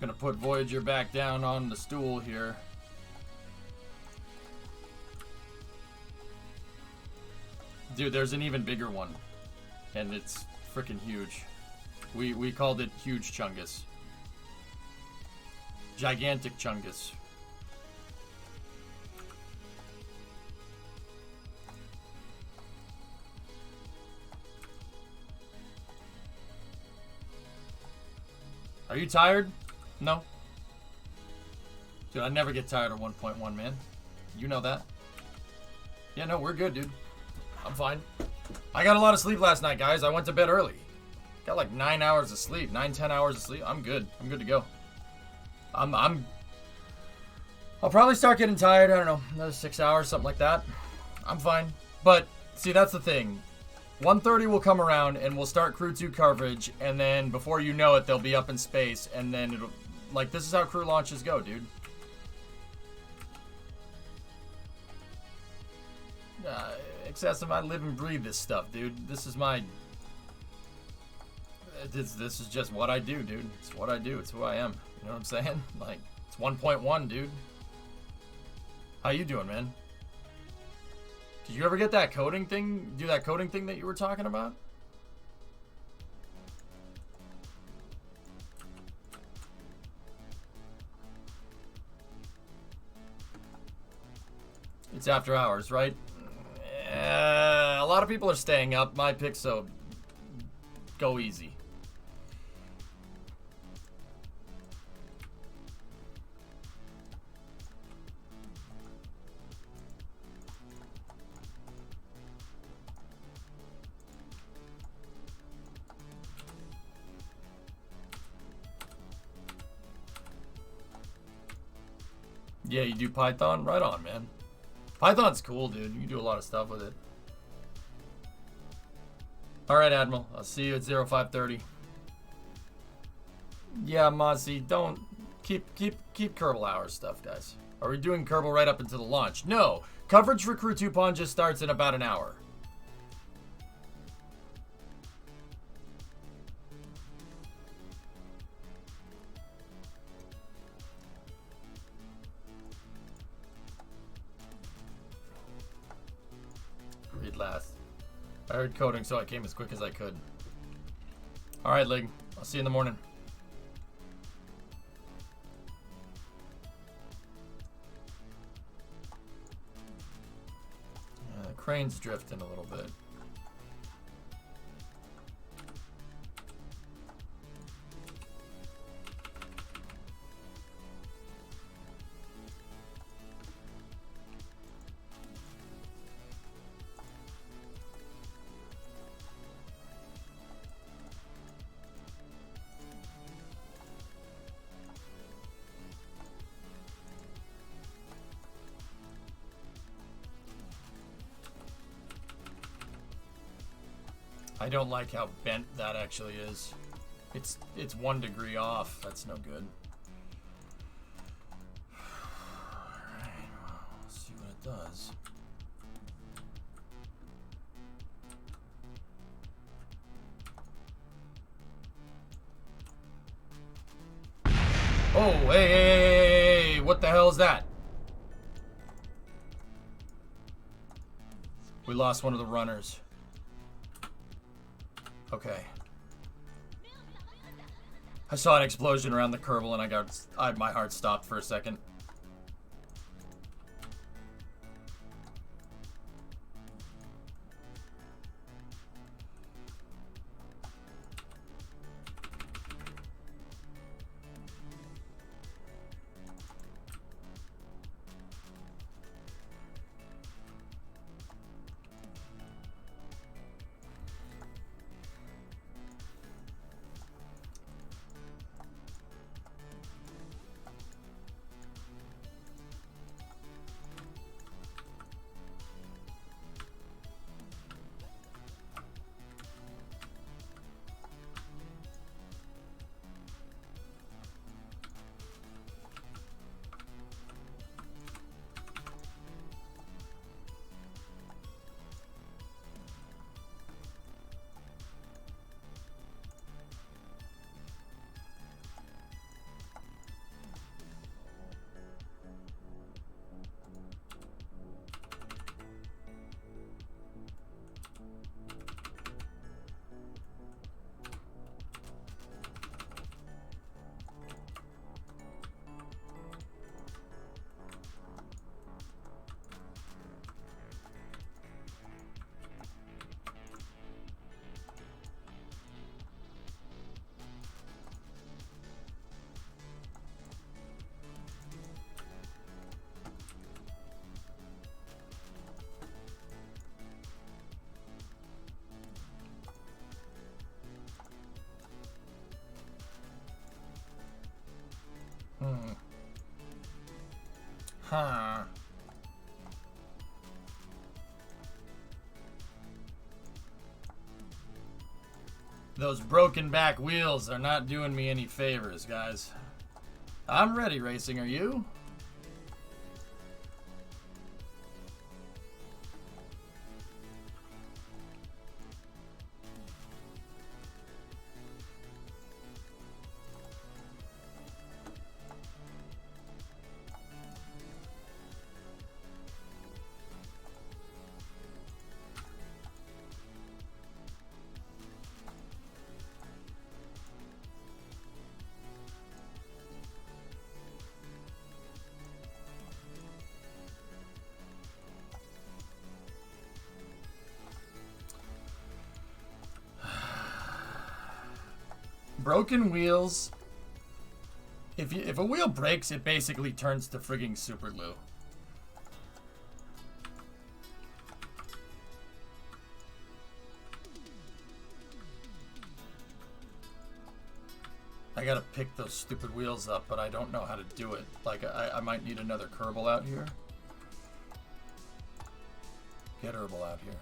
Gonna put Voyager back down on the stool here. Dude, there's an even bigger one. And it's freaking huge. We called it Huge Chungus. Gigantic Chungus. Are you tired? No. Dude, I never get tired of 1.1, man. You know that. Yeah, no, we're good, dude. I'm fine. I got a lot of sleep last night, guys. I went to bed early. Got like 9 hours of sleep. 9-10 hours of sleep. I'm good. I'm good to go. I'll probably start getting tired. I don't know, another 6 hours, something like that. I'm fine. But, see, that's the thing. 1:30 will come around and we'll start Crew 2 coverage, and then before you know it, they'll be up in space, and then it'll... Like, this is how crew launches go, dude. Excessive, I live and breathe this stuff, dude. This is my... This is just what I do, dude. It's what I do. It's who I am. You know what I'm saying? Like, it's 1.1, dude. How you doing, man? Did you ever get that coding thing? Do that coding thing that you were talking about? It's after hours, right? A lot of people are staying up. My pick, so go easy. Yeah, you do Python? Right on, man. Python's cool, dude. You can do a lot of stuff with it. Alright, Admiral. I'll see you at 0530. Yeah, Mozzie, don't... Keep Kerbal Hours stuff, guys. Are we doing Kerbal right up until the launch? No! Coverage for Crew 2 Pond just starts in about an hour. Read last. I heard coding, so I came as quick as I could. Alright, Lig. I'll see you in the morning. The crane's drifting a little bit. I don't like how bent that actually is. It's 1 degree off. That's no good. Alright, well, let's see what it does. Oh, hey, what the hell is that? We lost one of the runners. Okay. I saw an explosion around the Kerbal and my heart stopped for a second. Huh. Those broken back wheels are not doing me any favors, guys. I'm ready, Racing. Are you? Broken wheels. If a wheel breaks, it basically turns to frigging super glue. I gotta pick those stupid wheels up, but I don't know how to do it. Like, I might need another Kerbal out here. Get Herbal out here.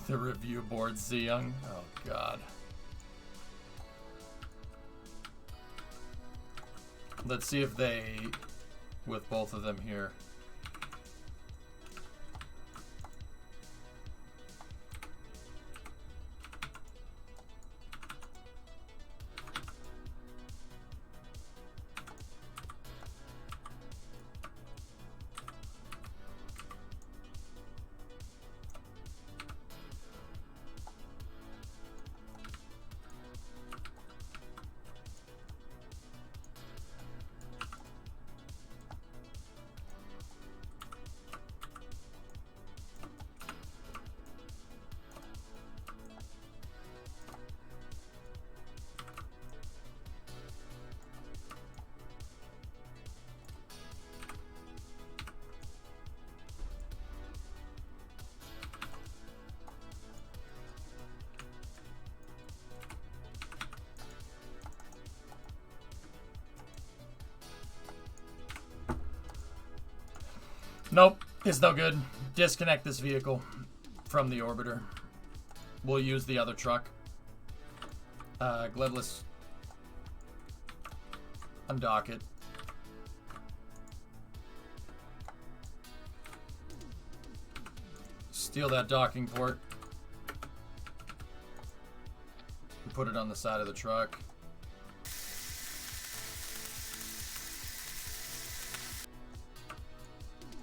The review board, Z Young. Oh, God. Let's see if they, with both of them here. Nope, it's no good. Disconnect this vehicle from the orbiter. We'll use the other truck. Gledless, undock it. Steal that docking port. Put it on the side of the truck.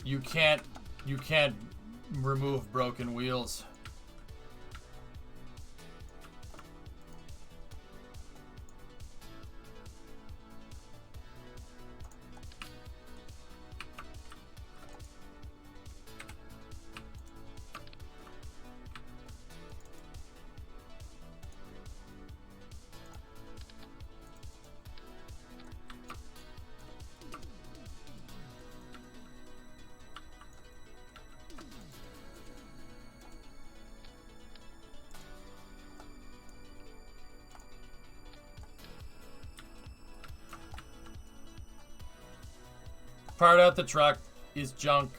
You can't remove broken wheels. Part out the truck is junk.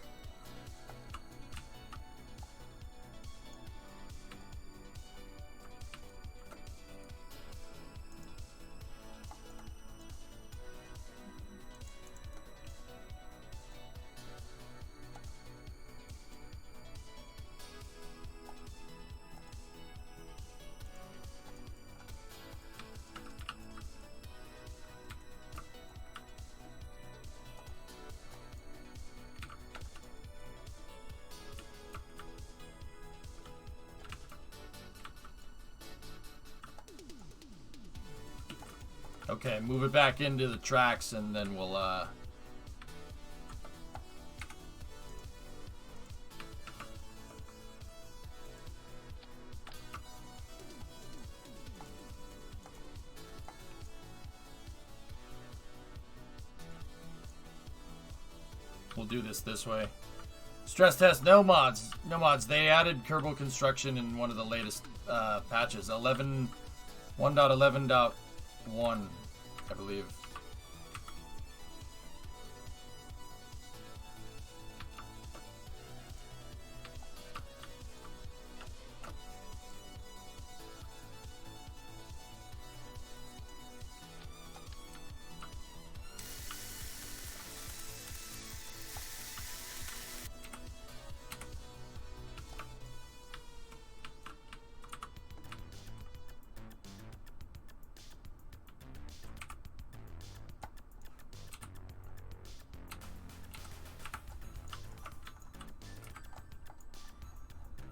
Okay, move it back into the tracks and then we'll do this way. Stress test, no mods. No mods. They added Kerbal Construction in one of the latest patches. 1.11.1, I believe.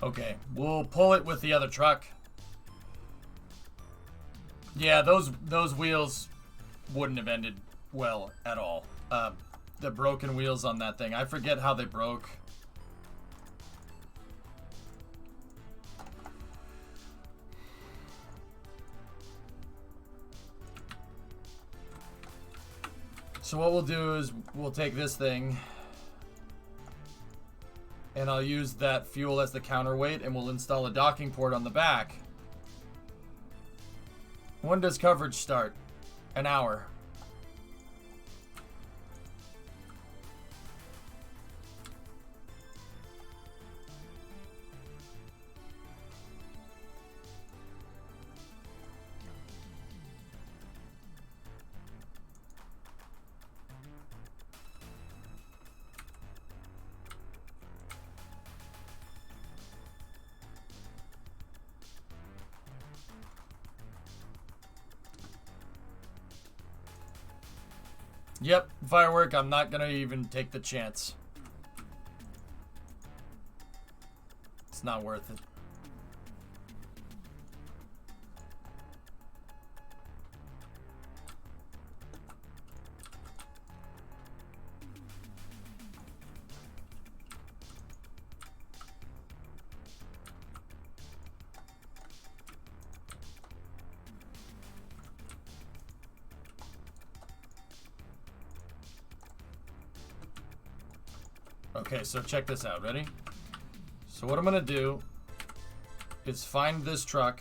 Okay, we'll pull it with the other truck. Yeah, those wheels wouldn't have ended well at all. The broken wheels on that thing. I forget how they broke. So what we'll do is we'll take this thing and I'll use that fuel as the counterweight and we'll install a docking port on the back. When does coverage start? An hour. Yep, firework, I'm not gonna even take the chance. It's not worth it. Okay, so check this out. Ready? So what I'm gonna do is find this truck,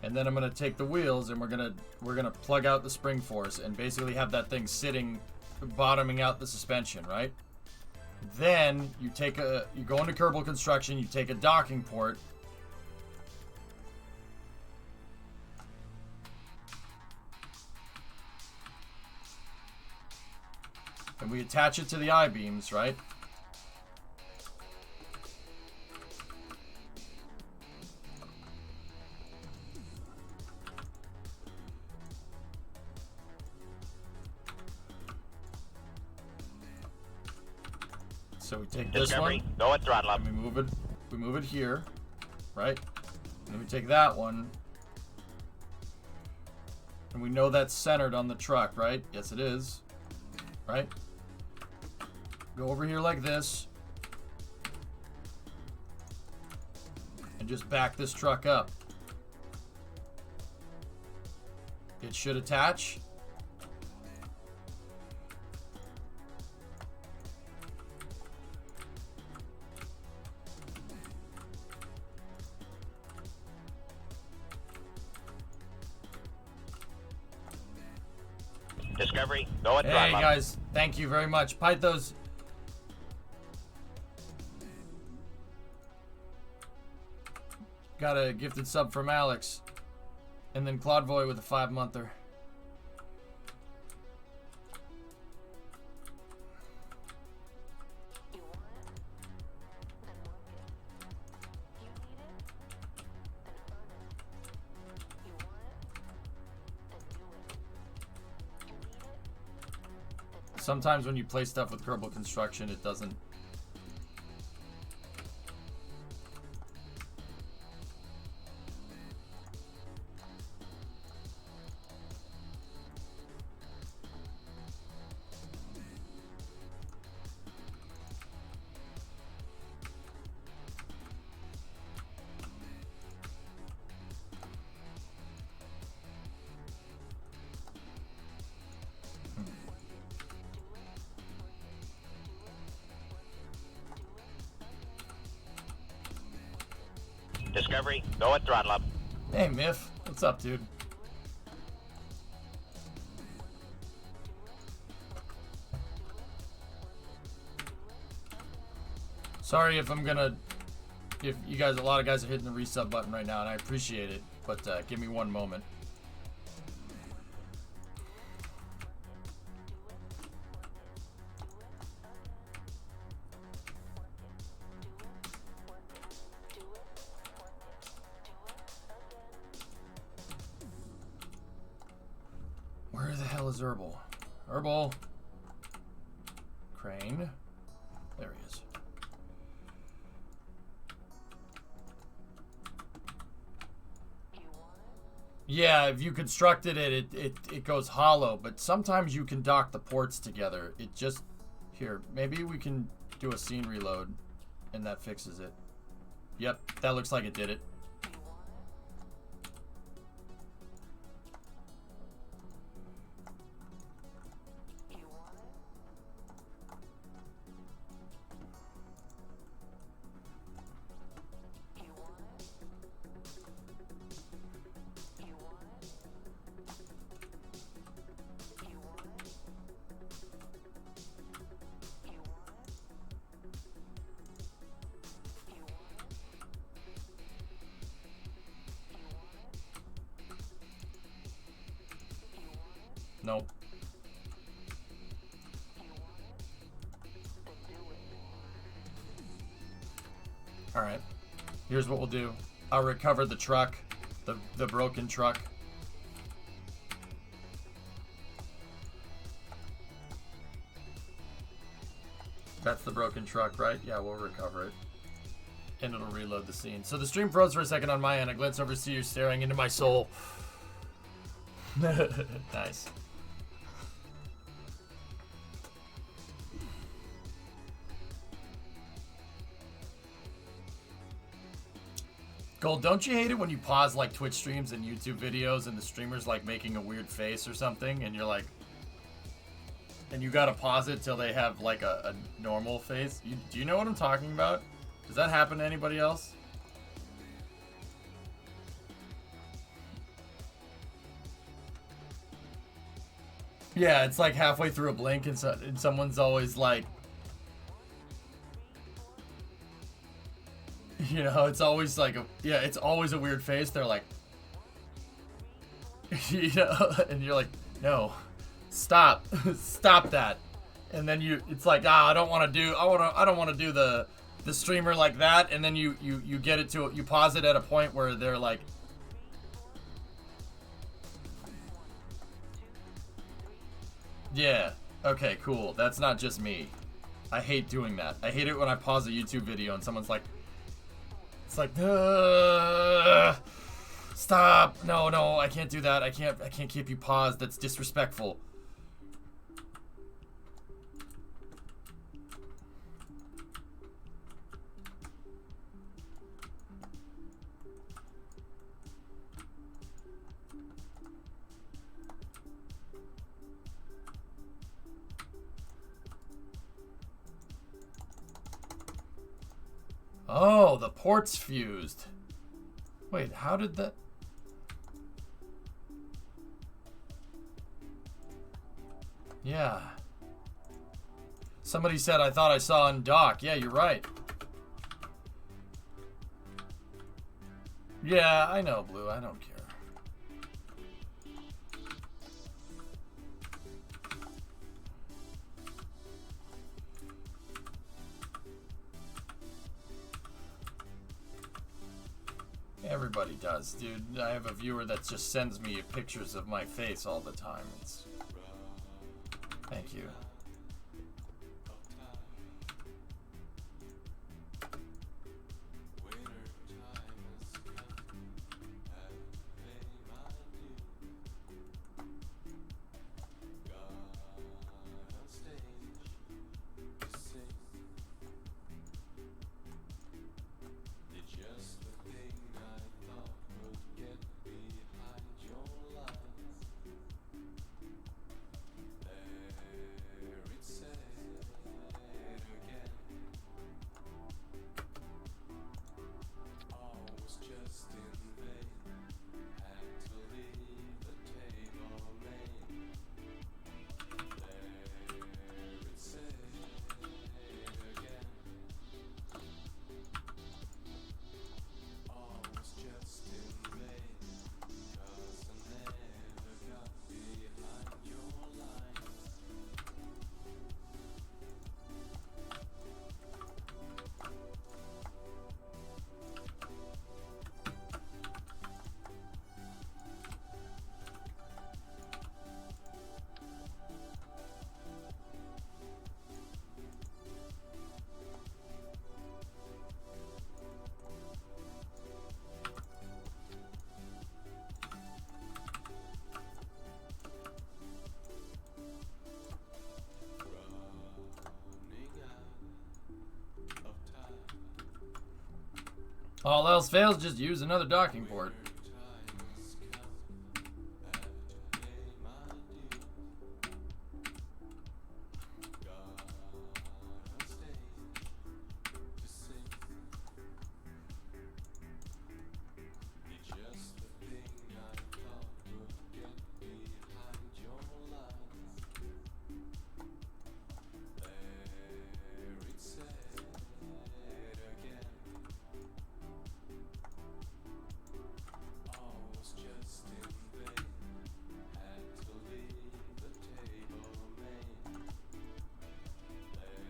and then I'm gonna take the wheels, and we're gonna plug out the spring force, and basically have that thing sitting, bottoming out the suspension, right? Then you go into Kerbal Construction, you take a docking port, and we attach it to the I-beams, right? So we take this Discovery, one, go at throttle up. and we move it here, right? And then we take that one, and we know that's centered on the truck, right? Yes, it is, right? Go over here like this, and just back this truck up. It should attach. Discovery, go at Hey throttle up. guys, thank you very much. Pythos. Got a gifted sub from Alex. And then Claude Voy with a 5-monther. Sometimes when you play stuff with Kerbal Construction, it doesn't. Discovery, go at throttle up. Hey, Miff. What's up, dude? Sorry if I'm gonna... If you guys, a lot of guys are hitting the resub button right now, and I appreciate it, but give me one moment. Where the hell is Herbal? Herbal. Crane. There he is. Yeah, if you constructed it goes hollow, but sometimes you can dock the ports together. It just... Here, maybe we can do a scene reload, and that fixes it. Yep, that looks like it did it. Nope. Alright. Here's what we'll do. I'll recover the truck. The broken truck. That's the broken truck, right? Yeah, we'll recover it. And it'll reload the scene. So the stream froze for a second on my end. I glanced over to see you staring into my soul. Nice. Gold, don't you hate it when you pause like Twitch streams and YouTube videos and the streamer's like making a weird face or something and you're like, and you gotta pause it till they have like a normal face? Do you know what I'm talking about? Does that happen to anybody else? Yeah, it's like halfway through a blink and someone's always like, you know, it's always like it's always a weird face. They're like, you know, and you're like, no, stop, stop that. And then it's like, I don't want to do the streamer like that. And then you get it to, you pause it at a point where they're like, yeah, okay, cool. That's not just me. I hate doing that. I hate it when I pause a YouTube video and someone's like, it's like, stop. No, I can't do that. I can't keep you paused. That's disrespectful. Oh, the port's fused. Wait, how did that... Yeah. Somebody said, I thought I saw undock. Yeah, you're right. Yeah, I know, Blue. I don't care. Everybody does, dude. I have a viewer that just sends me pictures of my face all the time. Thank you. All else fails, just use another docking port.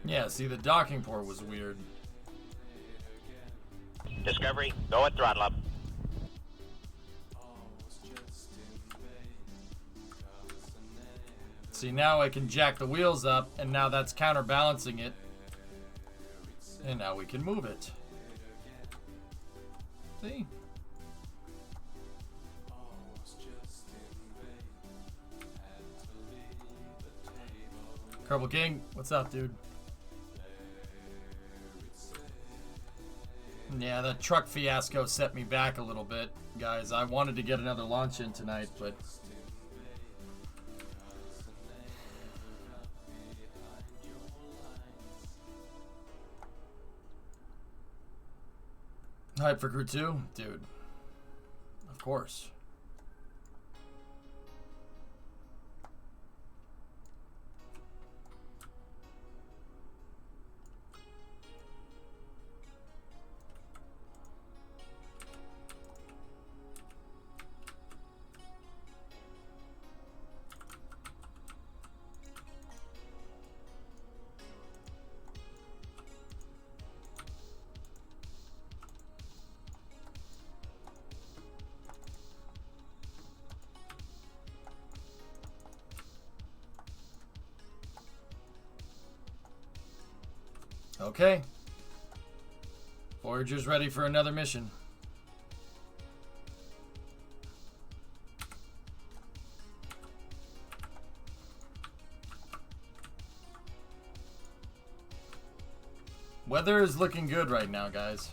Yeah, see, the docking port was weird. Discovery, go at throttle up. See, now I can jack the wheels up, and now that's counterbalancing it. And now we can move it. See? Kerbal King, what's up, dude? Yeah, that truck fiasco set me back a little bit, guys. I wanted to get another launch in tonight, but... Hype for Crew 2? Dude. Of course. Okay. Voyager's ready for another mission. Weather is looking good right now, guys.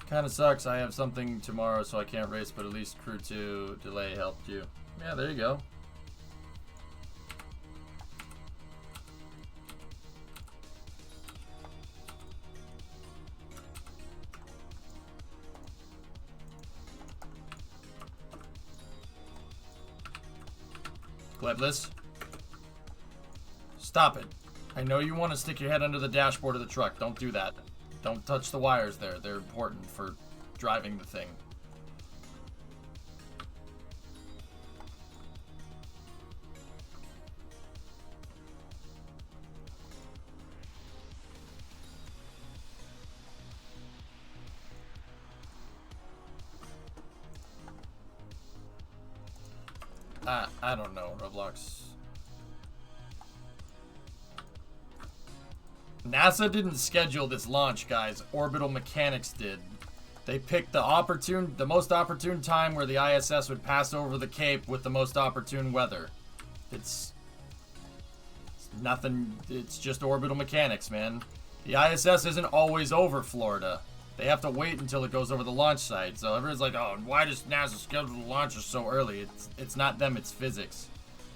Kinda sucks. I have something tomorrow, so I can't race, but at least Crew 2 delay helped you. Yeah, there you go. Glebless. Stop it. I know you want to stick your head under the dashboard of the truck. Don't do that. Don't touch the wires there. They're important for driving the thing. I don't know, Roblox. NASA didn't schedule this launch, guys. Orbital Mechanics did. They picked the most opportune time where the ISS would pass over the Cape with the most opportune weather. It's nothing. It's just orbital mechanics, man. The ISS isn't always over Florida. They have to wait until it goes over the launch site. So everyone's like, oh, why does NASA schedule the launches so early? It's not them, it's physics.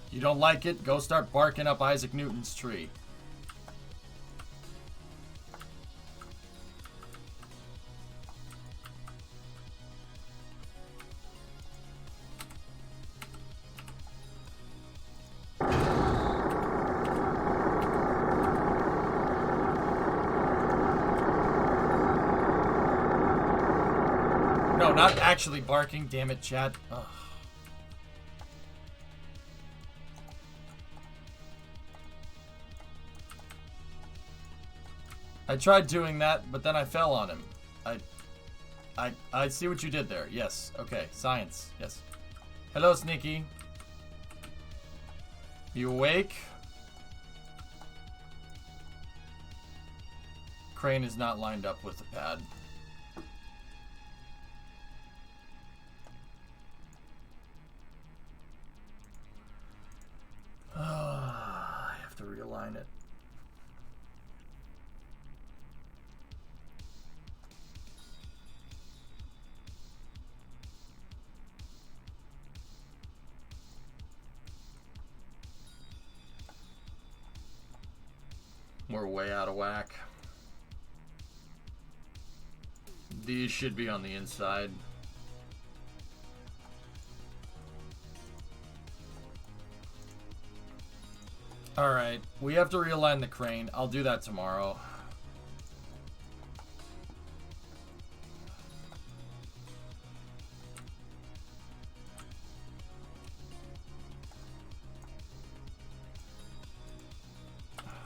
You don't like it? Go start barking up Isaac Newton's tree. No, not actually barking, damn it, chat. Ugh. I tried doing that, but then I fell on him. I see what you did there. Yes. Okay. Science. Yes. Hello, Sneaky. You awake? Crane is not lined up with the pad. I have to realign it. We're way out of whack. These should be on the inside. Alright, we have to realign the crane. I'll do that tomorrow.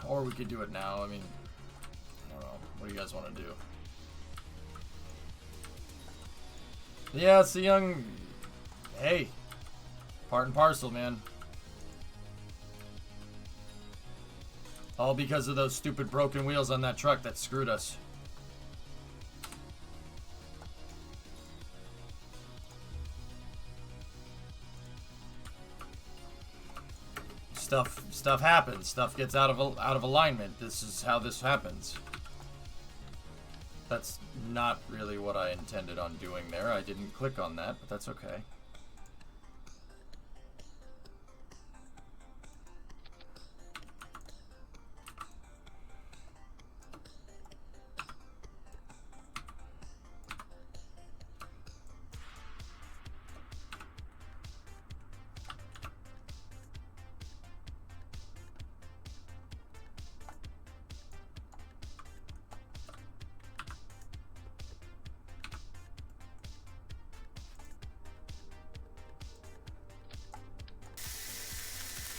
Or we could do it now. I mean, I don't know. What do you guys want to do? Yeah, it's a young... Hey. Part and parcel, man. All because of those stupid broken wheels on that truck that screwed us. Stuff happens. Stuff gets out of alignment. This is how this happens. That's not really what I intended on doing there. I didn't click on that, but that's okay.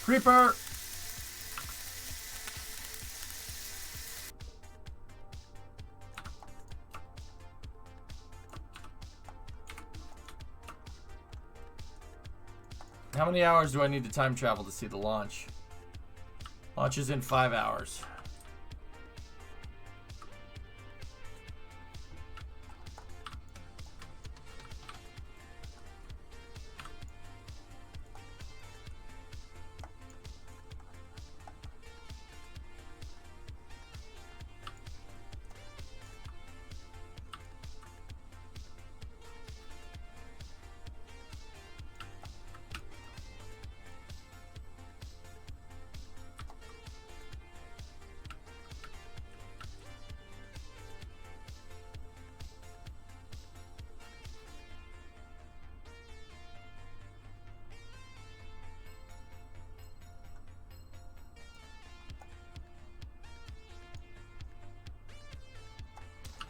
Creeper! How many hours do I need to time travel to see the launch? Launch is in 5 hours.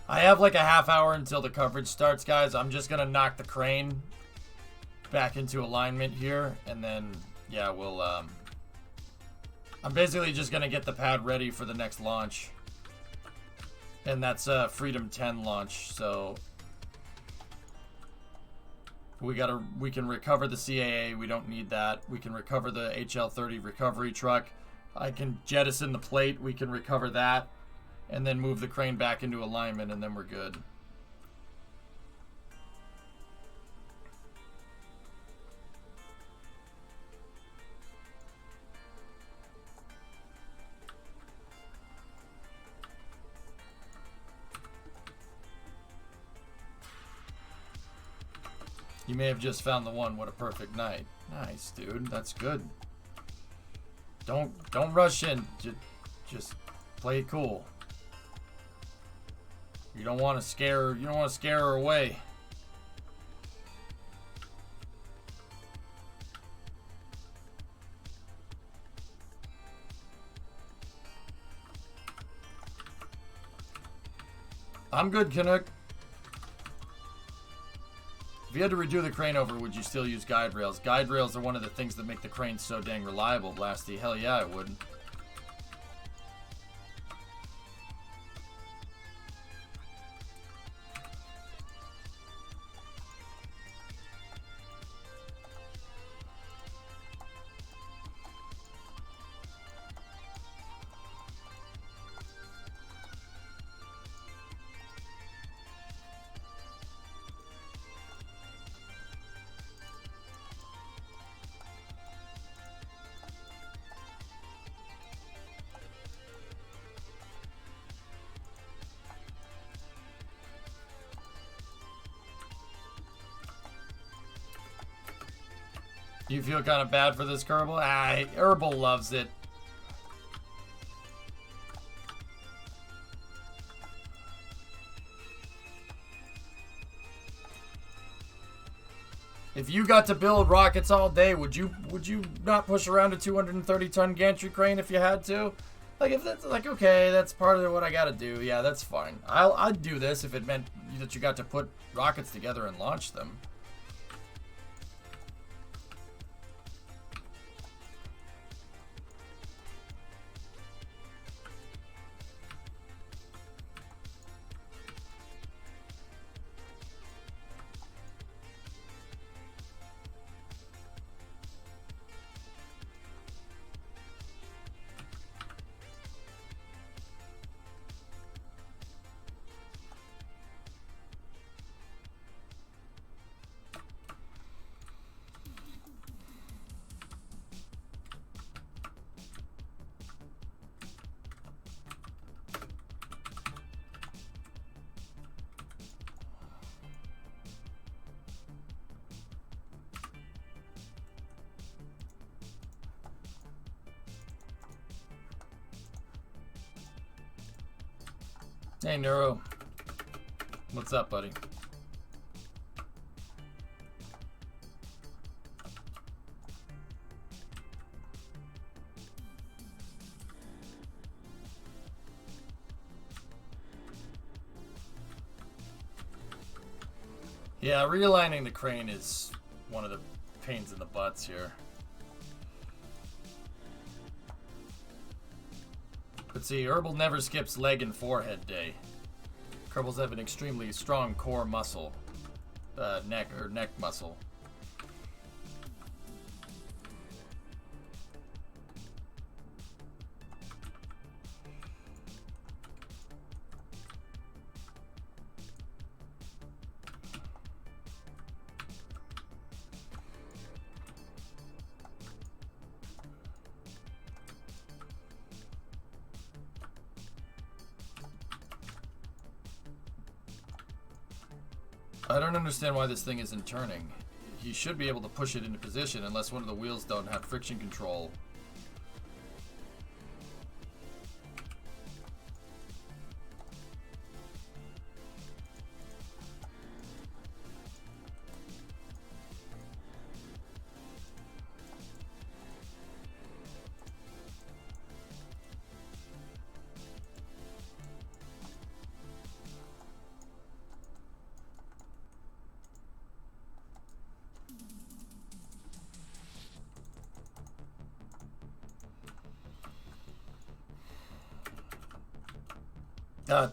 I have like a half hour until the coverage starts, guys. I'm just gonna knock the crane back into alignment here, and then yeah, we'll I'm basically just gonna get the pad ready for the next launch, and that's a Freedom 10 launch. So we can recover the CAA. We don't need that. We can recover the HL30 recovery truck. I can jettison the plate. We can recover that. And then move the crane back into alignment, and then we're good. You may have just found the one. What a perfect night. Nice, dude. That's good. Don't rush in. Just play it cool. You don't want to scare her away. I'm good, Canuck. If you had to redo the crane over, would you still use guide rails? Guide rails are one of the things that make the crane so dang reliable, Blasty. Hell yeah, I would. You feel kind of bad for this Kerbal? Ah, Herbal loves it. If you got to build rockets all day, would you not push around a 230-ton gantry crane if you had to? Like, if that's like, okay, that's part of what I gotta do. Yeah, that's fine. I'd do this if it meant that you got to put rockets together and launch them. Hey, Neuro. What's up, buddy? Yeah, realigning the crane is one of the pains in the butts here. But see, Herbal never skips leg and forehead day. Kerbals have an extremely strong core muscle, neck muscle. I don't understand why this thing isn't turning. He should be able to push it into position unless one of the wheels don't have friction control.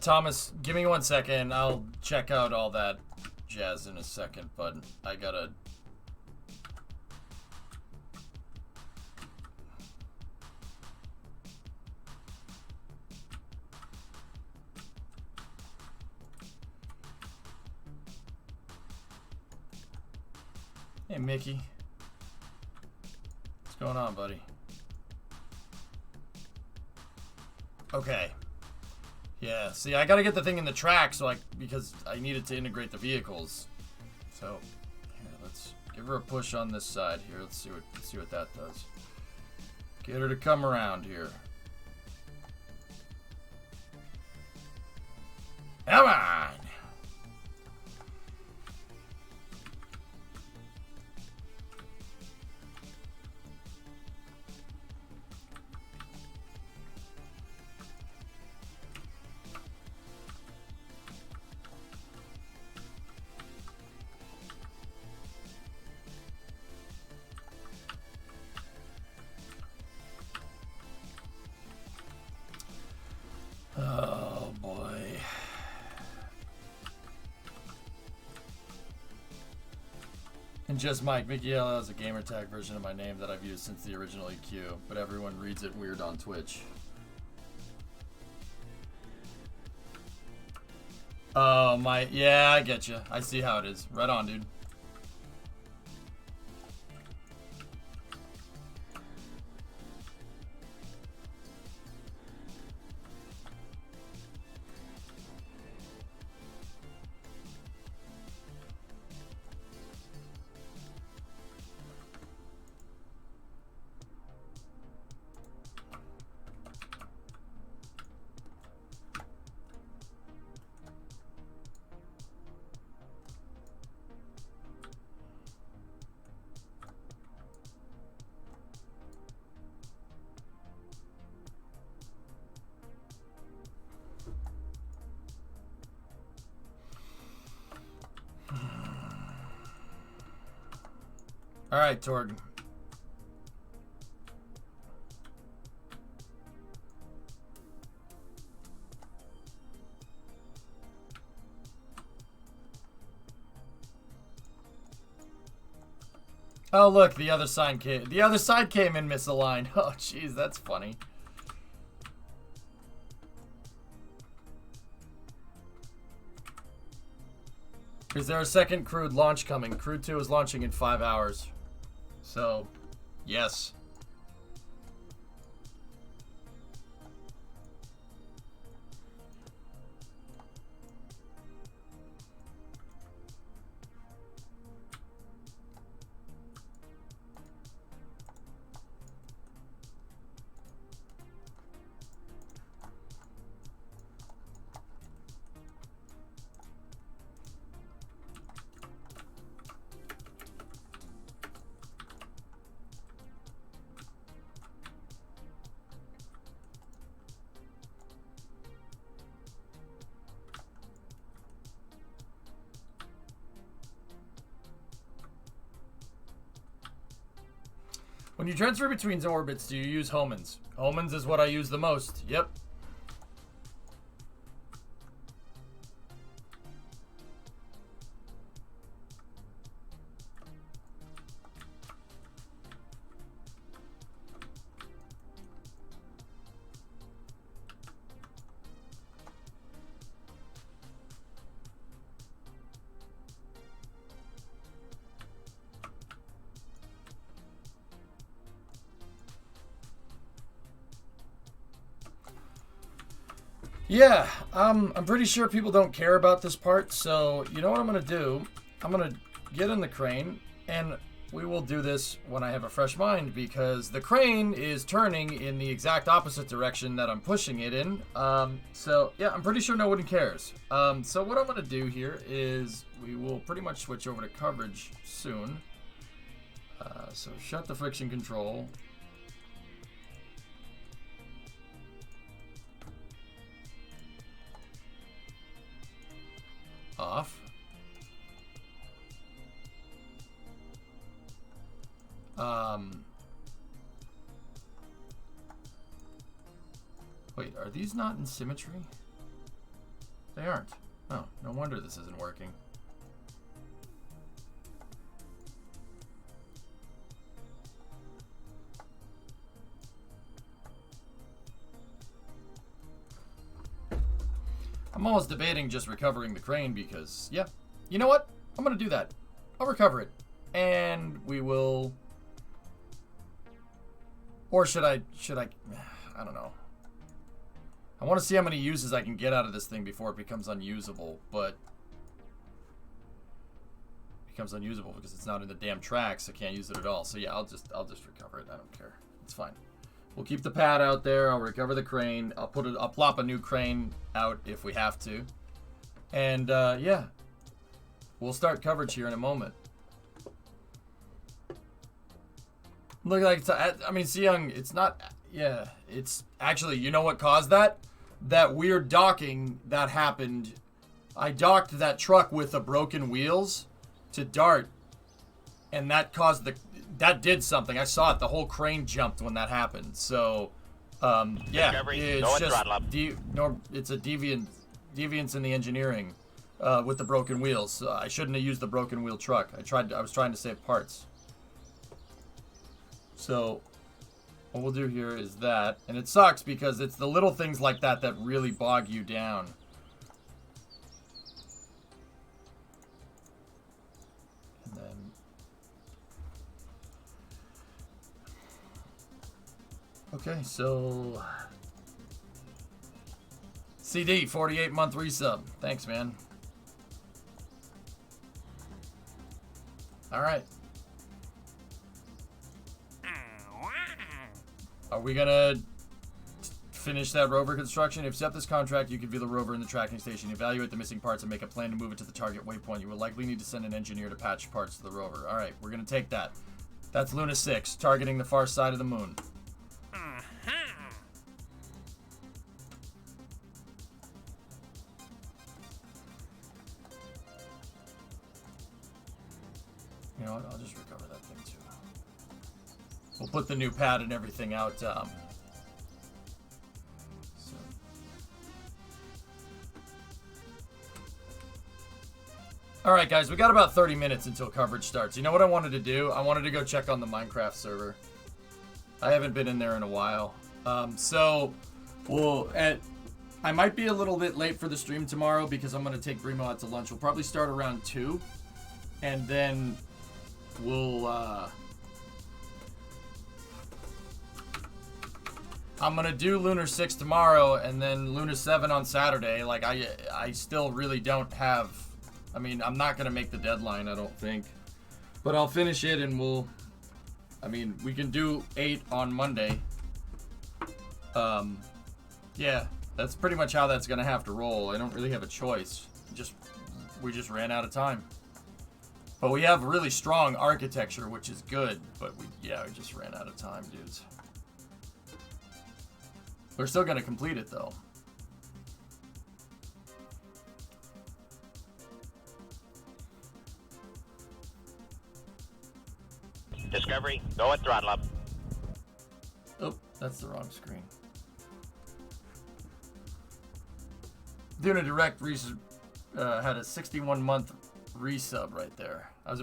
Thomas, give me 1 second. I'll check out all that jazz in a second, but I gotta... Hey, Mickey. What's going on, buddy? Okay. Yeah, see, I gotta get the thing in the track because I needed to integrate the vehicles. So, here, let's give her a push on this side here. Let's see what that does. Get her to come around here. Come on! Oh boy. And just Mike, Mickey L is a gamer tag version of my name that I've used since the original EQ, but everyone reads it weird on Twitch. Oh my, yeah, I get you. I see how it is. Right on, dude. All right, Torg. Oh, look, the other side came in misaligned. Oh, jeez, that's funny. Is there a second crewed launch coming? Crew 2 is launching in 5 hours. So, yes. When you transfer between orbits, do you use homins? Homins is what I use the most. Yep. Yeah, I'm pretty sure people don't care about this part, so you know what I'm going to do? I'm going to get in the crane, and we will do this when I have a fresh mind, because the crane is turning in the exact opposite direction that I'm pushing it in. So, yeah, I'm pretty sure nobody cares. So what I'm going to do here is we will pretty much switch over to coverage soon. So shut the friction control. Off. Wait, are these not in symmetry? They aren't. Oh, no wonder this isn't working. I'm almost debating just recovering the crane because, yeah, you know what? I'm going to do that. I'll recover it. And we will... Or should I... I don't know. I want to see how many uses I can get out of this thing before it becomes unusable, but... It becomes unusable because it's not in the damn tracks. I can't use it at all. So yeah, I'll just recover it. I don't care. It's fine. We'll keep the pad out there. I'll recover the crane. I'll plop a new crane out if we have to. And yeah, we'll start coverage here in a moment. Look like it's, I mean, Seung, it's not, yeah, it's actually, you know what caused that? That weird docking that happened. I docked that truck with the broken wheels to Dart, and that caused that did something. I saw it. The whole crane jumped when that happened. So, yeah, it's just it's a deviance in the engineering with the broken wheels. I shouldn't have used the broken wheel truck. I was trying to save parts. So, what we'll do here is that, and it sucks because it's the little things like that that really bog you down. And then okay, so CD 48-month resub. Thanks, man. All right. Are we gonna finish that rover construction? If you accept this contract, you can view the rover in the tracking station, evaluate the missing parts, and make a plan to move it to the target waypoint. You will likely need to send an engineer to patch parts to the rover. All right, we're gonna take that. That's Luna 6, targeting the far side of the moon. You know what? I'll just recover that thing too. We'll put the new pad and everything out. So. Alright guys, we got about 30 minutes until coverage starts. You know what I wanted to do? I wanted to go check on the Minecraft server. I haven't been in there in a while. I might be a little bit late for the stream tomorrow because I'm going to take Brimo out to lunch. We'll probably start around 2. And then we'll, I'm going to do Lunar 6 tomorrow and then Lunar 7 on Saturday. Like, I still really don't have... I mean, I'm not going to make the deadline, I don't think. But I'll finish it and we can do 8 on Monday. Yeah, that's pretty much how that's going to have to roll. I don't really have a choice. We just ran out of time. But we have really strong architecture, which is good. But we just ran out of time, dudes. We're still going to complete it, though. Discovery, go at throttle up. Oh, that's the wrong screen. Doing a direct had a 61-month resub right there. I was